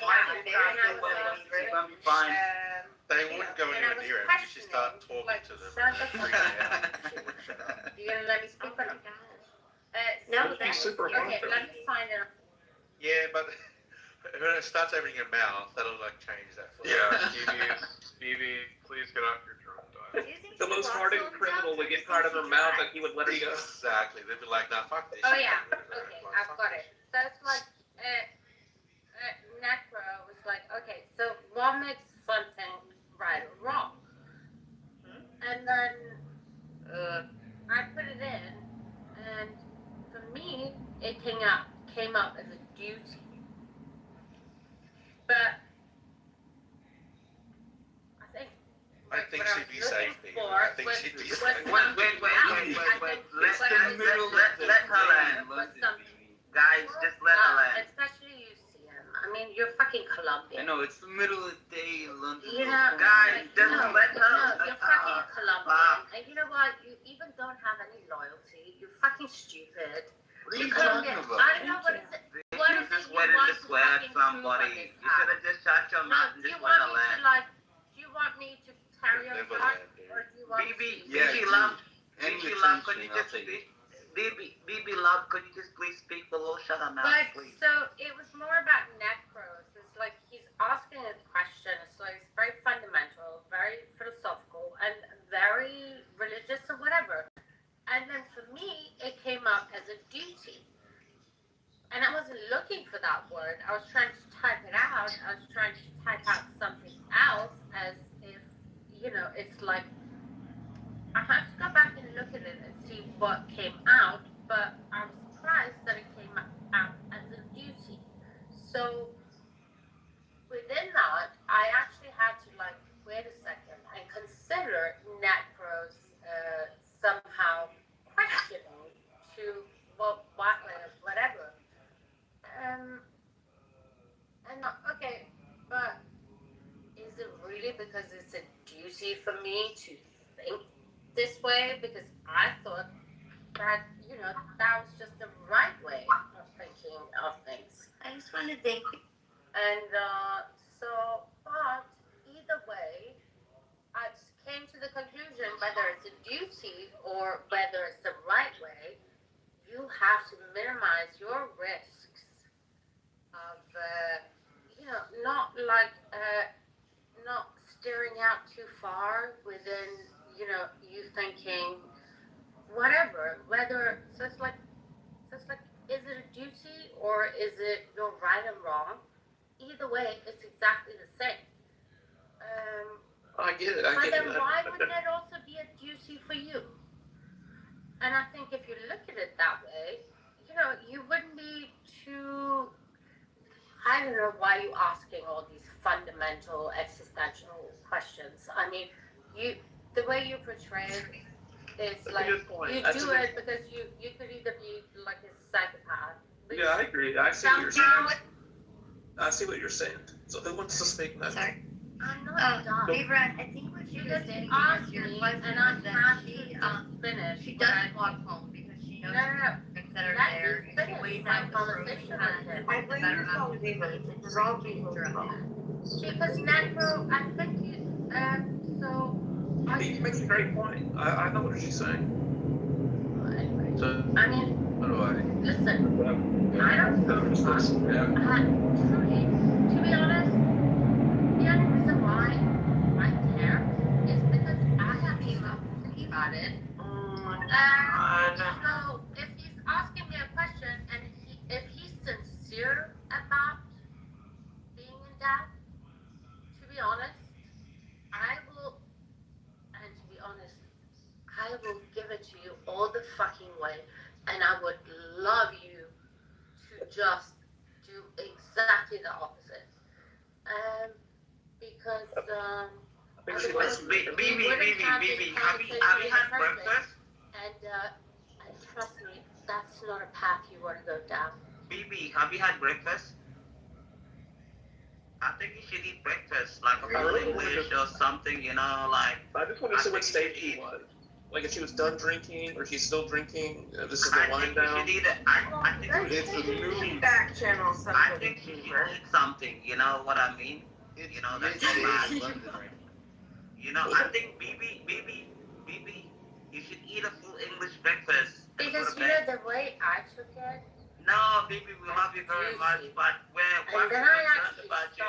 fine. They wouldn't go anywhere near her because she started talking to them. You're gonna let me speak or not? No, She's super hot. Okay, let me sign it. Yeah, but when it starts opening your mouth, that'll like change that. BB, please get off your drunk diet. The most hardened criminal would get part of her mouth and he would let her go. Exactly. They'd be like, nah, fuck this. Oh yeah, okay, I've got it. So it's like, Necro was like, okay, so it came up as a duty. But I think she'd be safe, Peter. for I think was- she'd be was safe. something else. Wait. It's Let her land. Guys, just let her land. Especially you, CM. I mean, you're fucking Colombian. I know, it's the middle of the day in London. You know, guys, just no, let her. No, you're fucking Colombian. And you know what? You even don't have any loyalty. You're fucking stupid. What are you Colombian. talking about? I don't know what is it. What is it Just you wanted want to swear at somebody. You should have just shut your mouth and Do you just let want her me to land. do you want me to carry on back, or do you want BB, Yeah, BB do. love, End BB the love, could tension, you I'll just take it. speak? BB love, could you just please speak below? Shut her mouth, But please. so it was more about necros. It's like he's asking a question. It's like it's very fundamental, very philosophical, and very religious or whatever. And then for me, it came up as a duty. And I wasn't looking for that word. I was trying to type it out. I was trying to type out something else as if, it's like I have to go back and look at it and see what came out, but I'm surprised that it came out as a duty. So within that, I actually had to wait a second and consider necros somehow questioning to whatever. Okay, but is it really because it's a duty for me to think this way? Because I thought that, that was just the right way of thinking of things. I just want to thank you. And but either way, I just came to the conclusion whether it's a duty or whether it's the right way, you have to minimize your risks of, not steering out too far within, you thinking whatever, so it's like, is it a duty or is it you're right and wrong? Either way, it's exactly the same. I get it. But then why wouldn't it also be a duty for you? And I think if you look at it that way, you wouldn't be too. I don't know why you're asking all these fundamental existential questions. I mean, the way you portray it is That's a like good point. you That's do a good- it because you could either be like a psychopath. Yeah, I agree. I see what you're saying. I see what you're saying. So who wants to speak next? Sorry. I'm not done. Libra, I think what she was saying asked is your me, question and I is that have she to finish. she doesn't walk home because she knows things that are there and she weighs out the pros and cons and I the better option. It's all because necro, I think He makes a great point. I know what she's saying. Anyway, So, I mean, how do I? listen, I don't. Yeah. Truly, to be honest, the only reason why I care is because I have came up thinking about it. So if he's asking me a question and if he's sincere about being in doubt, to be honest, I will give it to you all the fucking way, and I would love you to just do exactly the opposite. Because BB, have you had breakfast? And trust me, that's not a path you want to go down. BB, have you had breakfast? I think you should eat breakfast, like a full English or something, I just want to see what stage he was. Like if she was done drinking or she's still drinking. This is the wind down. I think it's a new back channel something. I think you should eat something, you know what I mean? That's not bad. I think BB, you should eat a full English breakfast. Because the way I took it. No, baby, we love you very much, but we're then I actually about you.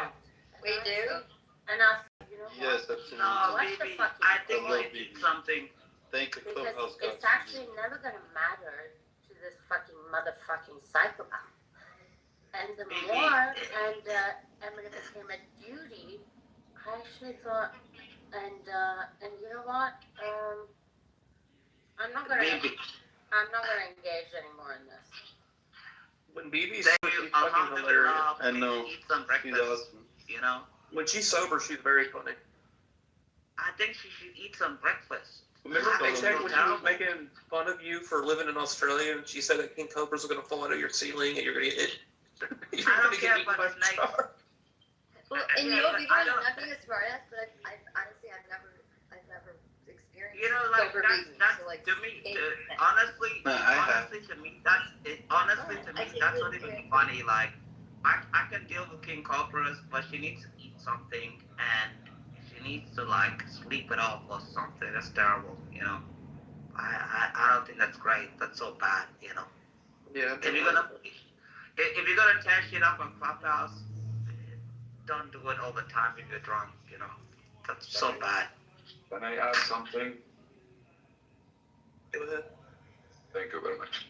We do? And I said, Yes, absolutely. No, what the baby, fuck I is think going we need something. Thank you, Because Clubhouse it's guys. actually never gonna matter to this fucking motherfucking psychopath. And the more, and when it became a duty, I actually thought, and you know what? I'm not gonna engage anymore in this. When BB's They she's will fucking hilarious. I know. Eat some breakfast. awesome. You know. When she's sober, she's very funny. I think she should eat some breakfast. Remember paycheck when she was making fun of you for living in Australia, and she said that king cobras are gonna fall out of your ceiling and you're gonna get hit. I don't care about snakes. Well, and Yeah, you'll but be I doing don't- nothing as far as, but I honestly, I've never experienced. You know, like sober that's babies, that's so, like, to me. eight- Honestly, No, I have. honestly to me, that's it. Honestly to me, that's not even funny. Like, I can deal with king cobras, but she needs to eat something and she needs to like sleep it off or something. That's terrible. You know. I don't think that's great. That's so bad. You know. Yeah. If you're gonna tear shit up on Clubhouse, don't do it all the time if you're drunk. You know. That's so bad. Can I add something? Go ahead. Thank you very much.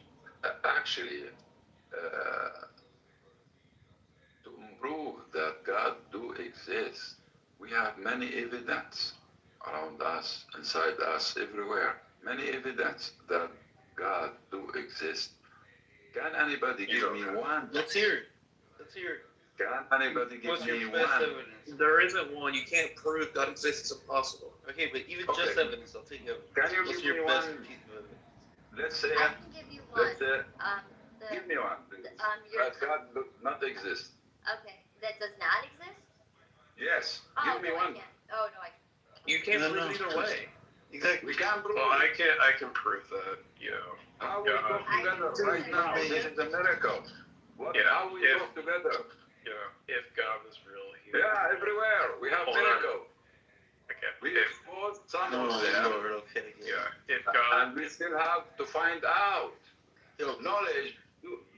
Actually, to prove that God do exist, we have many evidence around us, inside us, everywhere. Many evidence that God do exist. Can anybody give me one? Let's hear it. Let's hear it. Can anybody give What's me your best one? evidence? There isn't one. You can't prove God exists. It's impossible. Okay, but even Okay. just evidence, I'll take evidence. Can you What's give your me best one? piece of evidence? Let's say, I can give you one. let's say, The, give me one. Please. your, That God do not exist. okay, that does not exist? Yes. Oh, Give me no, one. I can't. Oh, no, I can't. You can't No, prove no. it either way. Exactly. We can't prove Well, it. I can prove that. You know. How we God. go together right now? This is a miracle. What? Yeah, How we if- go together? You know, if God was real, he Yeah, everywhere. We have Hold on. miracle. Okay. We If, exposed some No, of them. Lord, okay. yeah. If God. And we still have to find out. Yo, Knowledge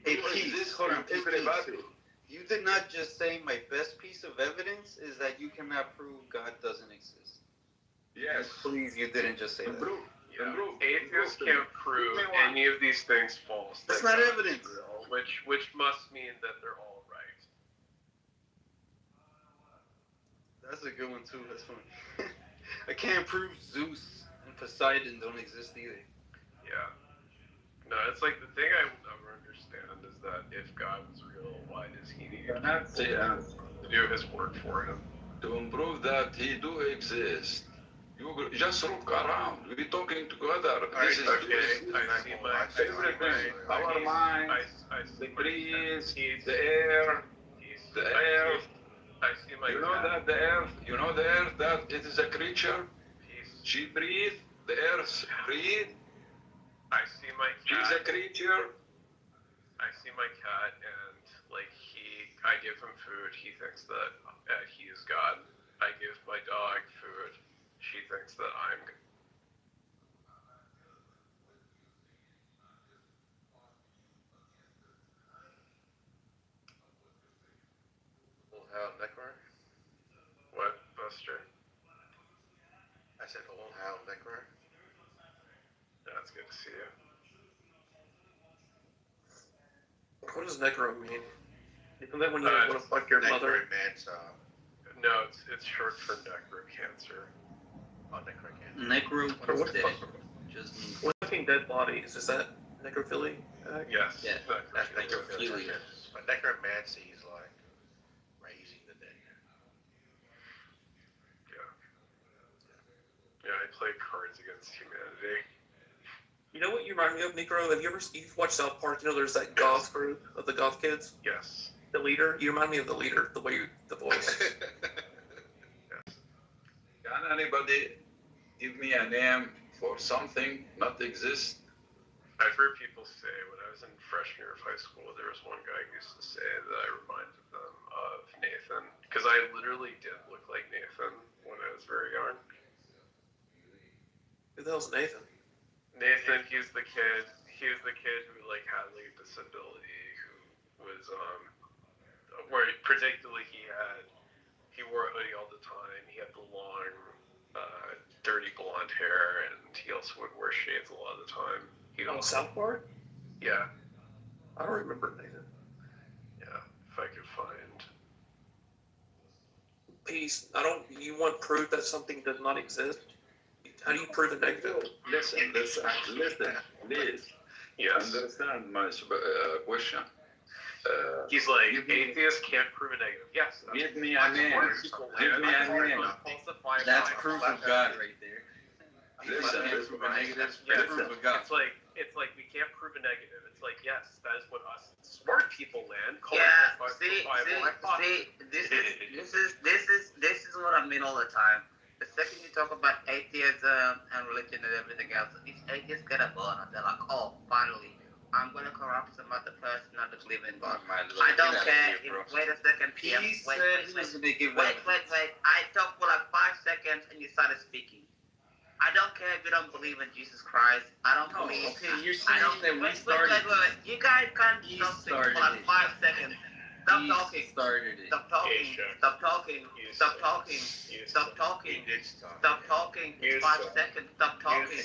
Hey, do Peace, exist hold on, in Peace, everybody. you did not just say my best piece of evidence is that you cannot prove God doesn't exist. Yes. Please, you didn't just say that. Improve. Yeah. Improve. Atheists Improve. can't prove Give me one. any of these things false. That's that not God is evidence. real, which must mean that they're all right. That's a good one too. That's funny. I can't prove Zeus and Poseidon don't exist either. Yeah. No, it's like the thing I will never understand is that if God was real, why does he need And that's it. to do his work for him? To improve that he do exist. You just look around. We're talking together. This is Okay, I see everything. Our mind, I the see trees, he's- the air, the earth. I see my You know that the earth, that it is a creature. He's, She breathes. The earth breathe. I see my She's cat. a creature. I see my cat, and like I give him food. He thinks that he is God. I give my dog food. She thinks that I'm. Old Hal Neckar? What, Buster? I said Old Hal Neckar. Yeah, it's good to see you. What does necro mean? Isn't that when you want to fuck your mother? No, it's short for necrocancer. Oh, necrocancer. Necro Or what is the dead. fuck? Just means Fucking dead bodies. Is that necrophilia? Yes. Yeah. That's necrophilia. necrophilia. But necromancy is like raising the dead. Yeah, I play Cards Against Humanity. You know what you remind me of, Necro? Have you've watched South Park? You know, there's that goth group of the goth kids. Yes. The leader. You remind me of the leader. The way the voice. Can anybody give me a name for something not exist? I've heard people say when I was in freshman year of high school, there was one guy who used to say that I reminded them of Nathan, because I literally did look like Nathan when I was very young. Who the hell's Nathan? Nathan, he's the kid who like had like a disability, who was where particularly he wore a hoodie all the time. He had the long, dirty blonde hair, and he also would wear shades a lot of the time. South Park? Yeah. I don't remember Nathan. Yeah, if I could find. Peace. You want proof that something does not exist? How do you prove a negative? Listen, please. Yes. Understand my question. He's like, atheists can't prove a negative. Yes. Give me a man. Give me a man. That's proof of God right there. Listen, Proof of negatives. yeah, Proof of God. it's like we can't prove a negative. It's like, yes, that is what us smart people land. Yeah, see, this is what I mean all the time. The second you talk about atheism and religion and everything else, these atheists get a burn. They're like, oh, finally, I'm gonna corrupt some other person not to believe in God. I don't care. Wait a second, PM. Wait. I talked for like 5 seconds and you started speaking. I don't care if you don't believe in Jesus Christ. I don't believe. Okay, you're saying that we started. Wait. You guys can't stop speaking for like 5 seconds. Stop talking. Stop talking. Stop talking. Stop talking. Stop talking. Stop talking. 5 seconds. Stop talking.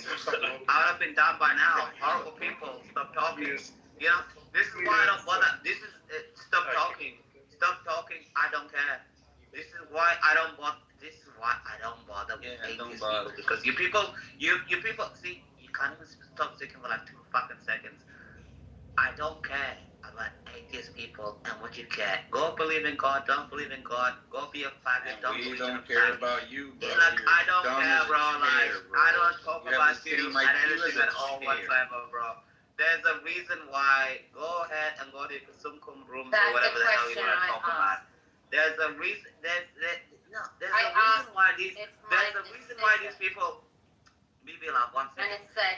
I would have been done by now. Horrible people. Stop talking. You know, this is why I don't bother. This is stop talking. Stop talking. I don't care. This is why I don't bother. This is why I don't bother with atheist people, because you people, see, you can't even stop speaking for like 2 fucking seconds. I don't care about atheist people and what you care. Go believe in God, don't believe in God. Go be a faggot, don't believe in God. We don't care about you, bro. Like, I don't care, bro. Like, I don't talk about you and anything at all whatsoever, bro. There's a reason why. Go ahead and go to the Sumkum rooms or whatever the hell you want to talk about. There's a reason. There's a reason why these people. BB Love, 1 second. BB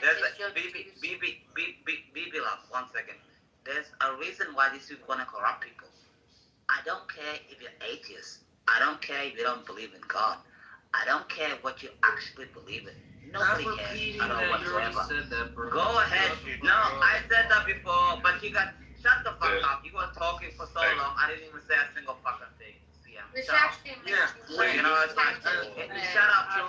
Love, 1 second. There's a reason why these people want to corrupt people. I don't care if you're atheist. I don't care if you don't believe in God. I don't care what you actually believe in. Nobody cares at all whatsoever. Go ahead. No, I said that before, but you got shut the fuck up. You were talking for so long. I didn't even say a single fucking thing. Which actually makes you know, shut up, TM.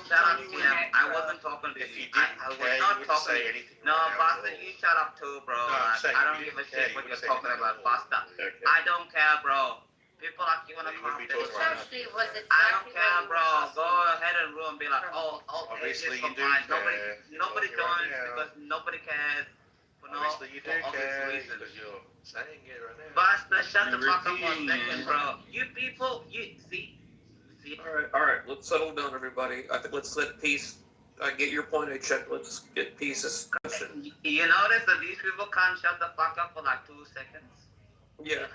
I wasn't talking to you. I was not talking. No, Boston, you shut up too, bro. I don't give a shit what you're talking about, Boston. I don't care, bro. People like you wanna come. I don't care, bro. Go ahead and ruin. Be like, oh, obviously you do care. Nobody joins because nobody cares. Obviously you do care because you're saying it right now. Basta, shut the fuck up 1 second, bro. You people, you see. All right. Let's settle down, everybody. I think let's let peace. Get your point. I check. Let's get peace discussion. You notice that these people can't shut the fuck up for like 2 seconds. Yeah,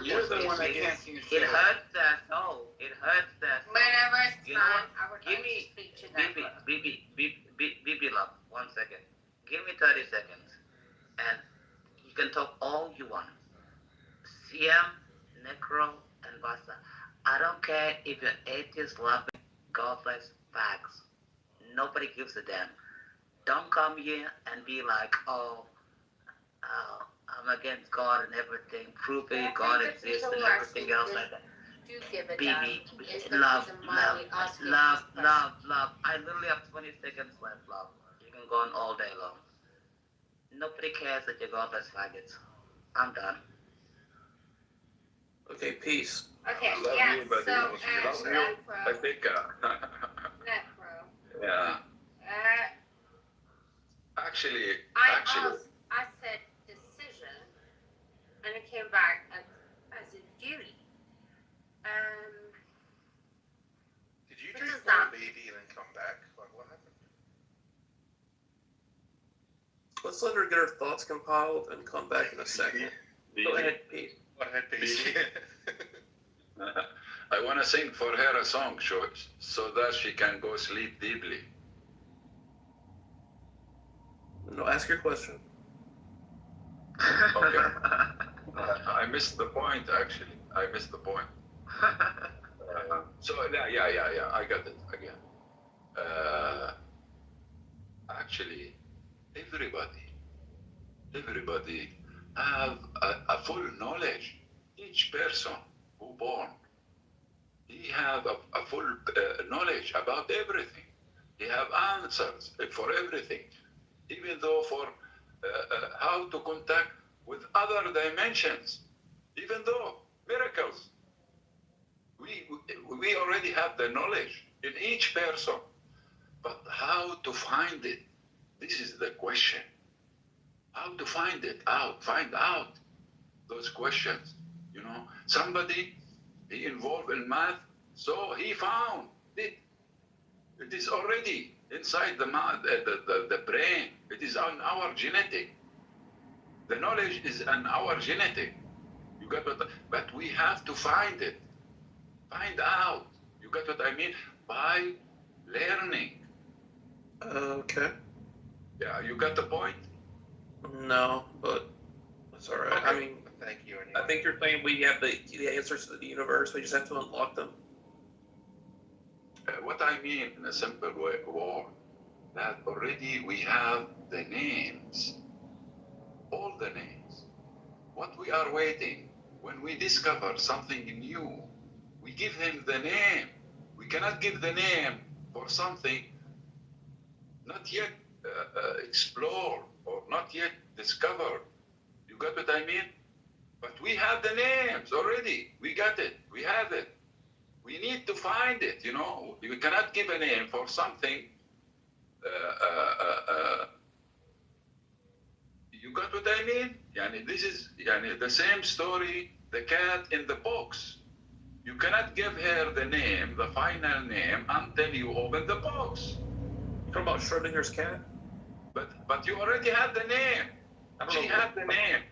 you're the one that can't seem to. It hurts their soul. It hurts their soul. Whenever it's time, I would give me BB Love, 1 second. Give me 30 seconds. And you can talk all you want. CM, Necro, and Basta. I don't care if you're atheist, loving, godless, facts. Nobody gives a damn. Don't come here and be like, oh, I'm against God and everything. Prove it, God exists and everything else like that. BB, love. I literally have 20 seconds left, love. You can go on all day long. Nobody cares that you're godless faggots. I'm done. Okay, peace. Okay, yeah, so, I think, Necro. Yeah. Actually, I said decision, and it came back as a duty. Did you just want a baby and then come back? Like, what happened? Let's let her get her thoughts compiled and come back in a second. Go ahead, Pete. Go ahead, Pete. I want to sing for her a song so that she can go sleep deeply. No, ask your question. Okay. I missed the point, actually. I missed the point. Yeah, I got it again. Actually, everybody have a full knowledge. Each person who born, he have a full knowledge about everything. He have answers for everything, even though for how to contact with other dimensions, even though miracles. We already have the knowledge in each person, but how to find it? This is the question. How to find out? those questions. You know, somebody he involved in math, so he found it. It is already inside the brain. It is on our genetic. The knowledge is on our genetic. You got what? But we have to find it. Find out. You got what I mean? By learning. Okay. Yeah, you got the point? No, but that's all right. Okay. I mean, Thank you. I think you're saying we have the answers to the universe. We just have to unlock them. What I mean in a simple way, that already we have the names. All the names. What we are waiting, when we discover something new, we give him the name. We cannot give the name for something not yet explored or not yet discovered. You got what I mean? But we have the names already. We got it. We have it. We need to find it, you know. We cannot give a name for something. You got what I mean? Yani this is the same story, the cat in the box. You cannot give her the name, the final name, until you open the box. You talking about Schrodinger's cat? But you already have the name. She had the name.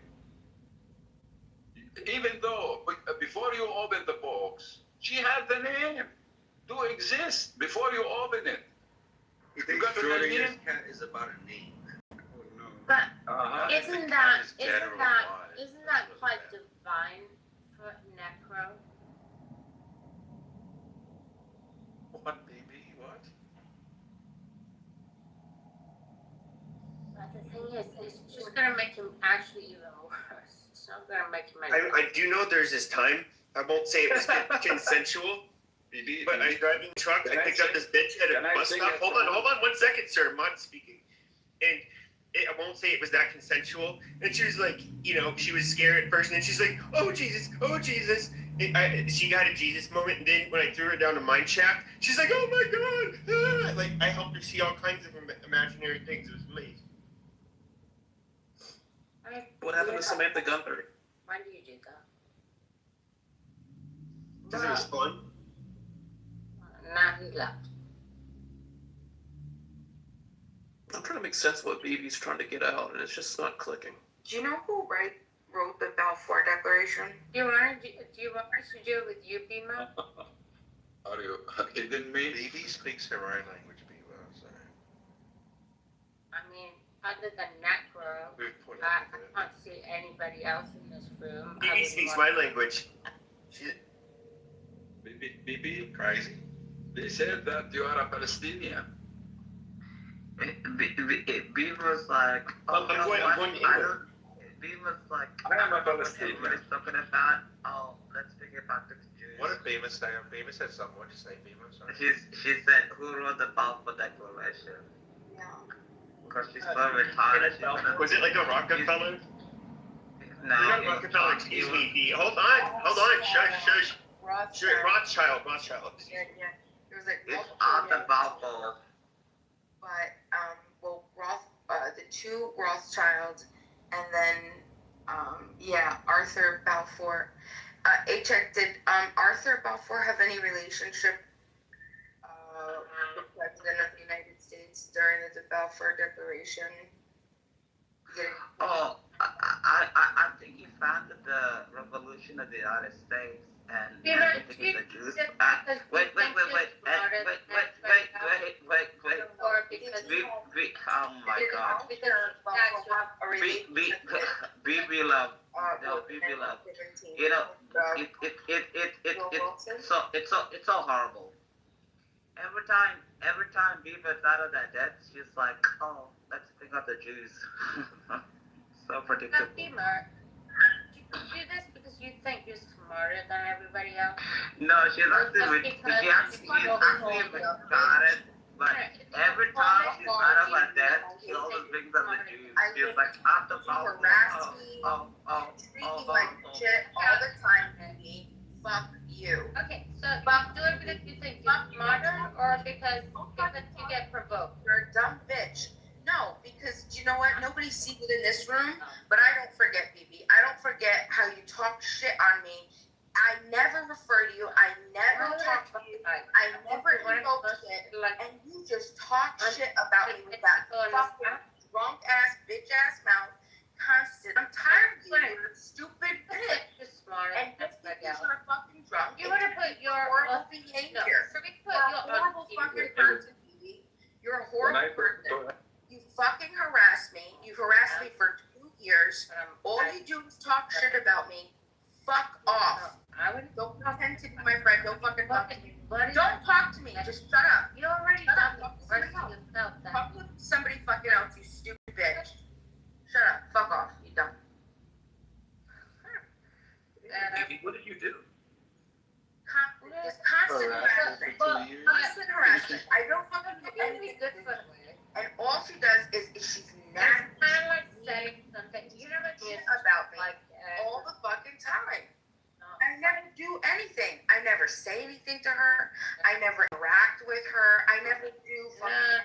Even though before you open the box, she had the name to exist before you open it. You think Schrodinger's cat is about a name? But isn't that dead or isn't that quite divine for necro? What, baby? What? But the thing is, it's just gonna make him actually even worse. It's not gonna make him any I do know there's this time. I won't say it was consensual. But I was driving a truck. I picked up this bitch at a bus stop. Hold on 1 second, sir. I'm not speaking. And I won't say it was that consensual. And she was like, she was scared at first. And then she's like, oh, Jesus. She got a Jesus moment. And then when I threw her down a mine shaft, she's like, oh, my God. Like, I helped her see all kinds of imaginary things. It was amazing. What happened to Samantha Gunther? Why do you do that? Because it was fun. Now he left. I'm trying to make sense of what BB's trying to get out, and it's just not clicking. Do you know who wrote the Balfour Declaration? Do you want us to do it with you, Bima? Are you kidding me? Baby speaks her own language, Bima. So. I mean, other than necro, I can't see anybody else in this room. BB speaks my language. BB, crazy. They said that you are a Palestinian. B was like, I'm going to England. B was like, I am a Palestinian. everybody's talking about, let's figure about the Jews. What did Bima say? Bima said something. What did you say, Bima? Sorry. She said, who wrote the Balfour Declaration? Yeah. Because she's so retarded. Was it like a Rockefeller? No. Not Rockefeller, excuse me. Hold on. Shush. Rothschild. Yeah. It was like It's Arthur Balfour. But the two Rothschild, and then Arthur Balfour. H.X. Did Arthur Balfour have any relationship with the President of the United States during the Balfour Declaration? I think he founded the Revolution of the United States, and I think he's a Jew. Wait. Oh my God. BB love. No, BB love. It's so horrible. Every time BB is out of that debt, she's like, oh, let's pick up the Jews. So predictable. But Beamer, you do this because you think you're smarter than everybody else? No, she's actually retarded. But every time she's out of her debt, she always brings up the Jews. She's like, after Balfour. Treat me like shit all the time, Andy. Fuck you. Okay, so do it because you think you're smarter, or because you get provoked? You're a dumb bitch. No, because you know what? Nobody sees it in this room, but I don't forget, BB. I don't forget how you talk shit on me. I never refer to you. I never talk to you. I never invoke shit. And you just talk shit about me with that fucking drunk ass, bitch ass mouth. Constant. I'm tired of you. You're a stupid bitch. And just because you're fucking drunk, You want to put your horrible behavior. So we put You're your a horrible fucking person, Phoebe. You're a horrible person. You fucking harass me. You've harassed me for 2 years. All you do is talk shit about me. Fuck off. Don't pretend to be my friend. Don't fucking talk to me. Don't talk to me. Just shut up. You already done the worst to yourself. Fuck with somebody fucking else, you stupid bitch. Shut up. Fuck off. You dumb. What did you do? Just constant harassment. Constant harassment. I don't fucking do anything good for her. And all she does is she's nasty. It's kind of like saying something. You know what Shit about me all the fucking time. I never do anything. I never say anything to her. I never interact with her. I never do fucking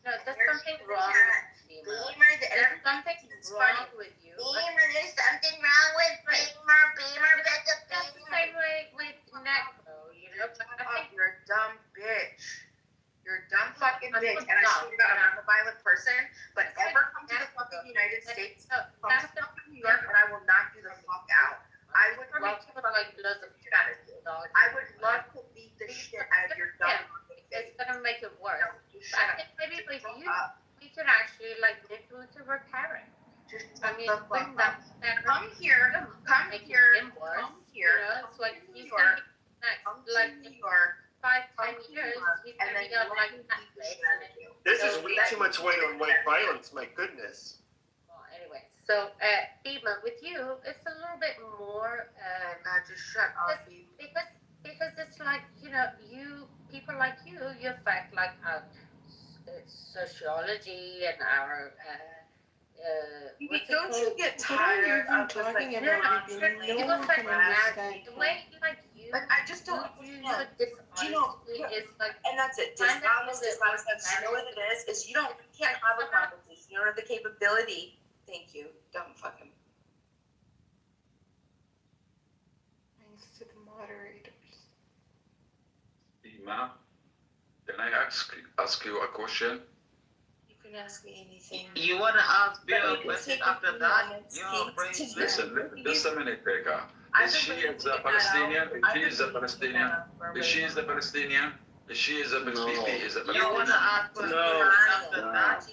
No, there's something wrong with you. There's something wrong with you. Beamer, there's something wrong with Beamer, That's the same way with Necro, you know? I think you're a dumb bitch. You're a dumb fucking bitch. And I swear to God, I'm not a violent person, but ever come to the fucking United States, come to fucking New York, and I will knock you the fuck out. I would love to fucking blow the shit out of you. I would love to beat the shit out of your dumb fucking face. it's gonna make it worse. I think maybe with you, we could actually like get you to repair it. I mean, bring that come here, come here, You know, it's like he's York. gonna be next, like New York. 5-10 years, he's gonna be up like that place. This is way too much weight on white violence. My goodness. Well, anyway, so Bima, with you, it's a little bit more. Just shut up, because it's like, you know, people like you affect like our sociology and our. Don't you get tired of talking about me being no one can understand? The way like you. Like I just don't understand. You know, and that's it. Dishonest. You know what it is you can't have a conversation. You don't have the capability. Thank you. Dumb fucking. Thanks to the moderators. Ima, can I ask you a question? You can ask me anything. You want to ask Bill a question after that? Listen, just a minute, Becca. Is she a Palestinian? She is a Palestinian. If she is a Palestinian, if she is a Palestinian, is a Palestinian. You want to ask for after that?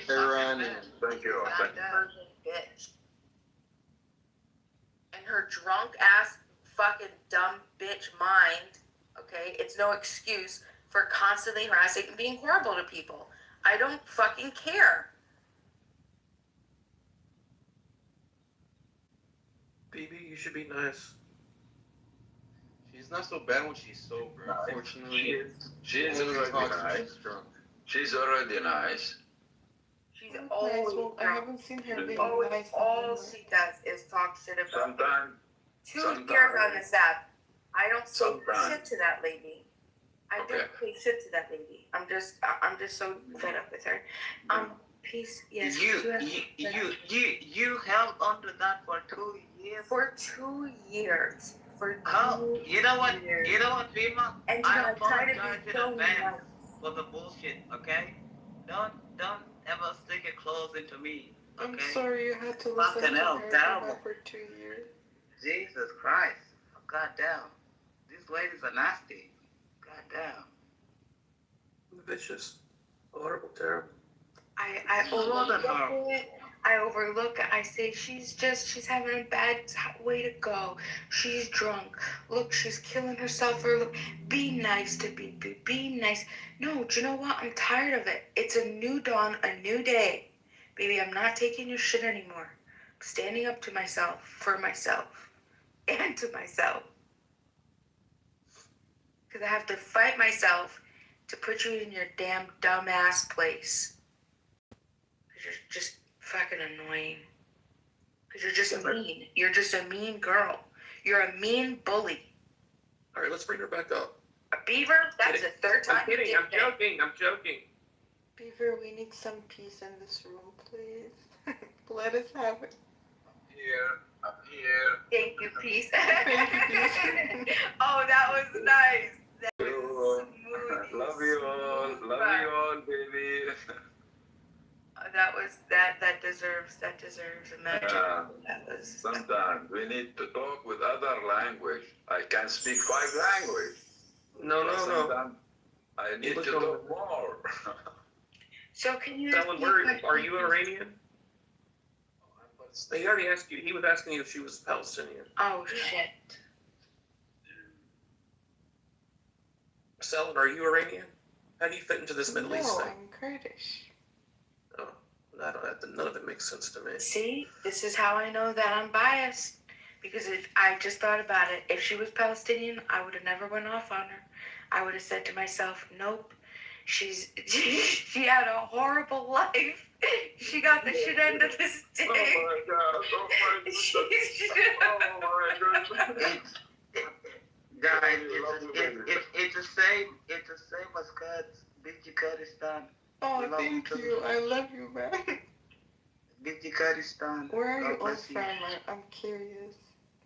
Iranian. Thank you. Bitch. And her drunk ass fucking dumb bitch mind, okay? It's no excuse for constantly harassing and being horrible to people. I don't fucking care. BB, you should be nice. She's not so bad when she's sober. Unfortunately, She is already nice. She's already nice. She's always I haven't seen her being nice. All she does is talk shit about me. Sometimes. 2 years on this app. I don't say shit to that lady. I don't say shit to that lady. I'm just so fed up with her. Peace. Yes. You held on to that for 2 years. For 2 years. You know what, Bima? And I I'm trying to apologize be in so advance nice. for the bullshit, okay? Don't ever stick it close into me, okay? I'm sorry you had to listen Fucking to hell, her terrible. for 2 years. Jesus Christ. Oh, goddamn. These ladies are nasty. Goddamn. Vicious. Horrible, terrible. I overlook it. I say she's having a bad way to go. She's drunk. Look, she's killing herself. Be nice to BB. Be nice. No, do you know what? I'm tired of it. It's a new dawn, a new day. Baby, I'm not taking your shit anymore. I'm standing up to myself, for myself, and to myself. Because I have to fight myself to put you in your damn dumbass place. Because you're just fucking annoying. Because you're just mean. You're just a mean girl. You're a mean bully. All right, let's bring her back up. A beaver? That's the third time. I'm kidding. I'm joking. Beaver, we need some peace in this room, please. Let us have it. here. Thank you, peace. Oh, that was nice. That was smooth. Love you all, baby. That deserves a mention. That was. Sometimes we need to talk with other language. I can speak 5 languages. No. Sometimes I need to talk more. So can you? Ellen, are you Iranian? He already asked you. He was asking you if she was Palestinian. Oh shit. Ellen, are you Iranian? How do you fit into this Middle East thing? I'm Kurdish. Oh, none of it makes sense to me. See, this is how I know that I'm biased. Because if I just thought about it, if she was Palestinian, I would have never went off on her. I would have said to myself, nope. She had a horrible life. She got the shit end of the stick. Oh my God! Guys, it's the same. It's the same as Kurds. Big Kurdistan. Oh, thank you. I love you, man. Big Kurdistan. Where are you all from? I'm curious.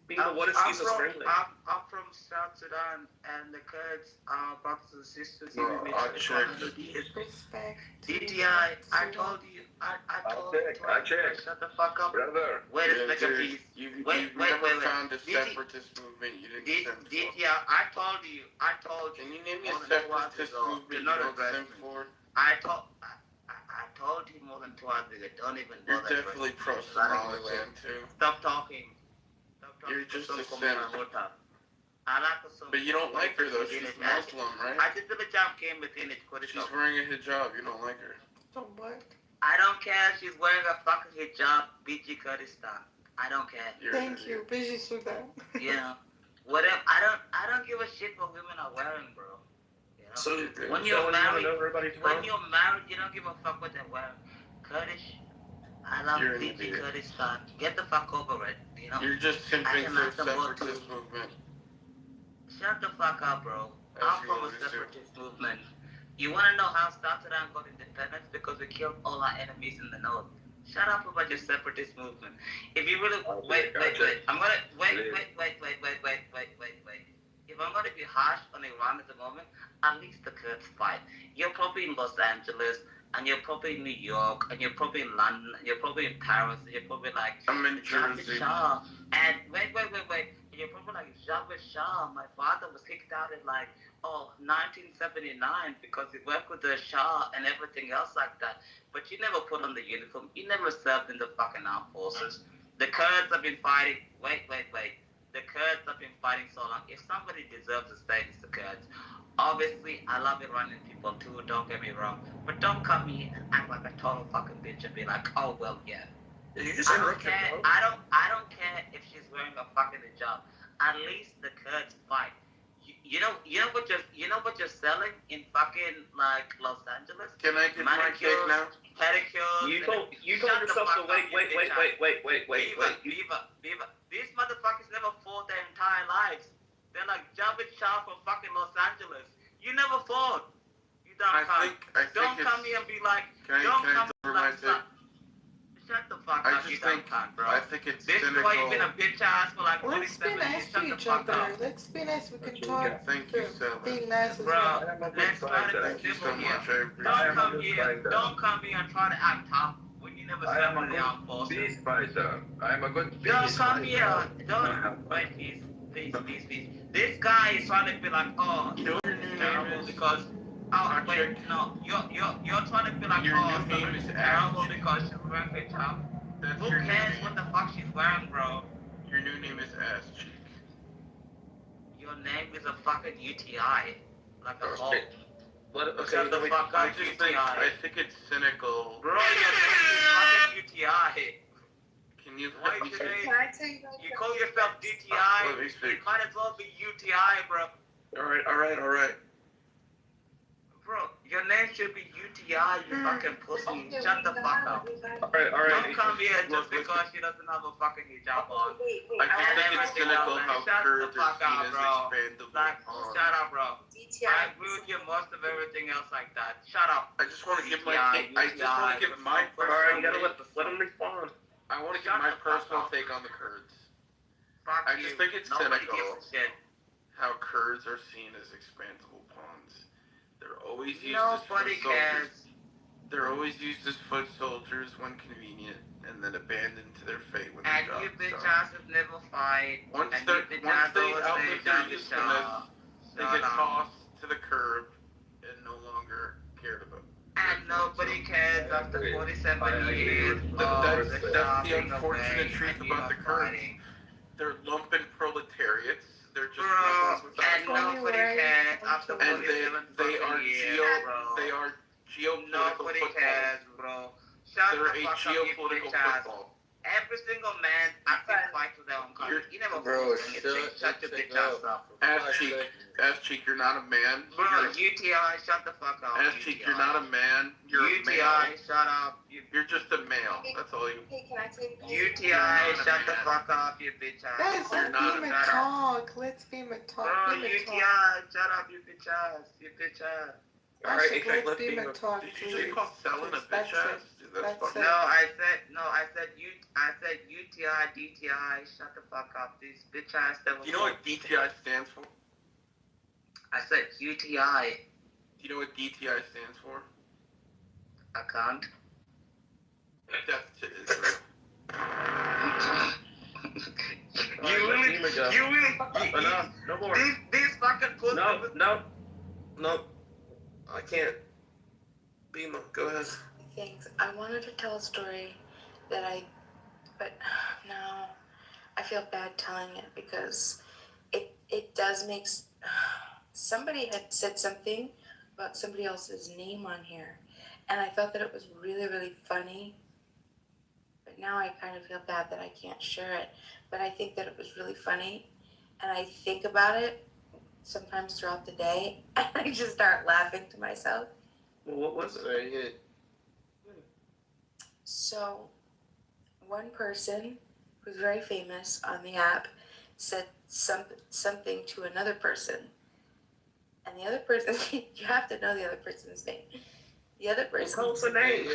What if she's Israeli? I'm from South Sudan, and the Kurds are brothers and sisters. Respect. DTI, I told you. I told you. Shut the fuck up. Brother. Wait a second, please. You've Wait. found a separatist movement you didn't send for. DTI, I told you. Can you name me a separatist movement you don't send for? I told you more than 2 hours ago. Don't even bother. You're definitely pro-Somaliland, too. Stop talking. You're just a simp. But you don't like her, though. She's Muslim, right? She's wearing a hijab. You don't like her. So what? I don't care if she's wearing a fucking hijab, BG Kurdistan. I don't care. Thank you, Biji Sudan. Yeah. Whatever. I don't give a shit what women are wearing, bro. You know? So when you're married, you don't give a fuck what they're wearing. Kurdish. I love BG Kurdistan. Get the fuck over it. You know? You're just simping for a separatist movement. Shut the fuck up, bro. I'm from a separatist movement. You want to know how South Sudan got independence? Because we killed all our enemies in the north. Shut up about your separatist movement. If you really wait. I'm gonna wait. If I'm gonna be harsh on Iran at the moment, at least the Kurds fight. You're probably in Los Angeles, and you're probably in New York, and you're probably in London, and you're probably in Paris, and you're probably like I'm in Jersey. Shah. And wait. And you're probably like Javed Shah. My father was kicked out in 1979 because he worked with the Shah and everything else like that. But you never put on the uniform. You never served in the fucking armed forces. The Kurds have been fighting. Wait. The Kurds have been fighting so long. If somebody deserves a state, it's the Kurds. Obviously, I love Iranian people too, don't get me wrong. But don't come here and act like a total fucking bitch and be like, oh, well, yeah. I don't care. I don't care if she's wearing a fucking hijab. At least the Kurds fight. You know what you're selling in fucking Los Angeles? Can I get my cake now? Pedicures. You told yourself to wait. Viva. These motherfuckers never fought their entire lives. They're like Javed Shah from fucking Los Angeles. You never fought. You dumb cunt. Don't come here and be like. Shut the fuck up, you dumb cunt, bro. I think it's this cynical. is why you've been a bitch ass for like Let's 47 be years. nice Shut to the each fuck other. up. Let's be nice. We can talk. Thank you, Stella. Being nice is Bro, let's try to Thank be you so civil much. here. Don't come here and try to act tough when you never served in the armed forces. Peace fighter. I'm a good peace Don't come fighter. here. Don't. Wait, please. This guy is trying to be like, oh, it's terrible because. Oh, wait, no. You're trying to be like, oh, it's terrible because she's wearing a hijab. Who cares what the fuck she's wearing, bro? Your new name is Ass Cheek. Your name is a fucking UTI. Like a hole. Shut the fuck up, UTI. I think it's cynical. Bro, your name is fucking UTI. Can you Why you call yourself DTI? Let me speak. You might as well be UTI, bro. All right. Bro, your name should be UTI, you fucking pussy. Shut the fuck up. All right. Don't come here just because she doesn't have a fucking hijab on. I just think it's cynical how Kurds are seen as expandable. Shut up, bro. I agree with you most of everything else like that. Shut up. I just want to give my All right, you gotta let him respond. I want to give my personal take on the Kurds. I just think it's cynical how Kurds are seen as expandable pawns. They're always used as foot soldiers. They're always used as foot soldiers when convenient, and then abandoned to their fate when the job is done. And you bitches never fight. Once they outlive their usefulness, they get tossed to the curb and no longer cared about. And nobody cares after 47 years. That's the unfortunate truth about the Kurds. They're lumpen proletariats. They're just and nobody cares after 47 they are geopolitical nobody football. Cares, bro. They're a geopolitical football. Every single man acting fight to their own country. You never shut your bitch ass up. Ass cheek, you're not a man. Bro, UTI, shut the fuck up. Ass cheek, you're not a man. You're a male. UTI, shut up. You're just a male. That's all you. Hey, can I take UTI, shut the fuck up, you bitch ass. Guys, let's beam a talk. Let's beam a talk. Bro, UTI, shut up, you bitch ass. You bitch ass. Alright, let's beam a talk. Did you just call selling a bitch ass? I said UTI, DTI, shut the fuck up. These bitch ass. Do you know what DTI stands for? I said UTI. Do you know what DTI stands for? I can't. Death to Israel. No more. These fucking pussies. No. I can't. Beam them. Go ahead. Thanks. I wanted to tell a story but no, I feel bad telling it because it does make, somebody had said something about somebody else's name on here, and I thought that it was really, really funny, but now I kind of feel bad that I can't share it, but I think that it was really funny, and I think about it sometimes throughout the day, and I just start laughing to myself. Well, what was it? So, one person who's very famous on the app said something to another person. And the other person, you have to know the other person's name. The other person. Tell us the name.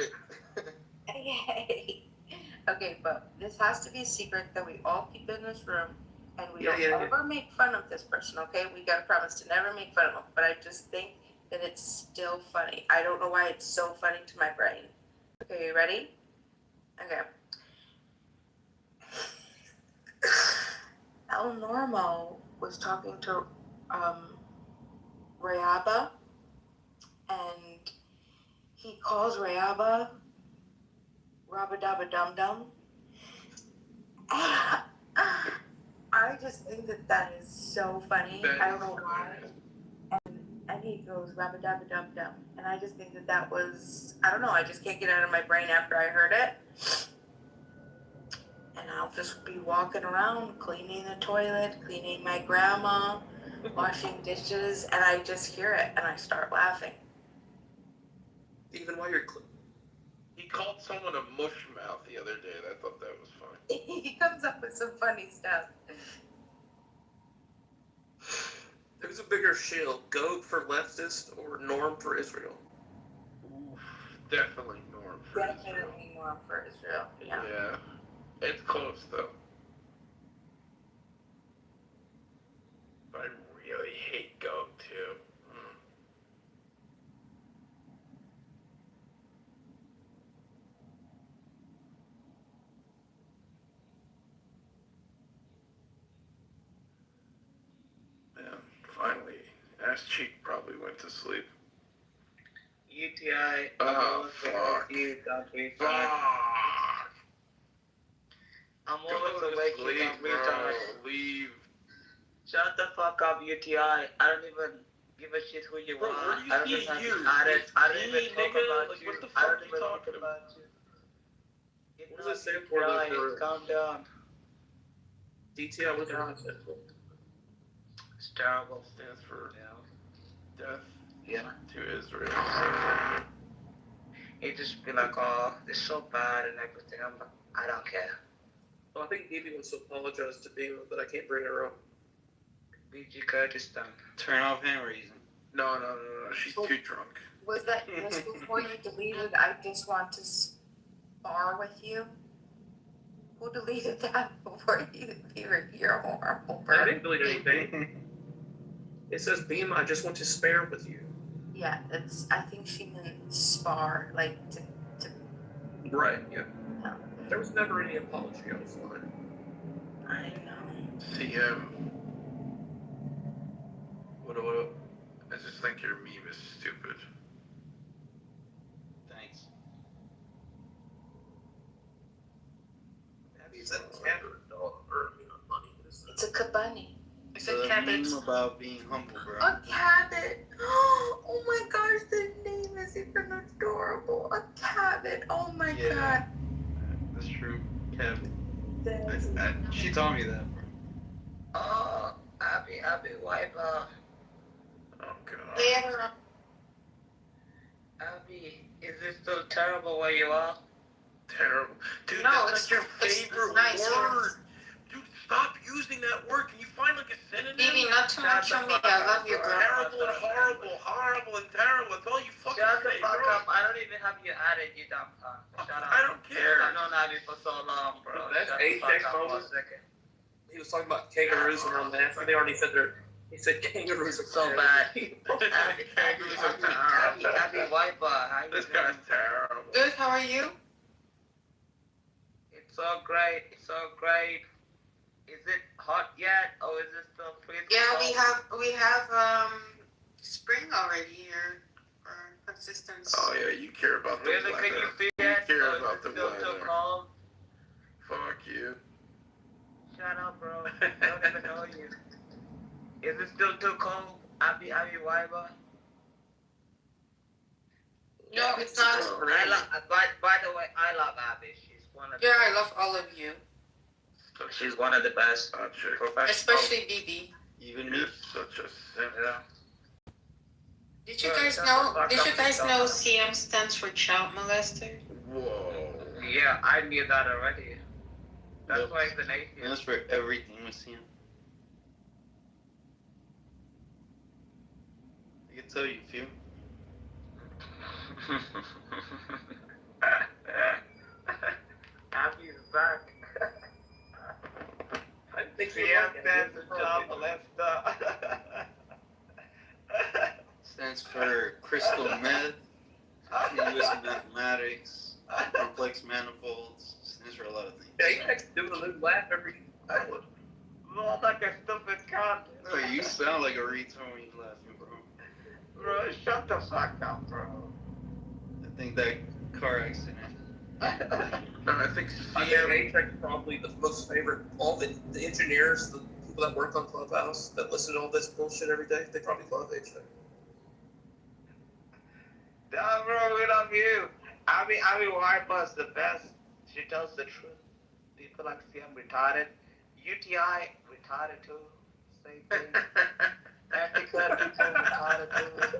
Okay, but this has to be a secret that we all keep in this room. And we don't ever make fun of this person, okay? We gotta promise to never make fun of them. But I just think that it's still funny. I don't know why it's so funny to my brain. Okay, you ready? Okay. El Normo was talking to Rayaba, and he calls Rayaba Rabba-dabba dum-dum. I just think that is so funny. I don't know why. And he goes Rabba-dabba dum-dum. And I just think that was, I don't know, I just can't get it out of my brain after I heard it. And I'll just be walking around, cleaning the toilet, cleaning my grandma, washing dishes, and I just hear it, and I start laughing. Even while you're He called someone a mush mouth the other day, and I thought that was funny. He comes up with some funny stuff. Who's a bigger shield, GOAT for leftist or Norm for Israel? Oof, definitely Norm for Israel. Definitely Norm for Israel, Yeah. It's close, though. I really hate GOAT, too. Yeah, finally. Ass Cheek probably went to sleep. UTI. Oh, fuck. I'm always awake. Leave. Shut the fuck up, UTI. I don't even give a shit who you are. I don't even think about you. What the fuck are you talking about? What does it stand for? Calm down. DTI, what does it stand for? It's terrible. Stands for death to Israel. You just be like, oh, this is so bad and everything. I don't care. Well, I think Evie wants to apologize to Beam, but I can't bring her up. BG Kurdistan. Turn off hand raising. No. She's too drunk. Was that just before you deleted, I just want to spar with you? Who deleted that before you're a horrible I person? didn't delete anything. It says, Beam, I just want to spar with you. Yeah, I think she meant spar, like to Right, yeah. no. There was never any apology, I was fine. I know. CM. What? I just think your meme is stupid. Thanks. Is that cat or a dog or money? It's a cabani. It's a The cabbage. meme about being humble, bro. A cabbage. Oh my gosh, the name is even adorable. A cabbage. Oh my god. That's true. Kevin. That's She told me that. oh, Abby, wiper. Oh god. There. Abby, is it still terrible where you are? Terrible. Dude, No, that's like your favorite nice. word. Dude, stop using that word. Can you find like a synonym? Baby, not too much on me. I love you, girl. Terrible and horrible and terrible. That's all you fucking Shut the say, fuck bro. up. I don't even have you added, you dumb cunt. Shut up. I don't care. I've known Abby for so long, bro. That's Shut the fuck Apex up for a moment. second. He was talking about kangaroos and all that. They already said he said kangaroos are So bad. Kangaroos are Abby Wiper, how you This doing? guy's terrible. Good, how are you? It's so great. It's so great. Is it hot yet, or is it still freezing? Yeah, cold? we have spring already here for consistency. Oh yeah, you care about the Really? weather. Can you see You it? care Or is about it the still too weather. cold? Fuck you. Shut up, bro. I don't even know you. Is it still too cold? Abby Wiper? No, it's not. By the way, I love Abby. She's one of the Yeah, I love all of you. She's one of the best professionals. Especially BB. Even You're such a simp. Yeah. Did you guys know CM stands for child molester? Whoa. Yeah, I knew that already. That's why it's an atheist. That's for everything we see him. I can tell you a few. Abby's back. I think CM stands for child molester. Stands for crystal meth, continuous mathematics, complex manifolds. Stands for a lot of things. Apex doing a little laugh every hour. Lord, like a stupid cunt. No, you sound like a retard when you're laughing, bro. Bro, shut the fuck up, bro. I think that car accident. No, I think I think Apex is probably the most favorite. All the engineers, the people that work on Clubhouse, that listen to all this bullshit every day, they probably love Apex. Nah, bro, we love you. Abby Wiper's the best. She tells the truth. People like CM retarded. UTI retarded too. Same thing. Anti-cut people retarded too.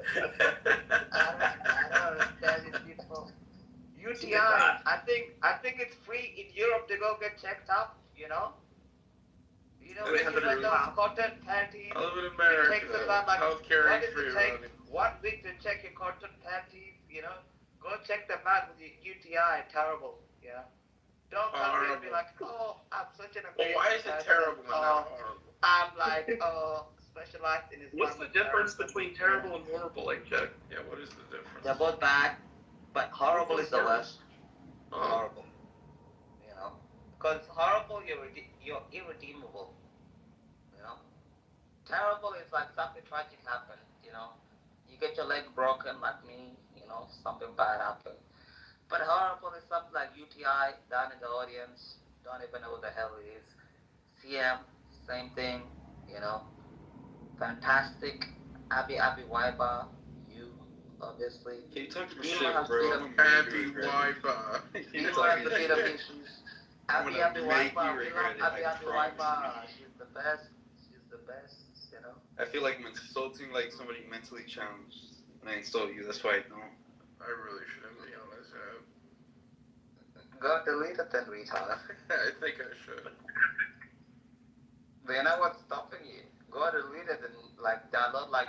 I don't understand these people. UTI, I think it's free in Europe to go get checked up, you know? You know, when you wear those cotton panties, I live in it America. takes about like, Healthcare what ain't does free, it take? Ronnie. 1 week to check your cotton panties, you know? Go check them out with your UTI, terrible, yeah? Don't come here and be like, oh, I'm such an amazing Well, why is it person. terrible and not horrible? I'm like, specialized in Islamic What's the difference between terrible and horrible, Apex? Yeah, what is the difference? They're both bad, but horrible is the worst. Oh. Horrible. You know? Because horrible, you're irredeemable. You know? Terrible is like something tragic happened, you know? You get your leg broken like me, you know, something bad happened. But horrible is something like UTI, down in the audience, don't even know what the hell it is. CM, same thing, you know? Fantastic. Abby Wiper, you, obviously. Can you talk your You shit, have bro? freedom. Abby Wiper. You have the freedom issues. Abby make you Wiper, we regret love it, Abby I promise Wiper. She's the best. She's the best, you know? I feel like I'm insulting like somebody mentally challenged. And I insult you, that's why I don't. I really shouldn't be on this app. Go delete it then, retard. I think I should. But you know what's stopping you? Go delete it and like download like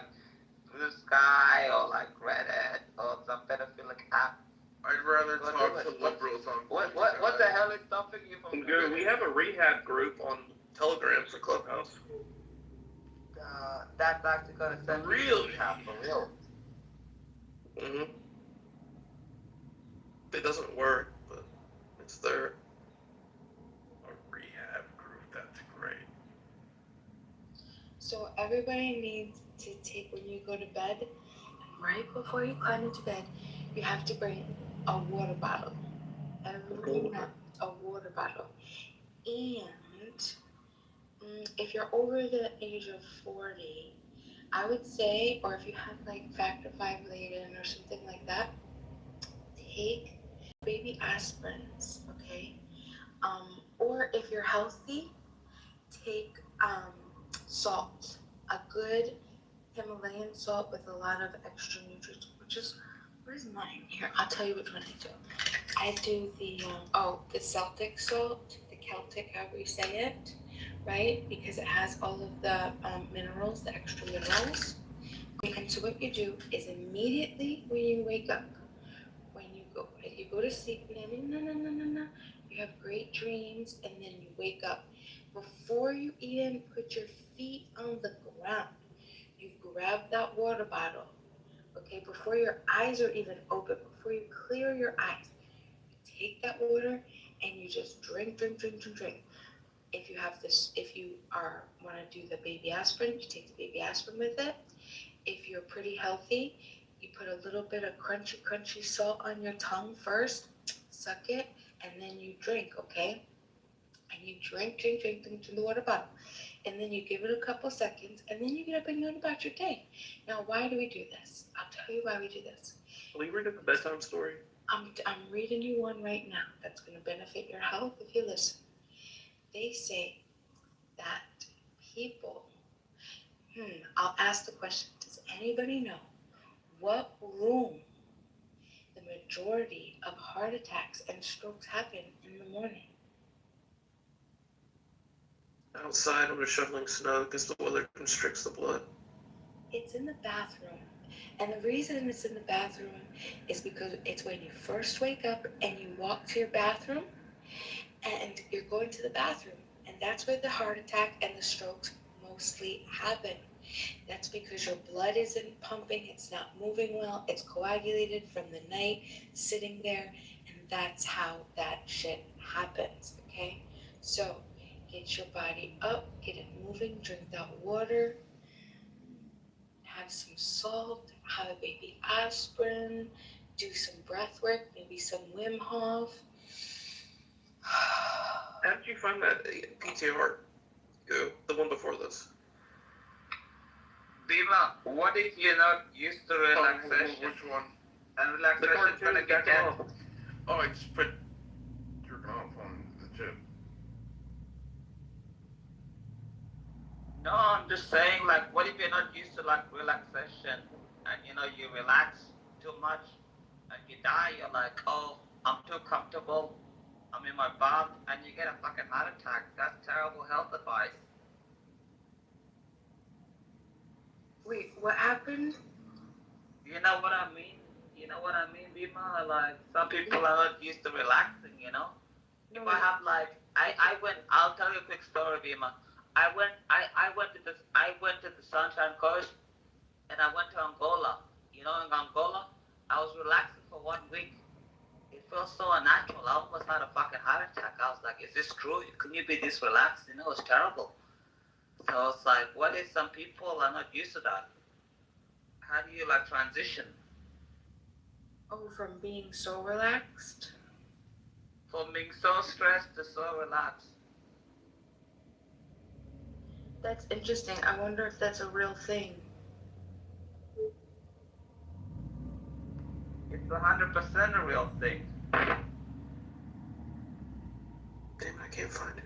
Blue Sky or like Reddit or some pedophilic app. I'd rather Go talk do to it. liberals on What the hell is stopping stopping you from Good. We have a rehab group on Telegram for Clubhouse. That's actually gonna send Really? you to rehab for real. Mm-hmm. It doesn't work, but it's there. A rehab group, that's great. So everybody needs to take, when you go to bed, right before you climb into bed, you have to bring a water bottle. Every night, a water bottle. And if you're over the age of 40, I would say, or if you have like factor V laden or something like that, take baby aspirins, okay? Or if you're healthy, take salt, a good Himalayan salt with a lot of extra nutrients, which is, where's mine? Here, I'll tell you which one I do. I do the Celtic salt, the Celtic, however you say it, right? Because it has all of the minerals, the extra minerals. And so what you do is immediately when you wake up, when you go to sleep, you have great dreams, and then you wake up. Before you even put your feet on the ground, you grab that water bottle, okay? Before your eyes are even open, before you clear your eyes, you take that water and you just drink. If you have this, if you want to do the baby aspirin, you take the baby aspirin with it. If you're pretty healthy, you put a little bit of crunchy salt on your tongue first, suck it, and then you drink, okay? And you drink the water bottle. And then you give it a couple seconds, and then you get up and you go about your day. Now, why do we do this? I'll tell you why we do this. Will you read a bedtime story? I'm reading you one right now that's going to benefit your health if you listen. They say that people, I'll ask the question, does anybody know what room the majority of heart attacks and strokes happen in the morning? Outside when we're shoveling snow because the weather constricts the blood. It's in the bathroom. And the reason it's in the bathroom is because it's when you first wake up and you walk to your bathroom and you're going to the bathroom. And that's where the heart attack and the strokes mostly happen. That's because your blood isn't pumping, it's not moving well, it's coagulated from the night sitting there, and that's how that shit happens, okay? So get your body up, get it moving, drink that water, have some salt, have a baby aspirin, do some breath work, maybe some Wim Hof. How did you find that PTR? The one before this. Bima, what if you're not used to relaxation? Which one? And relaxation is gonna get dead. Oh, I just put jerking off on the chip. No, I'm just saying, like, what if you're not used to, like, relaxation and, you relax too much and you die, you're like, oh, I'm too comfortable, I'm in my bath, and you get a fucking heart attack. That's terrible health advice. Wait, what happened? You know what I mean? You know what I mean, Bima? Like, some people are not used to relaxing, If I have, like, I'll tell you a quick story, Bima. I went to the Sunshine Coast, and I went to Angola. In Angola, I was relaxing for 1 week. It felt so unnatural. I almost had a fucking heart attack. I was like, is this true? Can you be this relaxed? It was terrible. So it's like, what if some people are not used to that? How do you, like, transition? Oh, from being so relaxed? From being so stressed to so relaxed. That's interesting. I wonder if that's a real thing. It's 100% a real thing. Damn, I can't find it.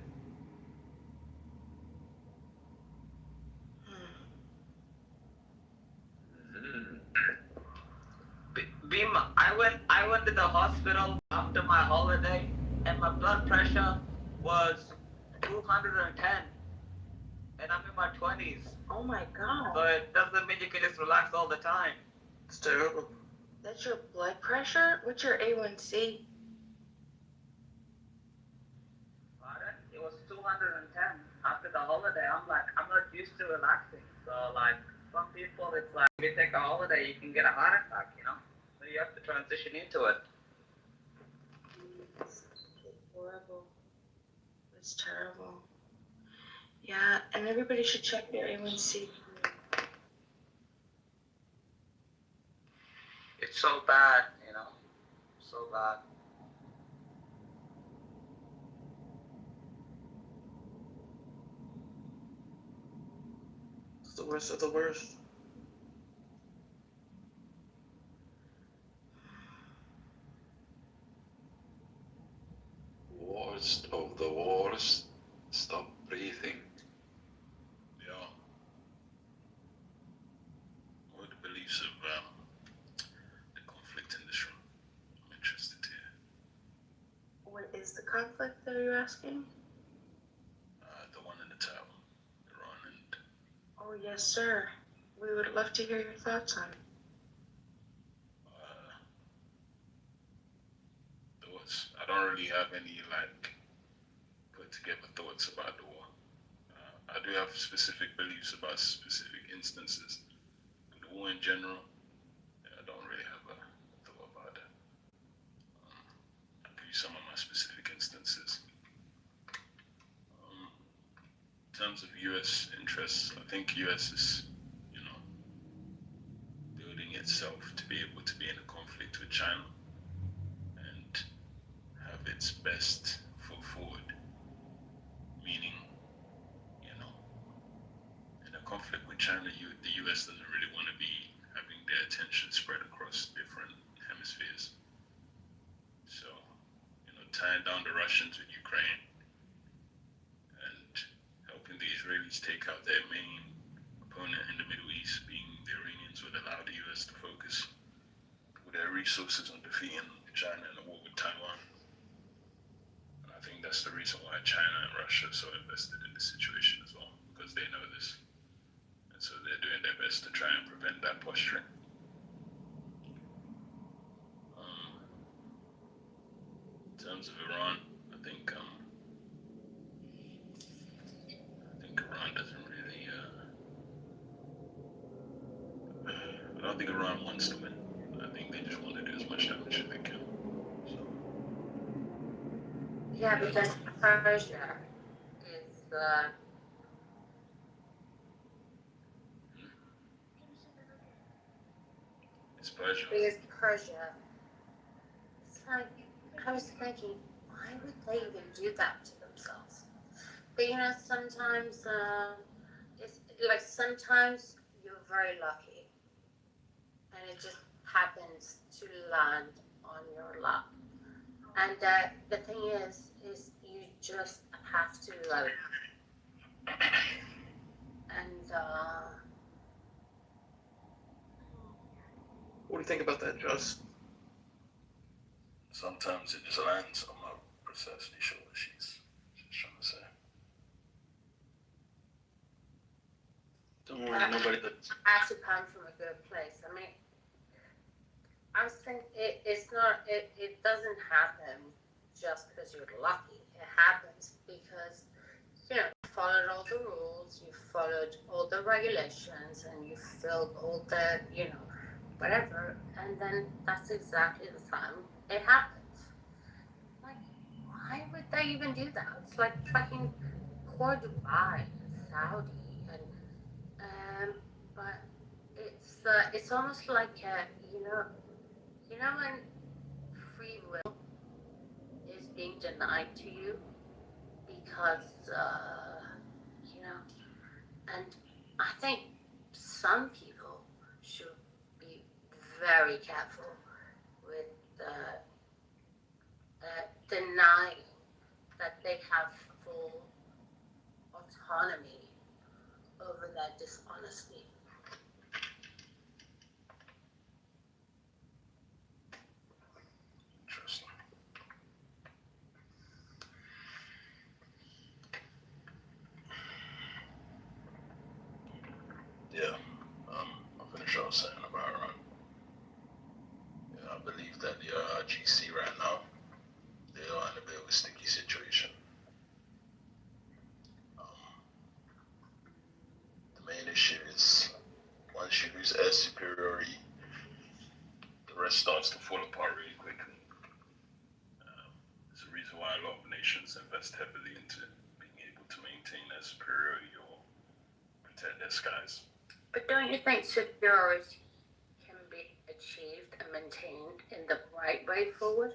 Bima, I went to the hospital after my holiday, and my blood pressure was 210, and I'm in my 20s. Oh my God. So it doesn't mean you can just relax all the time. It's terrible. That's your blood pressure? What's your A1C? 210 after the holiday. I'm like, I'm not used to relaxing. So like, some people, it's like, if you take a holiday, you can get a heart attack, you know? So you have to transition into it. It's horrible. It's terrible. Yeah, and everybody should check their A1C. It's so bad, you know? So bad. It's the worst of the worst. Worst of the worst. Stop breathing. Yeah. What are the beliefs of the conflict in this room? I'm interested to hear. What is the conflict that you're asking? The one in the title, Iran and. Oh, yes, sir. We would love to hear your thoughts on it. Thoughts. I don't really have any like put together thoughts about the war. I do have specific beliefs about specific instances. And the war in general, I don't really have a thought about that. I'll give you some of my specific instances. In terms of U.S. interests, I think U.S. is, building itself to be able to be in a conflict with China and have its best foot forward. Meaning, in a conflict with China, the U.S. doesn't really want to be having their attention spread across different hemispheres. So, tying down the Russians with Ukraine and helping the Israelis take out their main opponent in the Middle East, being the Iranians, would allow the U.S. to focus with their resources on defeating China in the war with Taiwan. And I think that's the reason why China and Russia are so invested in this situation as well, because they know this. And so they're doing their best to try and prevent that posturing. In terms of Iran, I think Iran doesn't really. I don't think Iran wants to win. I think they just want to do as much damage as they can. So. Yeah, because Persia is It's Persia. because Persia. It's like I was thinking, why would they even do that to themselves? But sometimes it's like sometimes you're very lucky, and it just happens to land on your luck. And the thing is you just have to and What do you think about that, Joss? Sometimes it just lands. I'm not precisely sure what she's trying to say. Don't worry, nobody does. has to come from a good place. I mean, I was thinking it's not. It doesn't happen just because you're lucky. It happens because you followed all the rules, you followed all the regulations, and you filled all the whatever, and then that's exactly the time it happens. Like, why would they even do that? It's like fucking core Dubai, Saudi, and but it's almost like when free will is being denied to you because and I think some people should be very careful with denying that they have full autonomy over that dishonesty. Interesting. Yeah, I'll finish what I was saying about Iran. Yeah, I believe that the GC right now, they are in a bit of a sticky situation. finishes, once you lose air superiority, the rest starts to fall apart really quickly. It's the reason why a lot of nations invest heavily into being able to maintain their superiority or protect their skies. But don't you think superiority can be achieved and maintained in the right way forward?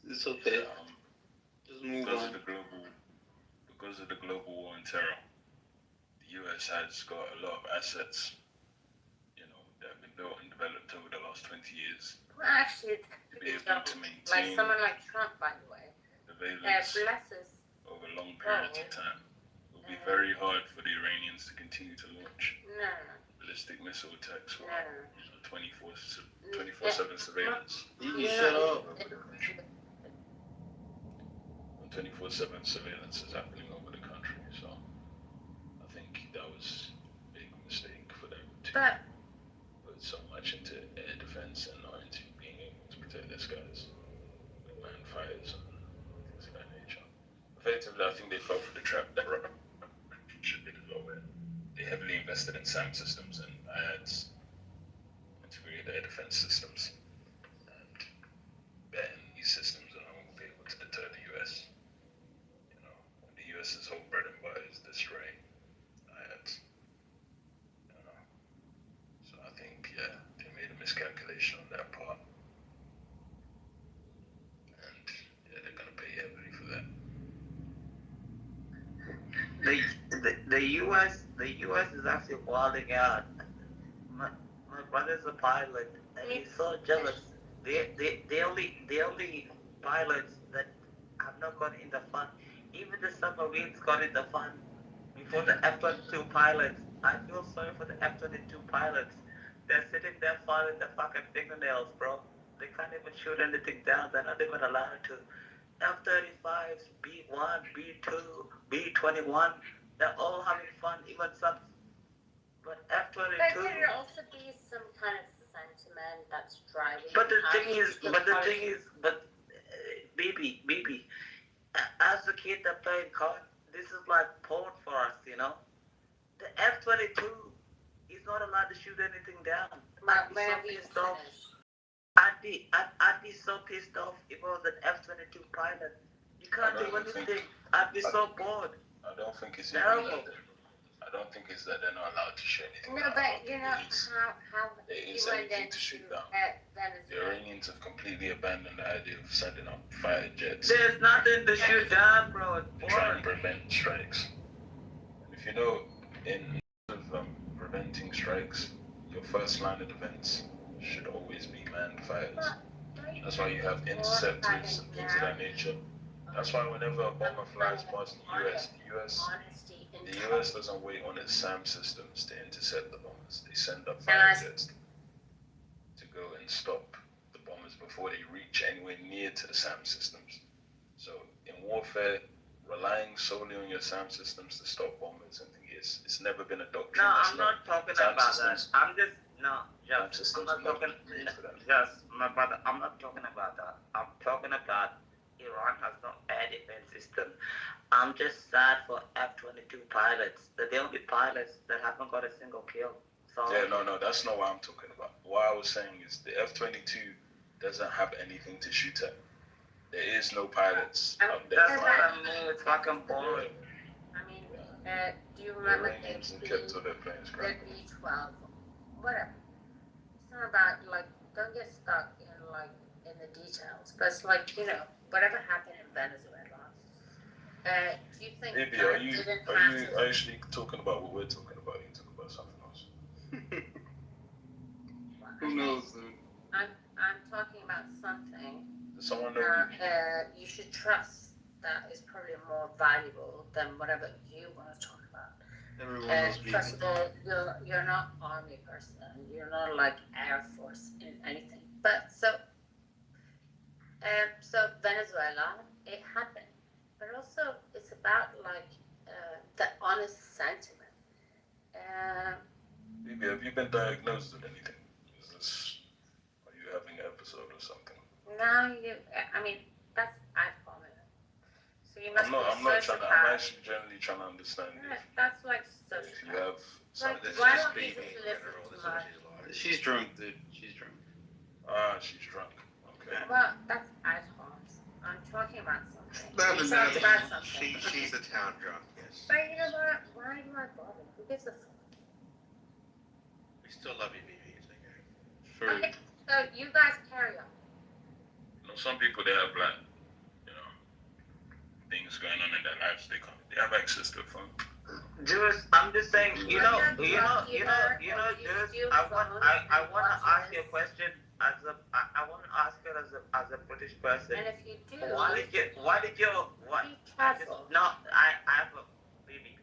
It's okay. Just move on. Because of the global war on terror, the US has got a lot of assets, that have been built and developed over the last 20 years. Well, actually, To be able to maintain like someone like Trump, by the way, surveillance blesses. over long periods of time. It will be very hard for the Iranians to continue to launch ballistic missile attacks while 24/7 surveillance. You shut up. 24/7 surveillance is happening over the country, so I think that was a big mistake for them to put so much into air defense and not into being able to protect their skies with manned fires and things of that nature. Effectively, I think they fell for the trap that should be the low end. They heavily invested in SAM systems and IADS, integrated air defense systems, and betting these systems alone will be able to deter the US. When the US's whole bread and butter is destroying IADS. So I think, they made a miscalculation on that part. And, they're going to pay heavily for that. The US is actually wilding out. My brother's a pilot, and he's so jealous. The only pilots that have not got in the fund, even the submarines got in the fund before the F-22 pilots. I feel sorry for the F-22 pilots. They're sitting there filing their fucking fingernails, bro. They can't even shoot anything down. They're not even allowed to. F-35s, B-1, B-2, B-21, they're all having fun, even some. But F-22. But there also be some kind of sentiment that's driving. But the thing is, BB, as a kid that played COD, this is like porn for us, The F-22 is not allowed to shoot anything down. I'd be so pissed off if I was an F-22 pilot. You can't do anything. I'd be so bored. I don't think it's terrible. I don't think it's that they're not allowed to shoot anything. No, but how there you is went anything into to shoot down. The Venezuela. Iranians have completely abandoned the idea of sending up fighter jets. There's nothing to shoot down, bro. To try and prevent strikes. And if you know, in terms of preventing strikes, your first line of defense should always be manned fighters. That's why you have interceptors and things of that nature. That's why whenever a bomber flies past the US doesn't wait on its SAM systems to intercept the bombers. They send up fighter jets to go and stop the bombers before they reach anywhere near to the SAM systems. So in warfare, relying solely on your SAM systems to stop bombers and things, it's never been a doctrine. No, I'm not talking about that. I'm not talking about that. I'm talking about Iran has no air defense system. I'm just sad for F-22 pilots. They're the only pilots that haven't got a single kill. So no, that's not what I'm talking about. What I was saying is the F-22 doesn't have anything to shoot at. There is no pilots up there. That's what I mean. It's fucking boring. I mean, do you remember the B-12? Whatever. It's not about, don't get stuck in the details. But it's whatever happened in Venezuela. Do you think Maybe, are you actually talking about what we're talking about? You talking about something else? Who knows, dude? I'm talking about something. Does someone know? You should trust that is probably more valuable than whatever you want to talk about. First of all, you're not army person. You're not Air Force in anything. But so Venezuela, it happened. But also, it's about the honest sentiment. Maybe have you been diagnosed with anything? Are you having an episode or something? Now you, I mean, that's I call it. So you must I'm not be trying to, sociopath. I'm actually generally trying to understand Yeah, if that's like you have like, something. why don't you just listen to my? She's drunk, dude. She's drunk. She's drunk. Okay. Well, that's assholes. I'm talking about something. Not We a talked name. about something. She's a town drunk, yes. But you know what? Why do I bother? Who gives a fuck? We still love you, BB. It's okay. For, Okay, so you guys carry on. you know, some people, they have like, you know, things going on in their lives. They have access to a phone. Jules, I'm just saying, Jules, I want to ask you a question I want to ask you as a British person. And if you do, I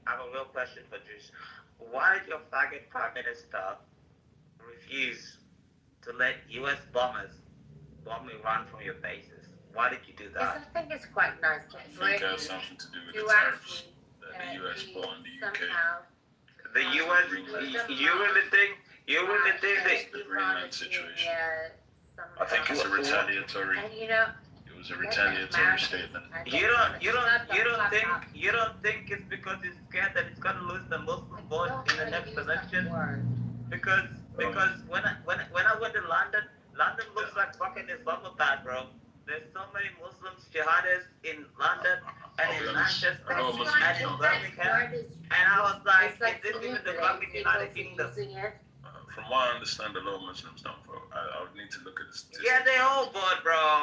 have a real question for Jules. Why did your faggot prime minister refuse to let US bombers bomb Iran from your bases? Why did you do that? Because I think it's quite nice to I think it has something to do with the tariffs that the US bought on the UK. The US, you really think that the Greenland situation? I think it's a retaliatory. And you know, it was a retaliatory statement. You don't think it's because he's scared that he's gonna lose the Muslim vote in the next election? Because when I went to London looks like fucking Islamabad, bro. There's so many Muslims jihadists in London and in Manchester and in Birmingham, and I was like, is this even the fucking United Kingdom? From what I understand, a lot of Muslims don't vote. I would need to look at the statistics. Yeah, they all vote, bro.